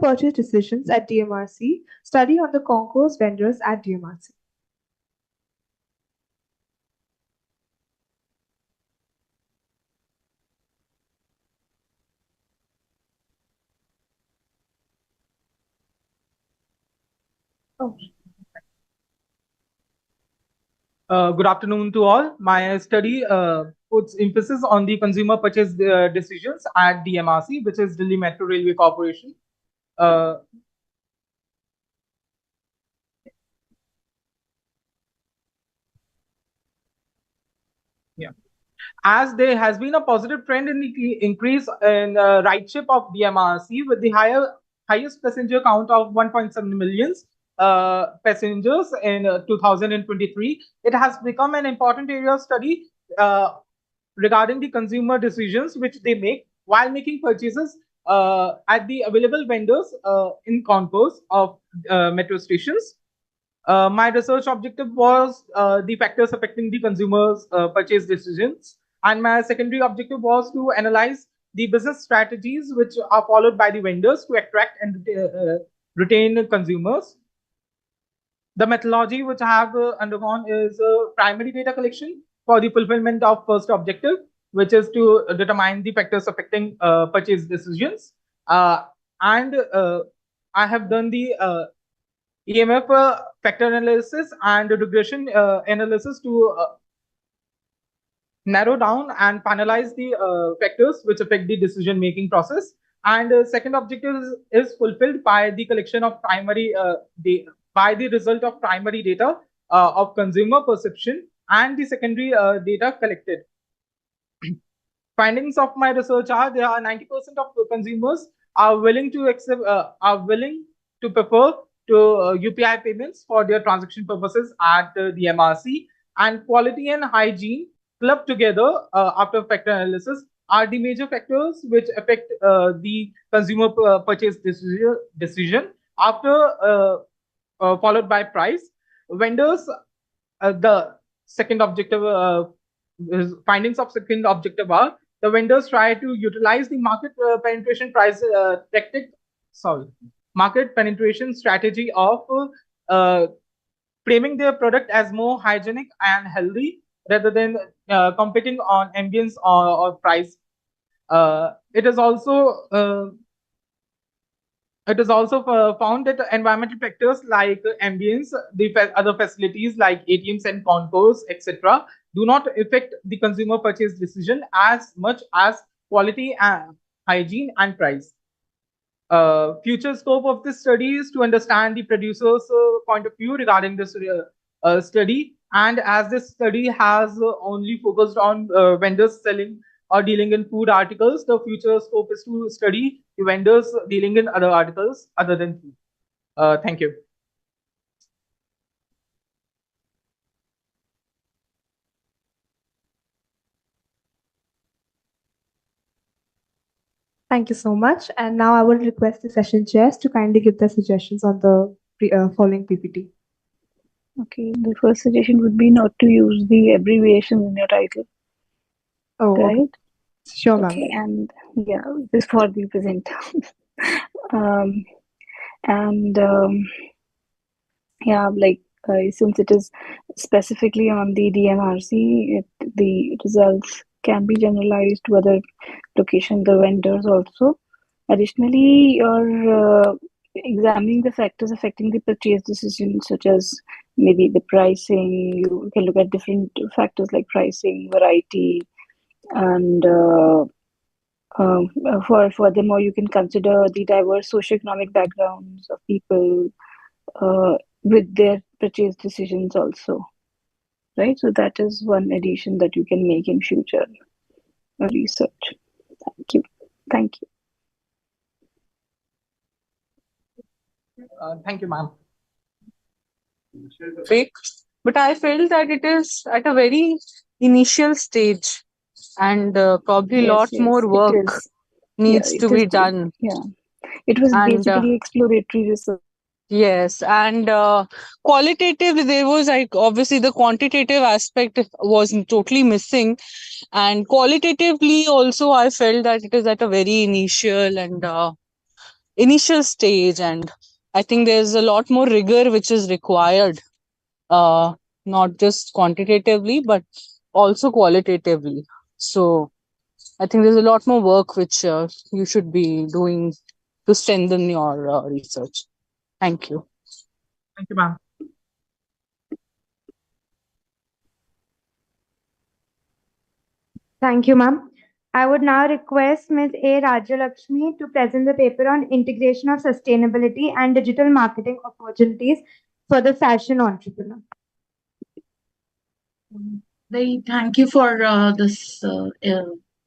Purchase Decisions at DMRC, Study on the Concourse Vendors at DMRC. Good afternoon to all. My study puts emphasis on the consumer purchase decisions at DMRC, which is Delhi Metro Railway Corporation. Yeah. As there has been a positive trend in the increase in rideship of DMRC with the highest passenger count of 1.7 millions passengers in 2023, it has become an important area of study regarding the consumer decisions which they make while making purchases at the available vendors in concourse of metro stations. My research objective was the factors affecting the consumers' purchase decisions. And my secondary objective was to analyze the business strategies which are followed by the vendors to attract and retain consumers. The methodology which I have undergone is primary data collection for the fulfillment of first objective, which is to determine the factors affecting purchase decisions. And I have done the EMF factor analysis and regression analysis to narrow down and finalize the factors which affect the decision making process. And second objective is fulfilled by the collection of primary by the result of primary data of consumer perception and the secondary data collected. Findings of my research are there are 90% of consumers are willing to accept prefer to UPI payments for their transaction purposes at the MRC, and quality and hygiene clubbed together after factor analysis are the major factors which affect the consumer purchase decision after followed by price. Vendors, the second objective findings of second objective are the vendors try to utilize the market penetration price tactic. Market penetration strategy of framing their product as more hygienic and healthy rather than competing on ambience or price. It is also found that environmental factors like ambience, the other facilities like ATMs and concourse, etc., do not affect the consumer purchase decision as much as quality and hygiene and price. Future scope of this study is to understand the producer's point of view regarding this study. And as this study has only focused on vendors selling or dealing in food articles, the future scope is to study the vendors dealing in other articles other than food. Thank you. Thank you so much. And now I would request the session chairs to kindly give their suggestions on the following PPT. Okay, the first suggestion would be not to use the abbreviations in your title. Oh, right? okay. Sure, ma'am. Okay, and yeah, this for the presenter. Yeah, like since it is specifically on the DMRC, the results can be generalized to other locations, the vendors also. Additionally, you're examining the factors affecting the purchase decision, such as maybe the pricing. You can look at different factors like pricing, variety, and furthermore, you can consider the diverse socioeconomic backgrounds of people, with their purchase decisions also, right? So that is one addition that you can make in future research. Thank you. Thank you. Thank you, ma'am. Fake, but I felt that it is at a very initial stage, and probably lot Yes, more it work is. Yeah, needs it to is. be done. Yeah, it was And basically exploratory research. yes, and qualitative, there was like obviously the quantitative aspect was totally missing, and qualitatively also I felt that it is at a very initial stage, and I think there's a lot more rigor which is required, not just quantitatively but also qualitatively. So I think there's a lot more work which you should be doing to strengthen your research. Thank you. Thank you, ma'am. Thank you, ma'am. I would now request Ms. A. Rajalakshmi to present the paper on integration of sustainability and digital marketing opportunities for the fashion entrepreneur. Very thank you for this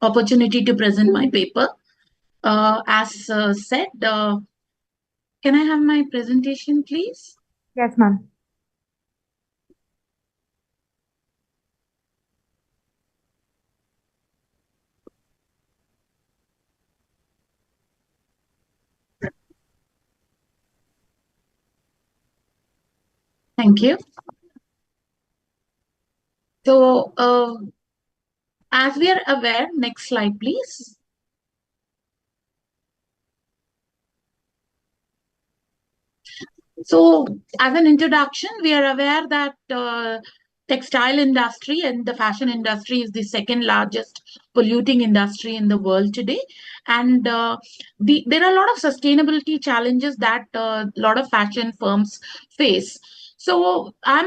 opportunity to present my paper. As said, can I have my presentation, please? Yes, ma'am. Thank you. So, as we are aware, next slide, please. So, as an introduction, we are aware that textile industry and the fashion industry is the second largest polluting industry in the world today, and there are a lot of sustainability challenges that a lot of fashion firms face. So I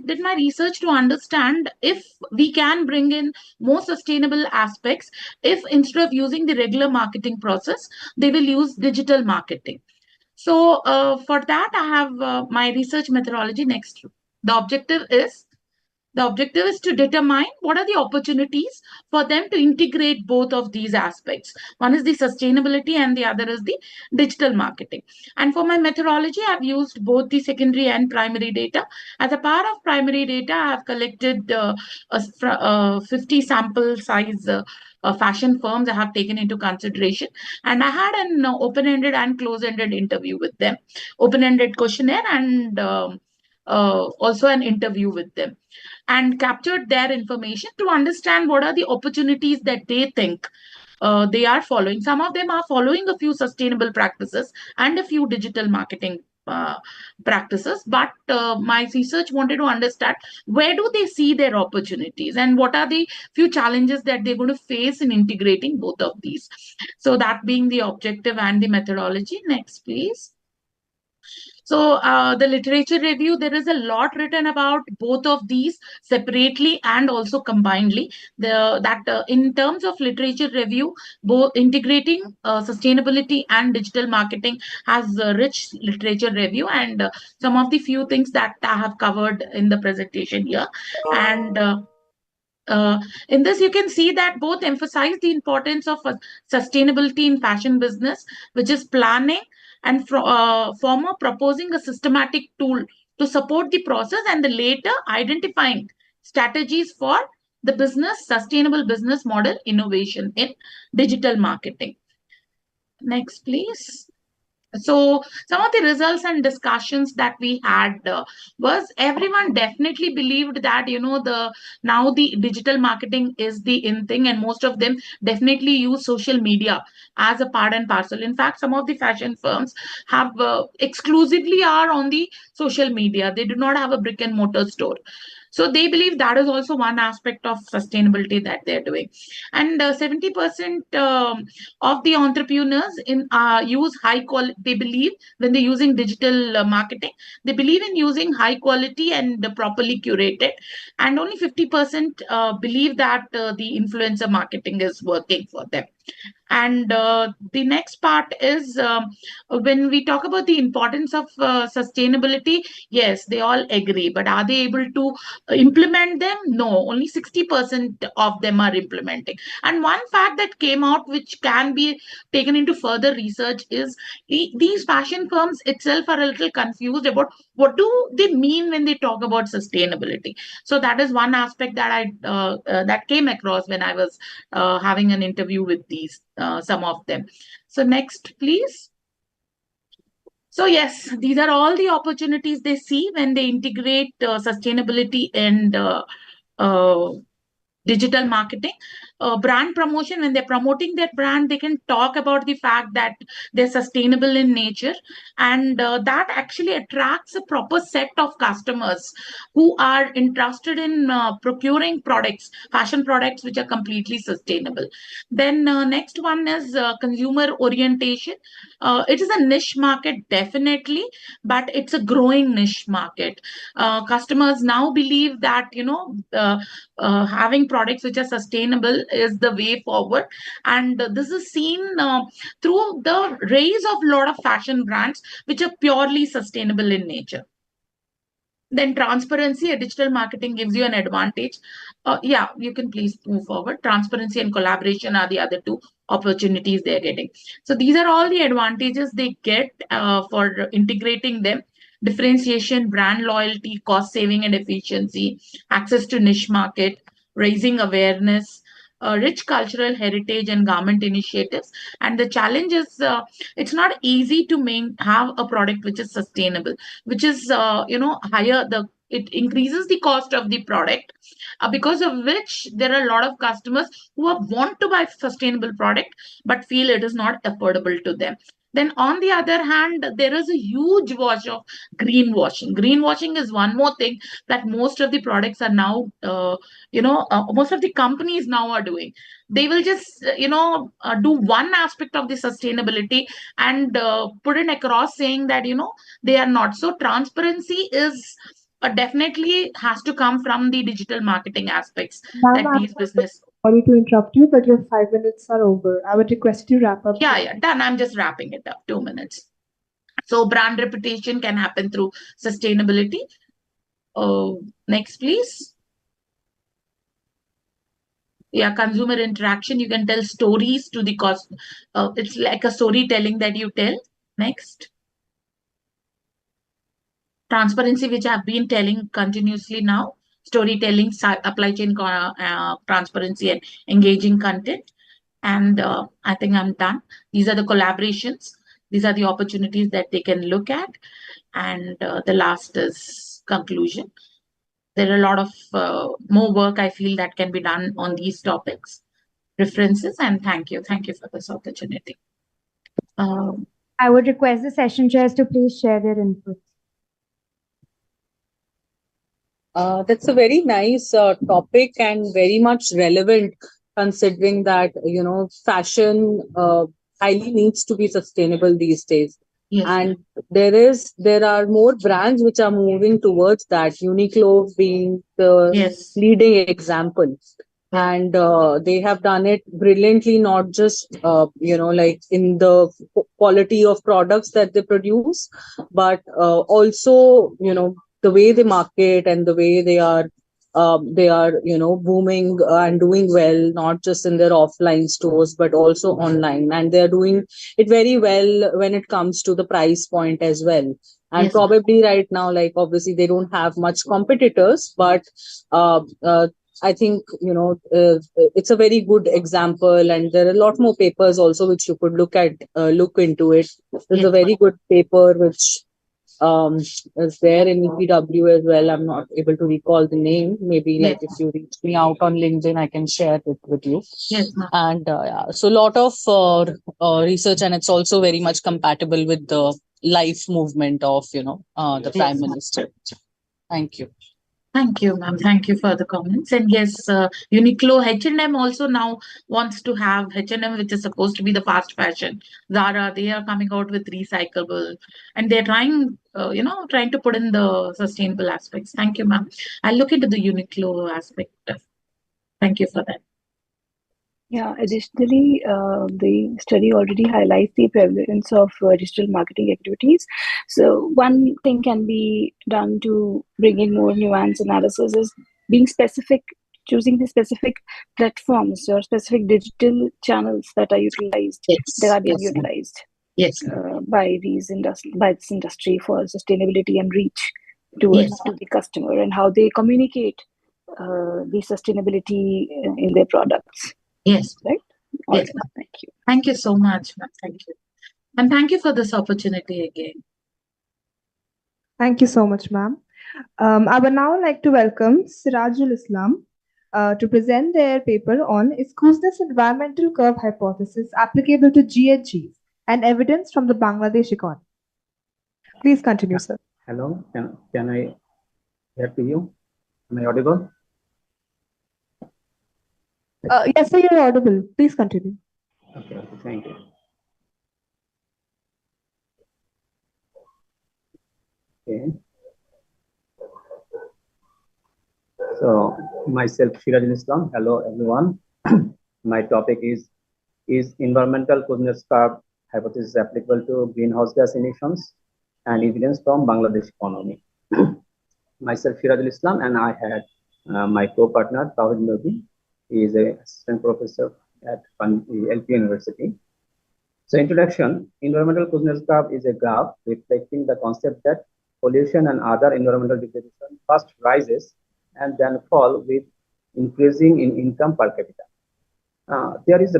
did my research to understand if we can bring in more sustainable aspects, if instead of using the regular marketing process, they will use digital marketing. So for that, I have my research methodology next. The objective is to determine what are the opportunities for them to integrate both of these aspects. One is the sustainability and the other is the digital marketing. And for my methodology, I've used both the secondary and primary data. As a part of primary data, I have collected 50 sample size fashion firms I have taken into consideration. And I had an open-ended and close-ended interview with them, open-ended questionnaire and also an interview with them, and captured their information to understand what are the opportunities that they think they are following. Some of them are following a few sustainable practices and a few digital marketing practices, but my research wanted to understand where do they see their opportunities and what are the few challenges that they're going to face in integrating both of these. So that being the objective and the methodology. Next, please. So the literature review, there is a lot written about both of these separately and also combinedly. In terms of literature review, both integrating sustainability and digital marketing has a rich literature review, and some of the few things that I have covered in the presentation here. And in this, you can see that both emphasize the importance of sustainability in fashion business, which is planning, and former proposing a systematic tool to support the process, and the later identifying strategies for the business, sustainable business model innovation in digital marketing. Next, please. So some of the results and discussions that we had was everyone definitely believed that now the digital marketing is the in thing, and most of them definitely use social media as a part and parcel. In fact, some of the fashion firms have exclusively are on the social media. They do not have a brick and mortar store. So they believe that is also one aspect of sustainability that they're doing. And 70% of the entrepreneurs use high quality. They believe when they're using digital marketing, they believe in using high quality and properly curated. And only 50% believe that the influencer marketing is working for them. And the next part is when we talk about the importance of sustainability, yes, they all agree, but are they able to implement them? No, only 60% of them are implementing. And one fact that came out, which can be taken into further research, is these fashion firms itself are a little confused about what do they mean when they talk about sustainability. So that is one aspect that that came across when I was having an interview with these some of them. So next, please. So yes, these are all the opportunities they see when they integrate sustainability and uh, digital marketing. Brand promotion, when they're promoting their brand, they can talk about the fact that they're sustainable in nature, and that actually attracts a proper set of customers who are interested in procuring products, fashion products, which are completely sustainable. Then next one is consumer orientation. It is a niche market, definitely, but it's a growing niche market. Customers now believe that having products which are sustainable is the way forward, and this is seen through the rise of a lot of fashion brands which are purely sustainable in nature. Then transparency, a digital marketing gives you an advantage. Yeah, you can please move forward. Transparency and collaboration are the other two opportunities they're getting. So these are all the advantages they get for integrating them. Differentiation, brand loyalty, cost saving and efficiency, access to niche market, raising awareness, rich cultural heritage and government initiatives. And the challenge is it's not easy to have a product which is sustainable, which is higher. It increases the cost of the product, because of which there are a lot of customers who want to buy sustainable product but feel it is not affordable to them. Then on the other hand, there is a huge wash of greenwashing. Greenwashing is one more thing that most of the products are now most of the companies now are doing. They will just do one aspect of the sustainability and put it across, saying that they are not. So transparency is definitely has to come from the digital marketing aspects Ma'am, that these business. sorry to interrupt you, but your 5 minutes are over. I would request you wrap up. Yeah, done. I'm just wrapping it up. 2 minutes. So brand reputation can happen through sustainability. Next, please. Yeah, consumer interaction. You can tell stories to the cost. It's like a storytelling that you tell. Next. Transparency, which I've been telling continuously now. Storytelling, supply chain transparency, and engaging content. And I think I'm done. These are the collaborations. These are the opportunities that they can look at. And the last is conclusion. There are a lot of more work I feel that can be done on these topics. References, and thank you. Thank you for this opportunity. I would request the session chairs to please share their input. That's a very nice topic and very much relevant, considering that fashion highly needs to be sustainable these days. Yes. And there are more brands which are moving towards that, Uniqlo being the leading example. And they have done it brilliantly, not just like in the quality of products that they produce, but also the way they market and the way they are booming and doing well, not just in their offline stores but also online, and they're doing it very well when it comes to the price point as well. And Yes. probably right now, like, obviously they don't have much competitors, but I think it's a very good example, and there are a lot more papers also which you could look into it. There's a very good paper which is there in EPW as well. I'm not able to recall the name. Maybe like if you reach me out on LinkedIn, I can share it with you. Yes, ma'am. And so a lot of research, and it's also very much compatible with the life movement of the Prime Minister. Thank you. Thank you, ma'am. Thank you for the comments. And yes, Uniqlo, H&M also now wants to have H&M, which is supposed to be the fast fashion. Zara, they are coming out with recyclable, and they're trying to put in the sustainable aspects. Thank you, ma'am. I'll look into the Uniqlo aspect. Thank you for that. Yeah, additionally, the study already highlights the prevalence of digital marketing activities. So, one thing can be done to bring in more nuance analysis is being specific, choosing the specific platforms or specific digital channels that are utilized, that Yes, are being yes, utilized yes, by by this industry for sustainability and reach yes, towards to the customer, and how they communicate the sustainability in their products. yes, Right? All yes. right. Thank you. Thank you so much, ma'am. Thank you. And thank you for this opportunity again. Thank you so much, ma'am. I would now like to welcome Sirajul Islam to present their paper on Is Kuznets environmental curve hypothesis applicable to GHGs and evidence from the Bangladesh economy. Please continue, sir. Hello, can I hear to you? Am I audible? Yes, sir, you're audible. Please continue. Okay, thank you. Okay. So, myself, Shirajul Islam. Hello, everyone. My topic is environmental goodness curve hypothesis applicable to greenhouse gas emissions and evidence from Bangladesh economy. Myself, Shirajul Islam, and I had my co-partner, Tawhid Nabi. He is an assistant professor at LP University. So introduction, environmental goodness curve is a graph reflecting the concept that pollution and other environmental degradation first rises and then fall with increasing in income per capita. There is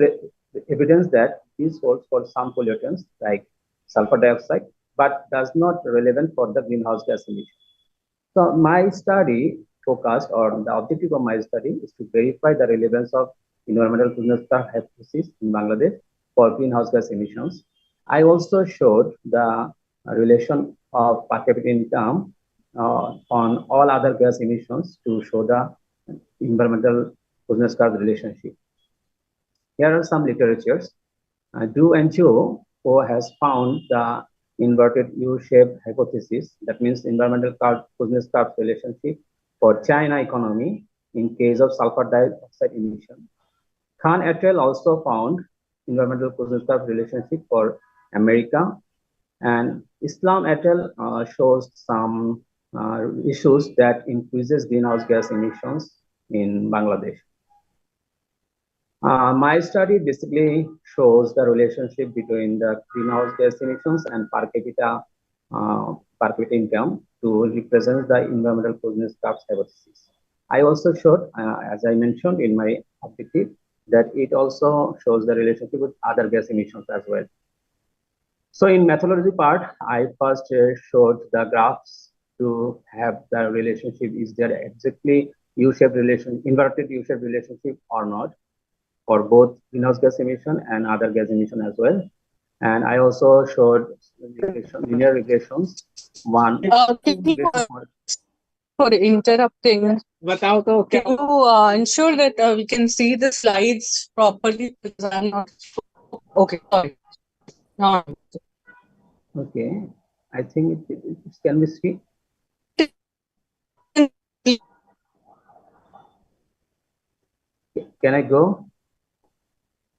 evidence that this holds for some pollutants like sulfur dioxide, but does not relevant for the greenhouse gas emission. So my study focused, or the objective of my study is to verify the relevance of environmental goodness curve hypothesis in Bangladesh for greenhouse gas emissions. I also showed the relation of per capita income on all other gas emissions to show the environmental goodness curve relationship. Here are some literatures. Du and Zhou, who has found the inverted U-shaped hypothesis, that means environmental goodness curve relationship for China economy in case of sulfur dioxide emission. Khan et al. Also found environmental goodness curve relationship for America, and Islam et al. Shows some issues that increases greenhouse gas emissions in Bangladesh. My study basically shows the relationship between the greenhouse gas emissions and per capita income to represent the environmental goodness curve hypothesis. I also showed, as I mentioned in my objective, that it also shows the relationship with other gas emissions as well. So in methodology part, I first showed the graphs to have the relationship. Is there exactly U-shaped relation, inverted U-shaped relationship or not, for both greenhouse gas emission and other gas emission as well. And I also showed linear regressions. One, for interrupting. Can you ensure that we can see the slides properly? Because I'm not. Okay, sorry. No. Okay, I think it can be seen. Can I go?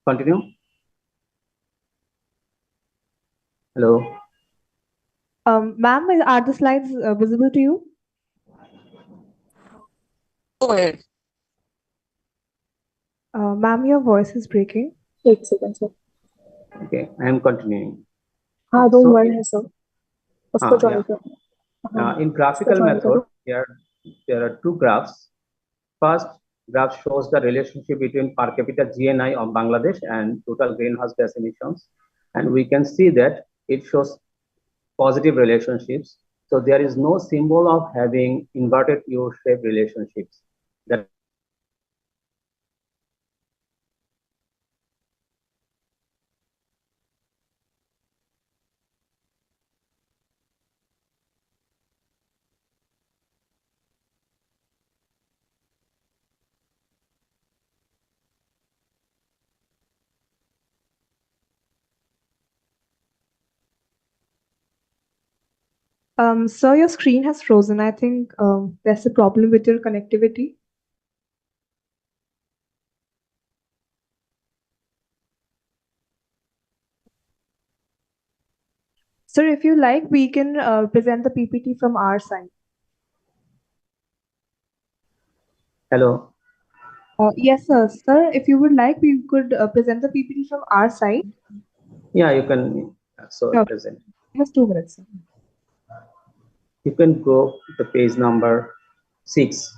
Continue. Hello. Ma'am, are the slides visible to you? Go ahead. Ma'am, your voice is breaking. Okay, I am continuing. don't worry, sir. In graphical method, there are two graphs. First graph shows the relationship between per capita GNI of Bangladesh and total greenhouse gas emissions. And we can see that it shows positive relationships. So there is no symbol of having inverted U-shaped relationships. That Sir, your screen has frozen. I think there's a problem with your connectivity. Sir, if you like, we can present the PPT from our side. Hello. Yes, sir. Sir, if you would like, we could present the PPT from our side. Yeah, you can Sure. present. Just 2 minutes, sir. You can go to page number 6.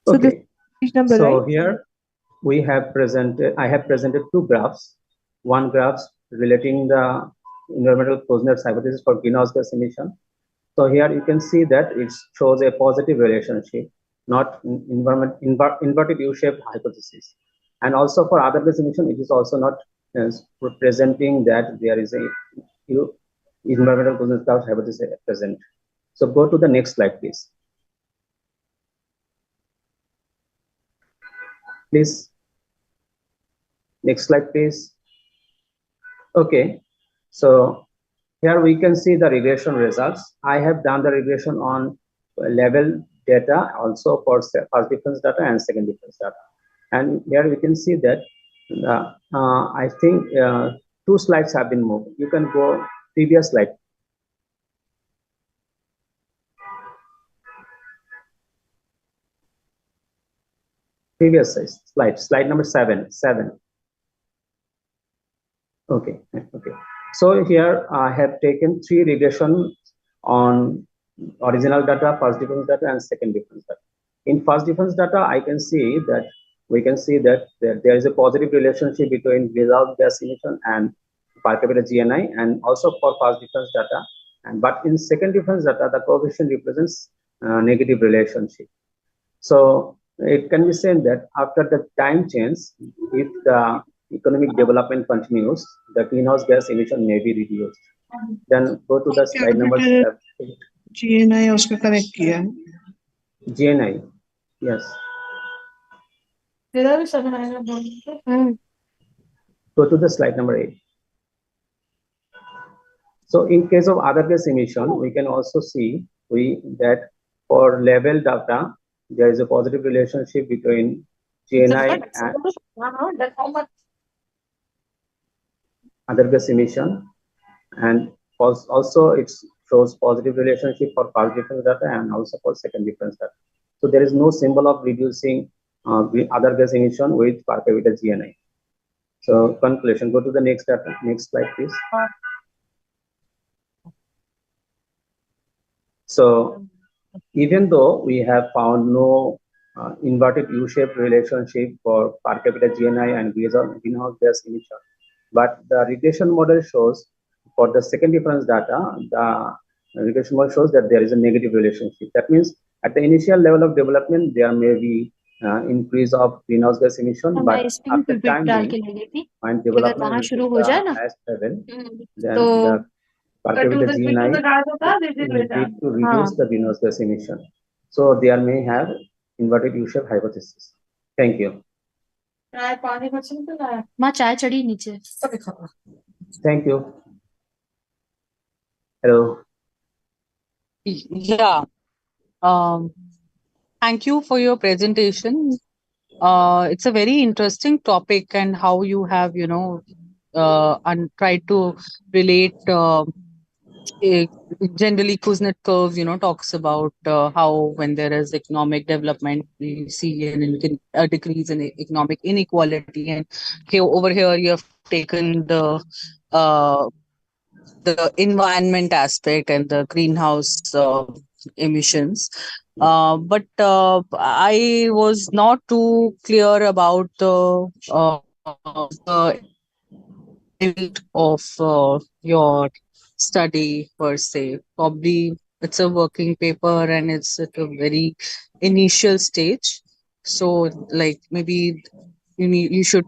So this Okay. is page number, So right? here I have presented 2 graphs. One graph relating the environmental closeness hypothesis for greenhouse gas emission. So here you can see that it shows a positive relationship, not inverted U-shaped hypothesis. And also for other gas emission, it is also not representing that there is a environmental closeness hypothesis present. So go to the next slide, please. Please. Next slide, please. Okay. So here we can see the regression results. I have done the regression on level data, also for first difference data and second difference data. And here we can see that I think 2 slides have been moved. You can go previous slide. Previous slide number 7. Okay. So here I have taken 3 regression on original data, first difference data, and second difference data. In first difference data, we can see that there is a positive relationship between greenhouse gas emission and per capita GNI, and also for first difference data. But in second difference data, the coefficient represents negative relationship. So it can be said that after the time change, if the economic development continues, the greenhouse gas emission may be reduced. Then go to the slide number 7. GNI उसका correct किया है. GNI, yes. तेरा भी सब आएगा बोल. Go to the slide number 8. So in case of other gas emission, we can also see that for level data, there is a positive relationship between GNI and other gas emission, and also it shows positive relationship for first difference data and also for second difference data. So there is no symbol of reducing other gas emission with per capita GNI. So conclusion, go to the next slide, please. So even though we have found no inverted U-shaped relationship for per capita GNI and greenhouse gas emission, but the regression model shows for the second difference data, the regression model shows that there is a negative relationship. That means at the initial level of development, there may be increase of greenhouse gas emission, but after time being, when development reaches the highest level, then the per capita GNI need to reduce the greenhouse gas emission. So there may have inverted U-shaped hypothesis. Thank you. Thank you. Hello. Yeah. Thank you for your presentation. It's a very interesting topic, and how you have, and tried to relate. Generally, Kuznets curve, talks about how when there is economic development, we see a decrease in economic inequality. And over here, you have taken the environment aspect and the greenhouse emissions. But I was not too clear about the end of your study per se. Probably it's a working paper and it's at a very initial stage. So, like, maybe you should,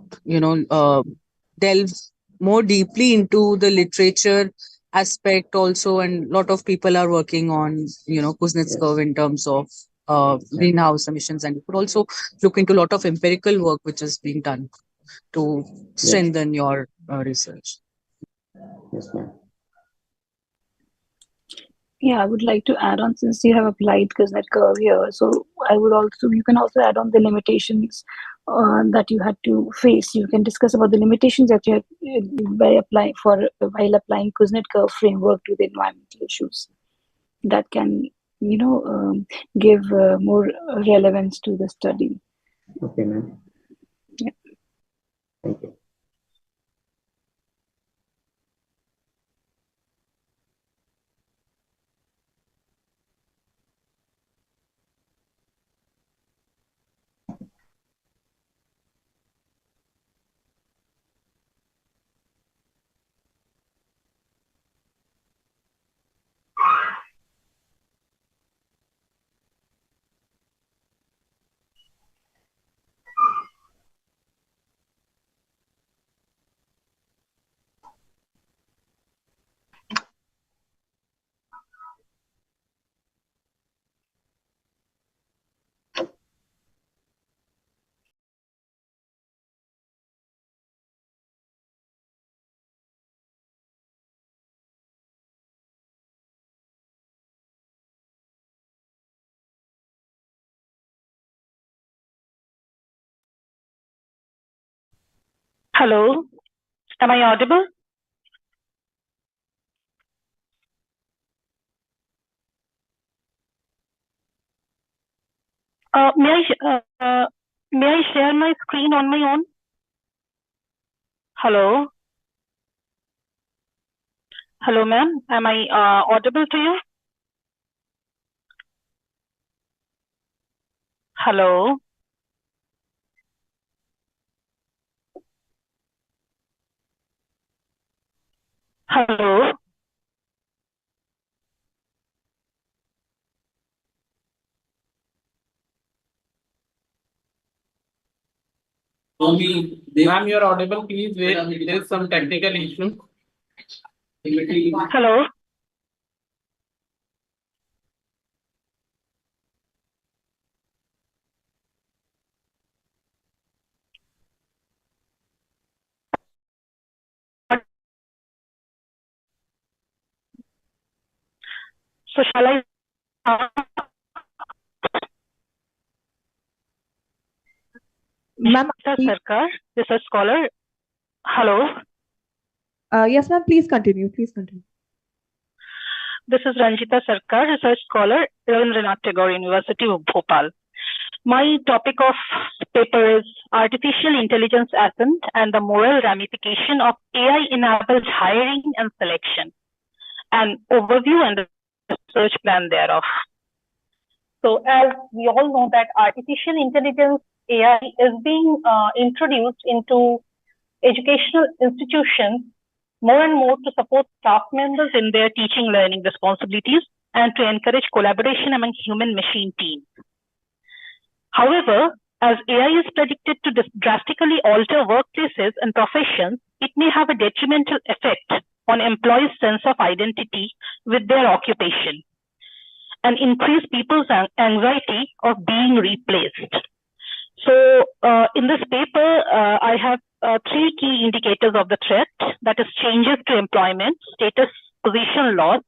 delve more deeply into the literature aspect also, and a lot of people are working on Kuznets curve in terms of greenhouse emissions, and you could also look into a lot of empirical work which is being done to strengthen your research. Yes, ma'am. Yeah, I would like to add on, since you have applied Kuznets curve here. So you can also add on the limitations that you had to face. You can discuss about the limitations that you had while applying Kuznets curve framework to the environmental issues. That can, give more relevance to the study. Okay, ma'am. Yeah. Thank you. Hello, am I audible? May I share my screen on my own? Hello? Hello, ma'am. Am I audible to you? Hello? Hello? Ma'am, you're audible. Please wait. There is some technical issue. Hello? So shall I? Ma'am, Sarkar, research scholar. Hello? Yes, ma'am, please continue. Please continue. This is Ranjita Sarkar, research scholar, Ravindranath Tagore University of Bhopal. My topic of paper is Artificial Intelligence Ascent and the Moral Ramification of AI-Enabled Hiring and Selection, an overview and the research plan thereof. So as we all know that artificial intelligence, AI, is being introduced into educational institutions more and more to support staff members in their teaching learning responsibilities and to encourage collaboration among human-machine teams. However, as AI is predicted to drastically alter workplaces and professions, it may have a detrimental effect on employees' sense of identity with their occupation and increase people's anxiety of being replaced. So in this paper, I have three key indicators of the threat, that is changes to employment, status, position loss,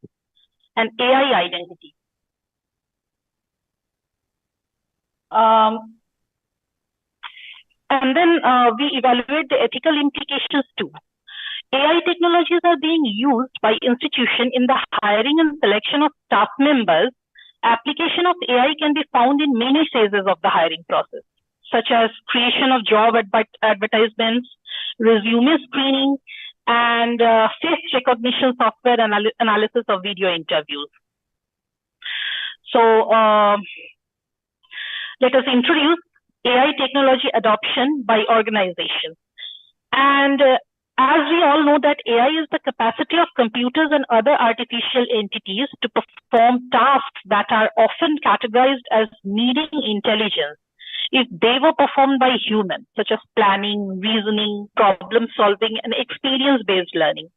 and AI identity. And then we evaluate the ethical implications too. AI technologies are being used by institutions in the hiring and selection of staff members. Application of AI can be found in many phases of the hiring process, such as creation of job advertisements, resume screening, and face recognition software analysis of video interviews. So let us introduce AI technology adoption by organizations. And as we all know that AI is the capacity of computers and other artificial entities to perform tasks that are often categorized as needing intelligence if they were performed by humans, such as planning, reasoning, problem solving, and experience-based learning.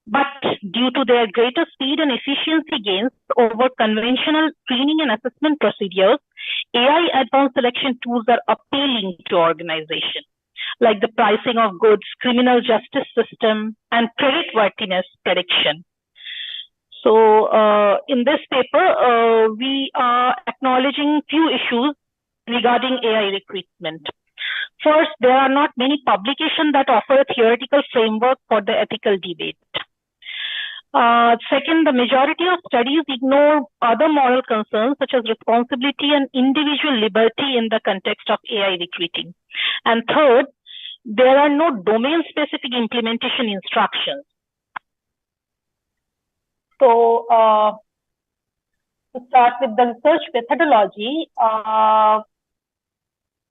But due to their greater speed and efficiency gains over conventional screening and assessment procedures, AI advanced selection tools are appealing to organizations, like the pricing of goods, criminal justice system, and credit worthiness prediction. So in this paper, we are acknowledging few issues regarding AI recruitment. First, there are not many publications that offer a theoretical framework for the ethical debate. Second, the majority of studies ignore other moral concerns such as responsibility and individual liberty in the context of AI recruiting. And third, there are no domain-specific implementation instructions. So, to start with the research methodology,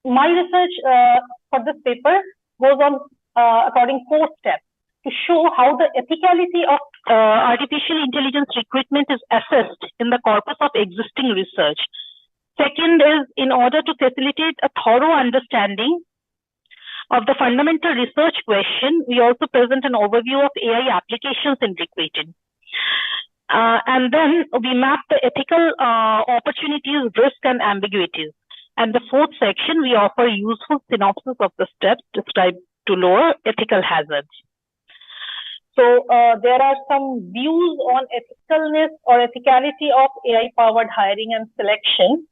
my research for this paper goes on according 4 steps to show how the ethicality of artificial intelligence recruitment is assessed in the corpus of existing research. Second is, in order to facilitate a thorough understanding of the fundamental research question, we also present an overview of AI applications in recruiting. And then we map the ethical opportunities, risks, and ambiguities. And the 4th section, we offer useful synopsis of the steps described to lower ethical hazards. So there are some views on ethicalness or ethicality of AI-powered hiring and selection.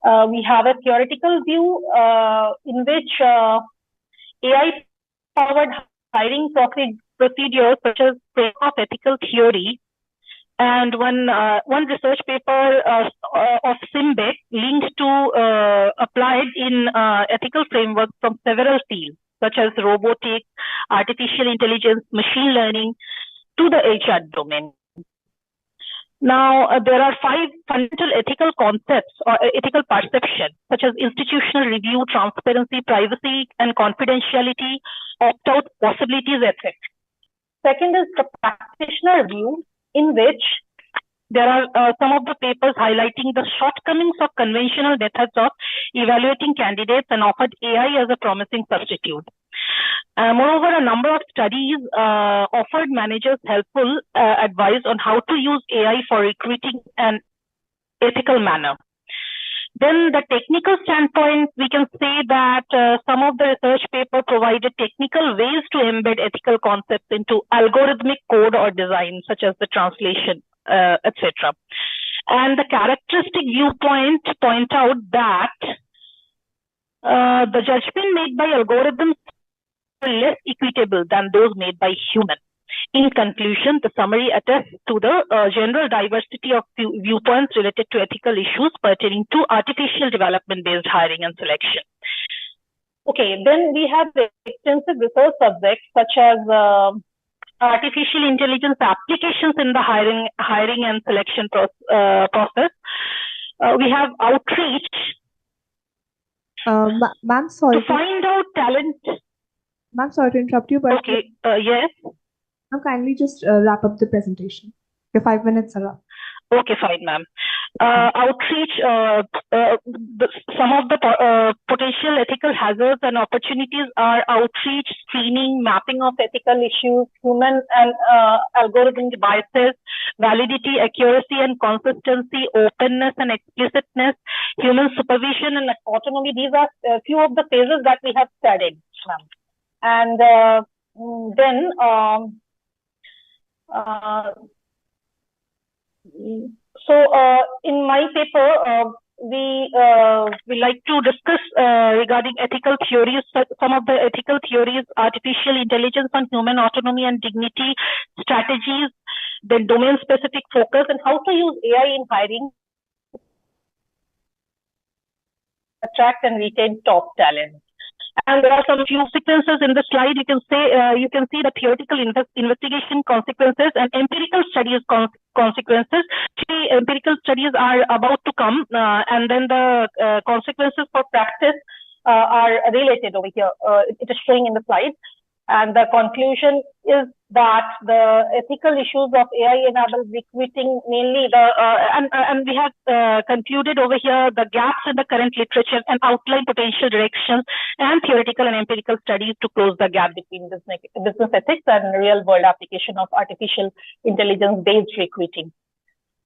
We have a theoretical view in which AI-powered hiring procedures such as framework of ethical theory and one research paper of Simbeck linked to applied in ethical frameworks from several fields such as robotics, artificial intelligence, machine learning to the HR domain. Now, there are 5 fundamental ethical concepts or ethical perceptions such as institutional review, transparency, privacy and confidentiality, opt-out possibilities, etc. Second is the practitioner view, in which there are some of the papers highlighting the shortcomings of conventional methods of evaluating candidates and offered AI as a promising substitute. Moreover, a number of studies offered managers helpful advice on how to use AI for recruiting an ethical manner. Then the technical standpoint, we can say that some of the research paper provided technical ways to embed ethical concepts into algorithmic code or design, such as the translation, etc. And the characteristic viewpoint point out that the judgment made by algorithms are less equitable than those made by humans. In conclusion, the summary attests to the general diversity of viewpoints related to ethical issues pertaining to artificial development-based hiring and selection. Okay, then we have the extensive research subjects such as artificial intelligence applications in the hiring and selection process. We have outreach. Ma'am, sorry. To find out talent. Ma'am, sorry to interrupt you, but okay, yes. Now, kindly just wrap up the presentation. Your 5 minutes are up. Okay, fine, ma'am. Outreach, some of the potential ethical hazards and opportunities are outreach, screening, mapping of ethical issues, human and algorithmic biases, validity, accuracy and consistency, openness and explicitness, human supervision and autonomy. These are a few of the phases that we have studied, ma'am. And then in my paper, we like to discuss regarding ethical theories, some of the ethical theories, artificial intelligence on human autonomy and dignity, strategies, then domain-specific focus, and how to use AI in hiring, attract and retain top talent. And there are some few sequences in the slide. You can see the theoretical investigation consequences and empirical studies consequences. Empirical studies are about to come, and then the consequences for practice are related over here. It is showing in the slide. And the conclusion is that the ethical issues of AI-enabled recruiting, mainly and we have concluded over here the gaps in the current literature and outline potential directions and theoretical and empirical studies to close the gap between business ethics and real-world application of artificial intelligence-based recruiting.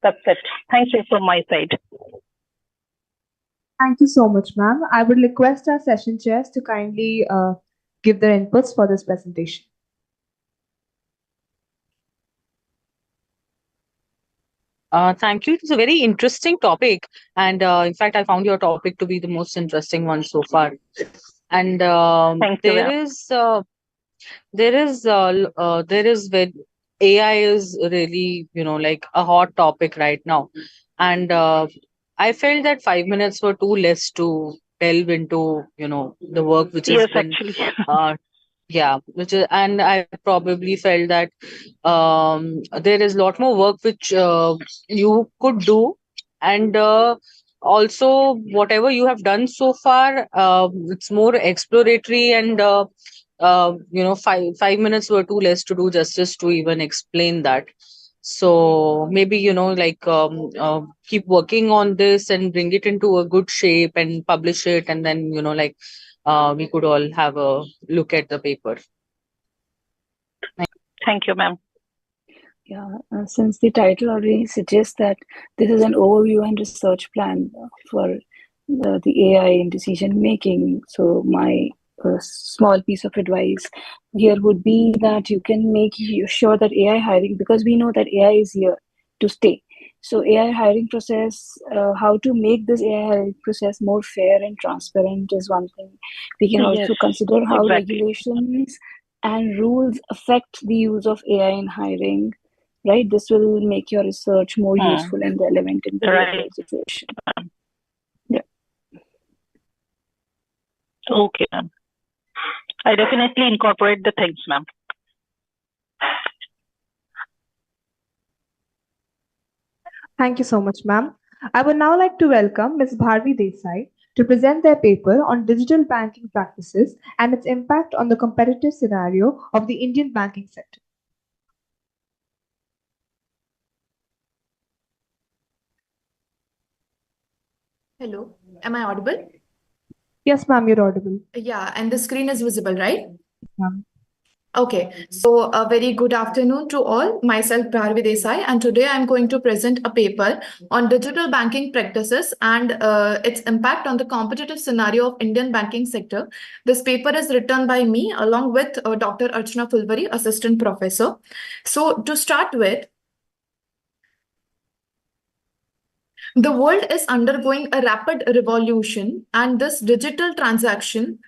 That's it. Thank you from my side. Thank you so much, ma'am. I would request our session chairs to kindly give their inputs for this presentation. Thank you. It's a very interesting topic, and in fact, I found your topic to be the most interesting one so far. And Thank you, ma'am. there is when AI is really, like a hot topic right now, and I felt that 5 minutes were too less to delve into, the work which has Yes, been actually. uh, yeah, which is, and I probably felt that there is a lot more work which you could do, and also whatever you have done so far, it's more exploratory, and 5 minutes were too less to do justice to even explain that. So maybe, keep working on this and bring it into a good shape and publish it, and then, we could all have a look at the paper. Thank you, ma'am. Yeah, since the title already suggests that this is an overview and research plan for the AI in decision making, so my small piece of advice here would be that you can make sure that AI hiring, because we know that AI is here to stay. So AI hiring process, how to make this AI hiring process more fair and transparent is one thing. We can Yes, also consider how exactly. regulations and rules affect the use of AI in hiring, right? This will make your research more useful and relevant in the real Right. world situation. Yeah. Okay, ma'am. I definitely incorporate the things, ma'am. Thank you so much, ma'am. I would now like to welcome Ms. Bharvi Desai to present their paper on digital banking practices and its impact on the competitive scenario of the Indian banking sector. Hello, am I audible? Yes, ma'am, you're audible. Yeah, and the screen is visible, right? Ma'am. Okay, so a very good afternoon to all. Myself, Bharvi Desai, and today I'm going to present a paper on digital banking practices and its impact on the competitive scenario of Indian banking sector. This paper is written by me along with Dr. Archana Fulvari, Assistant Professor. So to start with, the world is undergoing a rapid revolution, and this digital transaction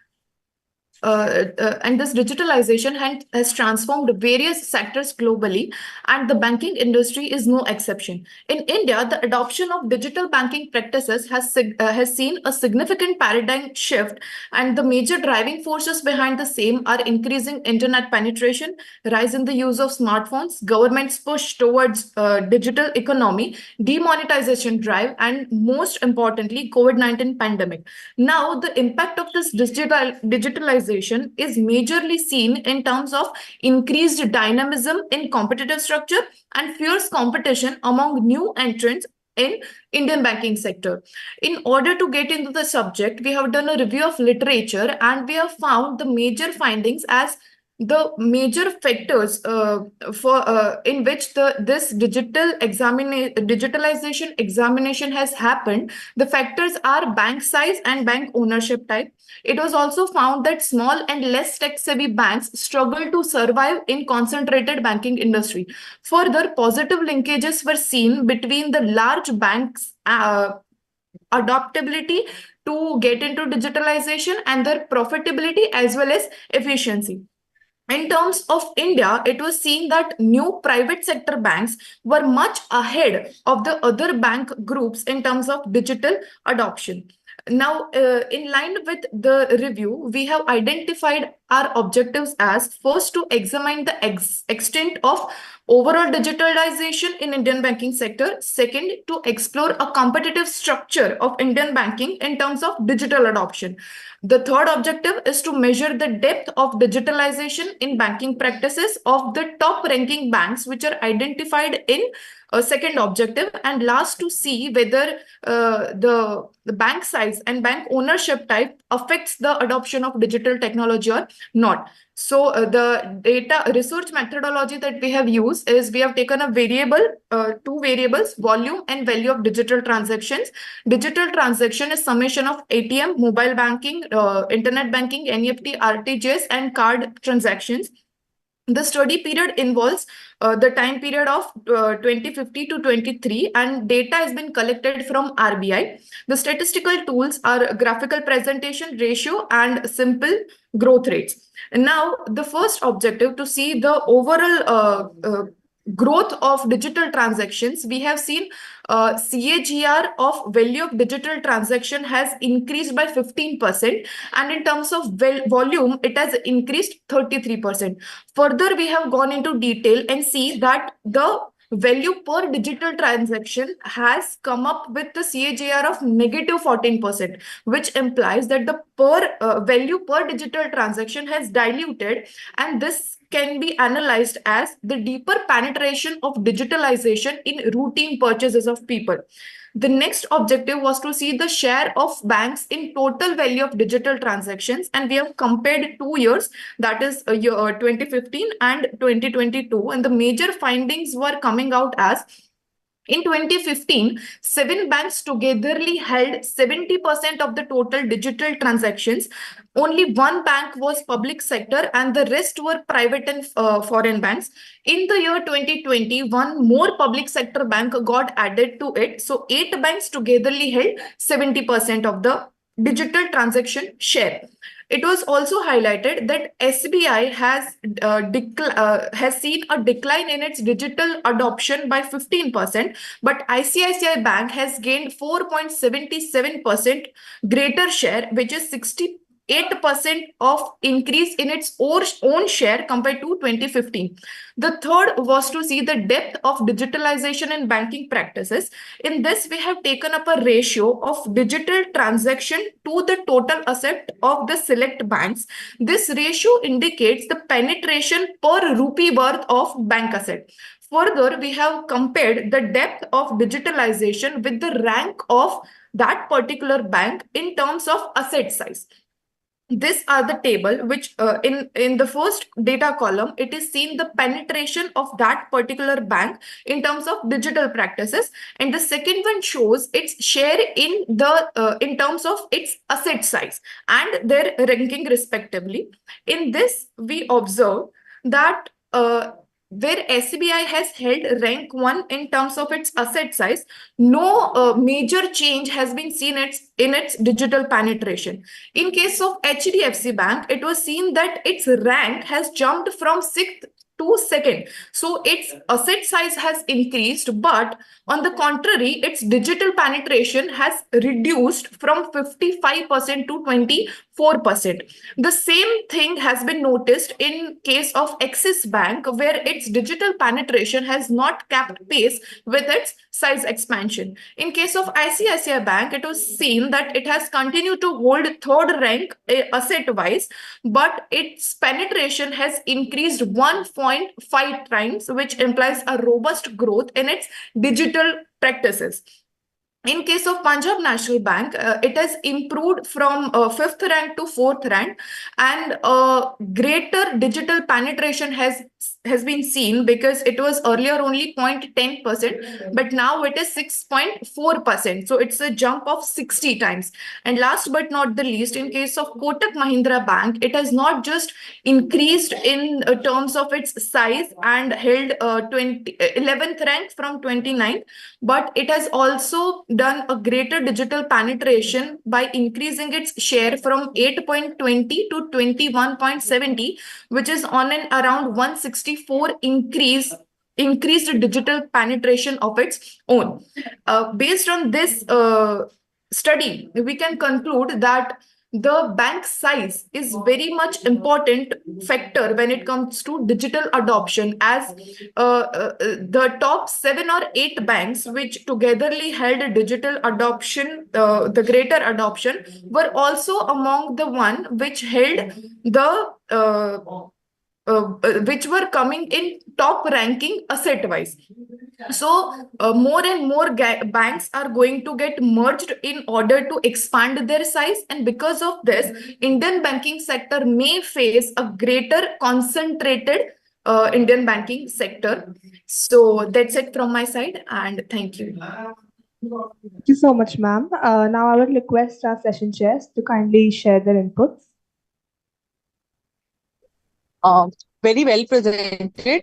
and this digitalization has transformed various sectors globally, and the banking industry is no exception. In India, the adoption of digital banking practices has seen a significant paradigm shift, and the major driving forces behind the same are increasing internet penetration, rise in the use of smartphones, government's push towards digital economy, demonetization drive, and most importantly, COVID-19 pandemic. Now, the impact of this digitalization is majorly seen in terms of increased dynamism in competitive structure and fierce competition among new entrants in Indian banking sector. In order to get into the subject, we have done a review of literature and we have found the major findings as the major factors for in which this digitalization examination has happened. The factors are bank size and bank ownership type. It was also found that small and less tech-savvy banks struggle to survive in concentrated banking industry. Further, positive linkages were seen between the large banks' adaptability to get into digitalization and their profitability as well as efficiency. In terms of India, it was seen that new private sector banks were much ahead of the other bank groups in terms of digital adoption. Now, in line with the review, we have identified our objectives as first to examine the extent of overall digitalization in Indian banking sector. Second, to explore a competitive structure of Indian banking in terms of digital adoption. The third objective is to measure the depth of digitalization in banking practices of the top ranking banks, which are identified in a second objective. And last, to see whether the bank size and bank ownership type affects the adoption of digital technology or not. So the data research methodology that we have used is we have taken a variable, two variables, volume and value of digital transactions. Digital transaction is summation of ATM, mobile banking, internet banking, NEFT, RTGS, and card transactions. The study period involves the time period of 2050 to 23, and data has been collected from RBI. The statistical tools are graphical presentation, ratio, and simple growth rates. And now, the first objective to see the overall growth of digital transactions, we have seen CAGR of value of digital transaction has increased by 15%, and in terms of volume, it has increased 33%. Further, we have gone into detail and see that the value per digital transaction has come up with the CAGR of negative 14%, which implies that the value per digital transaction has diluted, and this can be analyzed as the deeper penetration of digitalization in routine purchases of people. The next objective was to see the share of banks in total value of digital transactions, and we have compared 2 years, that is 2015 and 2022, and the major findings were coming out as in 2015, 7 banks togetherly held 70% of the total digital transactions. Only one bank was public sector, and the rest were private and foreign banks. In the year 2020, one more public sector bank got added to it. So 8 banks togetherly held 70% of the digital transaction share. It was also highlighted that SBI has seen a decline in its digital adoption by 15%, but ICICI Bank has gained 4.77% greater share, which is 68% of increase in its own share compared to 2015. The third was to see the depth of digitalization in banking practices. In this, we have taken up a ratio of digital transaction to the total asset of the select banks. This ratio indicates the penetration per rupee worth of bank asset. Further, we have compared the depth of digitalization with the rank of that particular bank in terms of asset size. These are the table which in the first data column, it is seen the penetration of that particular bank in terms of digital practices, and the second one shows its share in terms of its asset size and their ranking respectively. In this, we observe that where SBI has held rank 1 in terms of its asset size, no major change has been seen in its digital penetration. In case of HDFC Bank, it was seen that its rank has jumped from 6th to 2nd. So its asset size has increased, but on the contrary, its digital penetration has reduced from 55% to 24%. The same thing has been noticed in case of Axis Bank, where its digital penetration has not kept pace with its size expansion. In case of ICICI Bank, it was seen that it has continued to hold third rank asset-wise, but its penetration has increased 1.5 times, which implies a robust growth in its digital practices. In case of Punjab National Bank, it has improved from 5th rank to 4th rank, and greater digital penetration has been seen, because it was earlier only 0.10%, but now it is 6.4%. So it's a jump of 60 times. And last but not the least, in case of Kotak Mahindra Bank, it has not just increased in terms of its size and held 11th rank from 29th, but it has also done a greater digital penetration by increasing its share from 8.20 to 21.70, which is on an around 164 increased digital penetration of its own. Based on this study, we can conclude that the bank size is very much important factor when it comes to digital adoption, as the top 7 or 8 banks which togetherly held a digital adoption, the greater adoption, were also among the one which held the which were coming in top ranking asset wise. So more and more banks are going to get merged in order to expand their size, and because of this, Indian banking sector may face a greater concentrated Indian banking sector. So that's it from my side, and thank you. Thank you so much, ma'am. Now I would request our session chairs to kindly share their inputs. very well presented,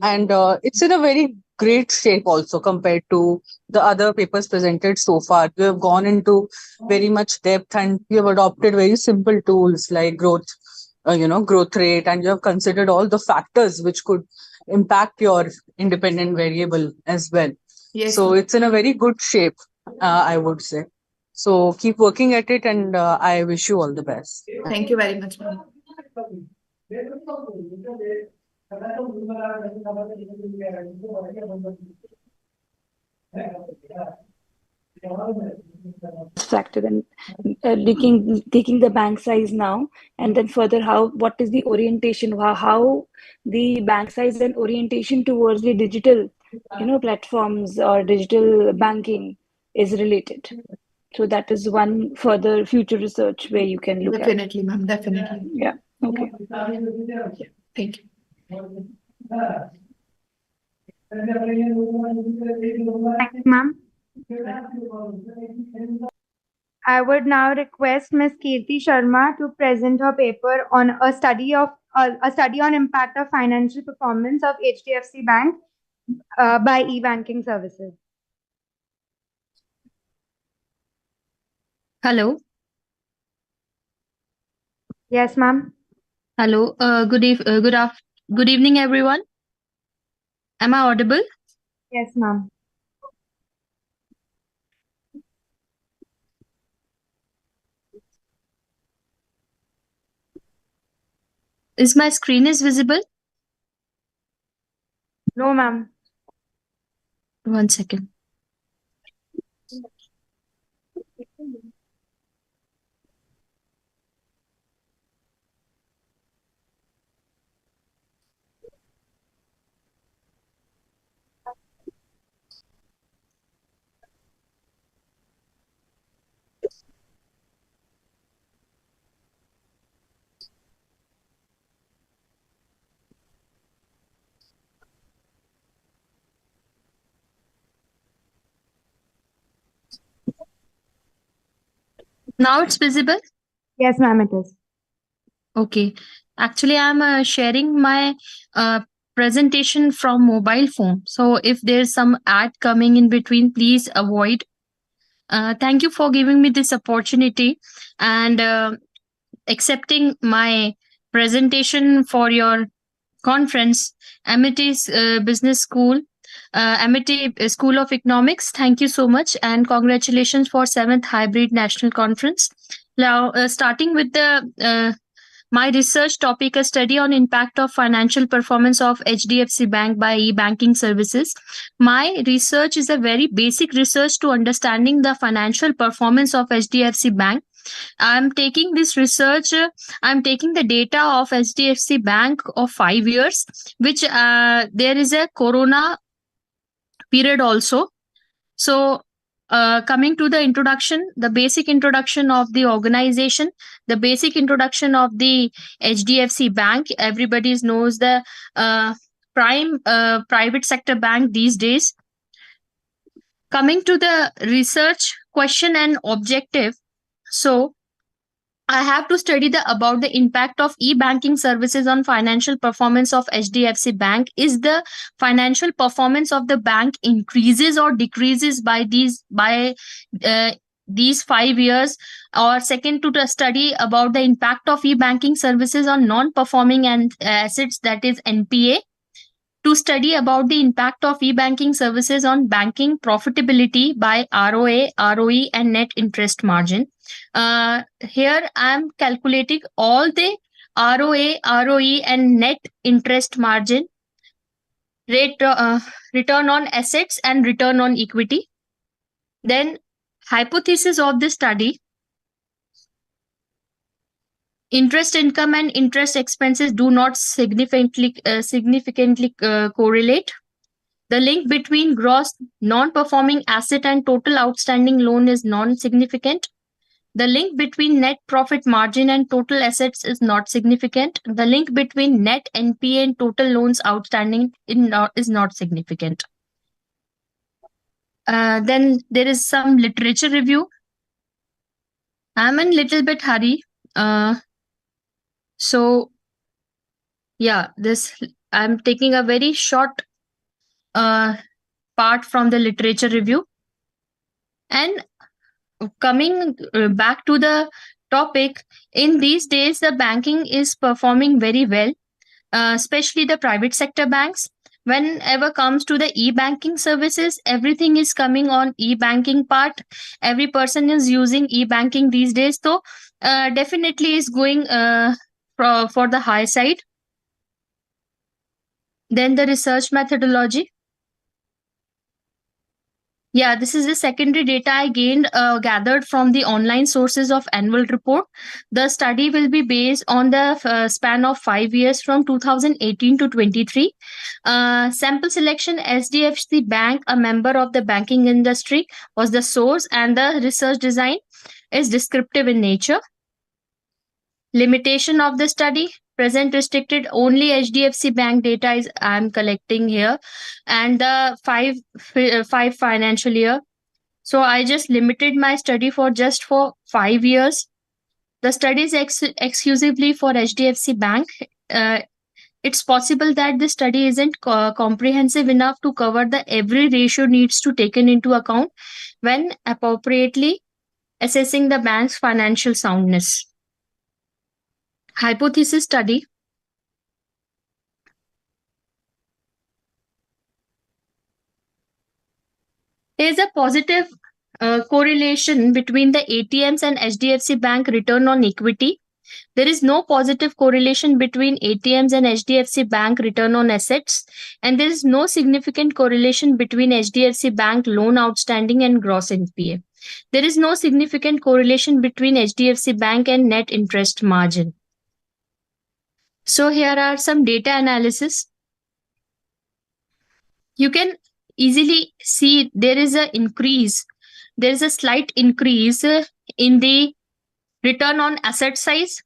and it's in a very great shape also compared to the other papers presented so far. You have gone into very much depth, and you have adopted very simple tools like growth rate, and you have considered all the factors which could impact your independent variable as well. Yes, So ma'am. it's in a very good shape, I would say. So keep working at it, and I wish you all the best. Thank you very much, ma'am. Factor and taking the bank size now, and then further what is the orientation, how the bank size and orientation towards the digital platforms or digital banking is related. So that is one further future research where you can look Definitely, ma'am. Definitely. at. Yeah. Okay. Thank you. Thanks, ma'am. I would now request Ms. Kirti Sharma to present her paper on a study on impact of financial performance of HDFC Bank by e-banking services. Hello. Yes, ma'am. Hello. Good evening, everyone. Am I audible? Yes, ma'am. Is my screen is visible? No, ma'am. 1 second. Now it's visible? Yes, ma'am, it is. Okay. Actually, I'm sharing my presentation from mobile phone. So if there's some ad coming in between, please avoid. Thank you for giving me this opportunity and accepting my presentation for your conference, Amity's Business School, Amity School of Economics. Thank you so much and congratulations for 7th Hybrid National Conference. Now, starting with the my research topic, a study on impact of financial performance of HDFC Bank by e-banking services. My research is a very basic research to understanding the financial performance of HDFC Bank. I'm taking this research, I'm taking the data of HDFC Bank of 5 years, which there is a corona period also. So coming to the introduction, the basic introduction of the organization, the basic introduction of the HDFC Bank. Everybody knows the private sector bank these days. Coming to the research question and objective. So I have to study about the impact of e-banking services on financial performance of HDFC Bank. Is the financial performance of the bank increases or decreases by these 5 years? Or second, to the study about the impact of e-banking services on non-performing and assets, that is NPA. To study about the impact of e-banking services on banking profitability by ROA, ROE, and net interest margin. Here I am calculating all the ROA, ROE, and net interest margin, return on assets, and return on equity. Then, hypothesis of the study. Interest income and interest expenses do not significantly correlate. The link between gross non-performing asset and total outstanding loan is non-significant. The link between net profit margin and total assets is not significant. The link between net NPA and total loans outstanding is not significant. Then there is some literature review. I'm in little bit hurry. So Yeah, this I'm taking a very short part from the literature review. And coming back to the topic, in these days, the banking is performing very well, especially the private sector banks. Whenever comes to the e-banking services, everything is coming on e-banking part. Every person is using e-banking these days, so definitely is going for the high side. Then the research methodology. Yeah, this is the secondary data I gathered from the online sources of annual report. The study will be based on the span of 5 years from 2018 to 23. Sample selection, SDFC Bank, a member of the banking industry, was the source, and the research design is descriptive in nature. Limitation of the study, present restricted only HDFC Bank data is I'm collecting here, and the five financial year. So I just limited my study for 5 years. The study is exclusively for HDFC Bank. It's possible that the study isn't comprehensive enough to cover the every ratio needs to taken into account when appropriately assessing the bank's financial soundness. Hypothesis study. There is a positive correlation between the ATMs and HDFC Bank return on equity. There is no positive correlation between ATMs and HDFC Bank return on assets, and there is no significant correlation between HDFC Bank loan outstanding and gross NPA. There is no significant correlation between HDFC Bank and net interest margin. So here are some data analysis. You can easily see there is a increase. There is a slight increase in the return on asset size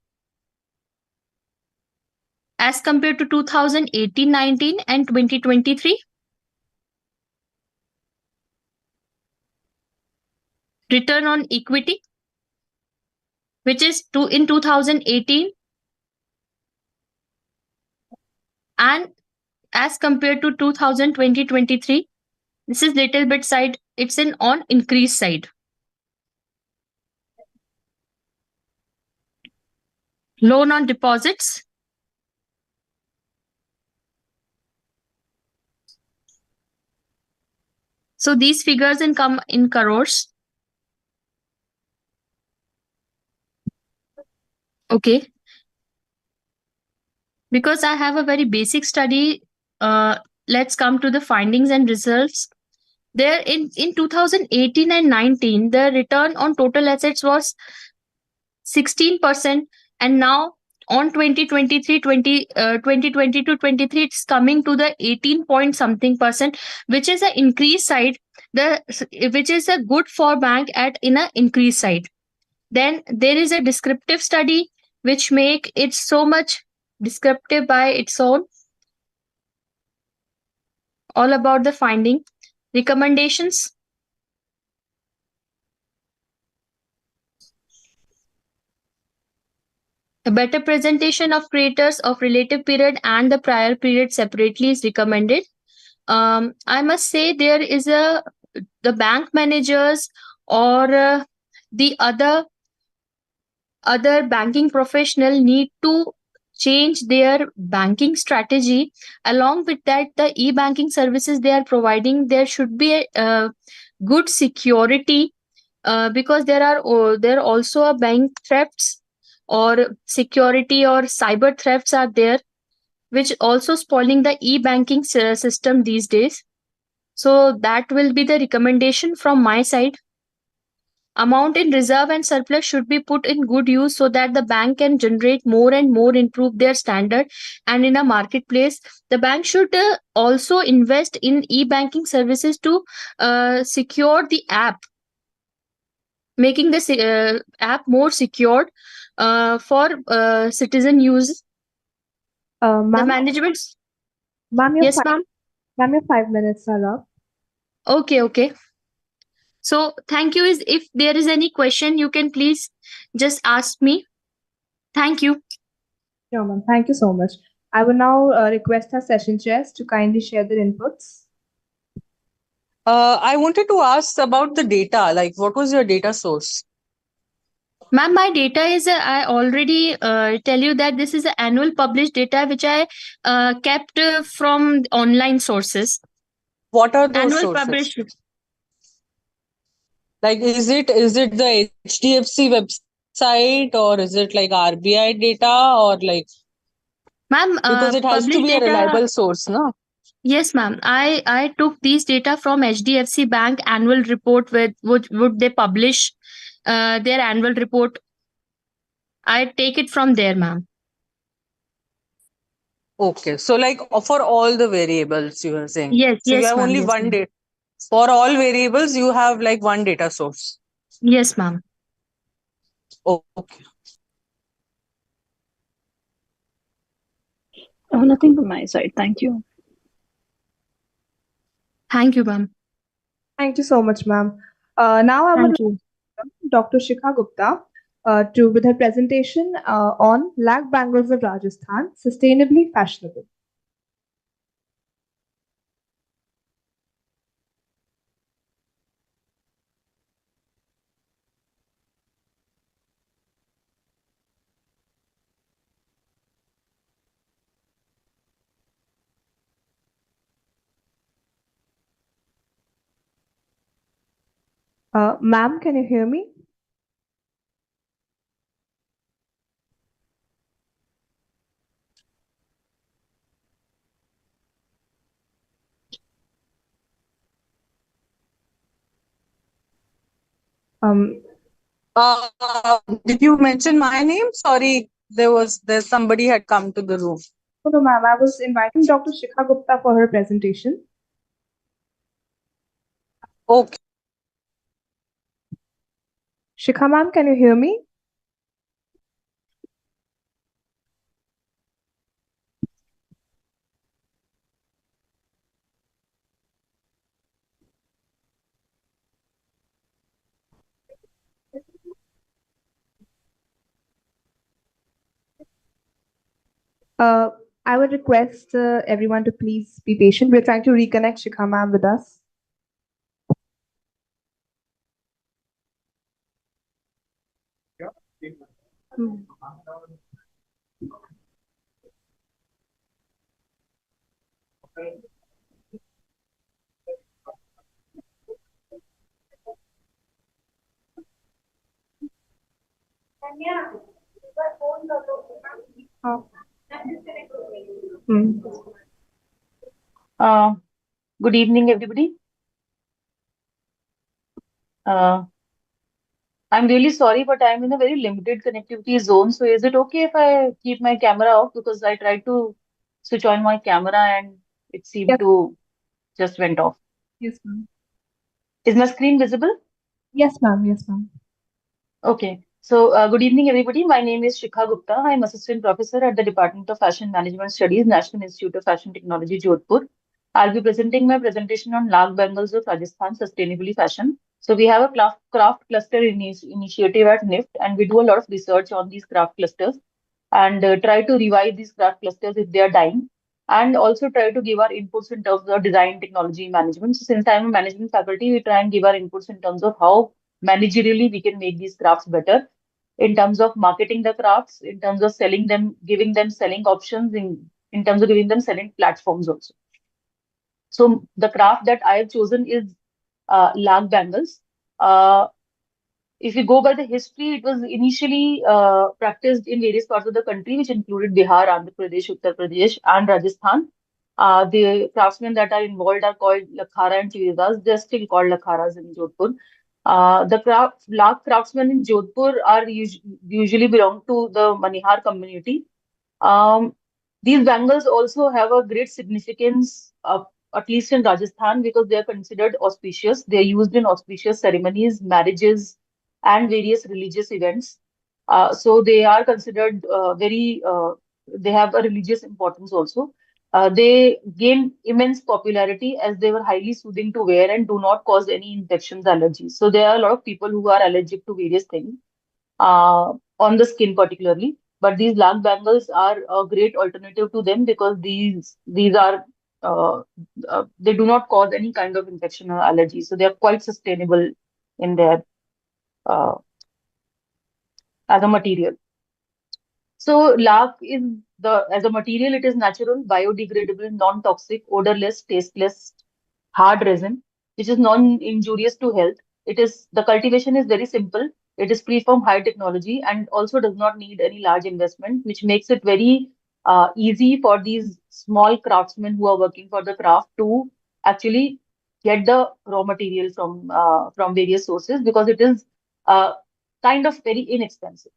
as compared to 2018-19 and 2023. Return on equity, which is in 2018, and as compared to 2020-23, this is little bit side, it's an on increase side. Loan on deposits. So these figures come in crores. Okay. Because I have a very basic study, let's come to the findings and results. There in 2018 and 19, the return on total assets was 16%, and now on 2022-23, it's coming to the 18 point something percent, which is an increase side, which is a good for bank in an increase side. Then there is a descriptive study which make it so much descriptive by its own. All about the finding. Recommendations. A better presentation of creators of relative period and the prior period separately is recommended. I must say there is the bank managers or the other banking professional need to change their banking strategy. Along with that, the e-banking services they are providing, there should be a good security because there are also a bank thefts or security or cyber thefts are there, which also spoiling the e-banking system these days. So that will be the recommendation from my side. Amount in reserve and surplus should be put in good use so that the bank can generate more and more, improve their standard. And in a marketplace, the bank should also invest in e-banking services to secure the app, making the app more secured for citizen use. The management. Ma'am, Yes, ma'am. Ma'am, your 5 minutes are up. Okay. So thank you. If there is any question, you can please just ask me. Thank you. Sure, ma'am. Thank you so much. I will now request our session chairs to kindly share their inputs. I wanted to ask about the data. Like, what was your data source? Ma'am, my data is, I already tell you that this is an annual published data which I kept from online sources. What are those Annual sources? published. Like, is it the HDFC website, or is it like RBI data, or like, Ma'am, because it has to published be a data. reliable source, no? Yes, ma'am. I took these data from HDFC Bank annual report with would they publish their annual report. I take it from there, ma'am. Okay, so like for all the variables you are saying. Yes, So you yes, have ma'am. only Yes, one ma'am. data. For all variables, you have like one data source. Yes, ma'am. Okay. Nothing from my side. Thank you. Thank you, ma'am. Thank you so much, ma'am. Now I would Thank you. Dr. Shikha Gupta with her presentation on Lag Bangles of Rajasthan, Sustainably Fashionable. Ma'am, can you hear me? Did you mention my name? Sorry, there's somebody had come to the room. No, ma'am. I was inviting Dr. Shikha Gupta for her presentation. Okay. Shikha, ma'am, can you hear me? I would request everyone to please be patient. We're trying to reconnect Shikha ma'am with us. Good evening, everybody. I'm really sorry, but I'm in a very limited connectivity zone. So is it okay if I keep my camera off? Because I tried to switch on my camera and it seemed to just went off. Yes, ma'am. Is my screen visible? Yes, ma'am. Yes, ma'am. Okay. So, good evening, everybody. My name is Shikha Gupta. I'm assistant professor at the Department of Fashion Management Studies, National Institute of Fashion Technology, Jodhpur. I'll be presenting my presentation on Lag Bangles of Rajasthan Sustainably Fashion. So, we have a craft cluster initiative at NIFT, and we do a lot of research on these craft clusters and try to revive these craft clusters if they are dying, and also try to give our inputs in terms of design, technology, management. So, since I'm a management faculty, we try and give our inputs in terms of how managerially we can make these crafts better, in terms of marketing the crafts, in terms of selling them, giving them selling options, in terms of giving them selling platforms also. So the craft that I have chosen is lag bangles. If you go by the history, it was initially practiced in various parts of the country, which included Bihar, Andhra Pradesh, Uttar Pradesh, and Rajasthan. The craftsmen that are involved are called Lakhara and Chiridas. They're still called Lakharas in Jodhpur. Lag craftsmen in Jodhpur are usually belong to the Manihar community. Um, these bangles also have a great significance, at least in Rajasthan, because they are considered auspicious. They are used in auspicious ceremonies, marriages, and various religious events. So they are considered they have a religious importance also. They gain immense popularity as they were highly soothing to wear and do not cause any infections, allergies. So there are a lot of people who are allergic to various things on the skin particularly. but these lakh bangles are a great alternative to them because these are they do not cause any kind of infection or allergy, so they are quite sustainable in their uh, as a material. So lakh is as a material, it is natural, biodegradable, non-toxic, odorless, tasteless, hard resin, which is non-injurious to health. The cultivation is very simple. It is free from high technology and also does not need any large investment, which makes it very easy for these small craftsmen who are working for the craft to actually get the raw material from various sources because it is kind of very inexpensive.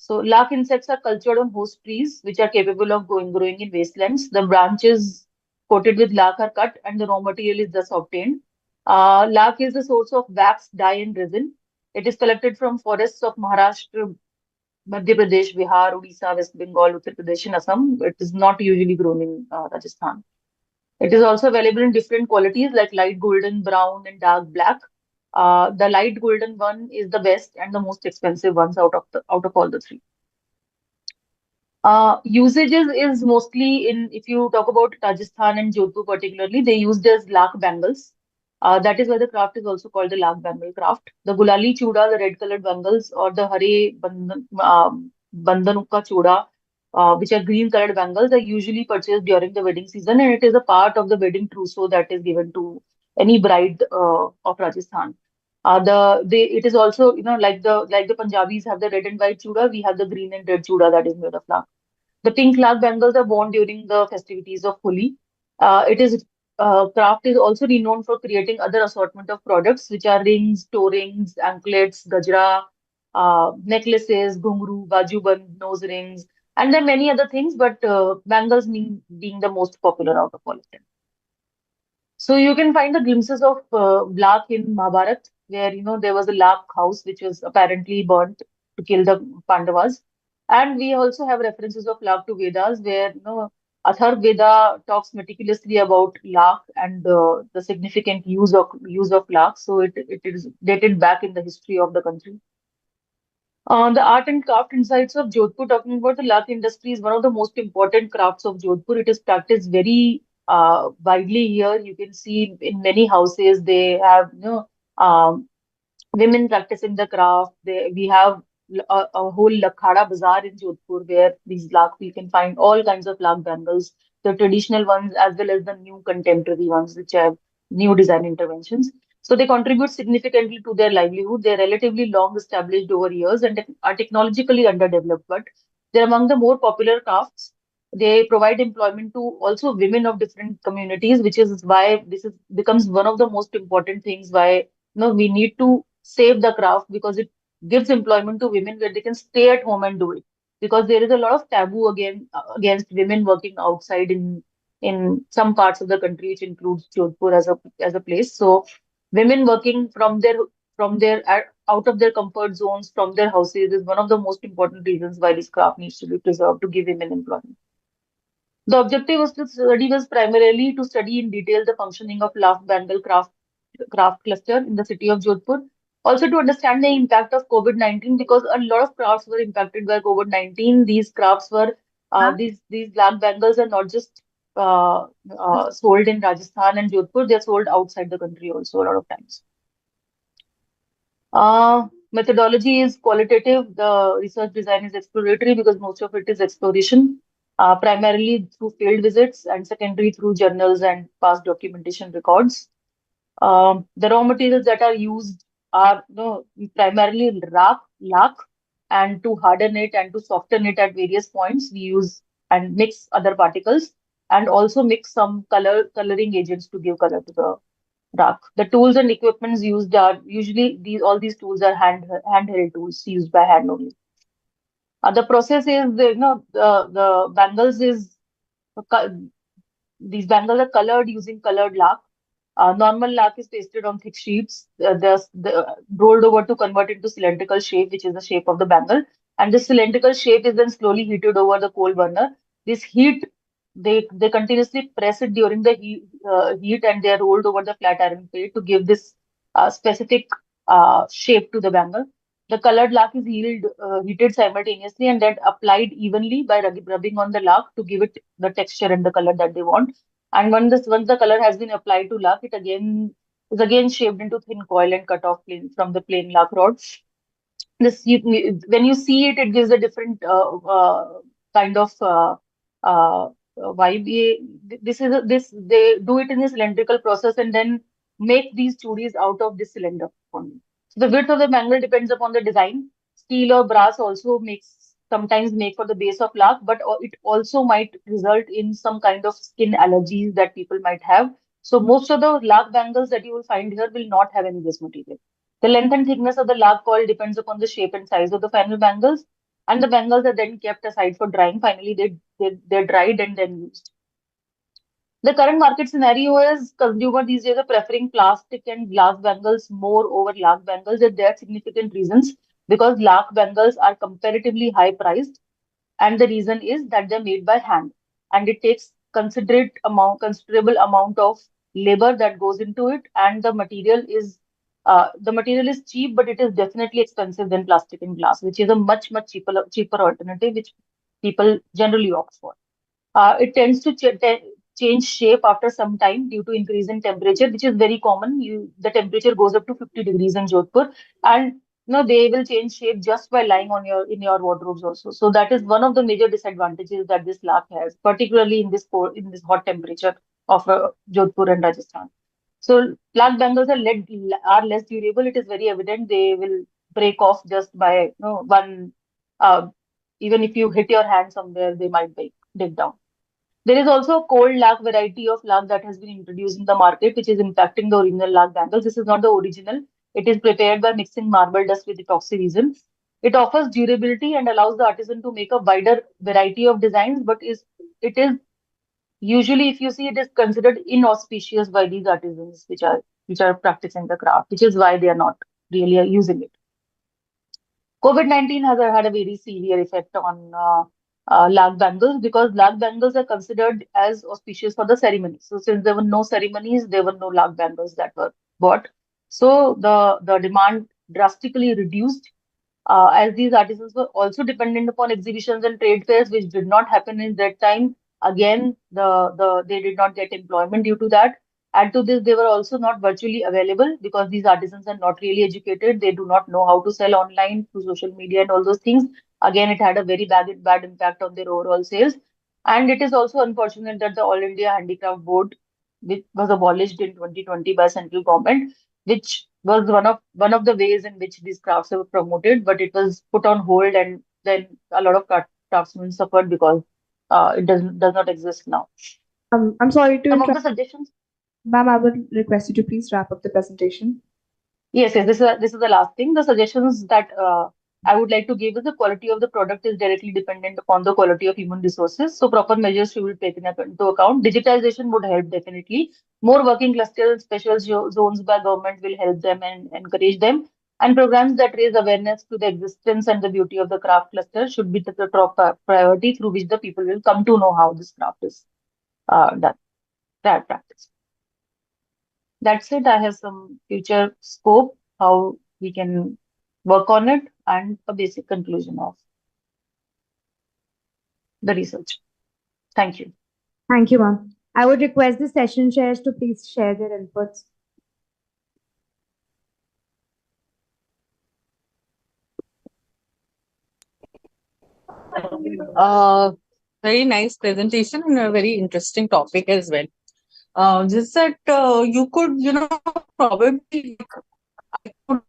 So lark insects are cultured on host trees, which are capable of growing in wastelands. The branches coated with lark are cut, and the raw material is thus obtained. Lark is the source of wax, dye, and resin. It is collected from forests of Maharashtra, Madhya Pradesh, Bihar, Odisha, West Bengal, Uttar Pradesh, and Assam. It is not usually grown in Rajasthan. It is also available in different qualities like light golden, brown, and dark black. The light golden one is the best and the most expensive ones out of all the three. Usages is mostly if you talk about Rajasthan and Jodhpur particularly, they use as lakh bangles. That is why the craft is also called the lakh bangle craft. The gulali chuda, the red colored bangles, or the hare bandanukka chuda, which are green colored bangles, are usually purchased during the wedding season, and it is a part of the wedding trousseau that is given to any bride of Rajasthan. It is also, like the Punjabis have the red and white chuda, we have the green and red chuda that is made of lakh. The pink lakh bangles are worn during the festivities of Holi. It is Craft is also renowned for creating other assortment of products, which are rings, toe rings, anklets, gajra, necklaces, ghungru, bajuband, nose rings, and there are many other things, but bangles being the most popular out of all of them. So you can find the glimpses of Lakh in Mahabharat, where there was a Lakh house which was apparently burnt to kill the Pandavas, and we also have references of Lakh to Vedas, where Atharv Veda talks meticulously about Lakh and the significant use of Lakh. So it is dated back in the history of the country. The art and craft insights of Jodhpur, talking about the lakh industry, is one of the most important crafts of Jodhpur. It is practiced very widely here. You can see in many houses they have um, women practicing the craft. We have a whole Lakhada bazaar in Jodhpur where these lakh we can find all kinds of lakh bangles, the traditional ones as well as the new contemporary ones, which have new design interventions. So they contribute significantly to their livelihood. They're relatively long established over years and are technologically underdeveloped, but they're among the more popular crafts. They provide employment to also women of different communities, which is why becomes one of the most important things why we need to save the craft because it gives employment to women where they can stay at home and do it. Because there is a lot of taboo against women working outside in some parts of the country, which includes Jodhpur as a place. So women working from their out of their comfort zones, from their houses, is one of the most important reasons why this craft needs to be preserved to give women employment. The objective was to study was primarily to study in detail the functioning of Laugh Bangle craft cluster in the city of Jodhpur. Also to understand the impact of COVID-19 because a lot of crafts were impacted by COVID-19. These crafts were these lakh bangles are not just sold in Rajasthan and Jodhpur; they're sold outside the country also a lot of times. Methodology is qualitative. The research design is exploratory because most of it is exploration, primarily through field visits and secondary through journals and past documentation records. The raw materials that are used are primarily lakh, and to harden it and to soften it at various points, we use and mix other particles and also mix some coloring agents to give color to the dark. The tools and equipments used are usually all these tools are handheld tools used by hand only. The process is the bangles is these bangles are colored using colored lac. Normal lac is pasted on thick sheets, rolled over to convert into cylindrical shape, which is the shape of the bangle. And this cylindrical shape is then slowly heated over the coal burner. This heat, they continuously press it during the heat and they are rolled over the flat iron plate to give this specific shape to the bangle. the colored lac is heated simultaneously and then applied evenly by rubbing on the lac to give it the texture and the color that they want. And once the color has been applied to lac, it is again shaped into thin coil and cut off from the plain lac rod. When you see it, it gives a different kind of vibe. This they do it in a cylindrical process and then make these churis out of this cylinder only. So the width of the bangle depends upon the design. Steel or brass also makes sometimes make for the base of lac, but it also might result in some kind of skin allergies that people might have. So most of the lac bangles that you will find here will not have any of this material. The length and thickness of the lac coil depends upon the shape and size of the final bangles, and the bangles are then kept aside for drying. Finally, they're dried and then used. The current market scenario is consumer these days are preferring plastic and glass bangles more over lac bangles, and there are significant reasons because lac bangles are comparatively high priced, and the reason is that they're made by hand, and it takes considerable amount of labor that goes into it, and the material is cheap, but it is definitely expensive than plastic and glass, which is a much cheaper alternative, which people generally opt for. It tends to change shape after some time due to increase in temperature, which is very common. The temperature goes up to 50 degrees in Jodhpur, and they will change shape just by lying on in your wardrobes also. So that is one of the major disadvantages that this lac has, particularly in this hot temperature of Jodhpur and Rajasthan. So lac bangles are less durable. It is very evident they will break off just by one. Uh, Even if you hit your hand somewhere, they might dig down. There is also a cold lac variety of lac that has been introduced in the market, which is impacting the original lac bangles. This is not the original. It is prepared by mixing marble dust with epoxy resin. It offers durability and allows the artisan to make a wider variety of designs, but it is usually, if you see, it is considered inauspicious by these artisans which are practicing the craft, which is why they are not really using it. COVID-19 has had a very severe effect on lac bangles because lac bangles are considered as auspicious for the ceremonies. So since there were no ceremonies, there were no lac bangles that were bought. So the demand drastically reduced as these artisans were also dependent upon exhibitions and trade fairs, which did not happen in that time. Again, they did not get employment due to that. Add to this, they were also not virtually available because these artisans are not really educated. They do not know how to sell online through social media and all those things. Again, it had a very bad impact on their overall sales. And it is also unfortunate that the All India Handicraft Board, which was abolished in 2020 by central government, which was one of the ways in which these crafts were promoted, but it was put on hold, and then a lot of craftsmen suffered because it does not exist now. I'm sorry to Some of the interrupt. suggestions. Ma'am, I would request you to please wrap up the presentation. Yes. This is the last thing. The suggestions that I would like to give is the quality of the product is directly dependent upon the quality of human resources. So proper measures should be taken into account. Digitalization would help definitely. More working clusters, special zones by government will help them and encourage them. And programs that raise awareness to the existence and the beauty of the craft cluster should be the top priority through which the people will come to know how this craft is done, that practice. That's it. I have some future scope, how we can work on it, and a basic conclusion of the research. Thank you. Thank you, ma'am. I would request the session chairs to please share their inputs. Very nice presentation and a very interesting topic as well. Just that you could, probably I could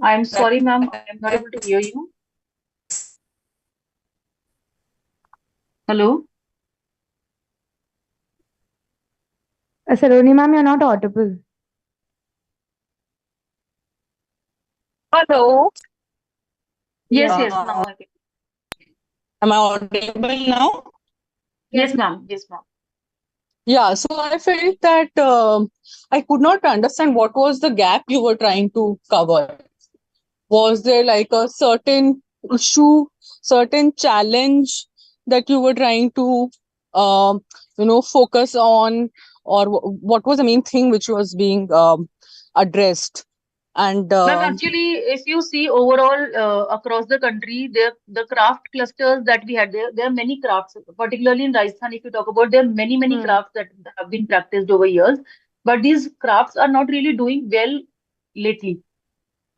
I'm sorry, ma'am. I am not able to hear you. Hello? Saloni, ma'am, you're not audible. Hello. Yes, Yeah. yes. Now I can. Am I audible now? Yes, ma'am. Yes, ma'am. Yeah, so I felt that I could not understand what was the gap you were trying to cover. Was there like a certain issue certain challenge that you were trying to, focus on, or what was the main thing which was being addressed? And Ma'am, actually, if you see overall across the country, the craft clusters that we had there are many crafts, particularly in Rajasthan. If you talk about, there are many crafts that have been practiced over years, but these crafts are not really doing well lately.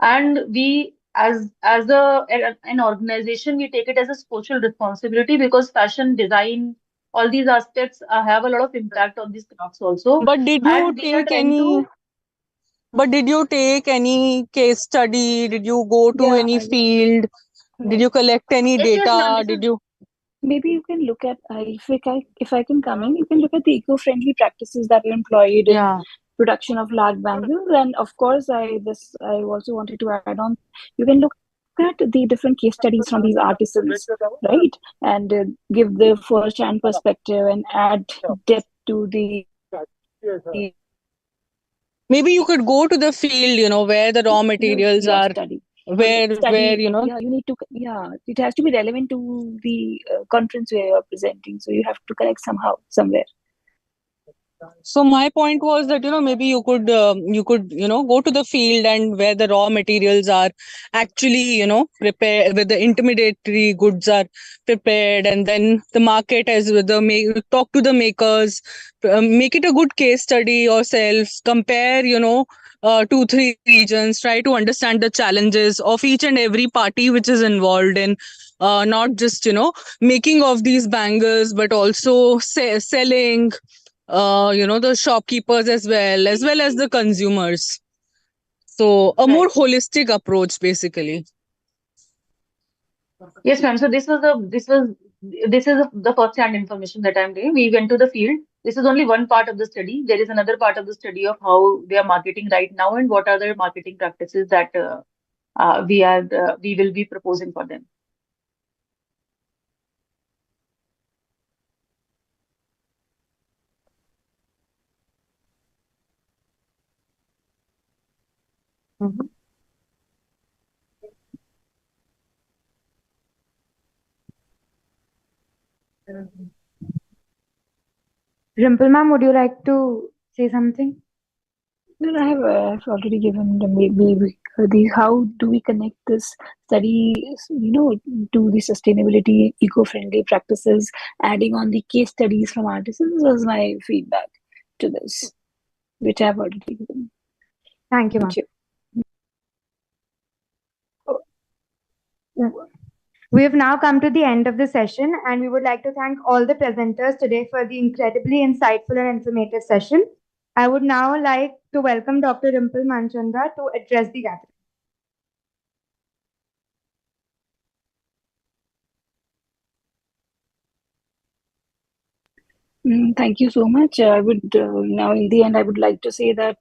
And we, an organization, we take it as a social responsibility, because fashion design, all these aspects have a lot of impact on these crafts also. but did you And we are take trying any to, but did you take any case study? Did you go to Yeah, any I will. field? Did you collect any yes, yes, ma'am, data? this Did is, you? Maybe you can look at if I can come in, you can look at the eco-friendly practices that are employed in Yeah. production of large bangles. And of course, I also wanted to add on. You can look at the different case studies from these artisans, right? And give the first-hand perspective and add depth to the Maybe you could go to the field, where the raw materials your are, study. where, Yeah, you need to, yeah, it has to be relevant to the conference where you're presenting. So you have to connect somehow, somewhere. So my point was that, maybe you could go to the field and where the raw materials are actually, prepared, where the intermediary goods are prepared, and then the market as with talk to the makers, make it a good case study yourself, compare, 2, 3 regions, try to understand the challenges of each and every party which is involved in, not just, making of these bangles, but also selling, the shopkeepers as well as the consumers. So a more right. holistic approach, basically. Yes, ma'am. So this is the first-hand information that I'm doing. We went to the field. This is only one part of the study. There is another part of the study of how they are marketing right now and what are the marketing practices that we will be proposing for them. Rimple ma'am, would you like to say something? No, I've already given the maybe the how do we connect this study, to the sustainability, eco-friendly practices, adding on the case studies from artisans was my feedback to this, which I've already given. Thank you, ma'am. We have now come to the end of the session, and we would like to thank all the presenters today for the incredibly insightful and informative session. I would now like to welcome Dr. Rimple Manchanda to address the gathering. Thank you so much. I would now, in the end, I would like to say that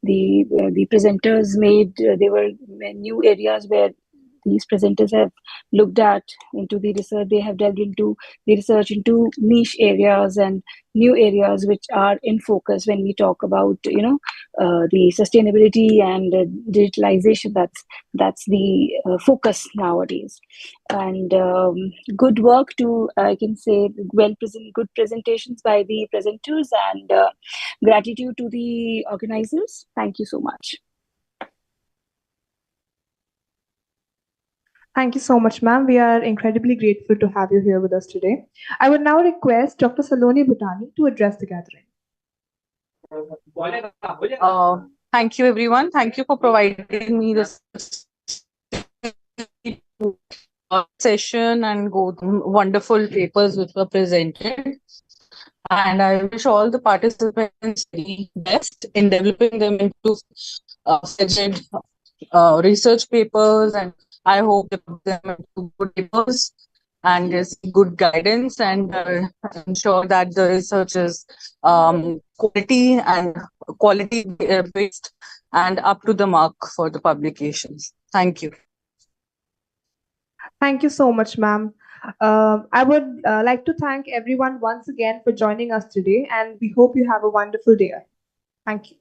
the presenters made there were new areas where these presenters have looked at into the research. They have delved into the research into niche areas and new areas which are in focus when we talk about the sustainability and digitalization. That's the focus nowadays. And good work to, I can say, good presentations by the presenters, and gratitude to the organizers. Thank you so much. Thank you so much, ma'am. We are incredibly grateful to have you here with us today. I would now request Dr. Saloni Bhutani to address the gathering. Thank you, everyone. Thank you for providing me this session and go through wonderful papers which were presented. And I wish all the participants the best in developing them into fledged research papers, and I hope they put them into good papers and receive good guidance, and ensure that the research is quality based and up to the mark for the publications. Thank you. Thank you so much, ma'am. I would like to thank everyone once again for joining us today, and we hope you have a wonderful day. Thank you.